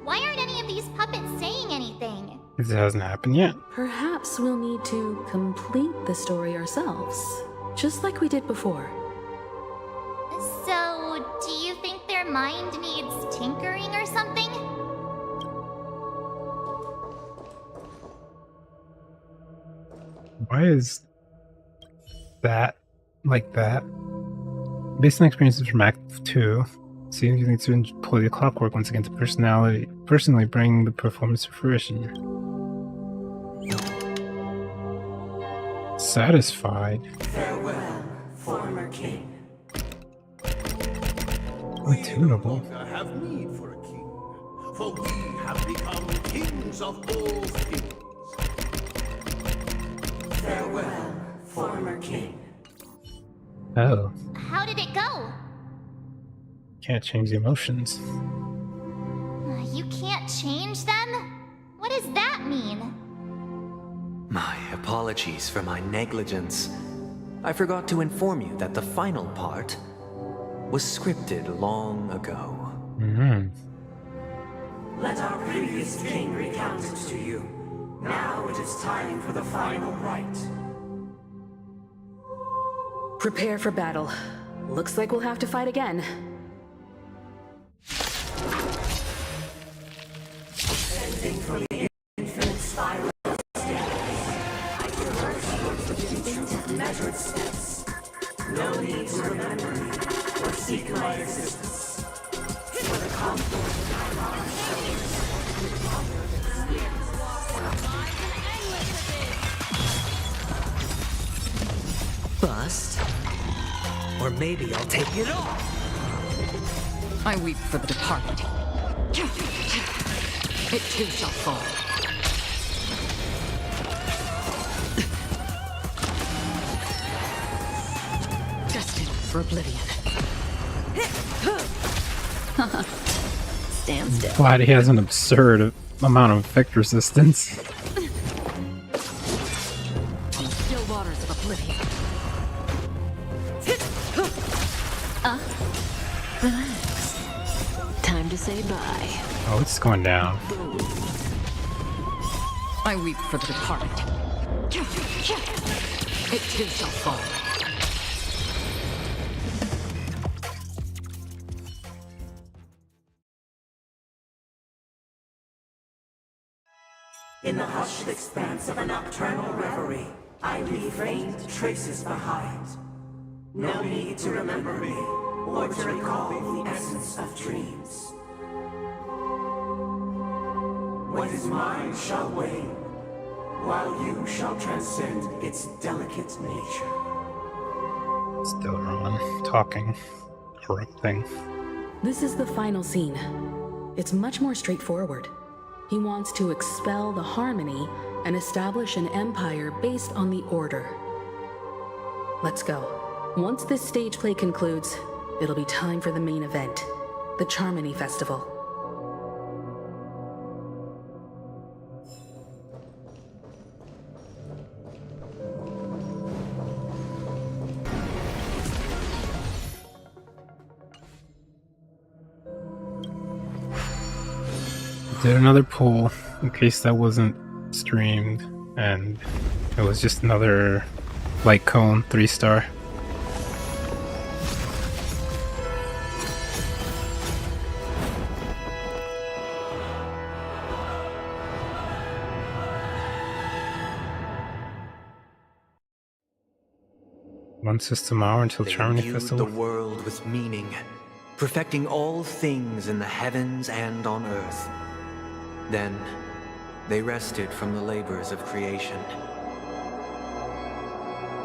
Why aren't any of these puppets saying anything? Because it hasn't happened yet. Perhaps we'll need to complete the story ourselves, just like we did before. So, do you think their mind needs tinkering or something? Why is that like that? Based on experiences from Act 2, seems you need to employ the clockwork once again to personally bring the performance to fruition. Satisfied? Farewell, former king. Untunable. I have need for a king, for we have become kings of all things. Farewell, former king. Oh, How did it go? can't change the emotions. You can't change them? What does that mean? My apologies for my negligence. I forgot to inform you that the final part was scripted long ago. Let our previous king recount it to you. Now it is time for the final rite. Prepare for battle. Looks like we'll have to fight again. Ending from the infinite spiral I traverse measured steps. No need to remember me or seek my existence. For the confluence of my Bust? Or maybe I'll take it off! I weep for the departed. It too shall fall. Destined for oblivion. Stand still. Glad he has an absurd amount of effect resistance. On the still waters of oblivion. Relax. Time to say bye. Oh, it's going down. I weep for the departed. It too shall fall. In the hushed expanse of a nocturnal reverie, I leave faint traces behind. No need to remember me, or to recall the essence of dreams. What is mine shall wane, while you shall transcend its delicate nature. Still Ron talking, corrupting. This is the final scene. It's much more straightforward. He wants to expel the Harmony and establish an empire based on the Order. Let's go. Once this stage play concludes, it'll be time for the main event, the Charmony Festival. Did another poll in case that wasn't streamed, and it was just another light cone 3-star. Once is tomorrow until They Charmony imbued Festival. the world with meaning, perfecting all things in the heavens and on earth. Then, they rested from the labors of creation.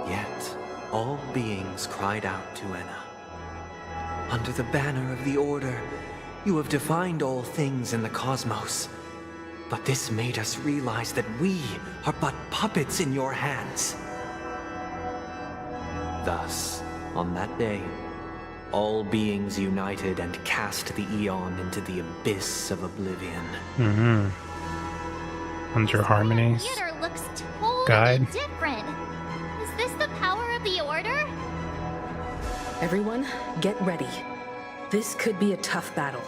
Yet, all beings cried out to Enna. Under the banner of the Order, you have defined all things in the cosmos. But this made us realize that we are but puppets in your hands. Thus, on that day, all beings united and cast the Eon into the abyss of oblivion. Under Harmony's Theater looks totally guide. different. Is this the power of the Order? Everyone, get ready. This could be a tough battle.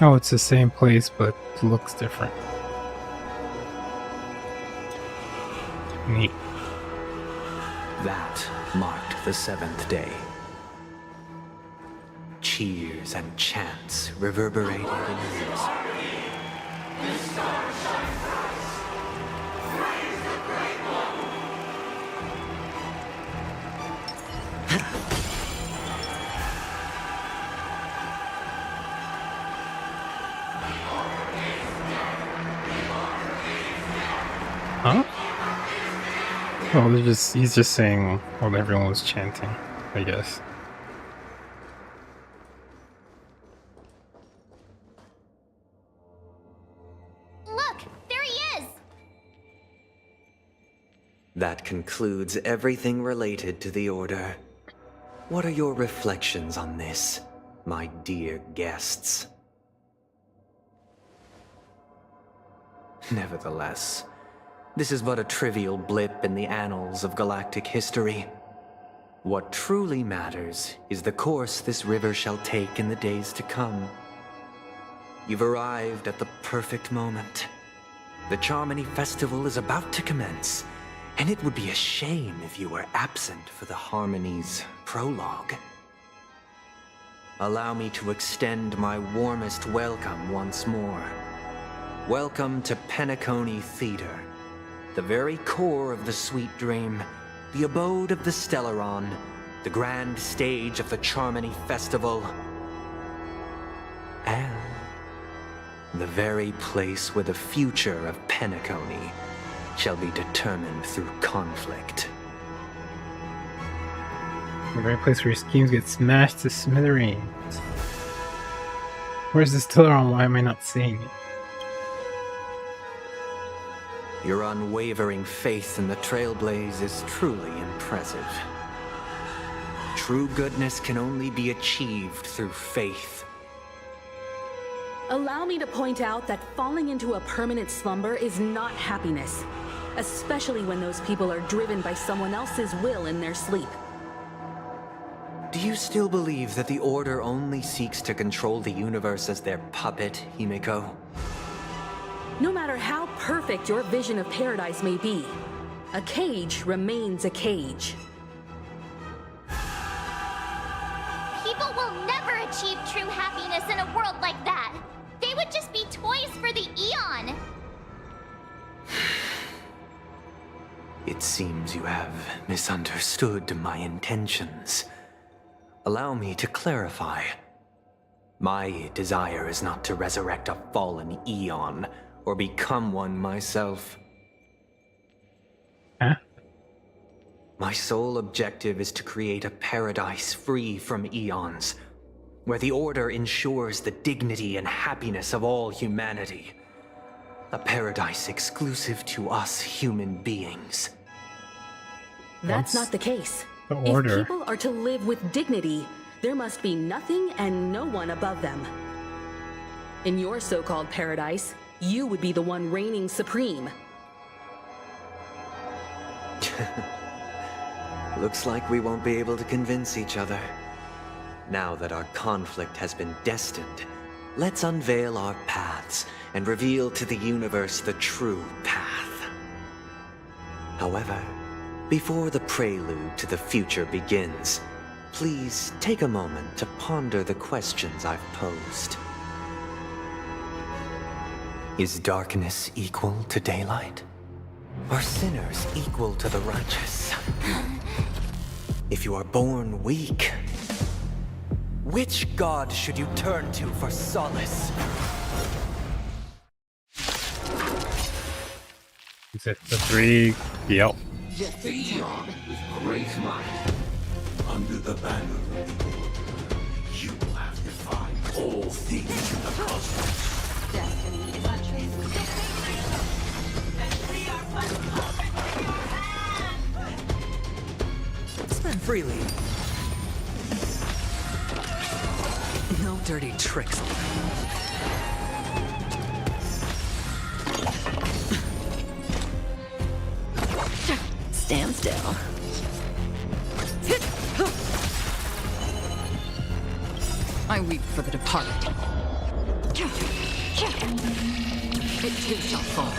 Oh, it's the same place, but looks different. Neat. That marked the 7th day. Cheers and chants reverberated in ears. Huh? Well, he's just saying what everyone was chanting, I guess. Look, there he is! That concludes everything related to the Order. What are your reflections on this, my dear guests? Nevertheless, this is but a trivial blip in the annals of galactic history. What truly matters is the course this river shall take in the days to come. You've arrived at the perfect moment. The Charmony Festival is about to commence, and it would be a shame if you were absent for the Harmony's prologue. Allow me to extend my warmest welcome once more. Welcome to Penacony Theater, the very core of the Sweet Dream, the abode of the Stellaron, the grand stage of the Charmony Festival, and the very place where the future of Penacony shall be determined through conflict. The very place where your schemes get smashed to smithereens. Where's the Stellaron? Why am I not seeing it? Your unwavering faith in the Trailblaze is truly impressive. True goodness can only be achieved through faith. Allow me to point out that falling into a permanent slumber is not happiness, especially when those people are driven by someone else's will in their sleep. Do you still believe that the Order only seeks to control the universe as their puppet, Himiko? No matter how perfect your vision of paradise may be, a cage remains a cage. People will never achieve true happiness in a world like that. They would just be toys for the Eon. It seems you have misunderstood my intentions. Allow me to clarify. My desire is not to resurrect a fallen Eon, or become one myself. Huh? My sole objective is to create a paradise free from Eons, where the Order ensures the dignity and happiness of all humanity. A paradise exclusive to us human beings. That's not the case. The Order. If people are to live with dignity, there must be nothing and no one above them. In your so-called paradise, you would be the one reigning supreme. Looks like we won't be able to convince each other. Now that our conflict has been destined, let's unveil our paths and reveal to the universe the true path. However, before the prelude to the future begins, please take a moment to ponder the questions I've posed. Is darkness equal to daylight? Are sinners equal to the righteous? If you are born weak, which god should you turn to for solace? Is it the three? Yep. Yet the Eon with great might, under the banner of the Order, you have defied all things in the cosmos. Destiny is a trace Spend freely. No dirty tricks. Stand still. I weep for the departed. It too shall fall.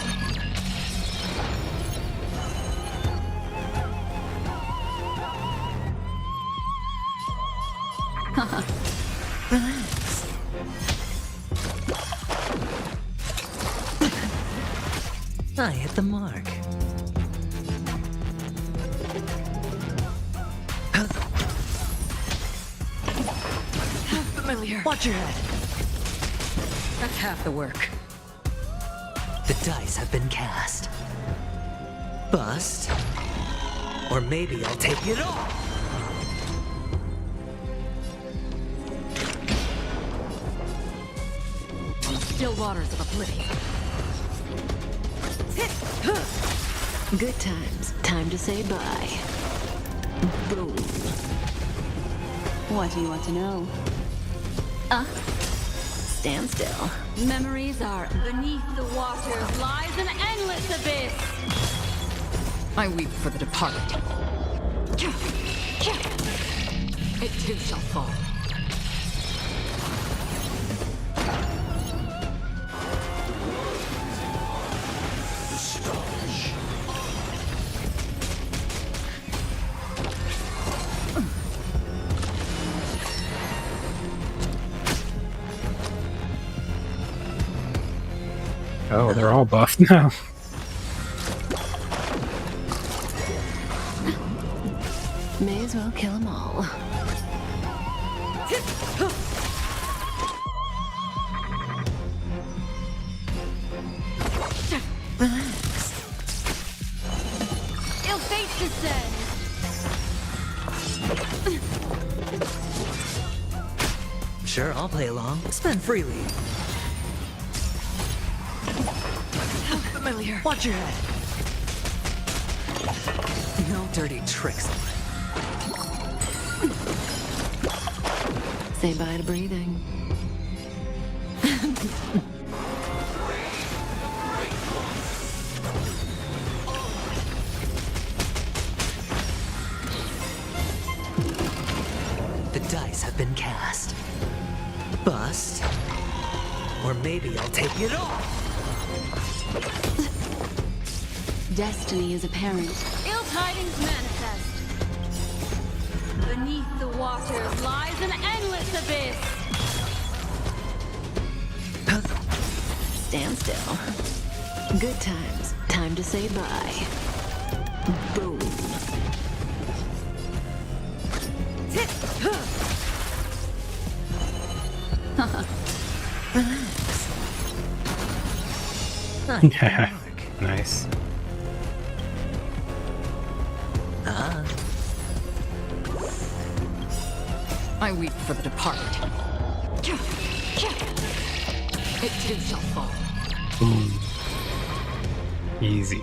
Relax. I hit the mark. Familiar. Watch your head. That's half the work. The dice have been cast. Bust. Or maybe I'll take it all. Still waters of oblivion. Good times. Time to say bye. Boom. What do you want to know? Stand still. Memories are beneath the waters lies an endless abyss. I weep for the departed. It too shall fall. Oh, they're all buffed now. May as well kill them all. Relax. Ill fate descends. Sure, I'll play along. Spend freely. Familiar. Watch your head. No dirty tricks. Say bye to breathing. The dice have been cast. Bust. Or maybe I'll take it all. Destiny is apparent. Ill tidings manifest. Beneath the waters lies an endless abyss. Stand still. Good times. Time to say bye. Boom. Relax. Yeah, nice. I weep for the departed. It too shall fall. Ooh. Easy.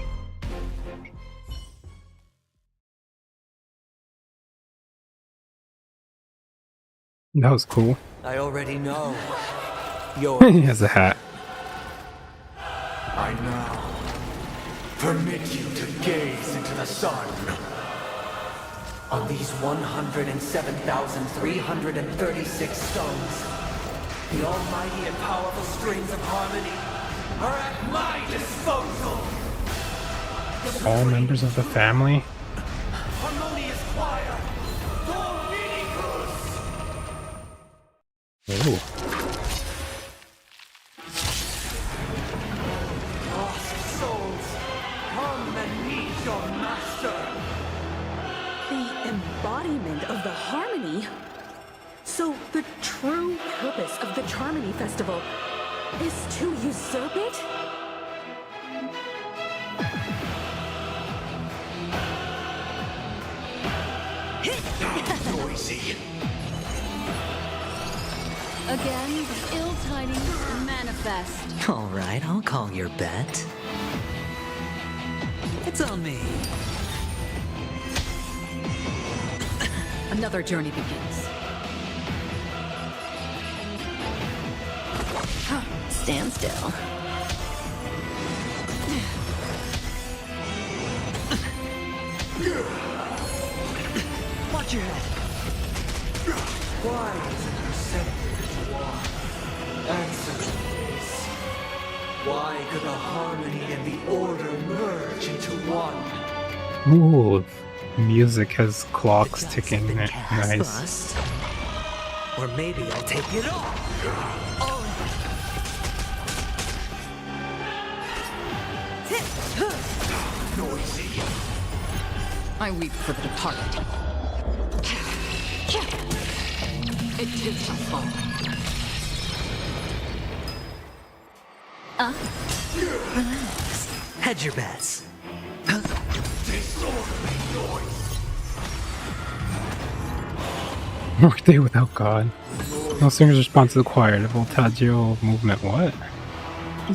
That was cool. I already know. He has a hat. I now permit you to gaze into the sun. On these 107,336 stones, the almighty and powerful strings of harmony are at my disposal! All members of the family. Harmonious choir, Dominicus! Ooh. Lost souls, come and meet your master! The embodiment of the harmony? So the true purpose of the Charmony Festival is to usurp it? Noisy. Again, the ill tidings manifest. All right, I'll call your bet. It's on me. Another journey begins. Stand still. Watch your head. Why is it you sent me to war? Answer me. Why could the harmony and the order merge into one? Ooh, music has clocks ticking. Nice. Bust. Or maybe I'll take it all. Noisy. I weep for the departed. It too shall fall. Relax. Hedge your bets. Workday without God. No singers respond to the choir. The voltaggio movement. What?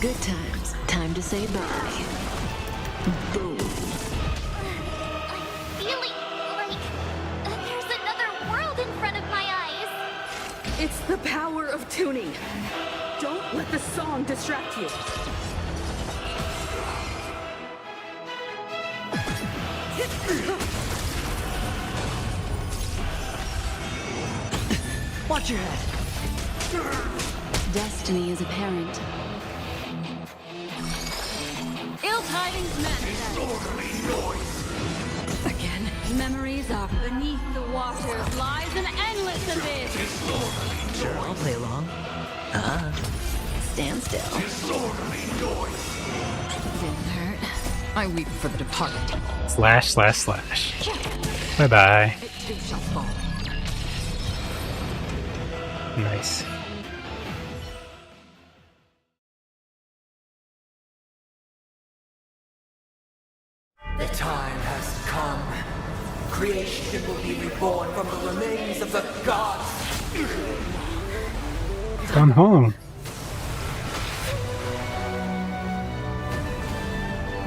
Good times. Time to say bye. Boom. Feeling like there's another world in front of my eyes. It's the power of tuning. Don't let the song distract you. Watch your head. Destiny is apparent. Ill tidings manifest. Again. Memories are beneath the waters lies an endless abyss. Sure, I'll play along. Stand still. Didn't hurt. I weep for the departed. Slash, slash, slash. Bye-bye. It too shall fall. Nice. The time has come. Creation will be reborn from the remains of the gods. Gone home.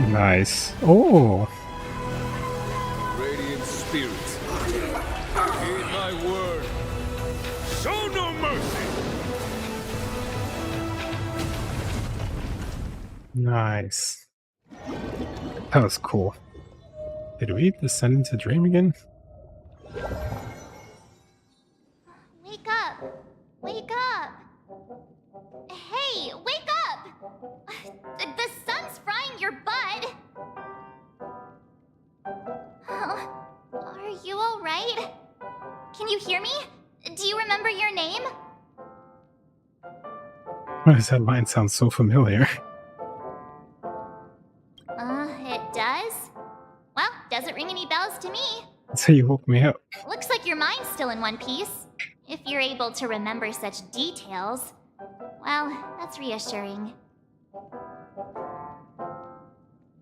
Nice. Oh. Radiant spirits, heed my word. Show no mercy. Nice. That was cool. Did we descend into dream again? Wake up! Wake up! Hey, wake up! The sun's frying your butt! Are you alright? Can you hear me? Do you remember your name? Why does that line sound so familiar? It does? Well, doesn't ring any bells to me. That's how you woke me up. Looks like your mind's still in one piece. If you're able to remember such details, well, that's reassuring.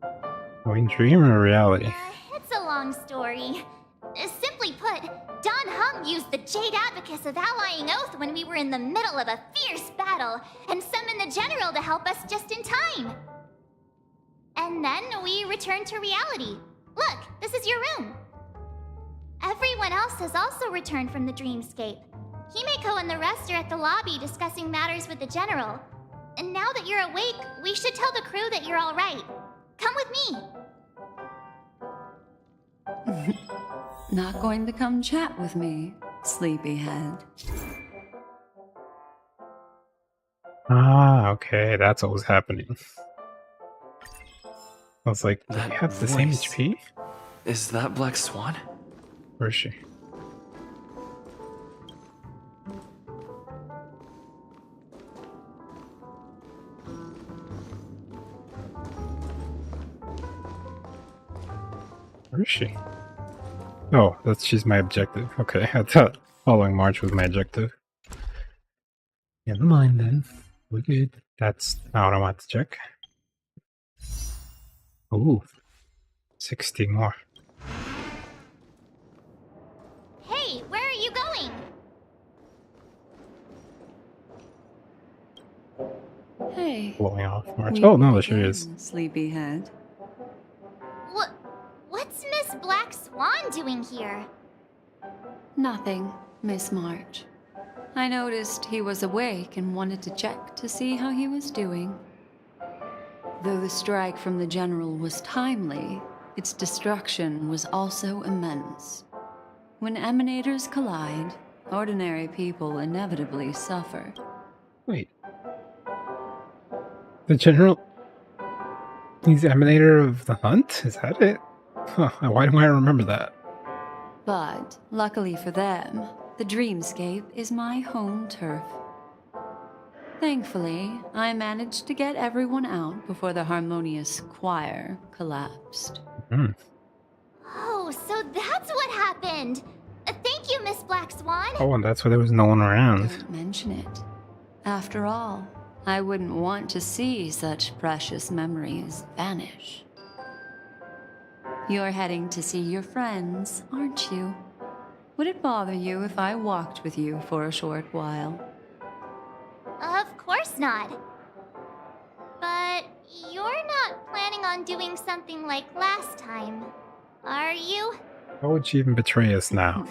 Are we in dream or reality? It's a long story. Simply put, Don Hum used the Jade Abacus of Allying Oath when we were in the middle of a fierce battle, and summoned the General to help us just in time. And then we returned to reality. Look, this is your room. Everyone else has also returned from the dreamscape. Himeko and the rest are at the lobby discussing matters with the General. And now that you're awake, we should tell the crew that you're all right. Come with me. Not going to come chat with me, sleepyhead. Ah, okay, that's what was happening. I was like, do they have the same HP? Is that Black Swan? Where is she? Where is she? Oh, she's my objective. Okay, I thought following March was my objective. Never mind then. We're good. That's not what I want to check. Ooh. 60 more. Hey, where are you going? Hey. Blowing off March. Oh no, there she is. Sleepyhead. What's Miss Black Swan doing here? Nothing, Miss March. I noticed he was awake and wanted to check to see how he was doing. Though the strike from the General was timely, its destruction was also immense. When emanators collide, ordinary people inevitably suffer. Wait. The general? He's the emanator of the hunt? Is that it? Huh, why do I remember that? But, luckily for them, the dreamscape is my home turf. Thankfully, I managed to get everyone out before the harmonious choir collapsed. Oh, so that's what happened. Thank you, Miss Black Swan. Oh, and that's why there was no one around. Don't mention it. After all, I wouldn't want to see such precious memories vanish. You're heading to see your friends, aren't you? Would it bother you if I walked with you for a short while? Of course not. But you're not planning on doing something like last time, are you? Why would she even betray us now?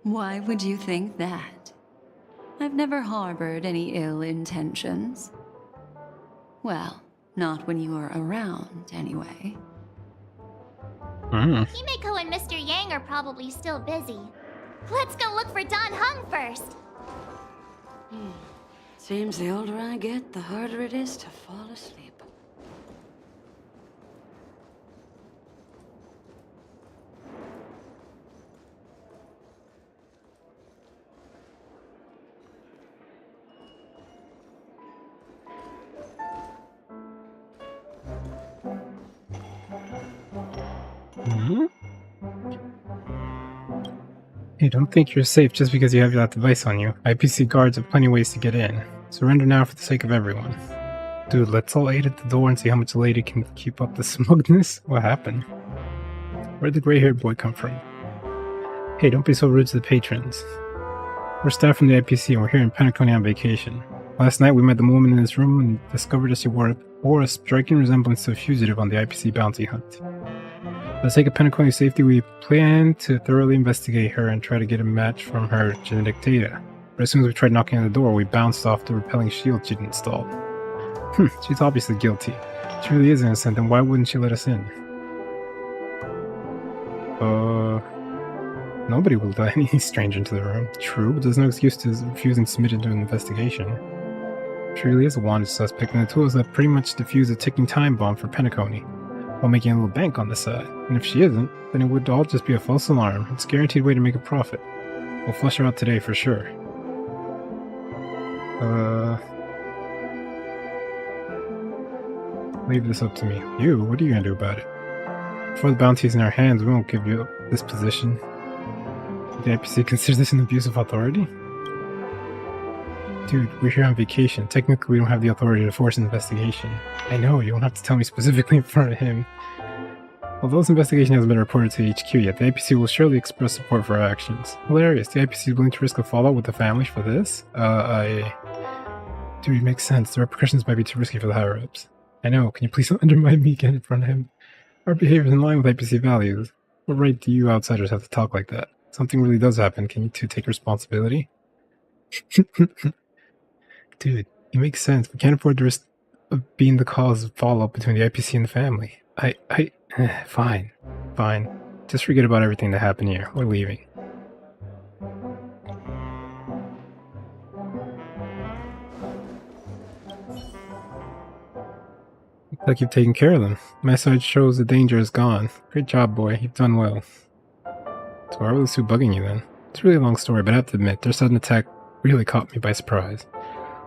Why would you think that? I've never harbored any ill intentions. Well, not when you are around, anyway. Himeko and Mr. Yang are probably still busy. Let's go look for Don Hung first. Seems the older I get, the harder it is to fall asleep. You don't think you're safe just because you have that device on you. IPC guards have plenty of ways to get in. Surrender now for the sake of everyone. Dude, let's all aid at the door and see how much the lady can keep up the smugness. What happened? Where'd the gray-haired boy come from? Hey, don't be so rude to the patrons. We're staff from the IPC and we're here in Penacony on vacation. Last night we met the woman in this room and discovered that she bore a striking resemblance to a fugitive on the IPC bounty hunt. For the sake of Penacony's safety, we plan to thoroughly investigate her and try to get a match from her genetic data. But as soon as we tried knocking on the door, we bounced off the repelling shield she'd installed. She's obviously guilty. She really is innocent, then why wouldn't she let us in? Nobody will let any stranger into the room. True, but there's no excuse to refusing to submit into an investigation. She really is a wanted suspect, and the tools that pretty much defuse a ticking time bomb for Penacony, while making a little bank on the side. And if she isn't, then it would all just be a false alarm. It's a guaranteed way to make a profit. We'll flush her out today for sure. Leave this up to me. You? What are you gonna do about it? Before the bounty's in our hands, we won't give you up this position. The IPC considers this an abuse of authority? Dude, we're here on vacation. Technically, we don't have the authority to force an investigation. I know, you don't have to tell me specifically in front of him. Although this investigation hasn't been reported to HQ yet, the IPC will surely express support for our actions. Hilarious, the IPC is willing to risk a fallout with the family for this? Dude, it makes sense. The repercussions might be too risky for the higher-ups. I know, can you please don't undermine me again in front of him? Our behavior is in line with IPC values. What right do you outsiders have to talk like that? If something really does happen, can you two take responsibility? Dude, it makes sense. We can't afford the risk of being the cause of fallout between the IPC and the family. Fine. Just forget about everything that happened here. We're leaving. Looks like you've taken care of them. Message shows the danger is gone. Great job, boy. You've done well. So why were the two bugging you then? It's a really long story, but I have to admit, their sudden attack really caught me by surprise.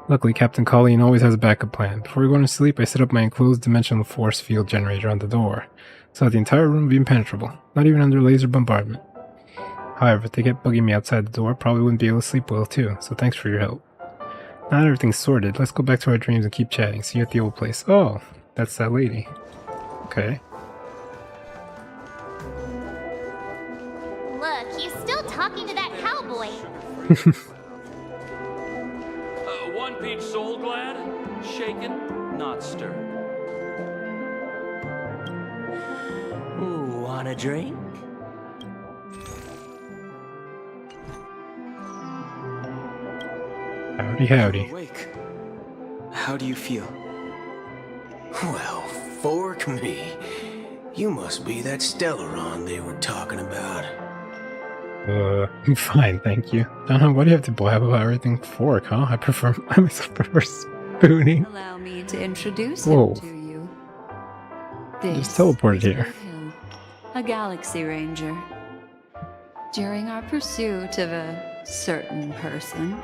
Luckily, Captain Colleen always has a backup plan. Before we go to sleep, I set up my enclosed dimensional force field generator on the door, so that the entire room would be impenetrable, not even under laser bombardment. However, if they kept bugging me outside the door, I probably wouldn't be able to sleep well too, so thanks for your help. Now that everything's sorted, let's go back to our dreams and keep chatting. See you at the old place. Oh, that's that lady. Okay. Look, he's still talking to that cowboy. One-page soul glad, shaken, not stirred. Ooh, want a drink? Howdy. Awake. How do you feel? Well, fork me. You must be that Stellaron they were talking about. Fine, thank you. Why do you have to blab about everything fork, huh? I myself prefer Booty. Allow me to introduce Whoa. him to you. Just This teleported is here. Will Hill, a Galaxy Ranger. During our pursuit of a certain person,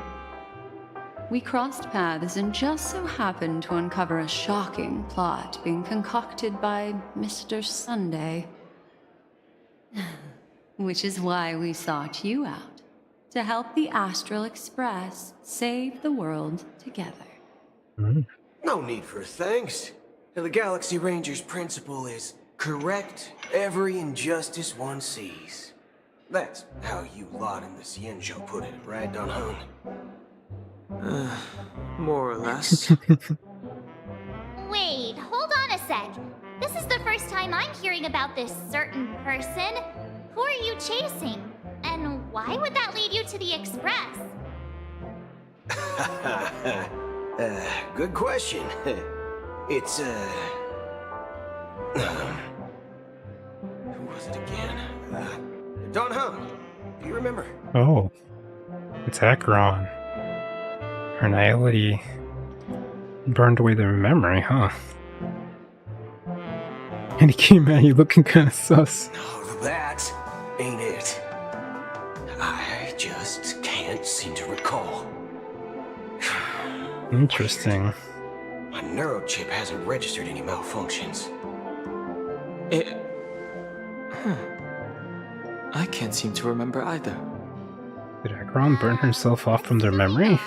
we crossed paths and just so happened to uncover a shocking plot being concocted by Mr. Sunday. Which is why we sought you out, to help the Astral Express save the world together. No need for thanks. The Galaxy Ranger's principle is correct every injustice one sees. That's how you lot in the Cienjo put it, right, Don Hung? More or less. Wait, hold on a sec. This is the first time I'm hearing about this certain person. Who are you chasing? And why would that lead you to the Express? Good question. It's, who was it again? Don Hung. Do you remember? Oh. It's Acheron. Her naivety burned away their memory, huh? And he came at you looking kind of sus. Oh, that ain't it. I just can't seem to recall. Interesting. My neurochip hasn't registered any malfunctions. I can't seem to remember either. Did Acheron burn herself off from their memory?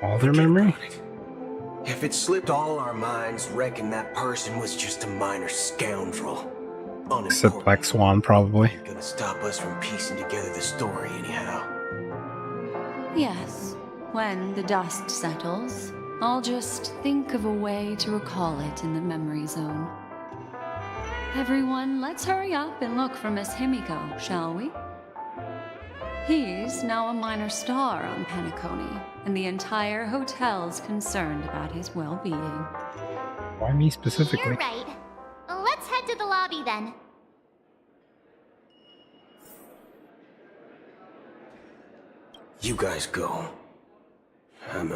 All their memory? If it slipped all our minds, reckon that person was just a minor scoundrel. Except Black Swan, probably. Gonna stop us from piecing together the story anyhow. Yes, when the dust settles, I'll just think of a way to recall it in the memory zone. Everyone, let's hurry up and look for Miss Himiko, shall we? He's now a minor star on Penacony, and the entire hotel's concerned about his well-being. Why me specifically? You're right. Let's head to the lobby then. You guys go. I'm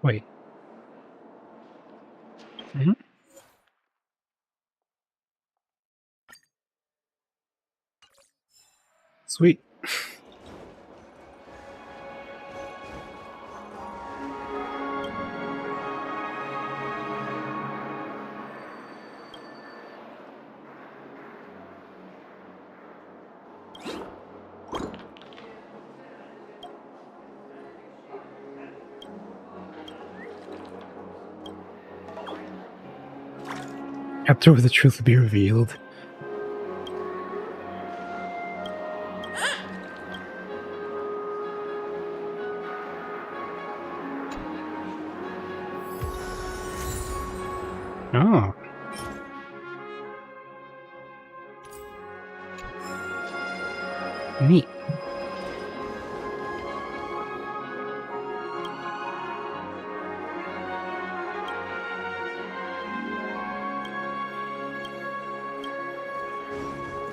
Wait. Mm-hmm. Sweet. After the truth will be revealed. Oh. Neat.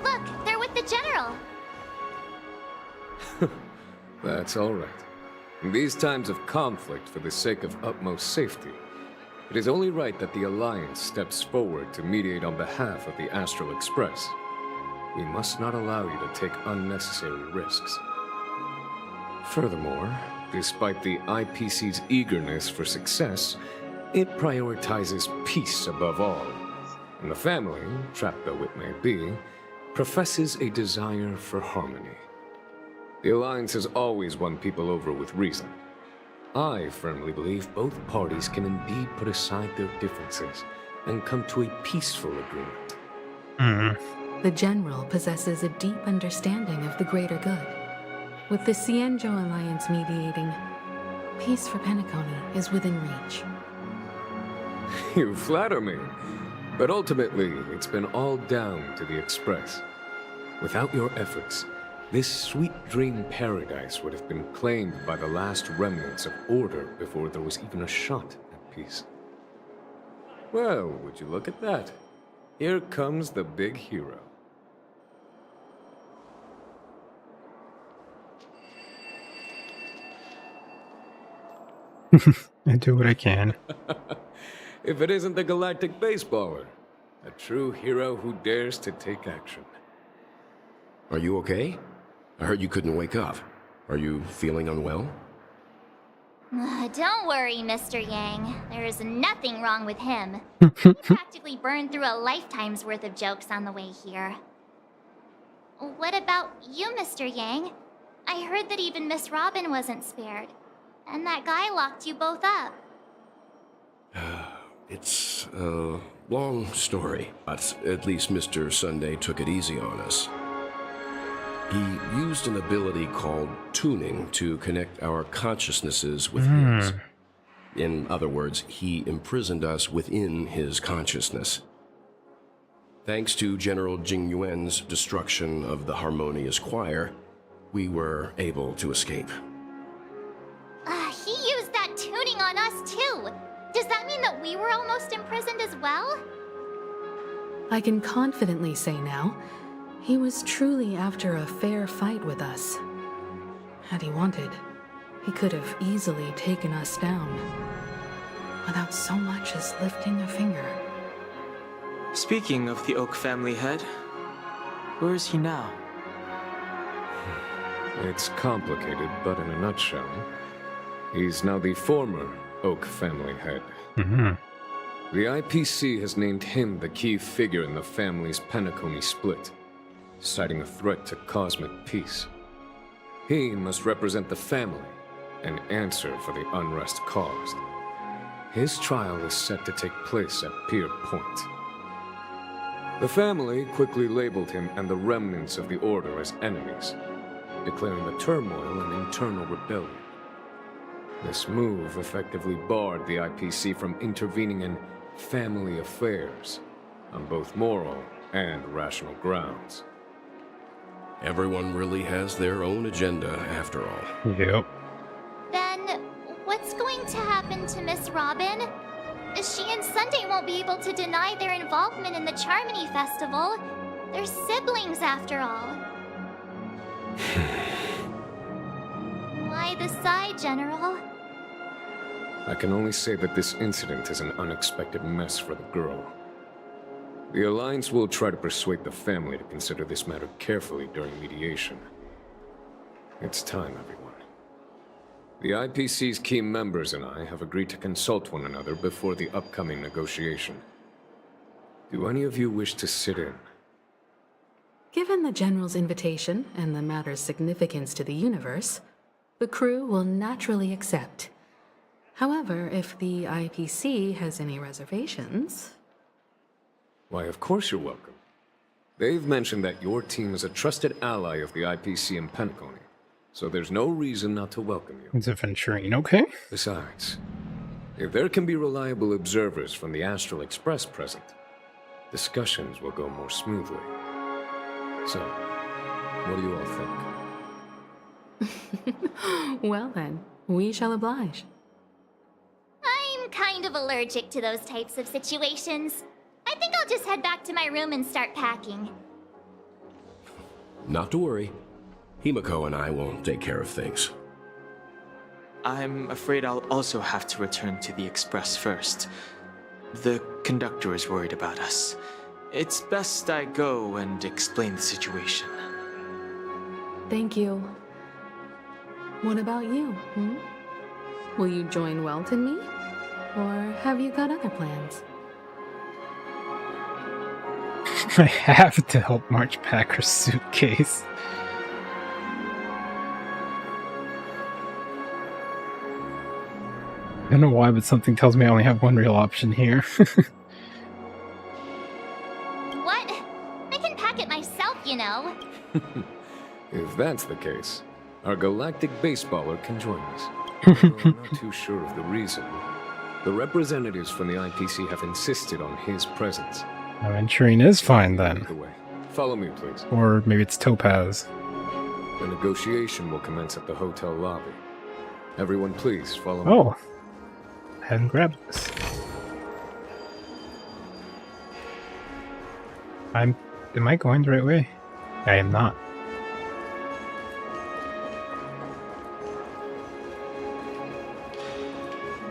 Look, they're with the General. That's all right. In these times of conflict for the sake of utmost safety, it is only right that the Alliance steps forward to mediate on behalf of the Astral Express. We must not allow you to take unnecessary risks. Furthermore, despite the IPC's eagerness for success, it prioritizes peace above all. And the family, trapped though it may be, professes a desire for harmony. The Alliance has always won people over with reason. I firmly believe both parties can indeed put aside their differences and come to a peaceful agreement. The General possesses a deep understanding of the greater good. With the Cienjo Alliance mediating, peace for Penacony is within reach. You flatter me, but ultimately it's been all down to the Express. Without your efforts, this sweet dream paradise would have been claimed by the last remnants of order before there was even a shot at peace. Well, would you look at that? Here comes the big hero. I do what I can. If it isn't the galactic baseballer, a true hero who dares to take action. Are you okay? I heard you couldn't wake up. Are you feeling unwell? Don't worry, Mr. Yang. There is nothing wrong with him. He practically burned through a lifetime's worth of jokes on the way here. What about you, Mr. Yang? I heard that even Miss Robin wasn't spared. And that guy locked you both up. It's a long story, but at least Mr. Sunday took it easy on us. He used an ability called tuning to connect our consciousnesses with his. In other words, he imprisoned us within his consciousness. Thanks to General Jing Yuan's destruction of the Harmonious Choir, we were able to escape. He used that tuning on us too. Does that mean that we were almost imprisoned as well? I can confidently say now, he was truly after a fair fight with us. Had he wanted, he could have easily taken us down, without so much as lifting a finger. Speaking of the Oak family head, where is he now? It's complicated, but in a nutshell, he's now the former Oak family head. The IPC has named him the key figure in the family's Penacony split, citing a threat to cosmic peace. He must represent the family and answer for the unrest caused. His trial is set to take place at Pier Point. The family quickly labeled him and the remnants of the Order as enemies, declaring the turmoil an internal rebellion. This move effectively barred the IPC from intervening in family affairs on both moral and rational grounds. Everyone really has their own agenda, after all. Yep. Then, what's going to happen to Miss Robin? She and Sunday won't be able to deny their involvement in the Charmony Festival. They're siblings, after all. Why the sigh, General? I can only say that this incident is an unexpected mess for the girl. The Alliance will try to persuade the family to consider this matter carefully during mediation. It's time, everyone. The IPC's key members and I have agreed to consult one another before the upcoming negotiation. Do any of you wish to sit in? Given the General's invitation and the matter's significance to the universe, the crew will naturally accept. However, if the IPC has any reservations... Why, of course you're welcome. They've mentioned that your team is a trusted ally of the IPC in Penacony, so there's no reason not to welcome you. It's a Venturine, okay? Besides, if there can be reliable observers from the Astral Express present, discussions will go more smoothly. So, what do you all think? Well then, we shall oblige. I'm kind of allergic to those types of situations. I think I'll just head back to my room and start packing. Not to worry. Himiko and I will take care of things. I'm afraid I'll also have to return to the Express first. The conductor is worried about us. It's best I go and explain the situation. Thank you. What about you, Will you join Welt and me? Or have you got other plans? I have to help March pack her suitcase. I don't know why, but something tells me I only have one real option here. What? I can pack it myself, you know. If that's the case, our galactic baseballer can join us. Although I'm not too sure of the reason. The representatives from the IPC have insisted on his presence. Venturine is fine then. Either way, follow me, please. Or maybe it's Topaz. The negotiation will commence at the hotel lobby. Everyone, please follow me. Oh, I hadn't grabbed this. Am I going the right way? I am not.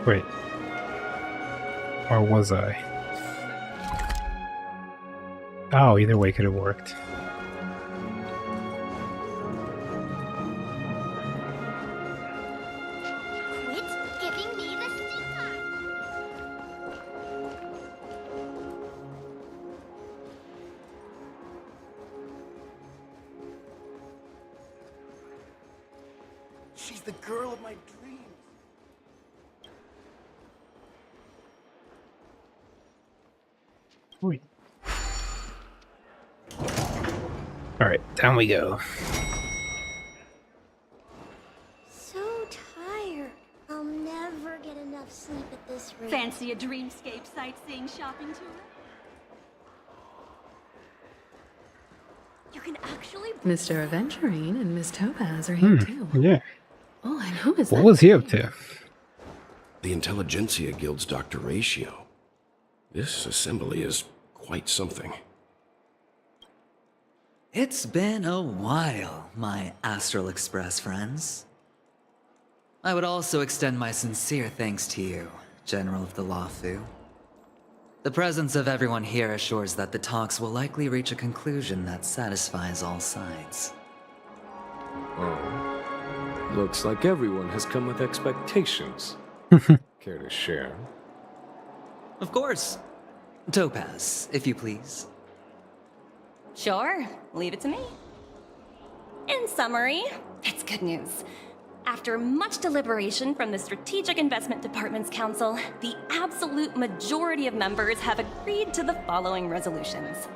Wait. Or was I? Oh, either way could have worked. Quit giving me the stink eye. She's the girl of my dreams. Wait. Alright, down we go. So tired. I'll never get enough sleep at this rate. Fancy a dreamscape sightseeing shopping tour? You can actually... Mr. Aventurine and Miss Topaz are here too. Yeah. Oh, and who is What that? was he up to? The Intelligentsia Guild's Dr. Ratio. This assembly is quite something. It's been a while, my Astral Express friends. I would also extend my sincere thanks to you, General of the Lawfu. The presence of everyone here assures that the talks will likely reach a conclusion that satisfies all sides. Oh. Looks like everyone has come with expectations. Care to share? Of course. Topaz, if you please. Sure, leave it to me. In summary, it's good news. After much deliberation from the Strategic Investment Department's Council, the absolute majority of members have agreed to the following resolutions.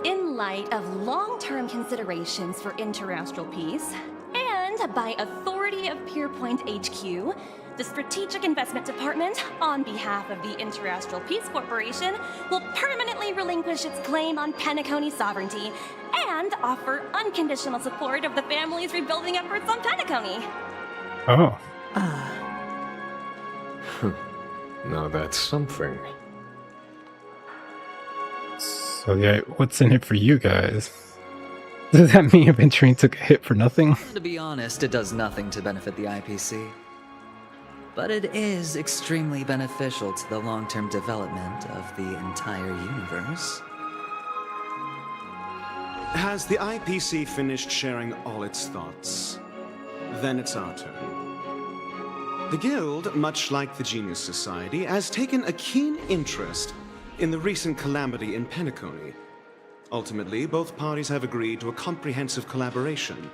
In light of long-term considerations for interastral peace, and by authority of Pierpoint HQ, the Strategic Investment Department, on behalf of the Interastral Peace Corporation, will permanently relinquish its claim on Penacony sovereignty and offer unconditional support of the family's rebuilding efforts on Penacony. Oh. Now that's something. So yeah, what's in it for you guys? Does that mean Aventurine took a hit for nothing? To be honest, it does nothing to benefit the IPC. But it is extremely beneficial to the long-term development of the entire universe. Has the IPC finished sharing all its thoughts? Then it's our turn. The Guild, much like the Genius Society, has taken a keen interest in the recent calamity in Penacony. Ultimately, both parties have agreed to a comprehensive collaboration,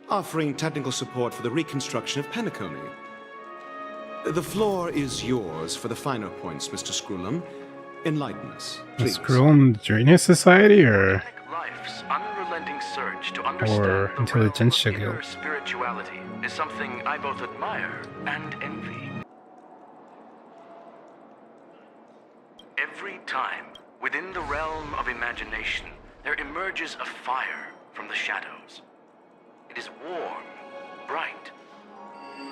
offering technical support for the reconstruction of Penacony. The floor is yours for the finer points, Mr. Screwlum. Enlighten us, please. Screwlum Genius Society or Life's unrelenting search to understand or the Intelligentsia realm of Guild? inner spirituality is something I both admire and envy. Every time, within the realm of imagination, there emerges a fire from the shadows. It is warm, bright.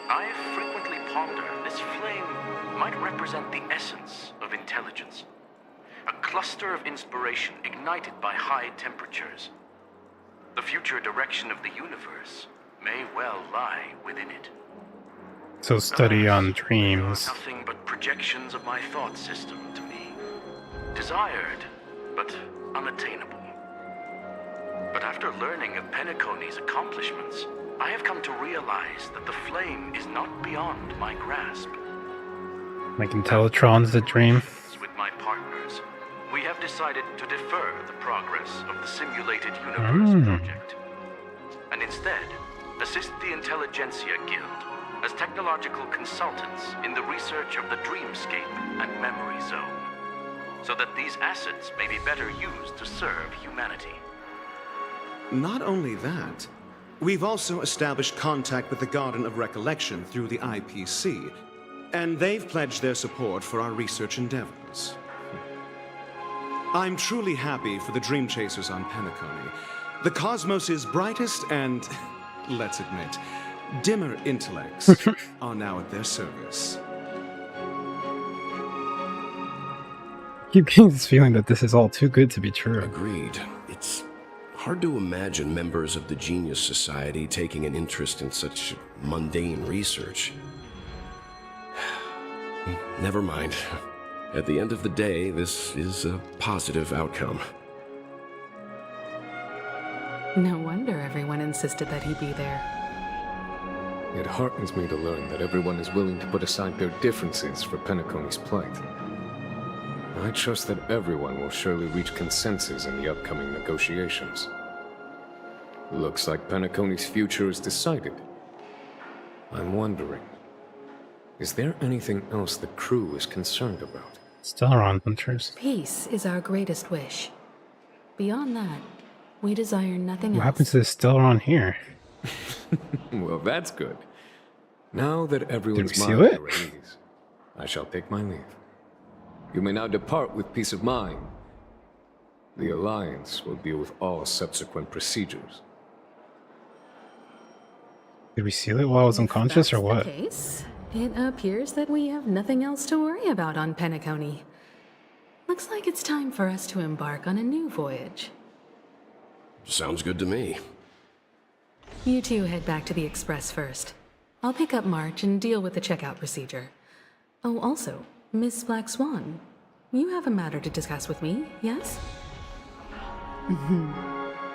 I frequently ponder this flame might represent the essence of intelligence. A cluster of inspiration ignited by high temperatures. The future direction of the universe may well lie within it. So study on They are dreams. nothing but projections of my thought system to me. Desired, but unattainable. But after learning of Penacony's accomplishments, I have come to realize that the flame is not beyond my grasp. Like Intellitron's the dream. With my partners, we have decided to defer the progress of the Simulated Universe project, and instead assist the Intelligentsia Guild as technological consultants in the research of the Dreamscape and Memory Zone, so that these assets may be better used to serve humanity. Not only that, we've also established contact with the Garden of Recollection through the IPC, and they've pledged their support for our research endeavors. I'm truly happy for the Dream Chasers on Penacony. The cosmos' brightest and, let's admit, dimmer intellects are now at their service. keep getting this feeling that this is all too good to be true. Agreed. It's hard to imagine members of the Genius Society taking an interest in such mundane research. Never mind. At the end of the day, this is a positive outcome. No wonder everyone insisted that he be there. It heartens me to learn that everyone is willing to put aside their differences for Penacony's plight. I trust that everyone will surely reach consensus in the upcoming negotiations. Looks like Penacony's future is decided. I'm wondering, is there anything else the crew is concerned about? Stellaron hunters. Peace is our greatest wish. Beyond that, we desire nothing What else. happens to the Stellaron here? Well, that's good. Now that everyone's seal minds it? are at ease, I shall take my leave. You may now depart with peace of mind. The Alliance will deal with all subsequent procedures. Did we seal it while I was unconscious or That's what? the case, it appears that we have nothing else to worry about on Penacony. Looks like it's time for us to embark on a new voyage. Sounds good to me. You two head back to the Express first. I'll pick up March and deal with the checkout procedure. Oh, also, Miss Black Swan, you have a matter to discuss with me, yes?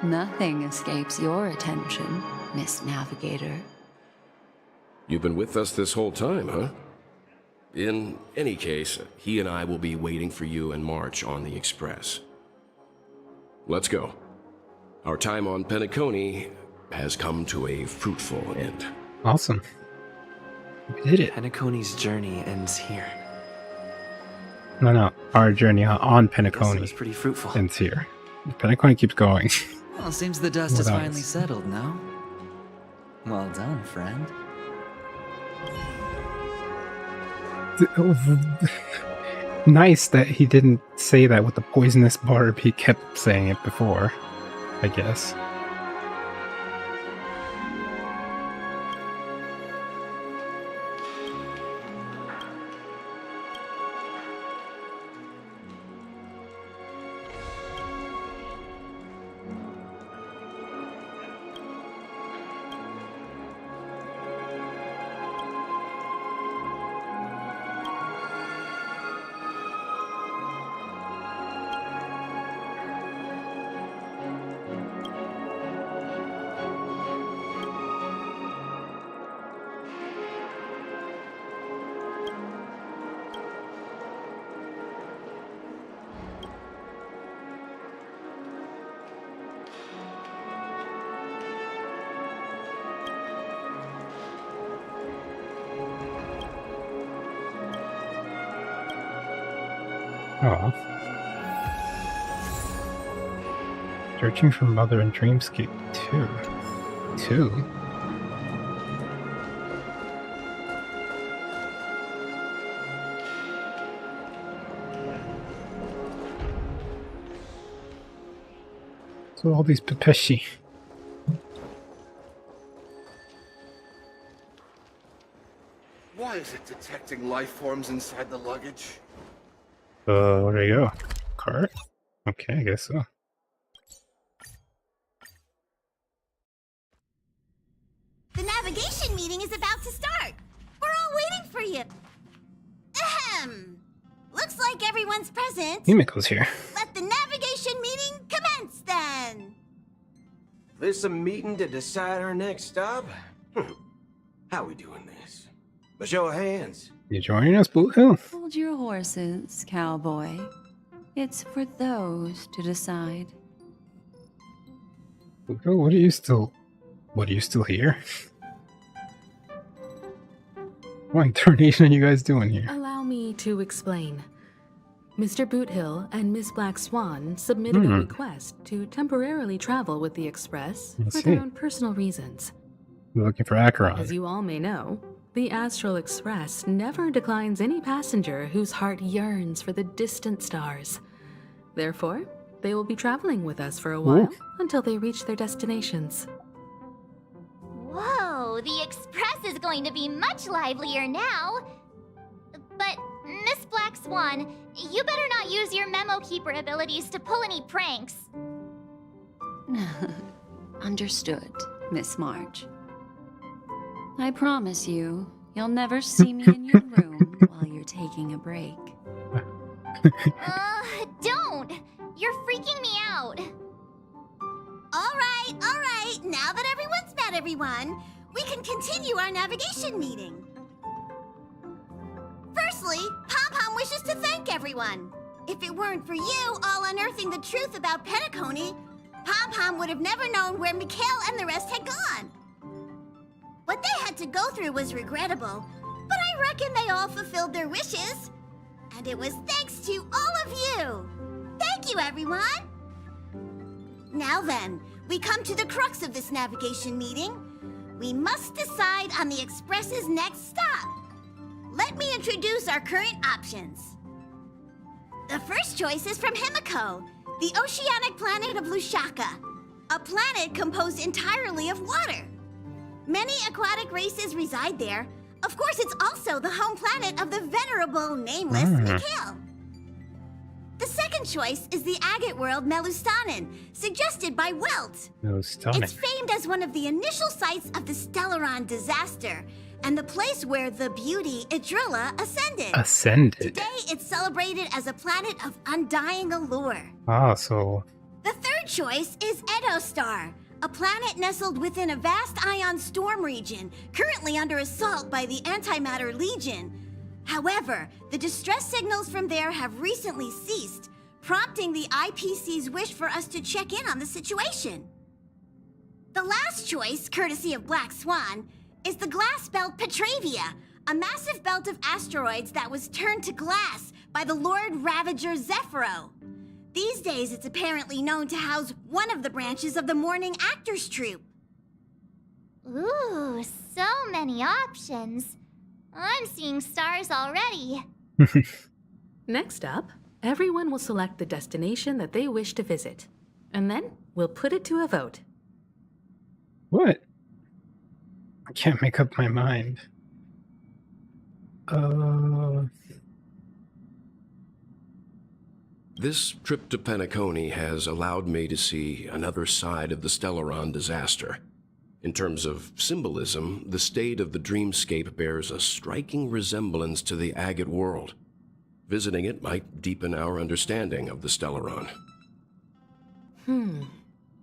Nothing escapes your attention, Miss Navigator. You've been with us this whole time, huh? In any case, he and I will be waiting for you and March on the Express. Let's go. Our time on Penacony has come to a fruitful end. Awesome. We did it. Penacony's journey ends here. No. Our journey on Guess it Penacony was pretty fruitful. ends here. Penacony keeps going. Well, seems the dust is Without finally us. settled, no? Well done, friend. Nice that he didn't say that with the poisonous barb. He kept saying it before, I guess. Oh. Searching for Mother in Dreamscape 2. 2? So all these Pepeshi. Why is it detecting life forms inside the luggage? Where do you go? Cart? Okay, I guess so. The navigation meeting is about to start. We're all waiting for you. Ahem. Looks like everyone's present. Himiko's here. Let the navigation meeting commence then. This a meeting to decide our next stop? How we doing this? A show of hands. You joining us, Blue Hill? Hold your horses, cowboy. It's for those to decide. Blue Hill, what are you still here? What incarnation are you guys doing here? Allow me to explain. Mr. Boothill and Miss Black Swan submitted a request to temporarily travel with the Express I for see. their own personal reasons. We're looking for Acheron. As you all may know, the Astral Express never declines any passenger whose heart yearns for the distant stars. Therefore, they will be traveling with us for a while until they reach their destinations. Whoa, the Express is going to be much livelier now. But Miss Black Swan, you better not use your memo keeper abilities to pull any pranks. Understood, Miss March. I promise you, you'll never see me in your room while you're taking a break. Don't! You're freaking me out. All right. Now that everyone's met everyone, we can continue our navigation meeting. Firstly, Pom-Pom wishes to thank everyone. If it weren't for you all unearthing the truth about Penacony, Pom-Pom would have never known where Mikhail and the rest had gone. What they had to go through was regrettable, but I reckon they all fulfilled their wishes. And it was thanks to all of you. Thank you, everyone. Now then, we come to the crux of this navigation meeting. We must decide on the Express's next stop. Let me introduce our current options. The first choice is from Himiko, the oceanic planet of Lushaka, a planet composed entirely of water. Many aquatic races reside there. Of course, it's also the home planet of the venerable, nameless Mikhail. The second choice is the agate world Melustanen, suggested by Welt. Melustanen. It's famed as one of the initial sites of the Stellaron disaster, and the place where the beauty Idrilla ascended. Ascended? Today, it's celebrated as a planet of undying allure. Ah, so... The third choice is Edostar, a planet nestled within a vast ion storm region, currently under assault by the Antimatter Legion. However, the distress signals from there have recently ceased, prompting the IPC's wish for us to check in on the situation. The last choice, courtesy of Black Swan, is the glass belt Petravia, a massive belt of asteroids that was turned to glass by the Lord Ravager Zephyro. These days, it's apparently known to house one of the branches of the Morning Actors Troupe. Ooh, so many options. I'm seeing stars already. Next up, everyone will select the destination that they wish to visit. And then we'll put it to a vote. What? I can't make up my mind. This trip to Penacony has allowed me to see another side of the Stellaron disaster. In terms of symbolism, the state of the dreamscape bears a striking resemblance to the agate world. Visiting it might deepen our understanding of the Stellaron.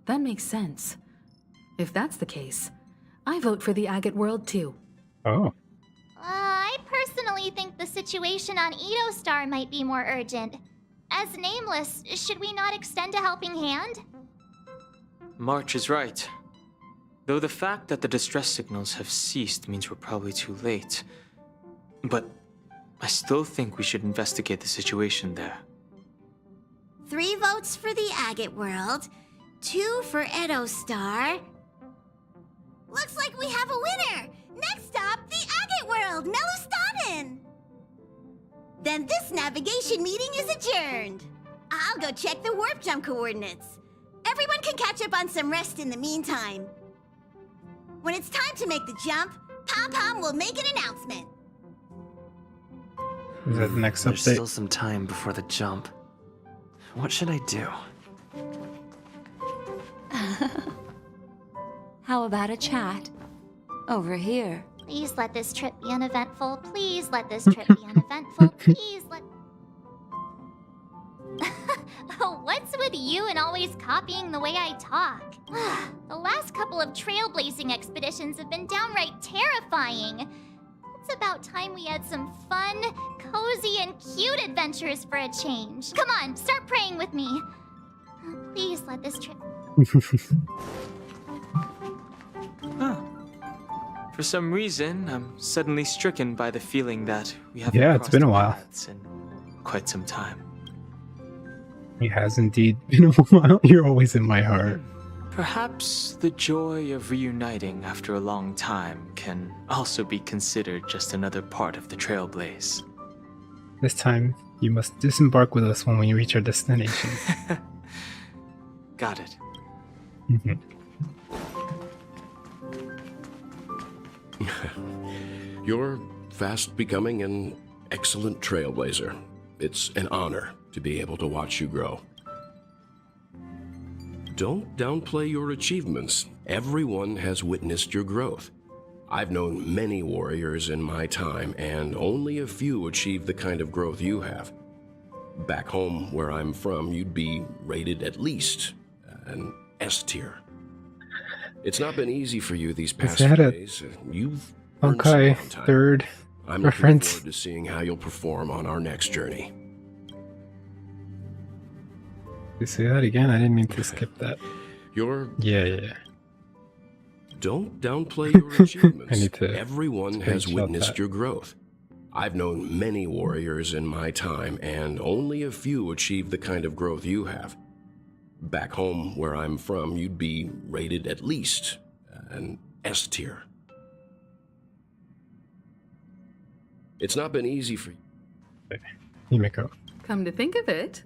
That makes sense. If that's the case, I vote for the agate world too. Oh. I personally think the situation on Edostar might be more urgent. As nameless, should we not extend a helping hand? March is right. Though the fact that the distress signals have ceased means we're probably too late. But I still think we should investigate the situation there. 3 votes for the agate world, 2 for Edostar. Looks like we have a winner! Next stop, the agate world, Melustanen! Then this navigation meeting is adjourned. I'll go check the warp jump coordinates. Everyone can catch up on some rest in the meantime. When it's time to make the jump, Pom-Pom will make an announcement. Is that the next There's update? still some time before the jump. What should I do? How about a chat? Over here. Please let this trip be uneventful. Please let this trip be uneventful. Please let... What's with you and always copying the way I talk? The last couple of trailblazing expeditions have been downright terrifying. It's about time we had some fun, cozy, and cute adventures for a change. Come on, start praying with me. Please let this trip... For some reason, I'm suddenly stricken by the feeling that we haven't Yeah, it's crossed been a while. paths in quite some time. It has indeed been a while. You're always in my heart. Perhaps the joy of reuniting after a long time can also be considered just another part of the trailblaze. This time, you must disembark with us when we reach our destination. Got it. You're fast becoming an excellent trailblazer. It's an honor to be able to watch you grow. Don't downplay your achievements. Everyone has witnessed your growth. I've known many warriors in my time, and only a few achieve the kind of growth you have. Back home, where I'm from, you'd be rated at least an S tier. It's not been easy for you these past few days. You've earned some downtime. Third I'm looking reference. forward to seeing how you'll perform on our next journey. You say that again? I didn't mean to skip that. Yeah. Don't downplay your achievements. I need to Everyone has witnessed your growth. I've known many warriors in my time, and only a few achieve the kind of growth you have. Back home, where I'm from, you'd be rated at least an S tier. It's not been easy for you. Himiko. Come to think of it,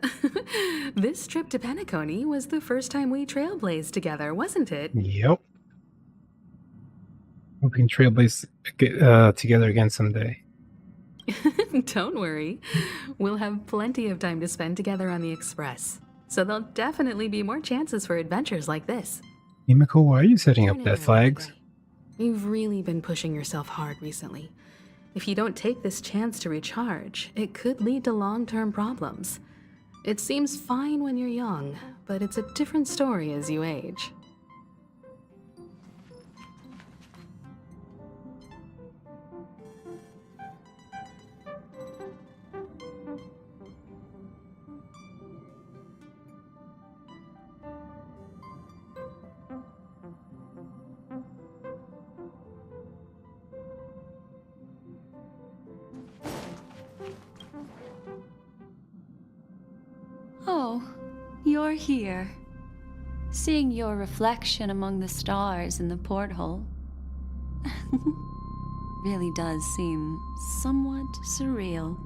this trip to Penacony was the first time we trailblazed together, wasn't it? Yep. We can trailblaze together again someday. Don't worry. We'll have plenty of time to spend together on the Express. So there'll definitely be more chances for adventures like this. Himiko, why are you setting up death flags? You've really been pushing yourself hard recently. If you don't take this chance to recharge, it could lead to long-term problems. It seems fine when you're young, but it's a different story as you age. Oh, you're here. Seeing your reflection among the stars in the porthole really does seem somewhat surreal.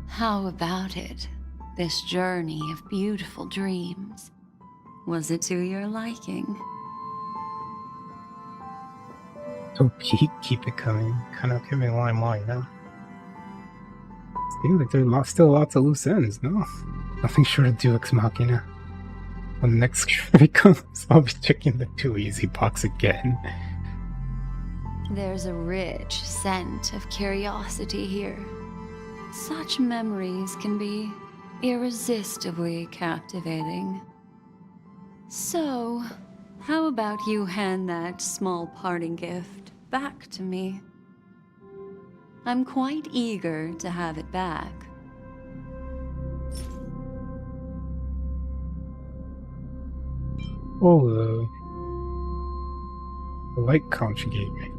How about it? This journey of beautiful dreams. Was it to your liking? Oh, keep it coming. Kind of give me a line more, you know? Seems like there's still lots of loose ends, no? Nothing short of Deus Machina. When the next script comes, I'll be checking the too easy box again. There's a rich scent of curiosity here. Such memories can be irresistibly captivating. So, how about you hand that small parting gift back to me? I'm quite eager to have it back. Oh, the light count you gave me.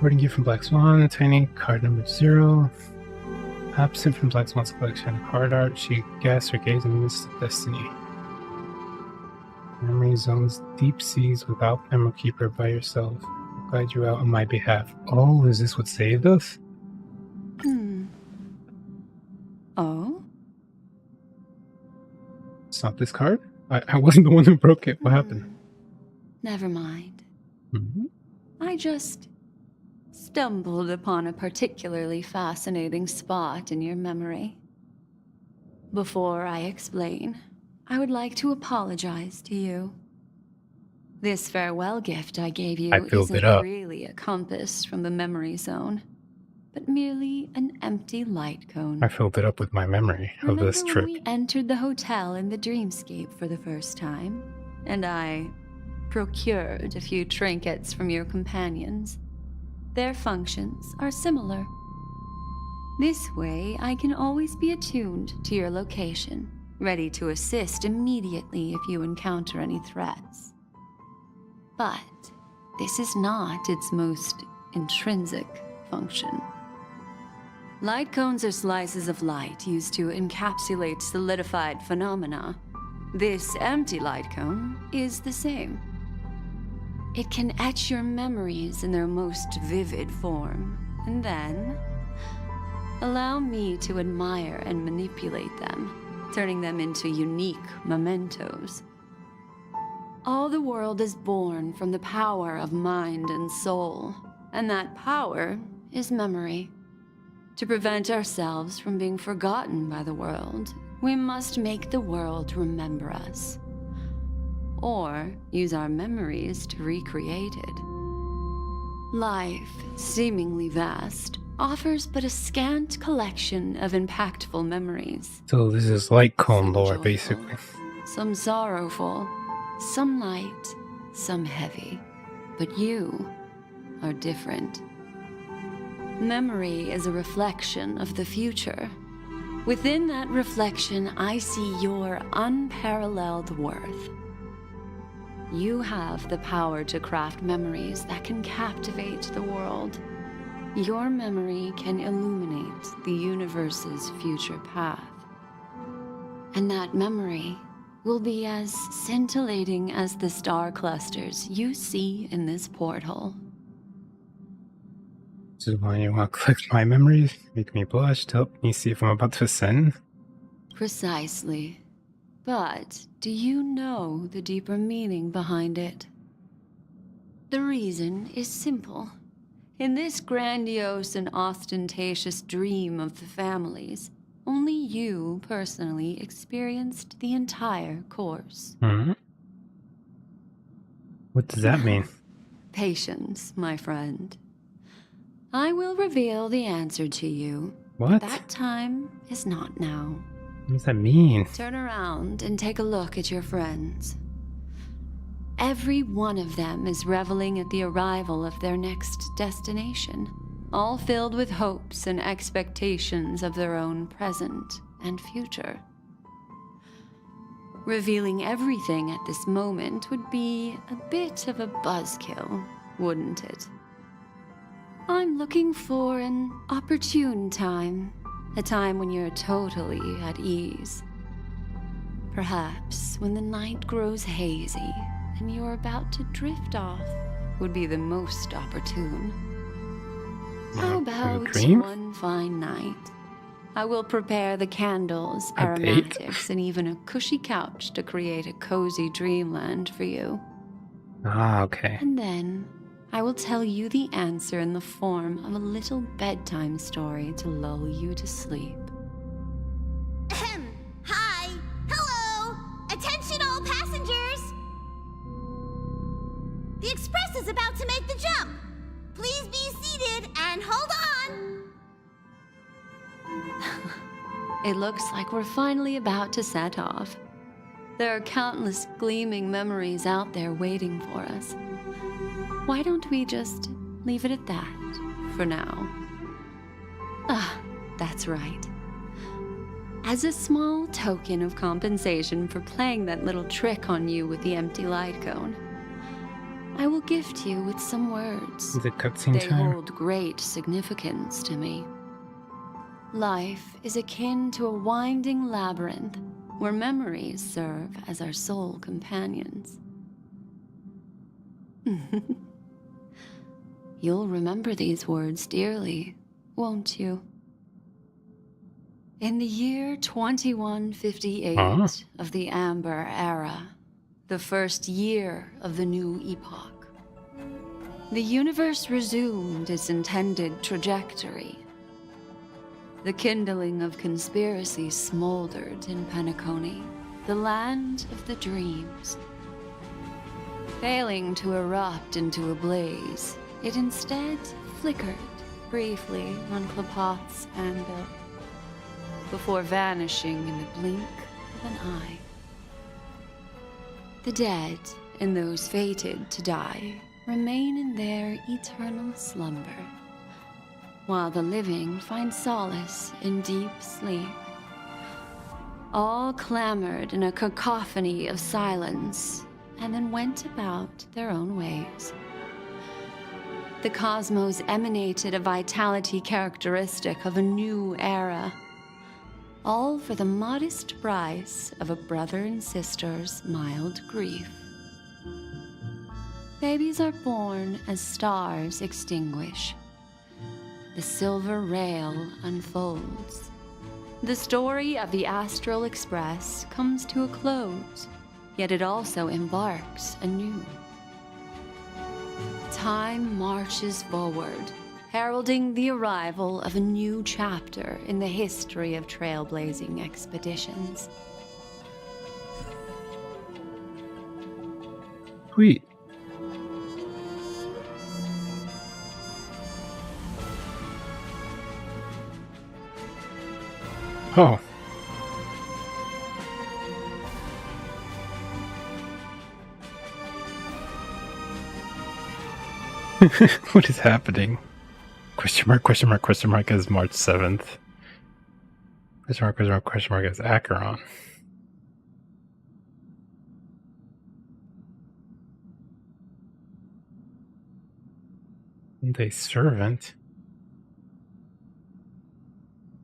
Boarding gift from Black Swan, tiny card number 0. Absent from Black Swan's collection, card art, she gasped her gaze and missed destiny. Memory zones, deep seas without Emerald Keeper by yourself. I'll guide you out on my behalf. Oh, is this what saved us? Oh? It's not this card? I wasn't the one who broke it. What happened? Never mind. Mm-hmm. I just stumbled upon a particularly fascinating spot in your memory. Before I explain, I would like to apologize to you. This farewell gift I gave you isn't really a compass from the memory zone, but merely an empty light cone. I filled it up with my memory of this trip. When we entered the hotel in the dreamscape for the first time, and I procured a few trinkets from your companions. Their functions are similar. This way, I can always be attuned to your location, ready to assist immediately if you encounter any threats. But this is not its most intrinsic function. Light cones are slices of light used to encapsulate solidified phenomena, This empty light cone is the same. It can etch your memories in their most vivid form, and then allow me to admire and manipulate them, turning them into unique mementos. All the world is born from the power of mind and soul, and that power is memory. To prevent ourselves from being forgotten by the world, we must make the world remember us, or use our memories to recreate it. Life, seemingly vast, offers but a scant collection of impactful memories. So this is light cone lore, basically. Some sorrowful, some light, some heavy. But you are different. Memory is a reflection of the future. Within that reflection, I see your unparalleled worth. You have the power to craft memories that can captivate the world. Your memory can illuminate the universe's future path. And that memory will be as scintillating as the star clusters you see in this porthole. So why you want to collect my memories, make me blush, to help me see if I'm about to ascend? Precisely. But do you know the deeper meaning behind it? The reason is simple. In this grandiose and ostentatious dream of the families, only you personally experienced the entire course. Hmm? What does that mean? Patience, my friend. I will reveal the answer to you. What? That time is not now. What does that mean? Turn around and take a look at your friends. Every one of them is reveling at the arrival of their next destination, all filled with hopes and expectations of their own present and future. Revealing everything at this moment would be a bit of a buzzkill, wouldn't it? I'm looking for an opportune time, a time when you're totally at ease. Perhaps when the night grows hazy and you're about to drift off would be the most opportune. How about one fine night? I will prepare the candles, aromatics, and even a cushy couch to create a cozy dreamland for you. Ah, okay. And then I will tell you the answer in the form of a little bedtime story to lull you to sleep. Hi! Hello! Attention all passengers! The express is about to make the jump. Please be seated and hold on! It looks like we're finally about to set off. There are countless gleaming memories out there waiting for us. Why don't we just leave it at that for now? Ah, that's right. As a small token of compensation for playing that little trick on you with the empty light cone, I will gift you with some words. Is it cutscene They time? hold great significance to me. Life is akin to a winding labyrinth where memories serve as our sole companions. You'll remember these words dearly, won't you? In the year 2158 of the Amber Era, the first year of the new epoch, the universe resumed its intended trajectory. The kindling of conspiracy smoldered in Penacony, the land of the dreams. Failing to erupt into a blaze, it instead flickered briefly on Klapoth's anvil, before vanishing in the blink of an eye. The dead and those fated to die remain in their eternal slumber, while the living find solace in deep sleep. All clamored in a cacophony of silence, and then went about their own ways. The cosmos emanated a vitality characteristic of a new era. all for the modest price of a brother and sister's mild grief. Babies are born as stars extinguish. The silver rail unfolds. The story of the Astral Express comes to a close, yet it also embarks anew. Time marches forward, heralding the arrival of a new chapter in the history of trailblazing expeditions. Sweet. Oh. What is happening? Question mark is March 7th. Question mark is Acheron. And a servant.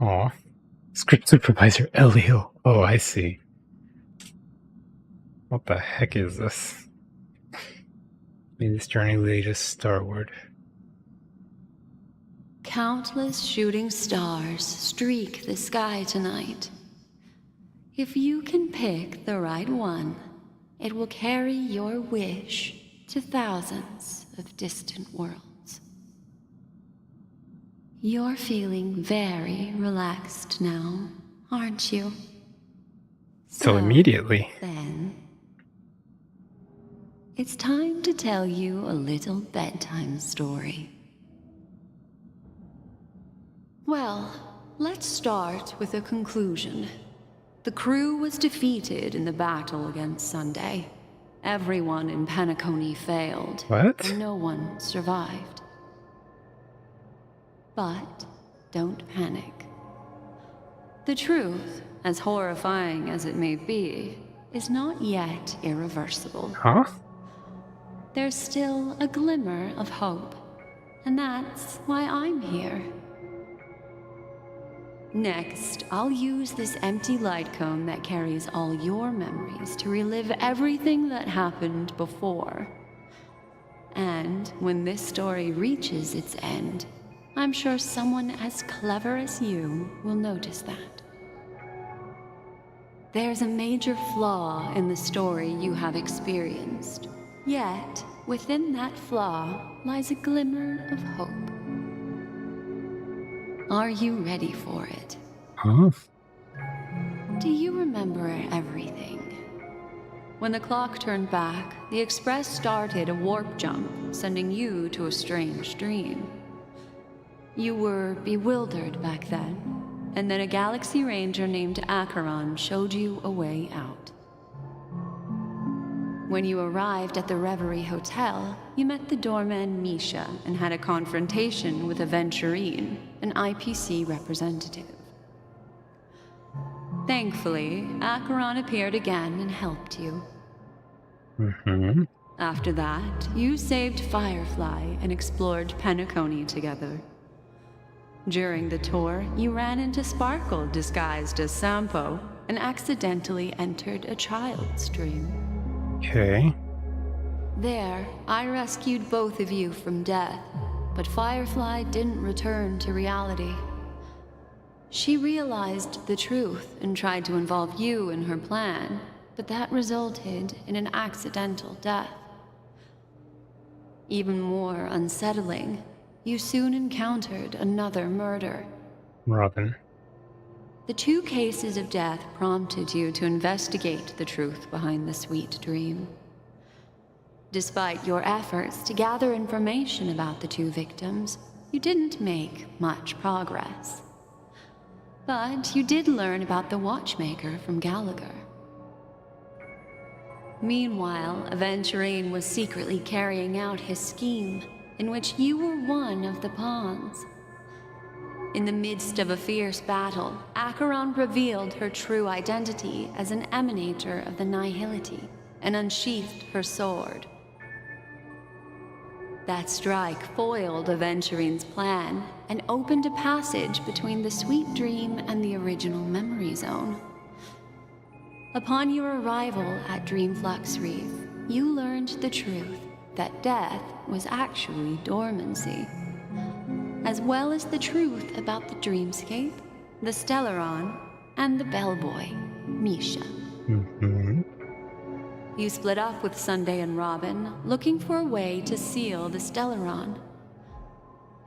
Aw. Script supervisor Elio. Oh, I see. What the heck is this? May this journey lead us starward. Countless shooting stars streak the sky tonight. If you can pick the right one, it will carry your wish to thousands of distant worlds. You're feeling very relaxed now, aren't you? So immediately. Then, it's time to tell you a little bedtime story. Well, let's start with a conclusion. The crew was defeated in the battle against Sunday. Everyone in Penacony failed. What? And no one survived. But don't panic. The truth, as horrifying as it may be, is not yet irreversible. Huh? There's still a glimmer of hope, and that's why I'm here. Next, I'll use this empty light cone that carries all your memories to relive everything that happened before. And when this story reaches its end, I'm sure someone as clever as you will notice that. There's a major flaw in the story you have experienced. Yet, within that flaw lies a glimmer of hope. Are you ready for it? Huh? Do you remember everything? When the clock turned back, the Express started a warp jump, sending you to a strange dream. You were bewildered back then, and then a Galaxy Ranger named Acheron showed you a way out. When you arrived at the Reverie Hotel, you met the doorman Misha and had a confrontation with Aventurine, an IPC representative. Thankfully, Acheron appeared again and helped you. Mm-hmm. After that, you saved Firefly and explored Penacony together. During the tour, you ran into Sparkle disguised as Sampo and accidentally entered a child's dream. Okay. There, I rescued both of you from death, but Firefly didn't return to reality. She realized the truth and tried to involve you in her plan, but that resulted in an accidental death. Even more unsettling, you soon encountered another murder. Robin. The 2 cases of death prompted you to investigate the truth behind the sweet dream. Despite your efforts to gather information about the 2 victims, you didn't make much progress. But you did learn about the watchmaker from Gallagher. Meanwhile, Aventurine was secretly carrying out his scheme, in which you were one of the pawns. In the midst of a fierce battle, Acheron revealed her true identity as an emanator of the Nihility and unsheathed her sword. That strike foiled Aventurine's plan and opened a passage between the sweet dream and the original memory zone. Upon your arrival at Dreamflux Reef, you learned the truth that death was actually dormancy, as well as the truth about the dreamscape, the Stellaron, and the bellboy, Misha. Mm-hmm. You split up with Sunday and Robin, looking for a way to seal the Stellaron.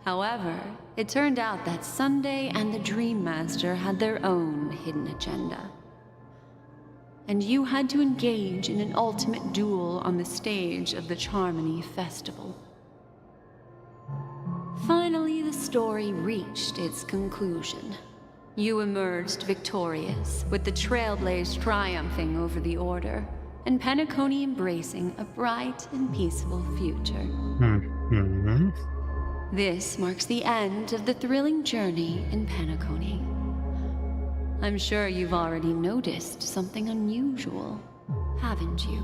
However, it turned out that Sunday and the Dream Master had their own hidden agenda. And you had to engage in an ultimate duel on the stage of the Charmony Festival. Finally, the story reached its conclusion. You emerged victorious, with the Trailblaze triumphing over the Order, and Penacony embracing a bright and peaceful future. Mm-hmm. This marks the end of the thrilling journey in Penacony. I'm sure you've already noticed something unusual, haven't you?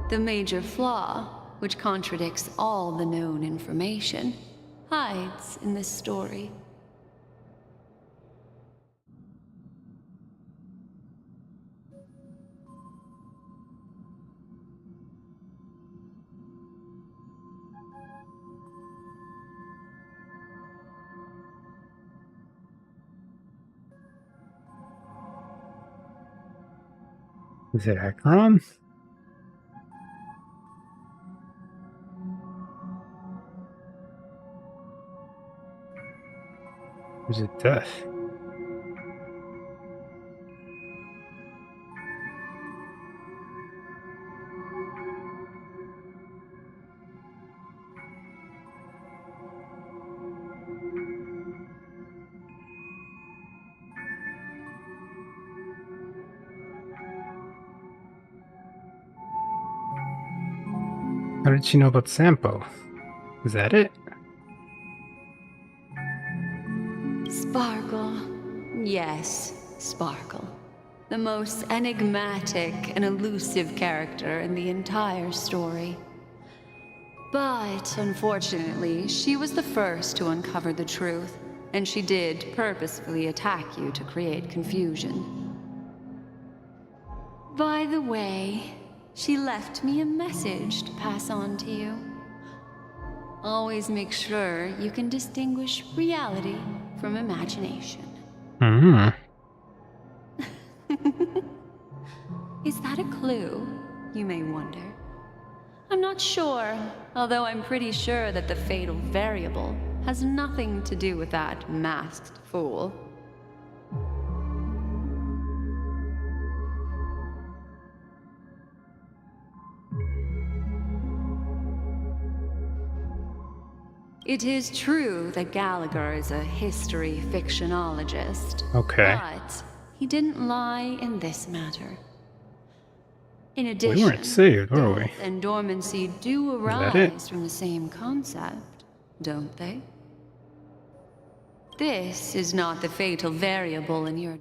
The major flaw, which contradicts all the known information, hides in this story. Is it Akron? Or is it Death? How did she know about Sampo? Is that it? Sparkle. Yes, Sparkle. The most enigmatic and elusive character in the entire story. But, unfortunately, she was the first to uncover the truth, and she did purposefully attack you to create confusion. By the way, she left me a message to pass on to you. Always make sure you can distinguish reality from imagination. Mm-hmm. Is that a clue, you may wonder? I'm not sure, although I'm pretty sure that the fatal variable has nothing to do with that masked fool. It is true that Gallagher is a history fictionologist. Okay. But he didn't lie in this matter. In addition, We weren't saved, were we? death and dormancy do that it? arise from the same concept, don't they? This is not the fatal variable in your...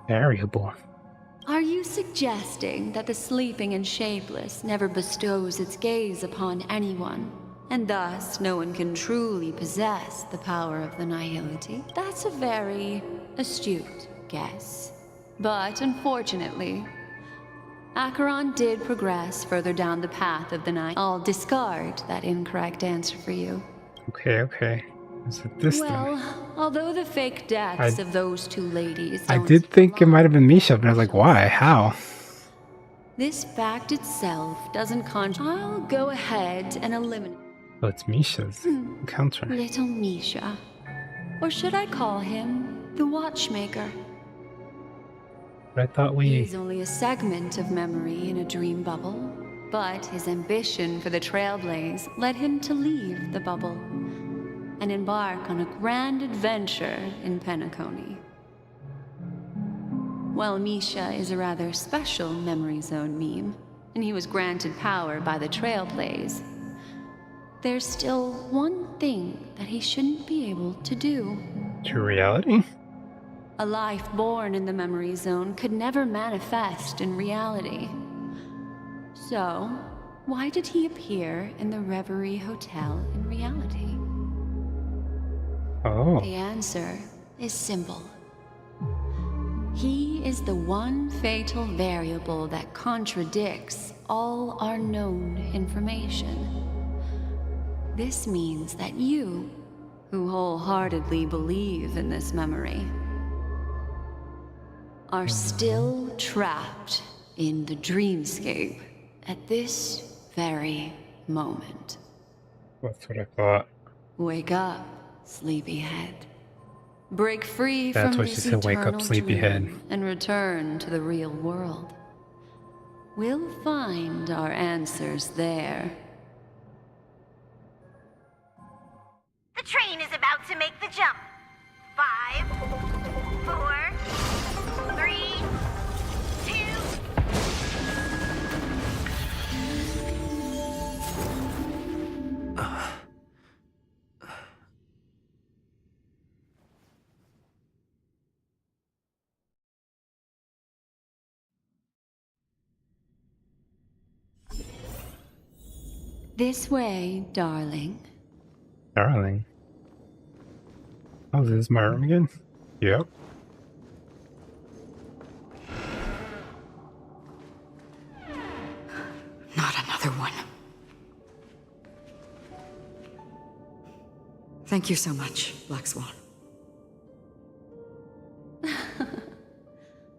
Variable. Are you suggesting that the sleeping and shapeless never bestows its gaze upon anyone, and thus no one can truly possess the power of the nihility? That's a very astute guess. But unfortunately, Acheron did progress further down the path of the night. I'll discard that incorrect answer for you. Okay. Is it this Well, then? although the fake deaths I- of those two ladies I don't did think it might have been Misha, but I was like, why? How? This fact itself doesn't I'll go ahead and eliminate Oh, it's Misha's encounter. little Misha. Or should I call him the Watchmaker? But I thought we... He's only a segment of memory in a dream bubble, but his ambition for the Trailblaze led him to leave the bubble and embark on a grand adventure in Penacony. While Misha is a rather special memory zone meme, and he was granted power by the Trailblaze, there's still one thing that he shouldn't be able to do. To reality? A life born in the memory zone could never manifest in reality. So, why did he appear in the Reverie Hotel in reality? Oh. The answer is simple. He is the one fatal variable that contradicts all our known information. This means that you, who wholeheartedly believe in this memory, are still trapped in the dreamscape at this very moment. That's what I thought. Wake up, sleepyhead. Break free That's from what she this said, wake up, eternal sleepyhead. dream and return to the real world. We'll find our answers there. The train is about to make the jump. 5, 4, 3, 2. This way, darling. Darling. Oh, this is my room again? Yep. Not another one. Thank you so much, Black Swan.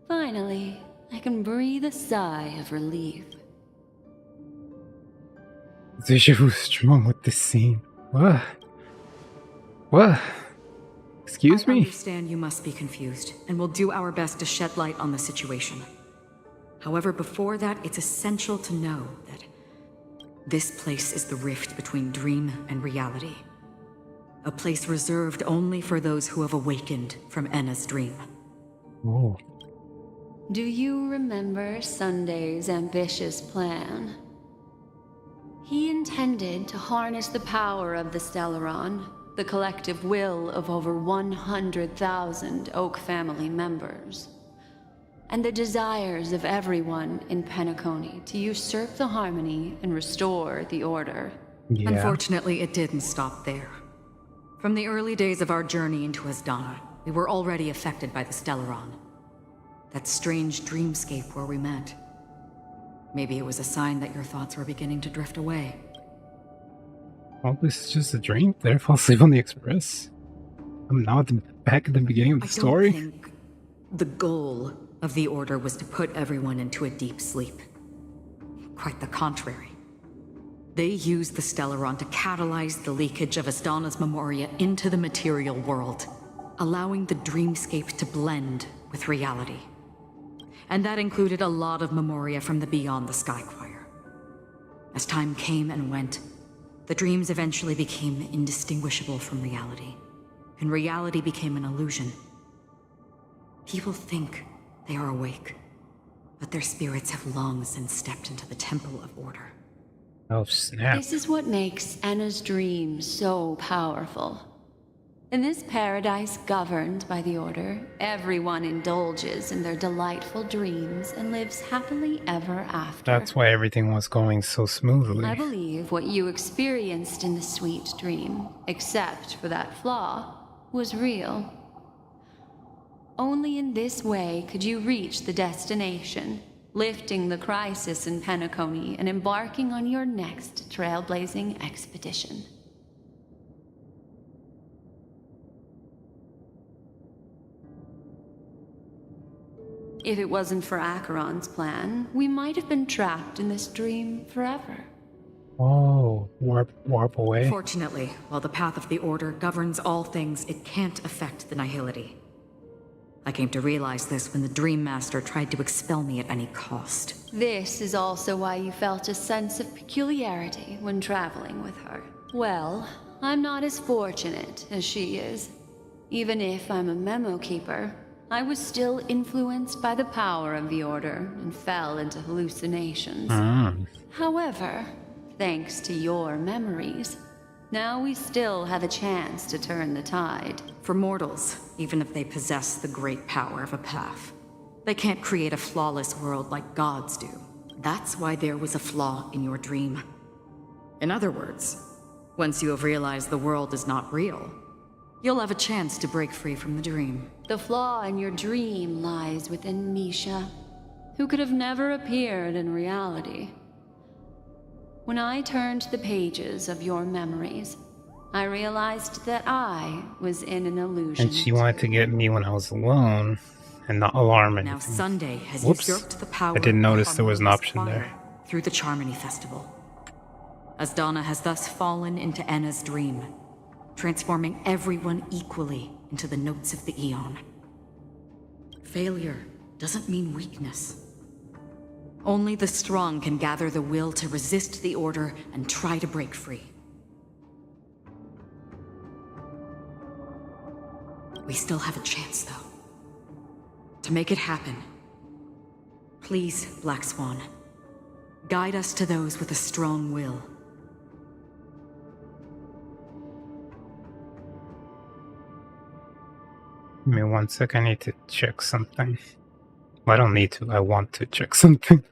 Finally, I can breathe a sigh of relief. What's wrong with this scene? What? What? Excuse I me? understand you must be confused, and we'll do our best to shed light on the situation. However, before that, it's essential to know that this place is the rift between dream and reality. A place reserved only for those who have awakened from Enna's dream. Oh. Do you remember Sunday's ambitious plan? He intended to harness the power of the Stellaron, the collective will of over 100,000 Oak family members, and the desires of everyone in Penacony to usurp the harmony and restore the order. Yeah. Unfortunately, it didn't stop there. From the early days of our journey into Asdana, we were already affected by the Stellaron. That strange dreamscape where we met. Maybe it was a sign that your thoughts were beginning to drift away. Oh, this is just a dream? Did I fall asleep on the express? I'm now back at the beginning of the story? I don't think the goal of the Order was to put everyone into a deep sleep. Quite the contrary. They used the Stellaron to catalyze the leakage of Asdana's memoria into the material world, allowing the dreamscape to blend with reality. And that included a lot of memoria from the Beyond the Sky Choir. As time came and went, the dreams eventually became indistinguishable from reality, and reality became an illusion. People think they are awake, but their spirits have long since stepped into the Temple of Order. Oh, snap. This is what makes Enna's dream so powerful. In this paradise governed by the Order, everyone indulges in their delightful dreams and lives happily ever after. That's why everything was going so smoothly. I believe what you experienced in the sweet dream, except for that flaw, was real. Only in this way could you reach the destination, lifting the crisis in Penacony and embarking on your next trailblazing expedition. If it wasn't for Acheron's plan, we might have been trapped in this dream forever. Oh, warp away. Fortunately, while the path of the Order governs all things, it can't affect the Nihility. I came to realize this when the Dream Master tried to expel me at any cost. This is also why you felt a sense of peculiarity when traveling with her. Well, I'm not as fortunate as she is. Even if I'm a memo keeper, I was still influenced by the power of the Order and fell into hallucinations. However, thanks to your memories, Now we still have a chance to turn the tide. For mortals, even if they possess the great power of a path, they can't create a flawless world like gods do. That's why there was a flaw in your dream. In other words, once you have realized the world is not real, you'll have a chance to break free from the dream. The flaw in your dream lies within Misha, who could have never appeared in reality. When I turned the pages of your memories, I realized that I was in an illusion. And she wanted to get me when I was alone and not alarm anything. Now Sunday has Whoops. usurped the power I didn't notice of there was an harmonious option there. choir through the Charmony Festival. Asdana has thus fallen into Enna's dream, transforming everyone equally into the notes of the Eon. Failure doesn't mean weakness. Only the strong can gather the will to resist the order and try to break free. We still have a chance, though. To make it happen, please, Black Swan, guide us to those with a strong will. Give me 1 sec, I need to check something. Well, I don't need to, I want to check something.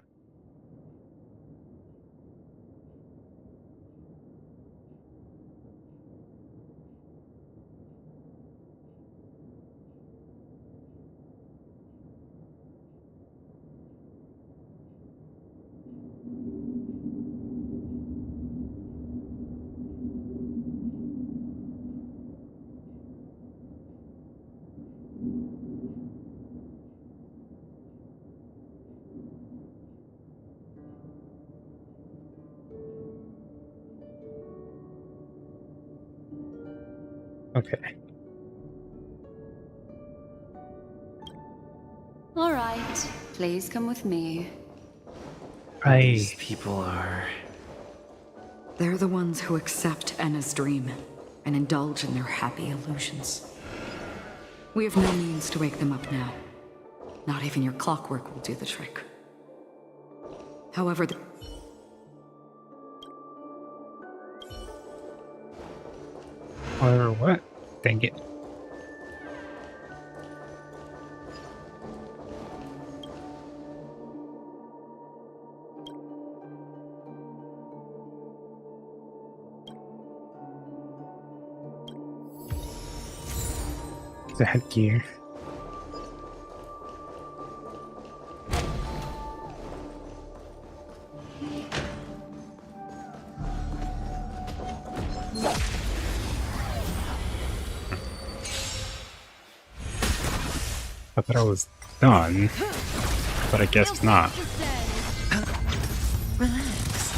Okay. All right, please come with me. These people are... They're the ones who accept Enna's dream and indulge in their happy illusions. We have no means to wake them up now. Not even your clockwork will do the trick. However, Or what? Dang it. The headgear. I thought I was done, but I guess not. Relax.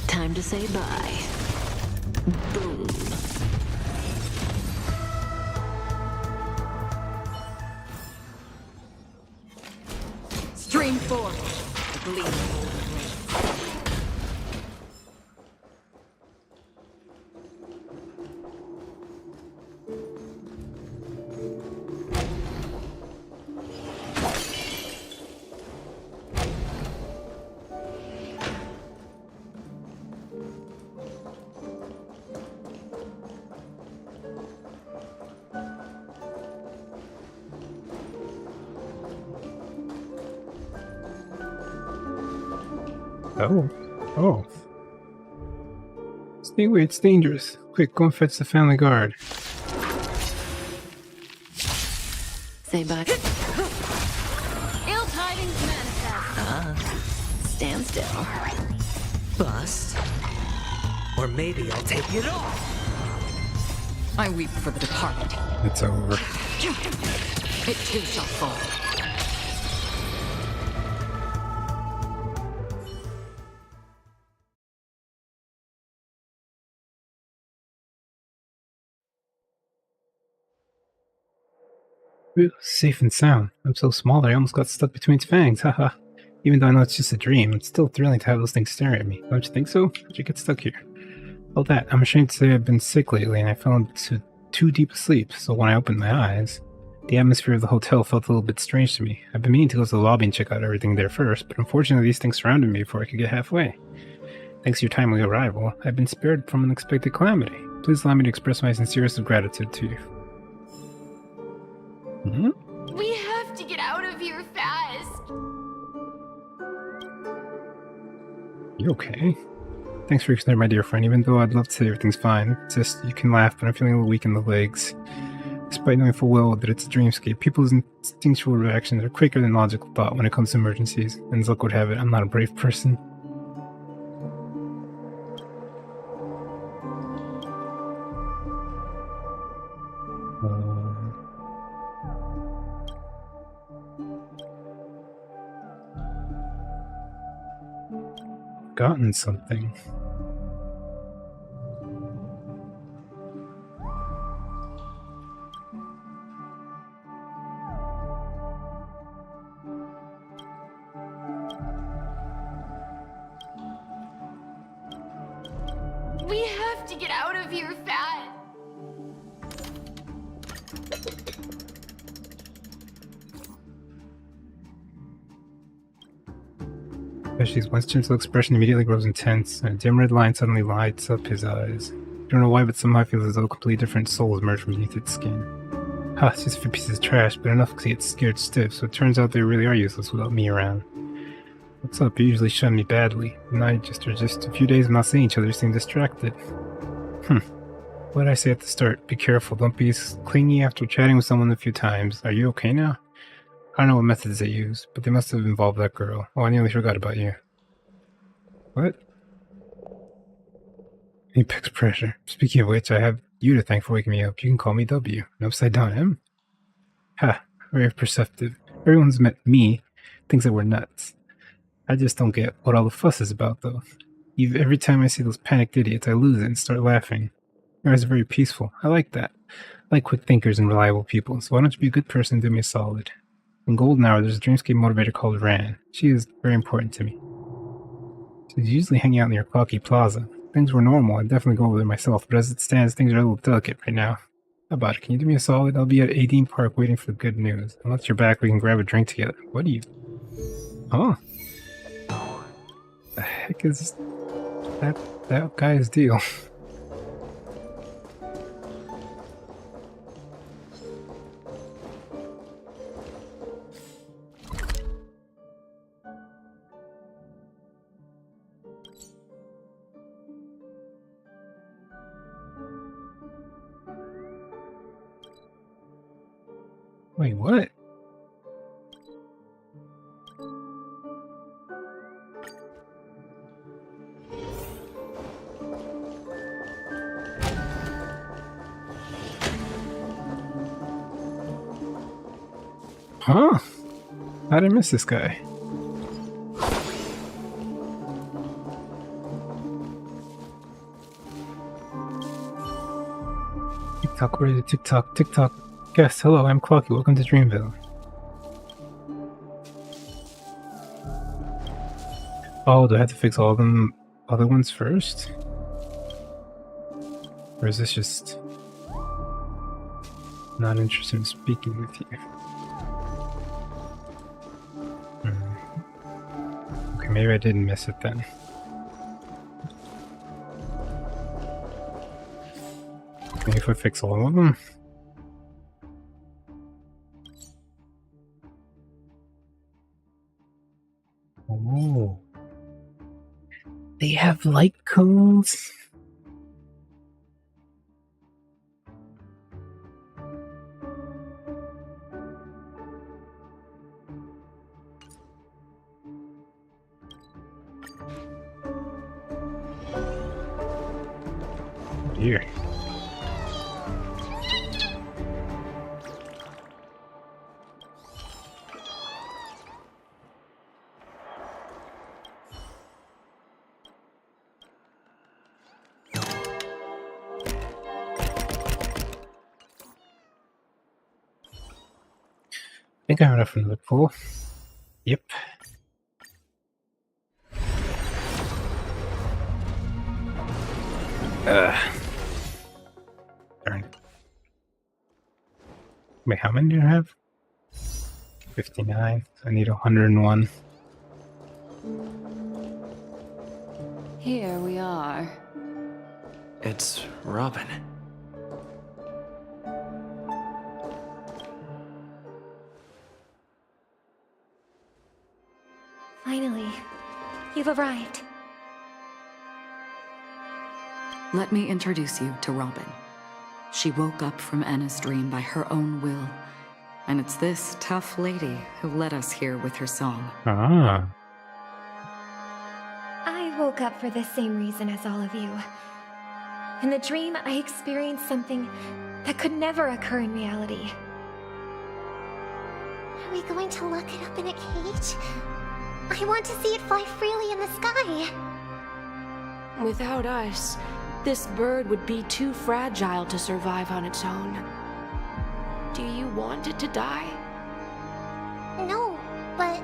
Time to say bye. Boom. Stream forth. Oh. Oh. Stay away, it's dangerous. Quick, go and fetch the family guard. Say bye. Ill tidings manifest. Stand still. Bust. Or maybe I'll take it off. I weep for the departed. It's over. It too shall fall. Ooh, safe and sound. I'm so small that I almost got stuck between its fangs, haha. Even though I know it's just a dream, it's still thrilling to have those things stare at me. Don't you think so? How'd you get stuck here? Well, that, I'm ashamed to say I've been sick lately and I fell into too deep a sleep, so when I opened my eyes, the atmosphere of the hotel felt a little bit strange to me. I've been meaning to go to the lobby and check out everything there first, but unfortunately these things surrounded me before I could get halfway. Thanks to your timely arrival, I've been spared from an unexpected calamity. Please allow me to express my sincerest of gratitude to you. Hmm? We have to get out of here fast. You okay? Thanks for your concern, my dear friend. Even though I'd love to say everything's fine, it's just you can laugh, but I'm feeling a little weak in the legs. Despite knowing full well that it's a dreamscape, people's instinctual reactions are quicker than logical thought when it comes to emergencies. And as luck would have it, I'm not a brave person. Gotten something. We have to get out of here fast. Pesci's once gentle expression immediately grows intense, and a dim red line suddenly lights up his eyes. I don't know why, but somehow I feel as though completely different souls emerge from beneath its skin. Ha, it's just a few pieces of trash, but enough to get scared stiff, so it turns out they really are useless without me around. What's up? You usually shun me badly, and I just a few days of not seeing each other seem distracted. What did I say at the start? Be careful, don't be clingy after chatting with someone a few times. Are you okay now? I don't know what methods they use, but they must have involved that girl. Oh, I nearly forgot about you. What? Apex pressure. Speaking of which, I have you to thank for waking me up. You can call me W. An upside down M? Ha, very perceptive. Everyone's met me thinks that we're nuts. I just don't get what all the fuss is about, though. Every time I see those panicked idiots, I lose it and start laughing. You guys are very peaceful. I like that. I like quick thinkers and reliable people, so why don't you be a good person and do me a solid? In Golden Hour, there's a Dreamscape motivator called Ran. She is very important to me. She's usually hanging out near Clocky Plaza. If things were normal, I'd definitely go over there myself, but as it stands, things are a little delicate right now. How about it? Can you do me a solid? I'll be at Adine Park waiting for the good news. Unless you're back, we can grab a drink together. What do you... Huh? The heck is that guy's deal? Wait, what? Huh? How did I miss this guy? TikTok, where is it? TikTok, TikTok. Yes, hello, I'm Clocky. Welcome to Dreamville. Oh, do I have to fix all of them other ones first? Or is this just not interested in speaking with you? Okay, maybe I didn't miss it then. Maybe if I fix all of them. Oh. They have light cones? Oh dear. I think I have enough for another pool. Yep. Darn. Wait, how many do I have? 59. I need 101. Here we are. It's Robin. Finally, you've arrived. Let me introduce you to Robin. She woke up from Anna's dream by her own will, and it's this tough lady who led us here with her song. Ah. I woke up for the same reason as all of you. In the dream, I experienced something that could never occur in reality. Are we going to lock it up in a cage? I want to see it fly freely in the sky. Without us, this bird would be too fragile to survive on its own. Do you want it to die? No, but...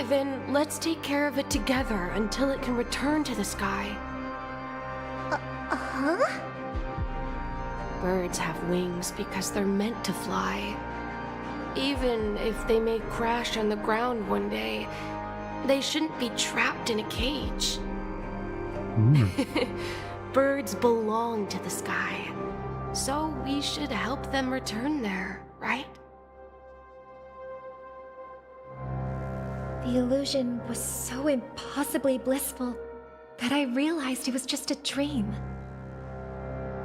Then let's take care of it together until it can return to the sky. Huh? Birds have wings because they're meant to fly. Even if they may crash on the ground one day, they shouldn't be trapped in a cage. Birds belong to the sky, so we should help them return there, right? The illusion was so impossibly blissful that I realized it was just a dream.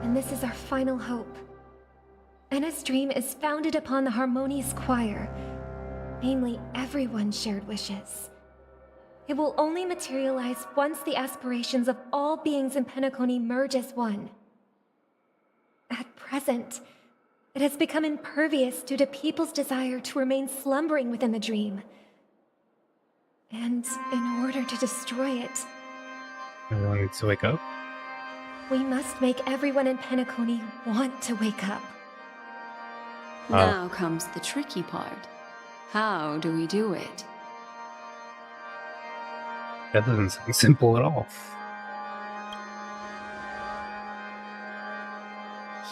And this is our final hope. Anna's dream is founded upon the harmonious choir, namely everyone's shared wishes. It will only materialize once the aspirations of all beings in Penacony merge as one. At present, it has become impervious due to people's desire to remain slumbering within the dream. And in order to destroy it, Everyone needs to wake up. we must make everyone in Penacony want to wake up. Now comes the tricky part. How do we do it? That doesn't sound simple at all.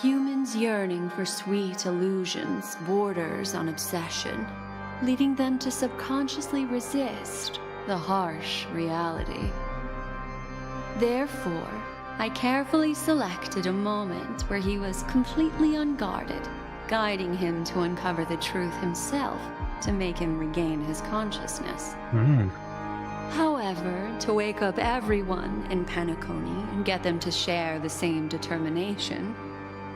Humans yearning for sweet illusions borders on obsession, leading them to subconsciously resist the harsh reality. Therefore, I carefully selected a moment where he was completely unguarded, guiding him to uncover the truth himself to make him regain his consciousness. However, to wake up everyone in Penacony and get them to share the same determination,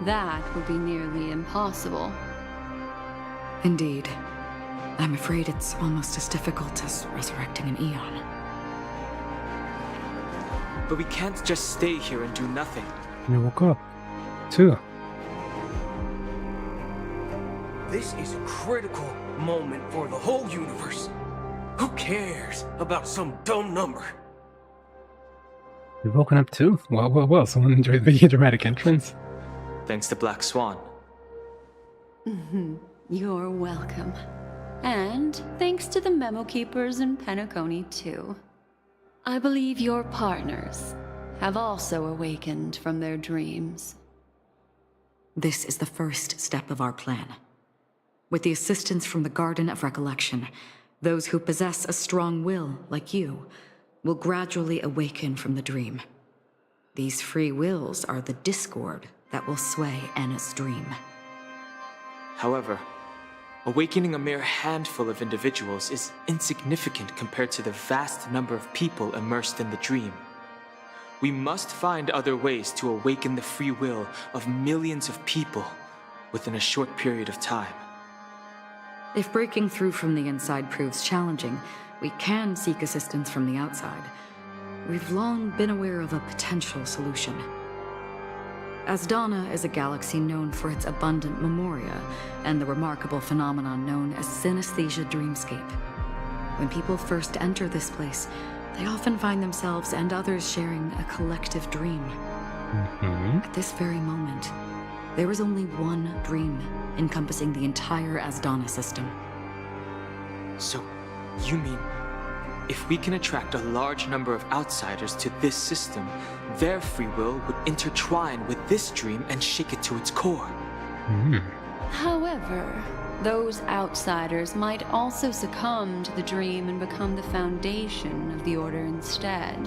that would be nearly impossible. Indeed. I'm afraid it's almost as difficult as resurrecting an Eon. But we can't just stay here and do nothing. You woke up, too. This is a critical moment for the whole universe. Who cares about some dumb number? You've woken up too? Well, someone enjoyed the dramatic entrance. Thanks to Black Swan. You're welcome. And thanks to the memo keepers in Penacony, too. I believe your partners have also awakened from their dreams. This is the first step of our plan. With the assistance from the Garden of Recollection, those who possess a strong will, like you, will gradually awaken from the dream. These free wills are the discord that will sway Anna's dream. However, awakening a mere handful of individuals is insignificant compared to the vast number of people immersed in the dream. We must find other ways to awaken the free will of millions of people within a short period of time. If breaking through from the inside proves challenging, we can seek assistance from the outside. We've long been aware of a potential solution. Asdana is a galaxy known for its abundant memoria and the remarkable phenomenon known as synesthesia dreamscape. When people first enter this place, they often find themselves and others sharing a collective dream. At this very moment, there is only one dream encompassing the entire Asdana system. So, you mean, if we can attract a large number of outsiders to this system, their free will would intertwine with this dream and shake it to its core? However, those outsiders might also succumb to the dream and become the foundation of the Order instead.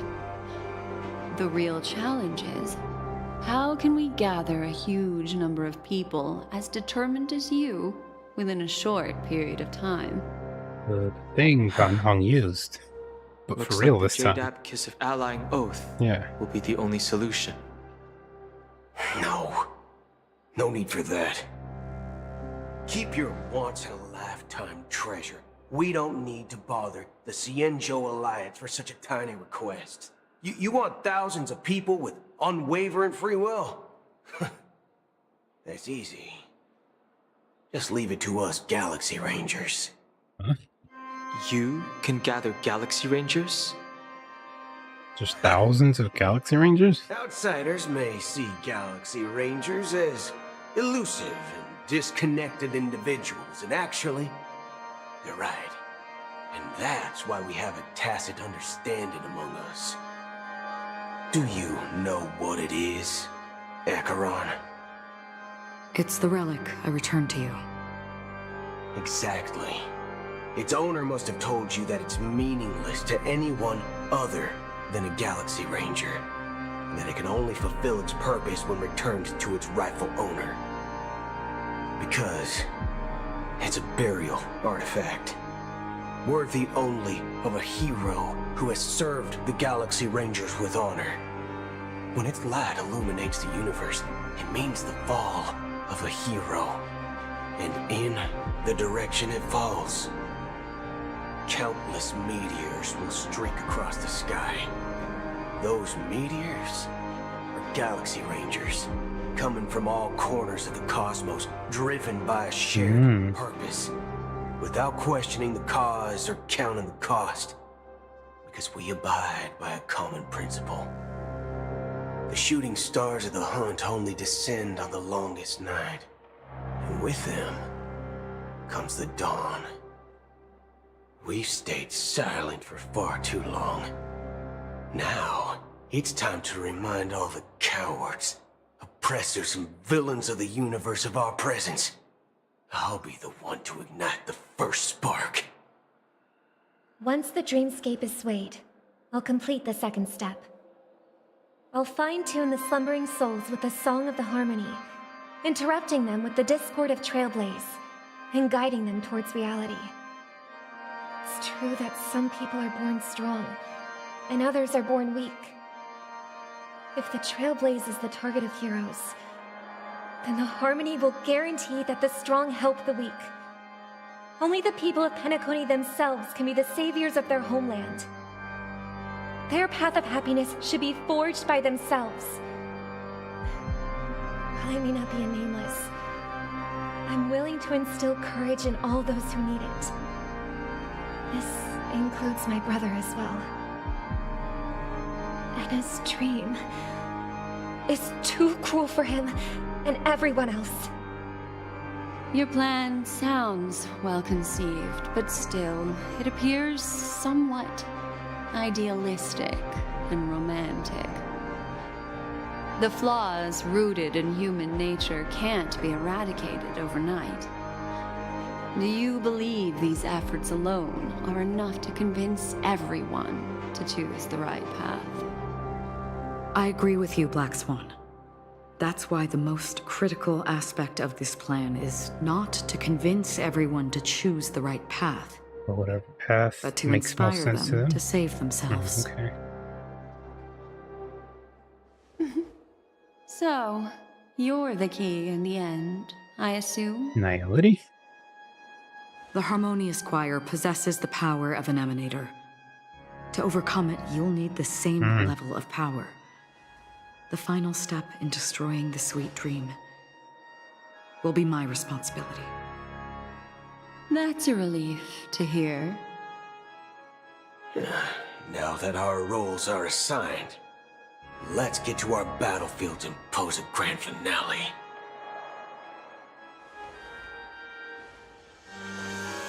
The real challenge is, how can we gather a huge number of people as determined as you within a short period of time? The thing got unused, but Looks for real like this the Jade time. Abacus of Allying Oath Yeah. will be the only solution. No. No need for that. Keep your once-in-a-lifetime treasure. We don't need to bother the Cienjo Alliance for such a tiny request. You want thousands of people with unwavering free will? That's easy. Just leave it to us Galaxy Rangers. You can gather Galaxy Rangers? There's thousands of Galaxy Rangers? Outsiders may see Galaxy Rangers as elusive and disconnected individuals, and actually, they're right. And that's why we have a tacit understanding among us. Do you know what it is, Acheron? It's the relic I returned to you. Exactly. Its owner must have told you that it's meaningless to anyone other than a Galaxy Ranger, and that it can only fulfill its purpose when returned to its rightful owner. Because it's a burial artifact, worthy only of a hero who has served the Galaxy Rangers with honor. When its light illuminates the universe, it means the fall of a hero. And in the direction it falls, countless meteors will streak across the sky. Those meteors are Galaxy Rangers, coming from all corners of the cosmos, driven by a shared purpose, without questioning the cause or counting the cost, because we abide by a common principle. The shooting stars of the hunt only descend on the longest night, and with them comes the dawn. We've stayed silent for far too long. Now, it's time to remind all the cowards, oppressors, and villains of the universe of our presence. I'll be the one to ignite the first spark. Once the dreamscape is swayed, I'll complete the second step. I'll fine-tune the slumbering souls with the Song of the Harmony, interrupting them with the discord of Trailblaze, and guiding them towards reality. It's true that some people are born strong, and others are born weak. If the Trailblaze is the target of heroes, then the Harmony will guarantee that the strong help the weak. Only the people of Penacony themselves can be the saviors of their homeland. Their path of happiness should be forged by themselves. While I may not be a nameless, I'm willing to instill courage in all those who need it. This includes my brother as well. And his dream is too cruel for him and everyone else. Your plan sounds well conceived, but still, it appears somewhat idealistic and romantic. The flaws rooted in human nature can't be eradicated overnight. Do you believe these efforts alone are enough to convince everyone to choose the right path? I agree with you, Black Swan. That's why the most critical aspect of this plan is not to convince everyone to choose the right path, Or whatever path but to makes inspire most sense to them them. to save themselves. Okay. So, you're the key in the end, I assume? Nihility? The Harmonious Choir possesses the power of an emanator. To overcome it, you'll need the same level of power. The final step in destroying the sweet dream will be my responsibility. That's a relief to hear. Now that our roles are assigned, let's get to our battlefields and pose a grand finale.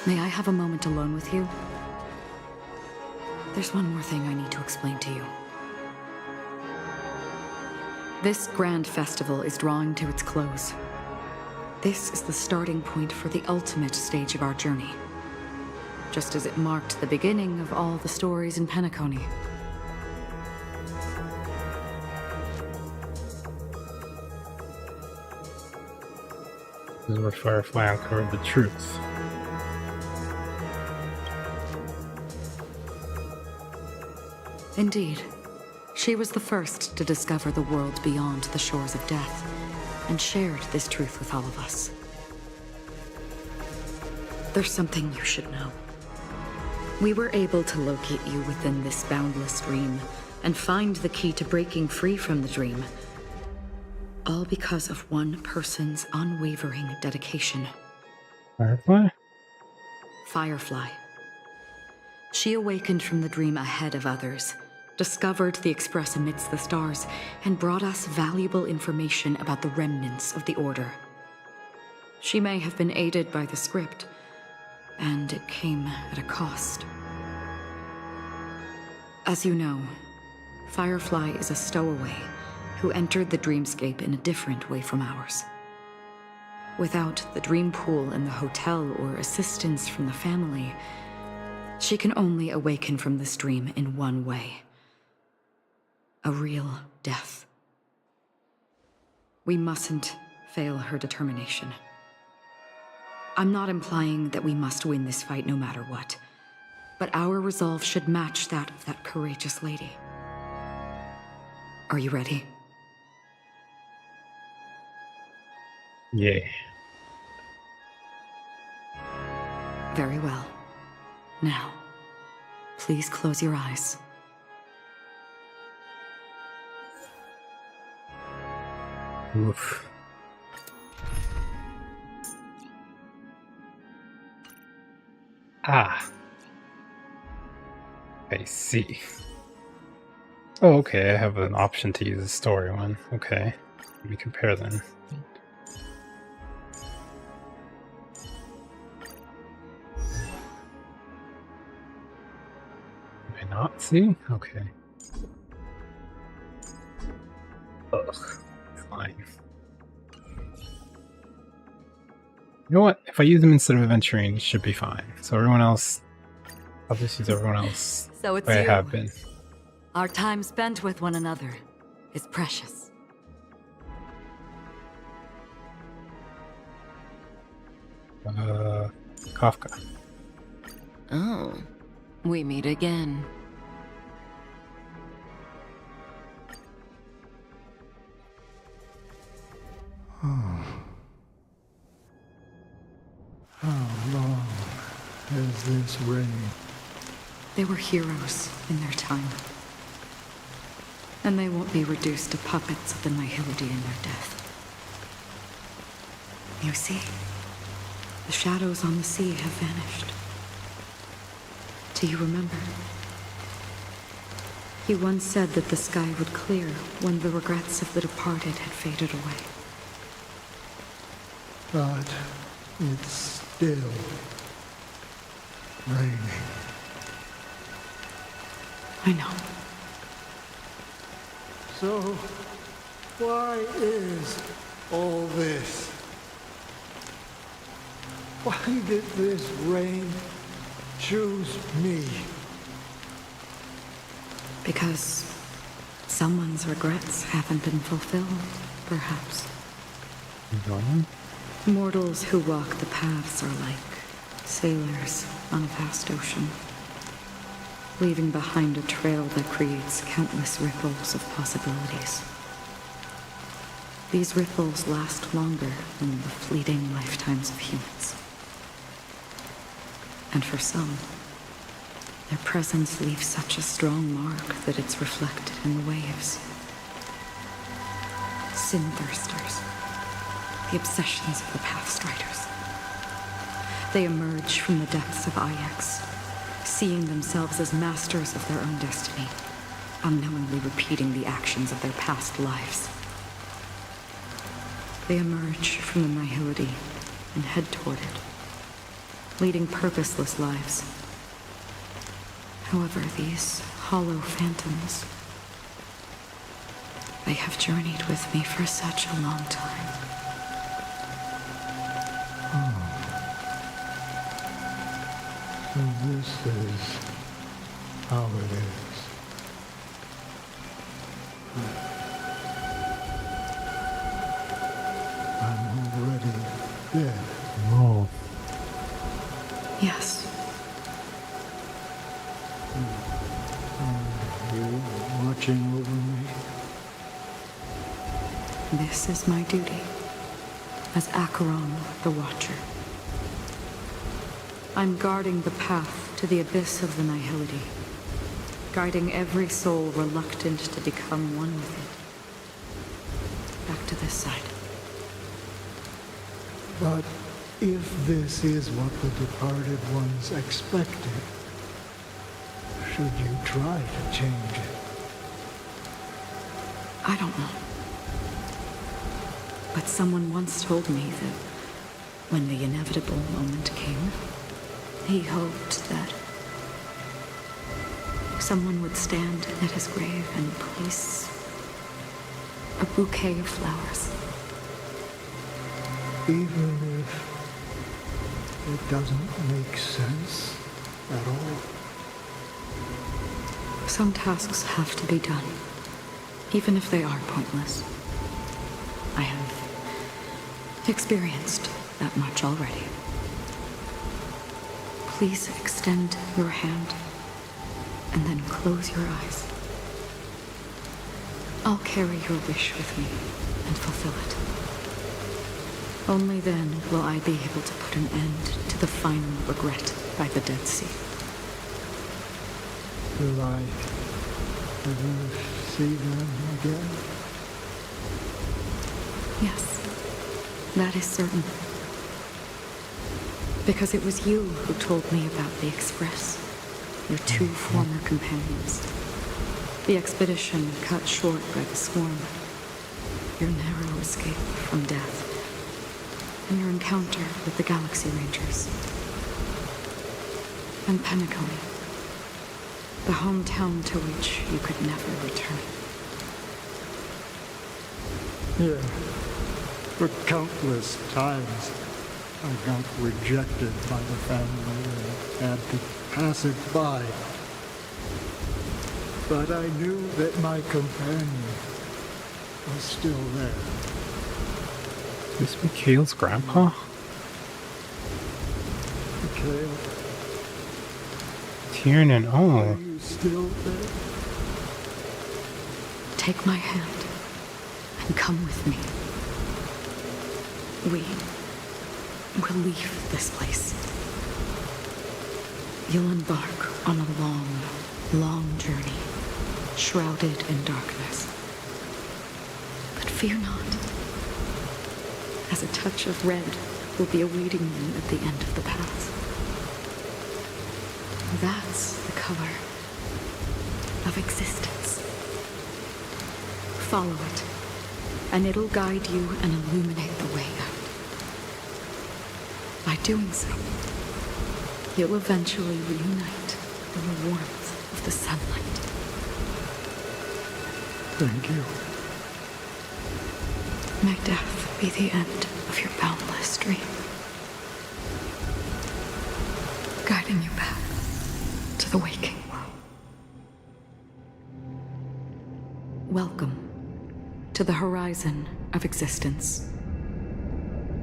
May I have a moment alone with you? There's one more thing I need to explain to you. This grand festival is drawing to its close. This is the starting point for the ultimate stage of our journey, just as it marked the beginning of all the stories in Penacony. This is where Firefly uncovered the truth. Indeed. She was the first to discover the world beyond the shores of death, and shared this truth with all of us. There's something you should know. We were able to locate you within this boundless dream, and find the key to breaking free from the dream. All because of one person's unwavering dedication. Firefly? Firefly. She awakened from the dream ahead of others, discovered the Express amidst the stars, and brought us valuable information about the remnants of the Order. She may have been aided by the script, and it came at a cost. As you know, Firefly is a stowaway who entered the dreamscape in a different way from ours. Without the dream pool in the hotel or assistance from the family, she can only awaken from this dream in one way. A real death. We mustn't fail her determination. I'm not implying that we must win this fight no matter what, but our resolve should match that of that courageous lady. Are you ready? Yeah. Very well. Now, please close your eyes. Oof. Ah. I see. Oh, okay, I have an option to use the story one. Okay. Let me compare them. Can I not see? Okay. Ugh. Fine. You know what? If I use them instead of adventuring, it should be fine. So everyone else, I'll just use everyone else So it's the way you. I have been. Our time spent with one another is precious. Kafka. Oh, we meet again. How long has this reigned? They were heroes in their time. And they won't be reduced to puppets of the nihility in their death. You see, the shadows on the sea have vanished. Do you remember? He once said that the sky would clear when the regrets of the departed had faded away. But it's still raining. I know. So, why is all this? Why did this rain choose me? Because someone's regrets haven't been fulfilled, perhaps. Mortals who walk the paths are like sailors on a vast ocean, leaving behind a trail that creates countless ripples of possibilities. These ripples last longer than the fleeting lifetimes of humans. And for some, their presence leaves such a strong mark that it's reflected in the waves. Sin-thirsters, the obsessions of the Pathstriders. They emerge from the depths of Ix, seeing themselves as masters of their own destiny, unknowingly repeating the actions of their past lives. They emerge from the nihility and head toward it, leading purposeless lives. However, these hollow phantoms, they have journeyed with me for such a long time. And this is how it is. I'm already dead. Oh. Yes. Are you watching over me? This is my duty as Acheron the Watcher. I'm guarding the path to the abyss of the Nihility, guiding every soul reluctant to become one with it. Back to this side. But if this is what the departed ones expected, should you try to change it? I don't know. But someone once told me that when the inevitable moment came, he hoped that someone would stand at his grave and place a bouquet of flowers. Even if it doesn't make sense at all. Some tasks have to be done, even if they are pointless. I have experienced that much already. Please extend your hand and then close your eyes. I'll carry your wish with me and fulfill it. Only then will I be able to put an end to the final regret by the Dead Sea. Will I ever see them again? Yes, that is certain. Because it was you who told me about the Express, your two former companions. The expedition cut short by the swarm, your narrow escape from death, and your encounter with the Galaxy Rangers. And Penacony, the hometown to which you could never return. Yeah. For countless times, I got rejected by the family and had to pass it by. But I knew that my companion was still there. This Mikhail's grandpa? Mikhail, Tiernan, oh. are you still there? Take my hand and come with me. We will leave this place. You'll embark on a long, long journey, shrouded in darkness. But fear not, as a touch of red will be awaiting you at the end of the path. That's the color of existence. Follow it, and it'll guide you and illuminate the way out. By doing so, you'll eventually reunite in the warmth of the sunlight. Thank you. May death be the end of your boundless dream, guiding you back to the waking world. Welcome to the horizon of existence.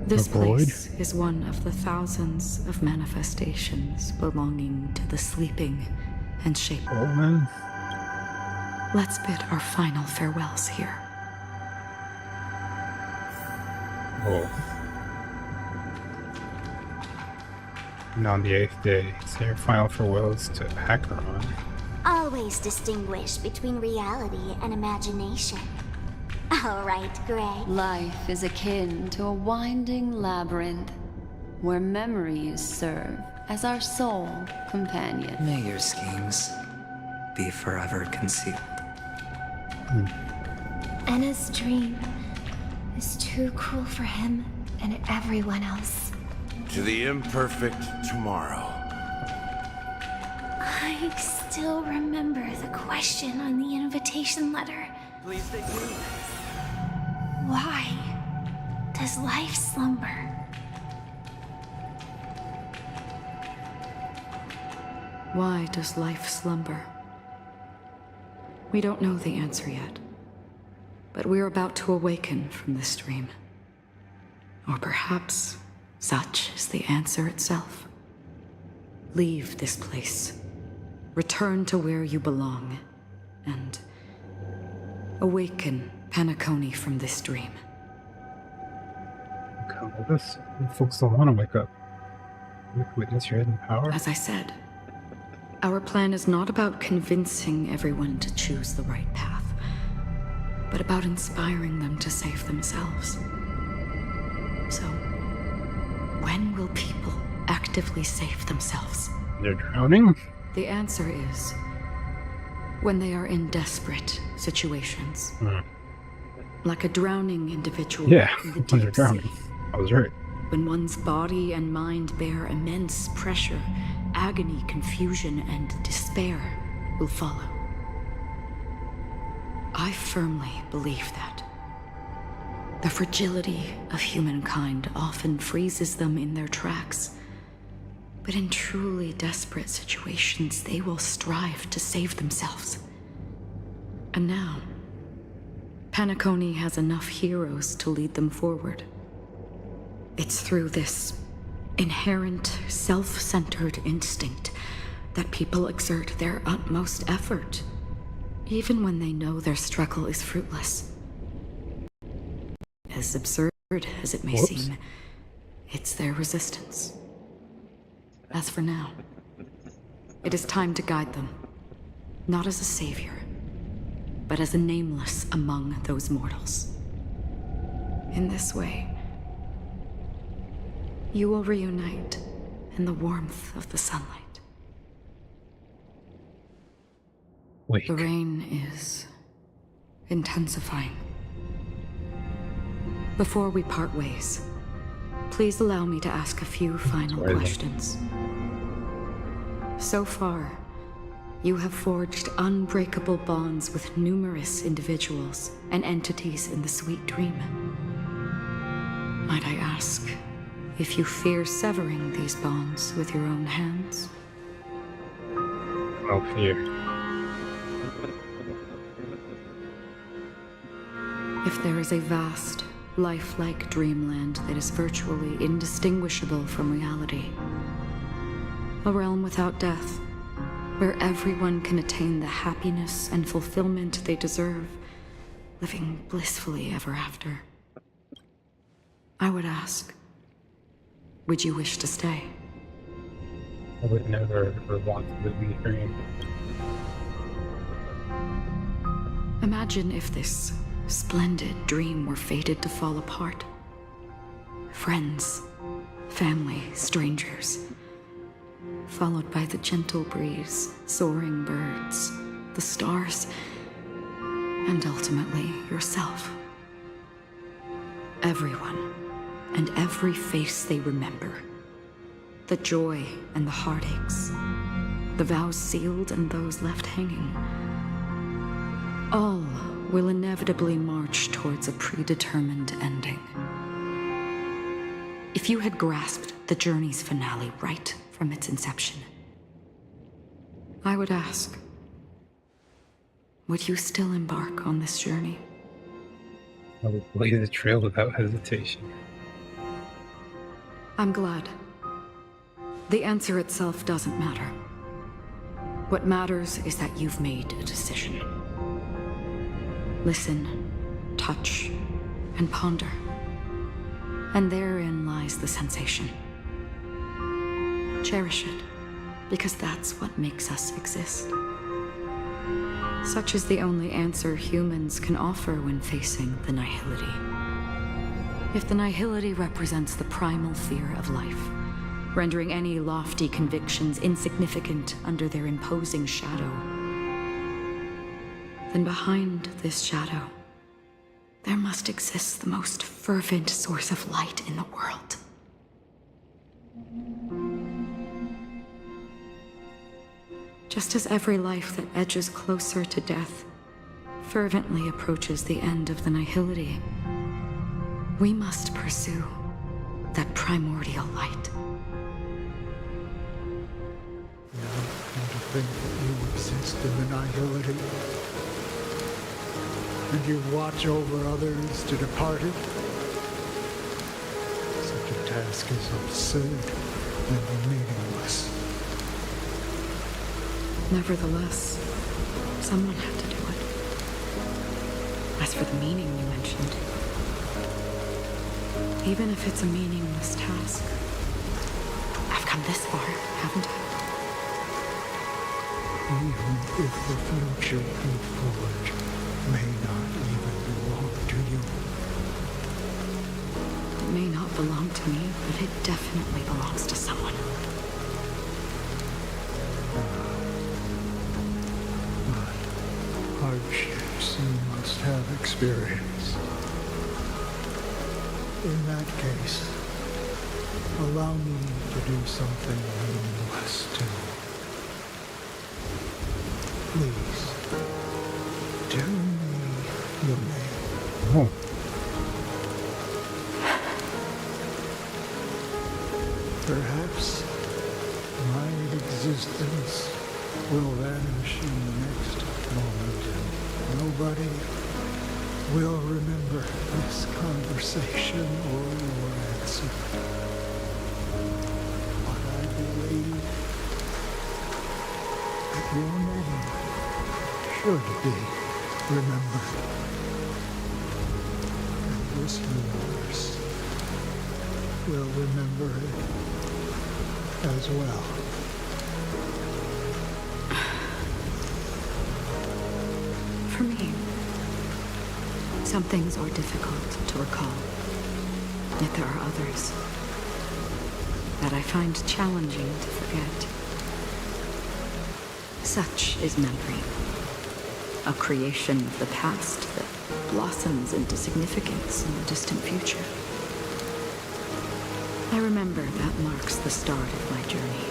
This place is one of the thousands of manifestations belonging to the sleeping and shaping. Oh, man. Let's bid our final farewells here. Oh. And on the 8th day, say your final farewells to Acheron. Always distinguish between reality and imagination. All right, Gray. Life is akin to a winding labyrinth where memories serve as our sole companion. May your schemes be forever concealed. Anna's dream is too cruel for him and everyone else. To the imperfect tomorrow. I still remember the question on the invitation letter. Please stay tuned. Why does life slumber? Why does life slumber? We don't know the answer yet, but we're about to awaken from this dream. Or perhaps such is the answer itself. Leave this place, return to where you belong, and awaken Penacony from this dream. Okay, well, this folks don't want to wake up. Witness your hidden power. As I said, our plan is not about convincing everyone to choose the right path, but about inspiring them to save themselves. So, when will people actively save themselves? They're drowning? The answer is when they are in desperate situations. Like a drowning individual. Yeah, in the when they're deep drowning. sea. I was right. When one's body and mind bear immense pressure, agony, confusion, and despair will follow. I firmly believe that. The fragility of humankind often freezes them in their tracks. But in truly desperate situations, they will strive to save themselves. And now, Penacony has enough heroes to lead them forward. It's through this inherent, self-centered instinct that people exert their utmost effort, even when they know their struggle is fruitless. As absurd as it may seem, it's their resistance. As for now, it is time to guide them, not as a savior, but as a nameless among those mortals. In this way, you will reunite in the warmth of the sunlight. Wait. The rain is intensifying. Before we part ways, please allow me to ask a few final questions. So far, you have forged unbreakable bonds with numerous individuals and entities in the sweet dream. Might I ask if you fear severing these bonds with your own hands? No fear. If there is a vast, lifelike dreamland that is virtually indistinguishable from reality, a realm without death, where everyone can attain the happiness and fulfillment they deserve, living blissfully ever after, I would ask, would you wish to stay? I would never ever want to live in a dream. Imagine if this splendid dream were fated to fall apart. Friends, family, strangers, followed by the gentle breeze, soaring birds, the stars, and ultimately yourself. Everyone and every face they remember. The joy and the heartaches. The vows sealed and those left hanging. All will inevitably march towards a predetermined ending. If you had grasped the journey's finale right from its inception, I would ask, would you still embark on this journey? I would blaze the trail without hesitation. I'm glad. The answer itself doesn't matter. What matters is that you've made a decision. Listen, touch, and ponder. And therein lies the sensation. Cherish it, because that's what makes us exist. Such is the only answer humans can offer when facing the nihility. If the nihility represents the primal fear of life, rendering any lofty convictions insignificant under their imposing shadow, then behind this shadow, there must exist the most fervent source of light in the world. Just as every life that edges closer to death fervently approaches the end of the nihility, we must pursue that primordial light. think that you exist in the nihility, and you watch over others to depart it. Such a task is absurd and meaningless. Nevertheless, someone had to do it. As for the meaning you mentioned, even if it's a meaningless task, I've come this far, haven't I? Even if the future you forge may not even belong to you. It may not belong to me, but it definitely belongs to someone. Hardships you must have experienced. In that case, allow me to do something meaningless too. Please, tell me your name. Oh. Perhaps my existence will vanish in the next moment, and nobody will remember this conversation or your answer. But I believe that your name should be remembered. And this universe will remember it as well. For me, some things are difficult to recall. Yet there are others that I find challenging to forget. Such is memory, a creation of the past that blossoms into significance in the distant future. I remember that marks the start of my journey,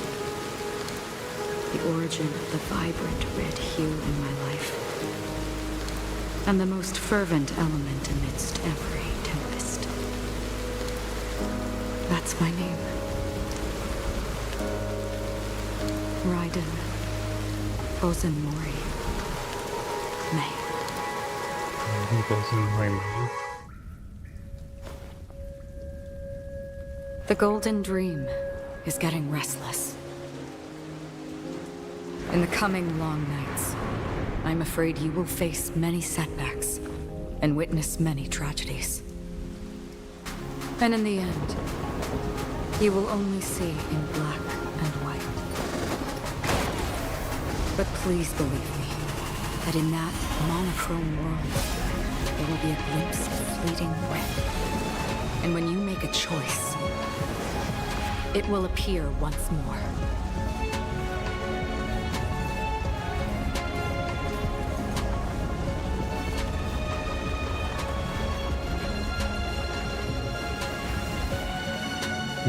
the origin of the vibrant red hue in my life, and the most fervent element amidst every tempest. That's my name. Raiden Bozenmori May. The Golden Dream is getting restless. In the coming long nights, I'm afraid you will face many setbacks and witness many tragedies. And in the end, you will only see in black and white. But please believe me, that in that monochrome world, there will be a glimpse of fleeting red. And when you make a choice, it will appear once more.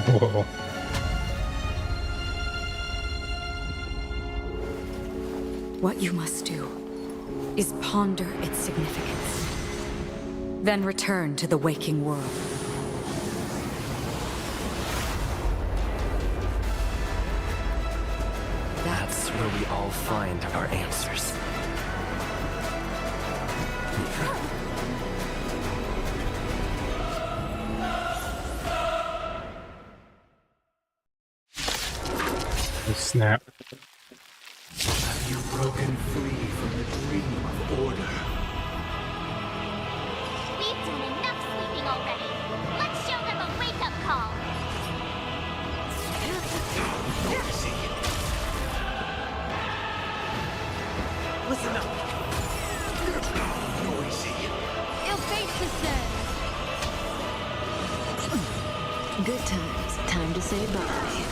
Whoa. What you must do is ponder its significance, then return to the waking world. That's where we all find our answers. Oh, snap. Have you broken free from the dream of order? We've done enough sleeping already. Let's show them a wake-up call. Noisy. Listen up. Noisy. Ill fate descends. Good times. Time to say bye.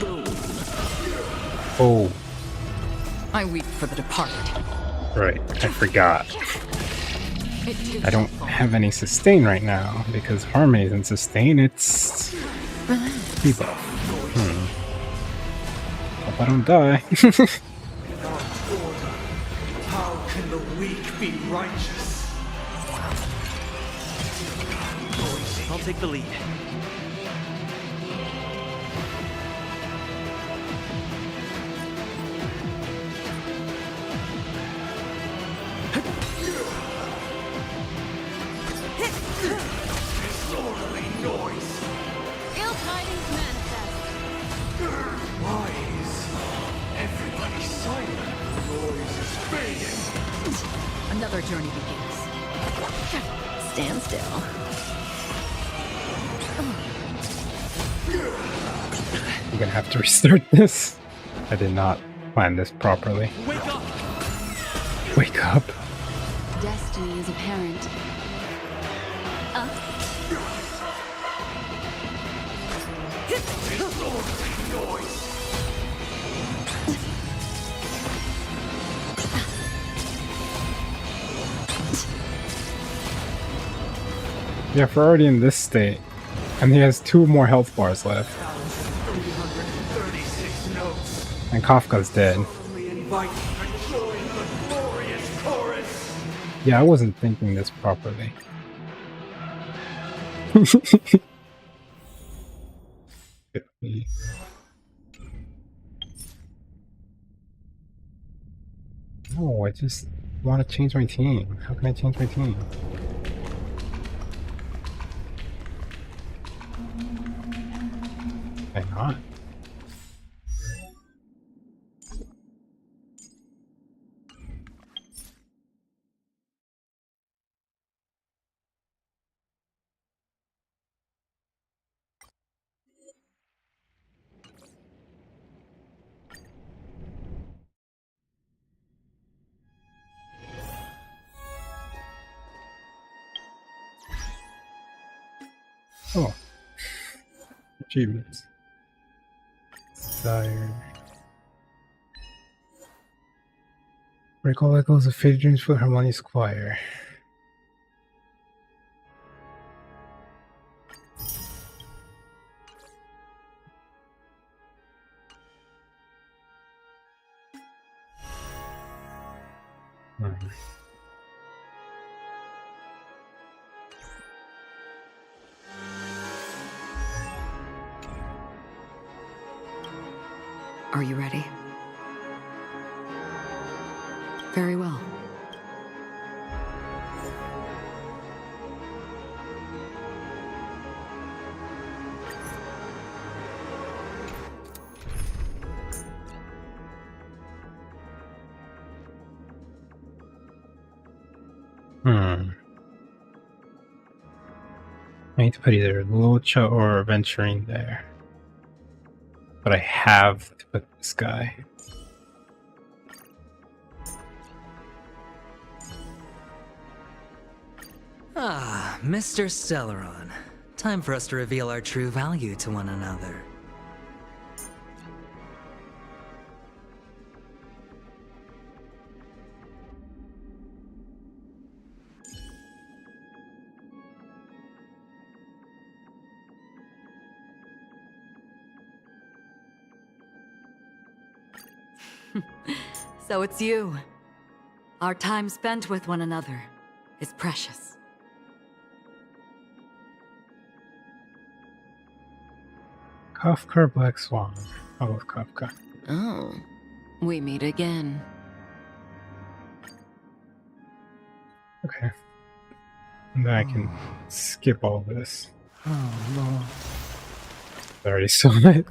Boom. Oh, I weep for the departed. right. I forgot. I don't have any sustain right now because Harmony isn't sustain. It's debuff. Hope I don't die. How can the weak be righteous? I'll take the lead. our journey begins. Stand still. I'm gonna have to restart this. I did not plan this properly. Wake up! Wake up. Destiny is apparent. Yeah, if we're already in this state, and he has 2 more health bars left. And Kafka's dead. Yeah, I wasn't thinking this properly. No, I just want to change my team. How can I change my team? Why not? Oh. Achievements. Desire. Recall echoes of faded dreams for Harmonious Choir. Are you ready? Very well. I need to put either Lucha or Venturing there. But I have to put this guy. Ah, Mr. Stellaron. Time for us to reveal our true value to one another. So it's you. Our time spent with one another is precious. Kafka or Black Swan? I love Kafka. Oh, we meet again. Okay. And then I can skip all this. Oh, no. I already saw it.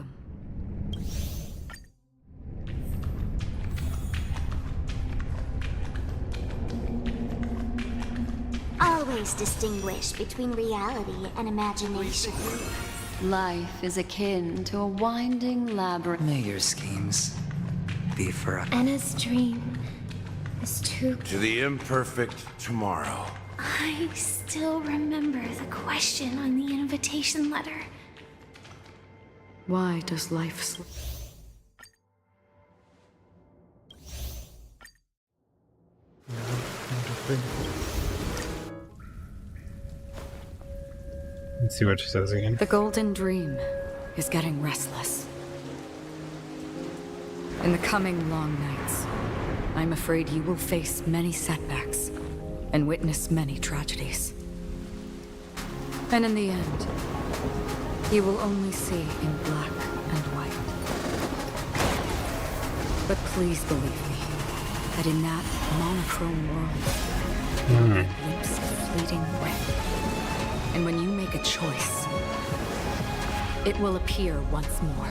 Always distinguish between reality and imagination. Life is akin to a winding labyrinth. May your schemes be forever. Anna's dream is too... To the imperfect tomorrow. I still remember the question on the invitation letter. Why does life slip? Let's see what she says again. The golden dream is getting restless. In the coming long nights, I'm afraid you will face many setbacks and witness many tragedies. And in the end, you will only see in black and white. But please believe me, that in that monochrome world, you will glimpse of fleeting red. And when you make a choice, it will appear once more.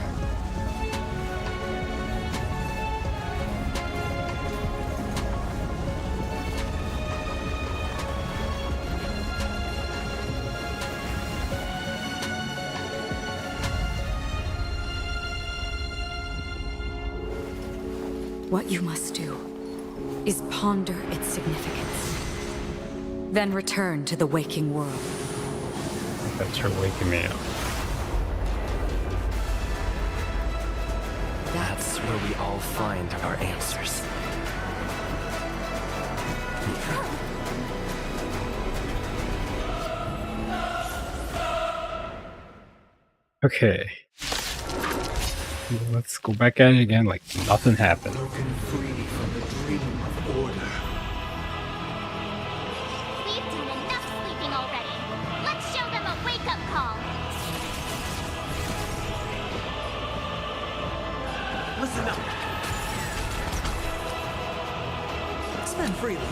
What you must do is ponder its significance. Then return to the waking world. That's her waking me up. That's where we all find our answers. Okay. Let's go back at it again like nothing happened. Broken free from the dream of order. We've done enough sleeping already. Let's show them a wake-up call. Listen up. Spend freely.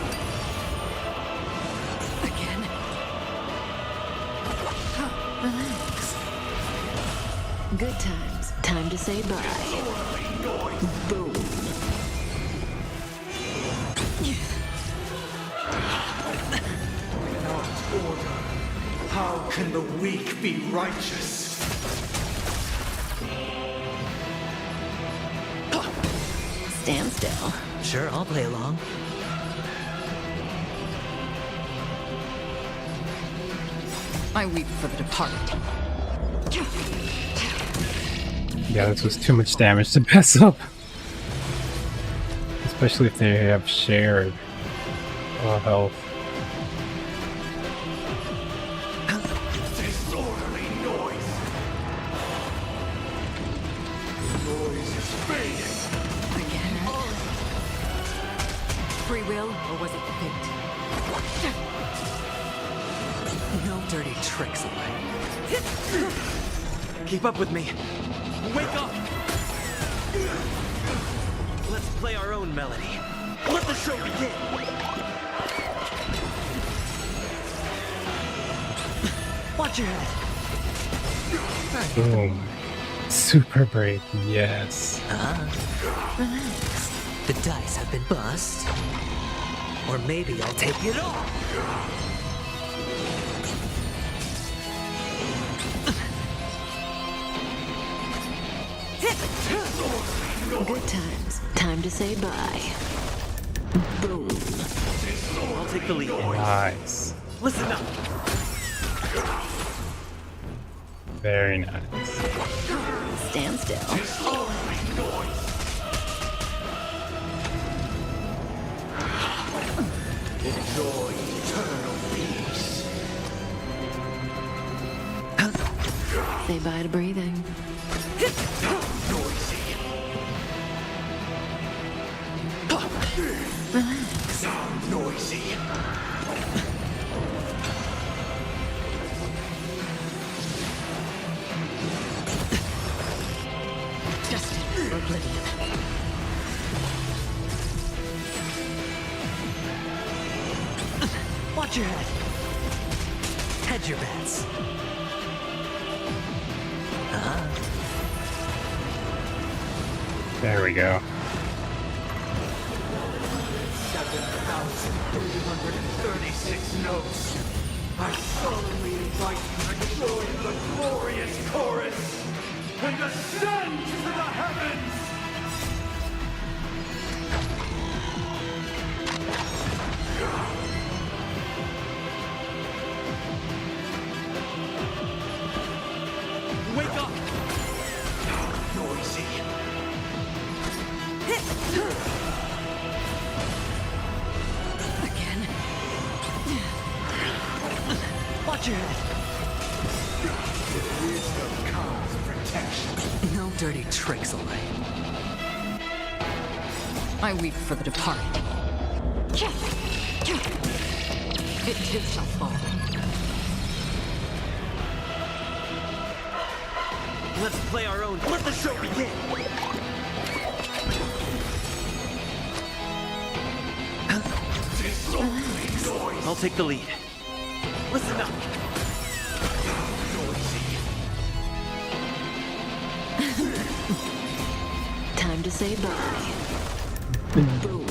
Again. Relax. Good times. Time to say bye. Boom. Without order, how can the weak be righteous? Stand still. Sure, I'll play along. I weep for the departed. Yeah, this was too much damage to mess up. Especially if they have shared health. Disorderly noise. The noise is fading. Again. Free will, or was it fate? No dirty tricks, away. Keep up with me. Wake up! Let's play our own melody. Let the show begin! Watch your head. Boom. Super break, yes. Relax. The dice have been bust. Or maybe I'll take it all. Good times. Time to say bye. Boom. I'll take the lead. Nice. Listen up. Very nice. Stand still. Enjoy eternal peace. Say bye to breathing. Noisy. Relax. Sound noisy. Destined for oblivion. Watch your head. Hedge your bets. There we go. 7,336 notes. I solemnly invite you to join the glorious chorus and ascend to the heavens! Wake up! Noisy. Again. Watch your head. Wisdom comes protection. No dirty tricks, away. I weep for the departed. It too shall fall. Let's play our own. Let the show begin. I'll take the lead. Listen up. Time to say bye. Boom.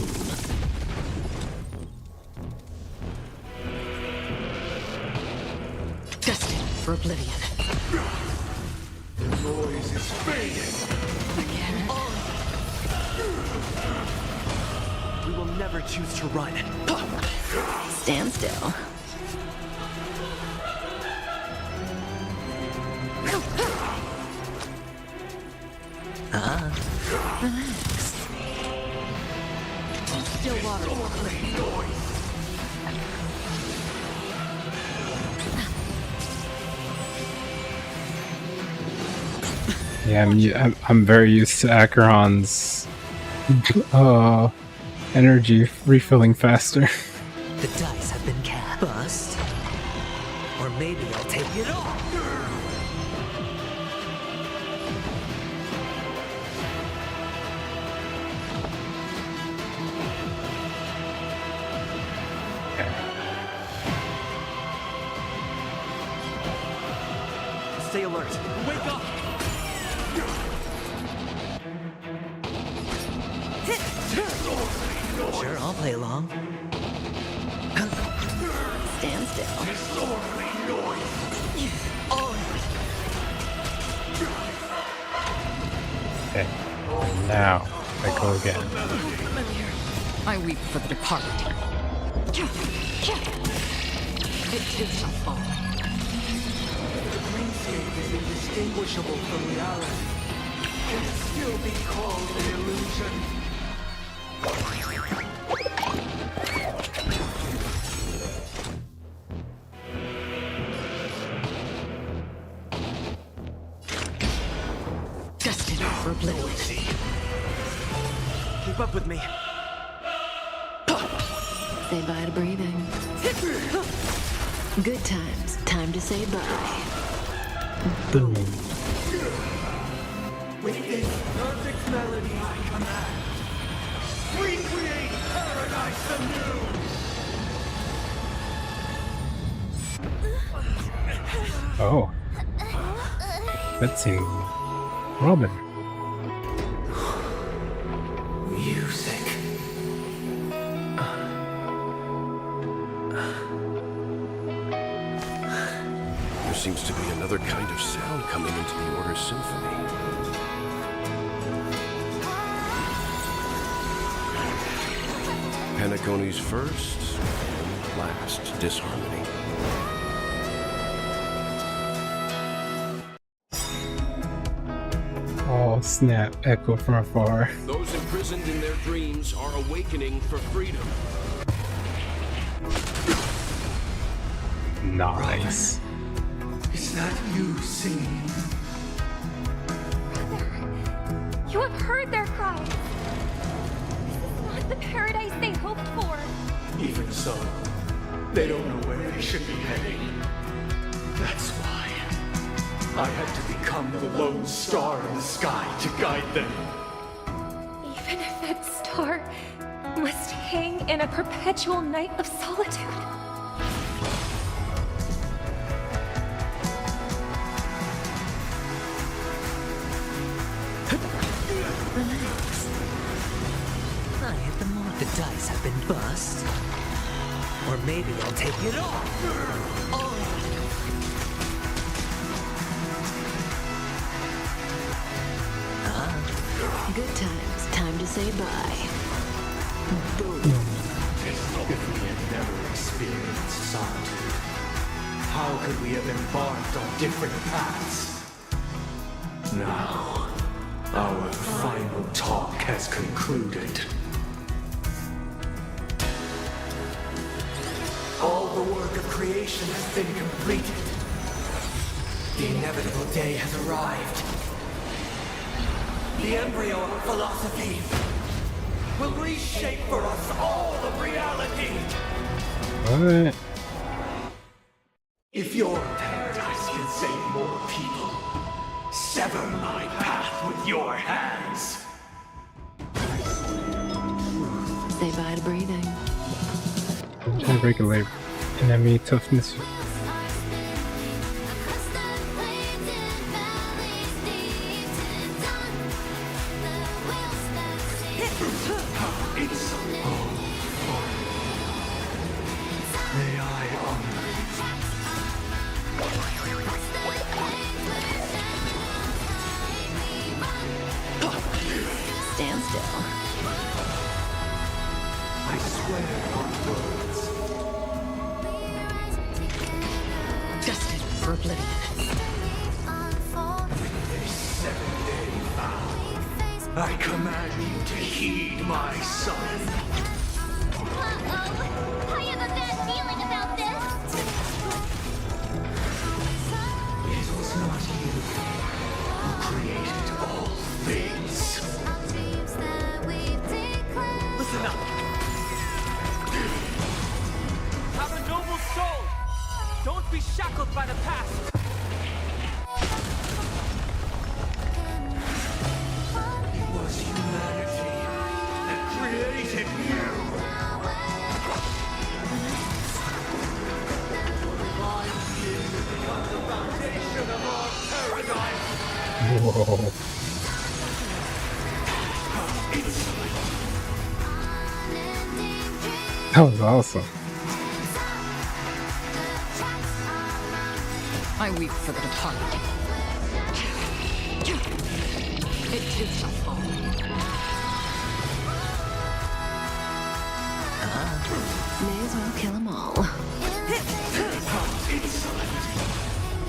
Destined for oblivion. The noise is fading. Again. We will never choose to run. Stand still. Relax. Still water. Yeah, I'm very used to Acheron's energy refilling faster. The dice have been cast. Bust. Or maybe I'll take it all. Stay alert. Wake up! Sure, I'll play along. Stand still. Okay. Now I go again. I weep for the departed. It too shall fall. The dreamscape is indistinguishable from reality. Can it still be called an illusion? Destined for oblivion. Keep up with me. Say bye to breathing. Good times. Time to say bye. Boom. With this perfect melody I command, recreate paradise anew! Oh. Cutscene. Robin. Music. There seems to be another kind of sound coming into the Order Symphony. Penacony's first and last disharmony. Oh snap, echo from afar. Those imprisoned in their dreams are awakening for freedom. Nice. Is that you singing? You have heard their cries. This is not the paradise they hoped for. Even so, they don't know where they should be heading. That's why I had to become the lone star in the sky to guide them. Even if that star must hang in a perpetual night of solitude. Relax. I hit the mark. The dice have been bust. Or maybe I'll take it all. Good times. Time to say bye. If we had never experienced solitude, how could we have embarked on different paths? Now, our final talk has concluded. All the work of creation has been completed. The inevitable day has arrived. The embryo of philosophy will reshape for us all of reality. What? If your paradise can save more people, sever my path with your hands. Say bye to breathing. I regulate enemy toughness. It's all for may I honor Stand still. swear on words. Destined for oblivion. This 7-day vow, I command you to heed my son. Uh-oh. I have a bad feeling about this. It was not you who created all things. Listen up. Have a noble soul. Don't be shackled by the past. It was humanity that created you. Divine being becomes the foundation of our paradise. Whoa. That was awesome. I weep for the departed. It too shall fall. May as well kill them all.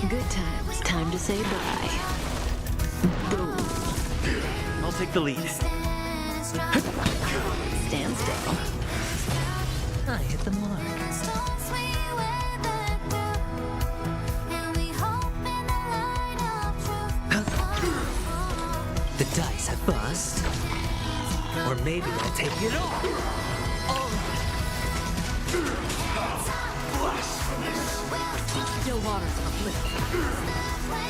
Good times. Time to say bye. Boom. I'll take the lead. Stand still. I hit the mark. The dice have bust. Or maybe I'll take it all. Still waters of oblivion.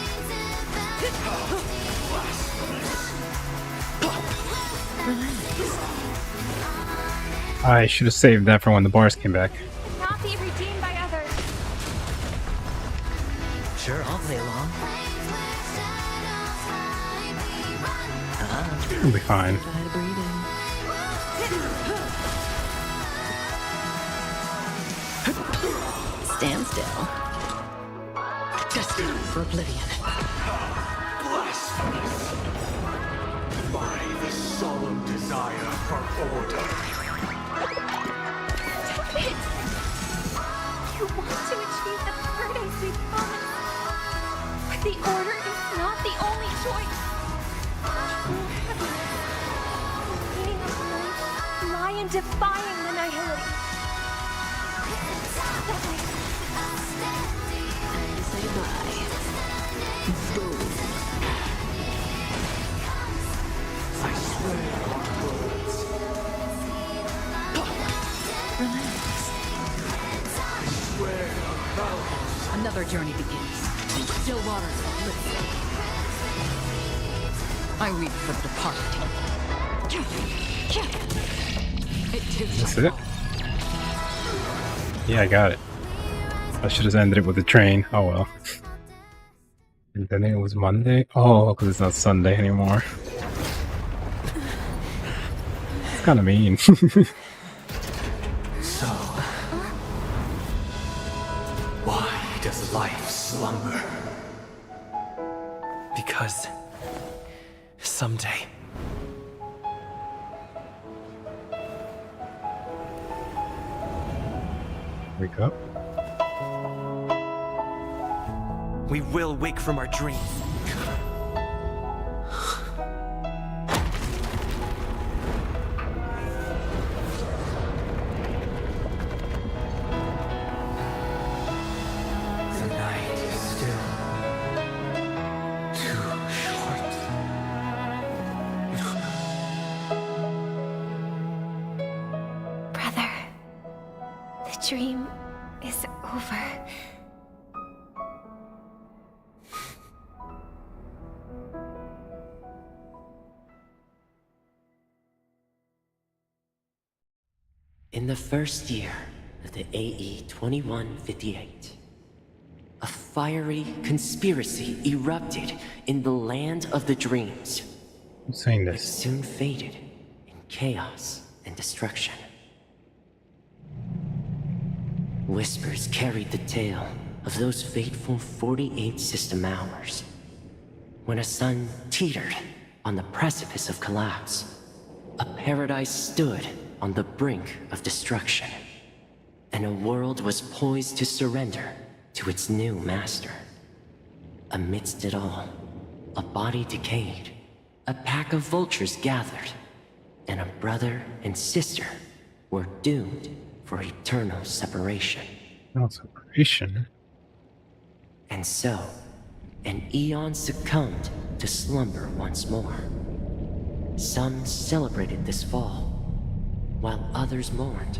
I should have saved that for when the bars came back. Not be redeemed by others. Sure, I'll play along. It'll be fine. Try to breathe in. Stand still. Destined for oblivion. Blasphemous! By the solemn desire for order. You want to achieve the paradise we promised. But the order is not the only choice. The meaning of life lie in defying the nihility. Time to say bye. Boom. I swear on words. Relax. I swear on vows. Another journey begins. Still waters of oblivion. I weep for the departed. It too shall That's it? fall. Yeah, I got it. I should have ended it with a train. Oh well. And then it was Monday? Oh, because it's not Sunday anymore. It's kind of mean. So, why does life slumber? Because someday Wake up. we will wake from our dreams. The night is still too short. Brother, the dream is over. In the first year of the AE 2158, a fiery conspiracy erupted in the land of the dreams. I'm saying It this. soon faded in chaos and destruction. Whispers carried the tale of those fateful 48 system hours, when a sun teetered on the precipice of collapse. A paradise stood on the brink of destruction, and a world was poised to surrender to its new master. Amidst it all, a body decayed, a pack of vultures gathered, and a brother and sister were doomed for eternal separation. No separation. And so, an eon succumbed to slumber once more. Some celebrated this fall, while others mourned.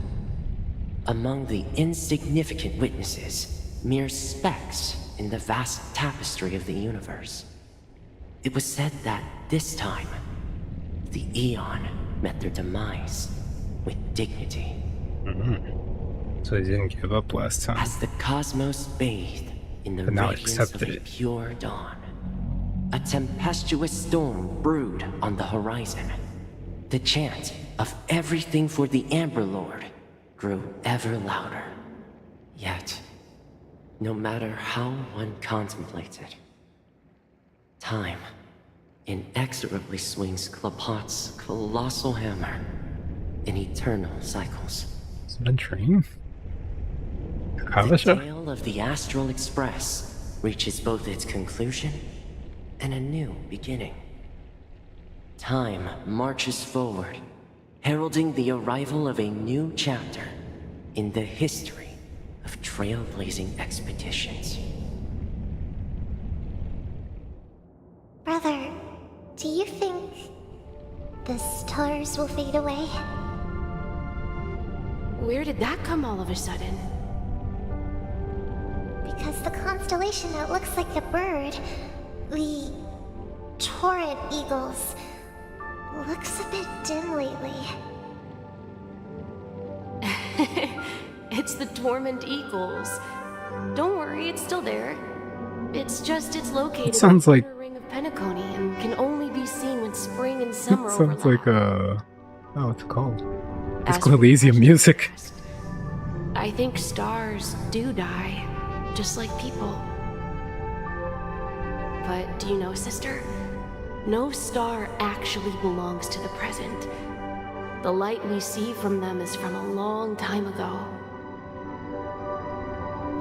Among the insignificant witnesses, mere specks in the vast tapestry of the universe. It was said that this time, the Eon met their demise with dignity. So he didn't give up last time. As the cosmos bathed in the But now radiance accepted of a it. pure dawn, a tempestuous storm brewed on the horizon. The chant of everything for the Amber Lord grew ever louder. Yet, no matter how one contemplated, time inexorably swings Klapot's colossal hammer in eternal cycles. Is it a dream? The Kavisha? tale of the Astral Express reaches both its conclusion and a new beginning. Time marches forward, heralding the arrival of a new chapter in the history of trailblazing expeditions. Brother, do you think the stars will fade away? Where did that come all of a sudden? Because the constellation that looks like a bird, the torrent eagles, looks a bit dim lately. It's the Torment Eagles. Don't worry, it's still there. It's just it's located It sounds in like- the ring of Penacony and can only be seen when spring and It summer sounds overlap. like oh, what's it called? It's As for Elysium music. I think stars do die, just like people. But do you know, sister? No star actually belongs to the present. The light we see from them is from a long time ago.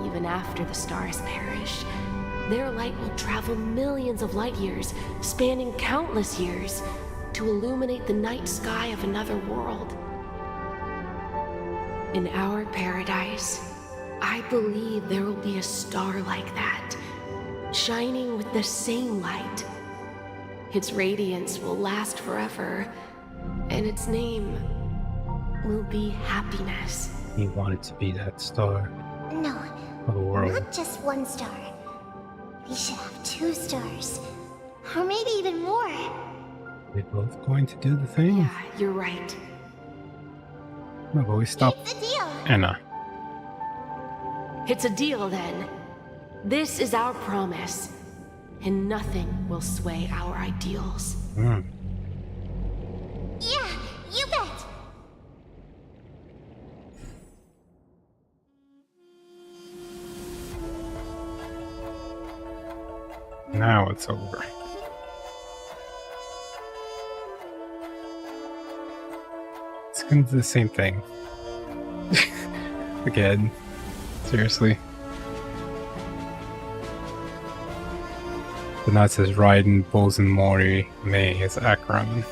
Even after the stars perish, their light will travel millions of light years, spanning countless years, to illuminate the night sky of another world. In our paradise, I believe there will be a star like that, shining with the same light. Its radiance will last forever, and its name will be happiness. He wanted to be that star No, of the world. not just one star. We should have 2 stars. Or maybe even more. We're both going to do the thing. Yeah, you're right. No, but we stopped It's a deal. Anna. It's a deal then. This is our promise, and nothing will sway our ideals. Hmm. Yeah, you bet. Now it's over. It's gonna do the same thing. Again. Seriously. But now it says Raiden, Bozen Mori, May is Akron.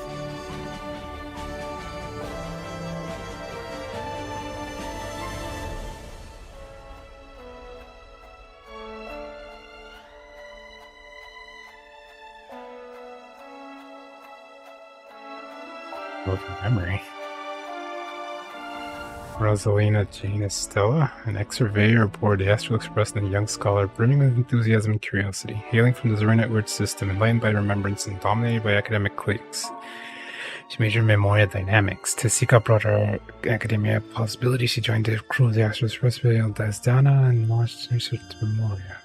Love memory. Rosalina Jane Estella, an ex-surveyor aboard the Astral Express and a young scholar brimming with enthusiasm and curiosity, hailing from the Zerina Earth system, enlightened by remembrance and dominated by academic cliques. She majored in Memoria Dynamics. To seek out broader academia possibilities, she joined the crew of the Astral Express with Dana and launched research to Memoria.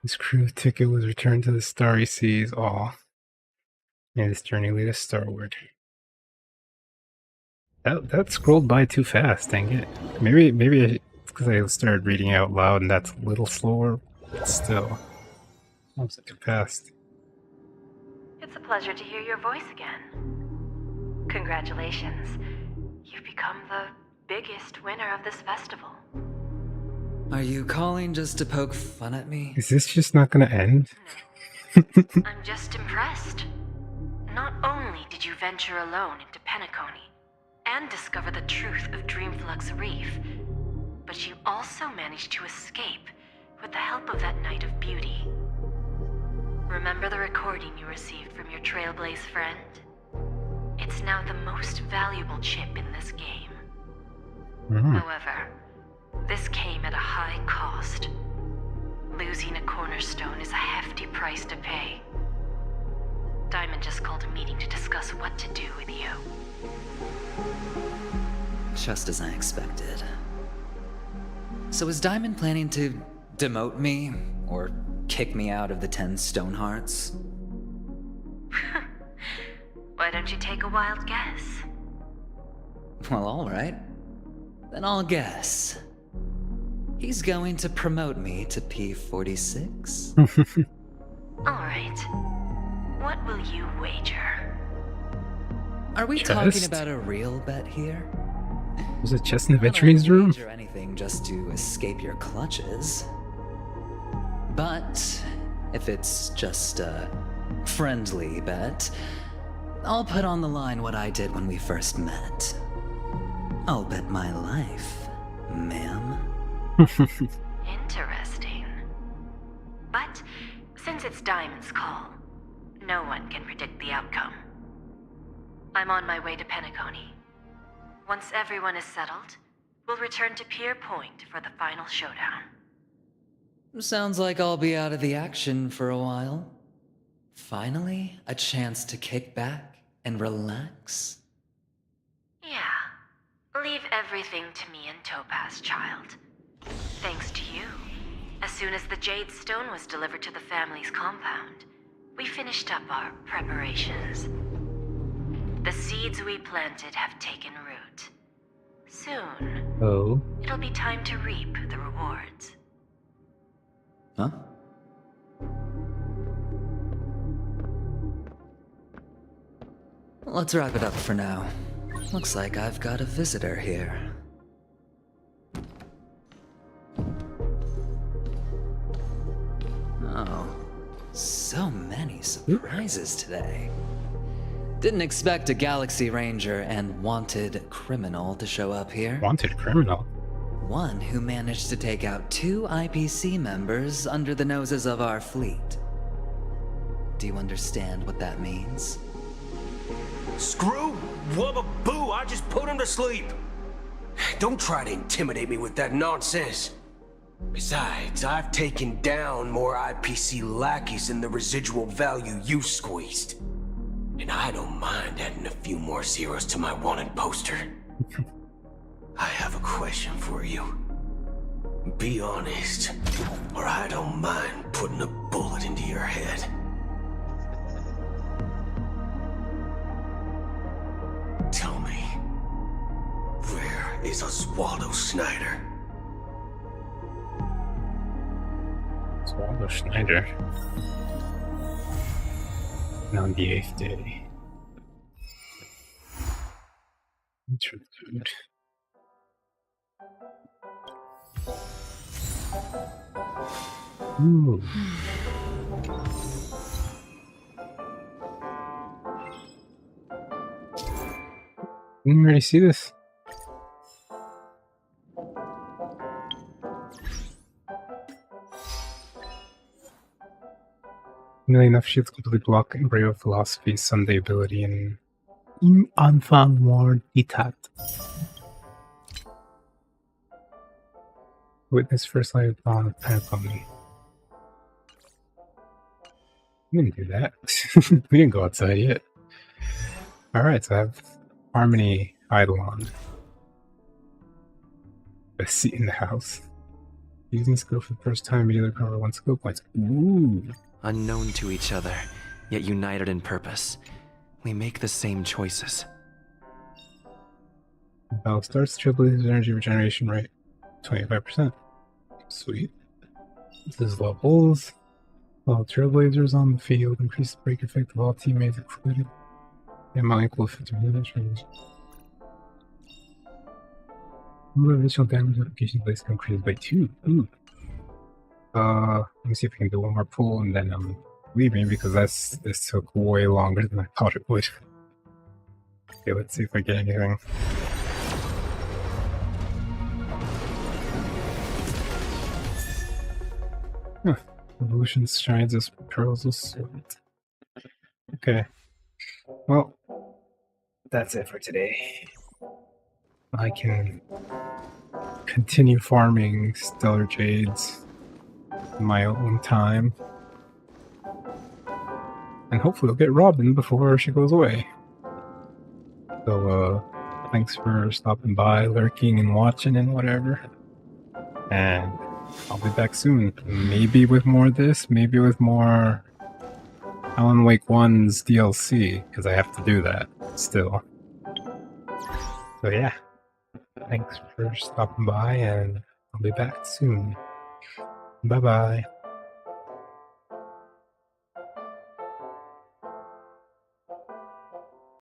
His crew ticket was returned to the Starry Seas. Aw. And his journey lead us starward. That scrolled by too fast, dang it. Maybe it's because I started reading out loud and that's a little slower, but still. That was too fast. It's a pleasure to hear your voice again. Congratulations. You've become the biggest winner of this festival. Are you calling just to poke fun at me? Is this just not gonna end? I'm just impressed. Not only did you venture alone into Penacony and discover the truth of Dreamflux Reef, but you also managed to escape with the help of that Knight of Beauty. Remember the recording you received from your Trailblaze friend? It's now the most valuable chip in this game. However, this came at a high cost. Losing a cornerstone is a hefty price to pay. Diamond just called a meeting to discuss what to do with you. Just as I expected. So is Diamond planning to demote me or kick me out of the 10 Stonehearts? Why don't you take a wild guess? Well, alright. Then I'll guess. He's going to promote me to P46? Alright. What will you wager? Are we talking about a real bet here? Was it chest in the veteran's room? Wager anything just to escape your clutches. But if it's just a friendly bet, I'll put on the line what I did when we first met. I'll bet my life, ma'am. Interesting. But since it's Diamond's call, no one can predict the outcome. I'm on my way to Penacony. Once everyone is settled, we'll return to Pier Point for the final showdown. Sounds like I'll be out of the action for a while. Finally, a chance to kick back and relax. Yeah. Leave everything to me and Topaz, child. Thanks to you. As soon as the Jade Stone was delivered to the family's compound, we finished up our preparations. The seeds we planted have taken root. Soon, it'll be time to reap the rewards. Huh? Let's wrap it up for now. Looks like I've got a visitor here. Oh, so many surprises today. Didn't expect a Galaxy Ranger and wanted criminal to show up here. Wanted criminal? One who managed to take out 2 IPC members under the noses of our fleet. Do you understand what that means? Screw wubba boo, I just put him to sleep. Don't try to intimidate me with that nonsense. Besides, I've taken down more IPC lackeys than the residual value you squeezed. And I don't mind adding a few more zeros to my wanted poster. I have a question for you. Be honest, or I don't mind putting a bullet into your head. Tell me, where is Oswaldo Snyder? Oswaldo Schneider. And on the 8th day. Interlude. Ooh. Didn't really see this. Nearly enough shields completely block Embryo Philosophy's Sunday ability and Enfant Noir Ditat. Witness first light of dawn of Penacony. We didn't do that. We didn't go outside yet. Alright, so I have Harmony Eidolon. Best seat in the house. Using skill for the first time, you recover 1 skill points. Ooh. Unknown to each other, yet united in purpose. We make the same choices. Battle starts, Trailblazer's energy regeneration rate 25%. Sweet. This is levels. While Trailblazers on the field, increase the break effect of all teammates excluded. The amount equal to 50% range. Number of additional damage application blades can increase by 2. Ooh. Let me see if I can do one more pull and then I'm leaving because this took way longer than I thought it would. Okay, let's see if I get anything. Huh. Evolution shines as pearls of sweat. Okay. Well, that's it for today. I can continue farming Stellar Jades in my own time. And hopefully I'll get Robin before she goes away. So, thanks for stopping by, lurking and watching and whatever. And I'll be back soon. Maybe with more of this, maybe with more Alan Wake 1's DLC, because I have to do that still. So yeah, thanks for stopping by, and I'll be back soon. Bye-bye.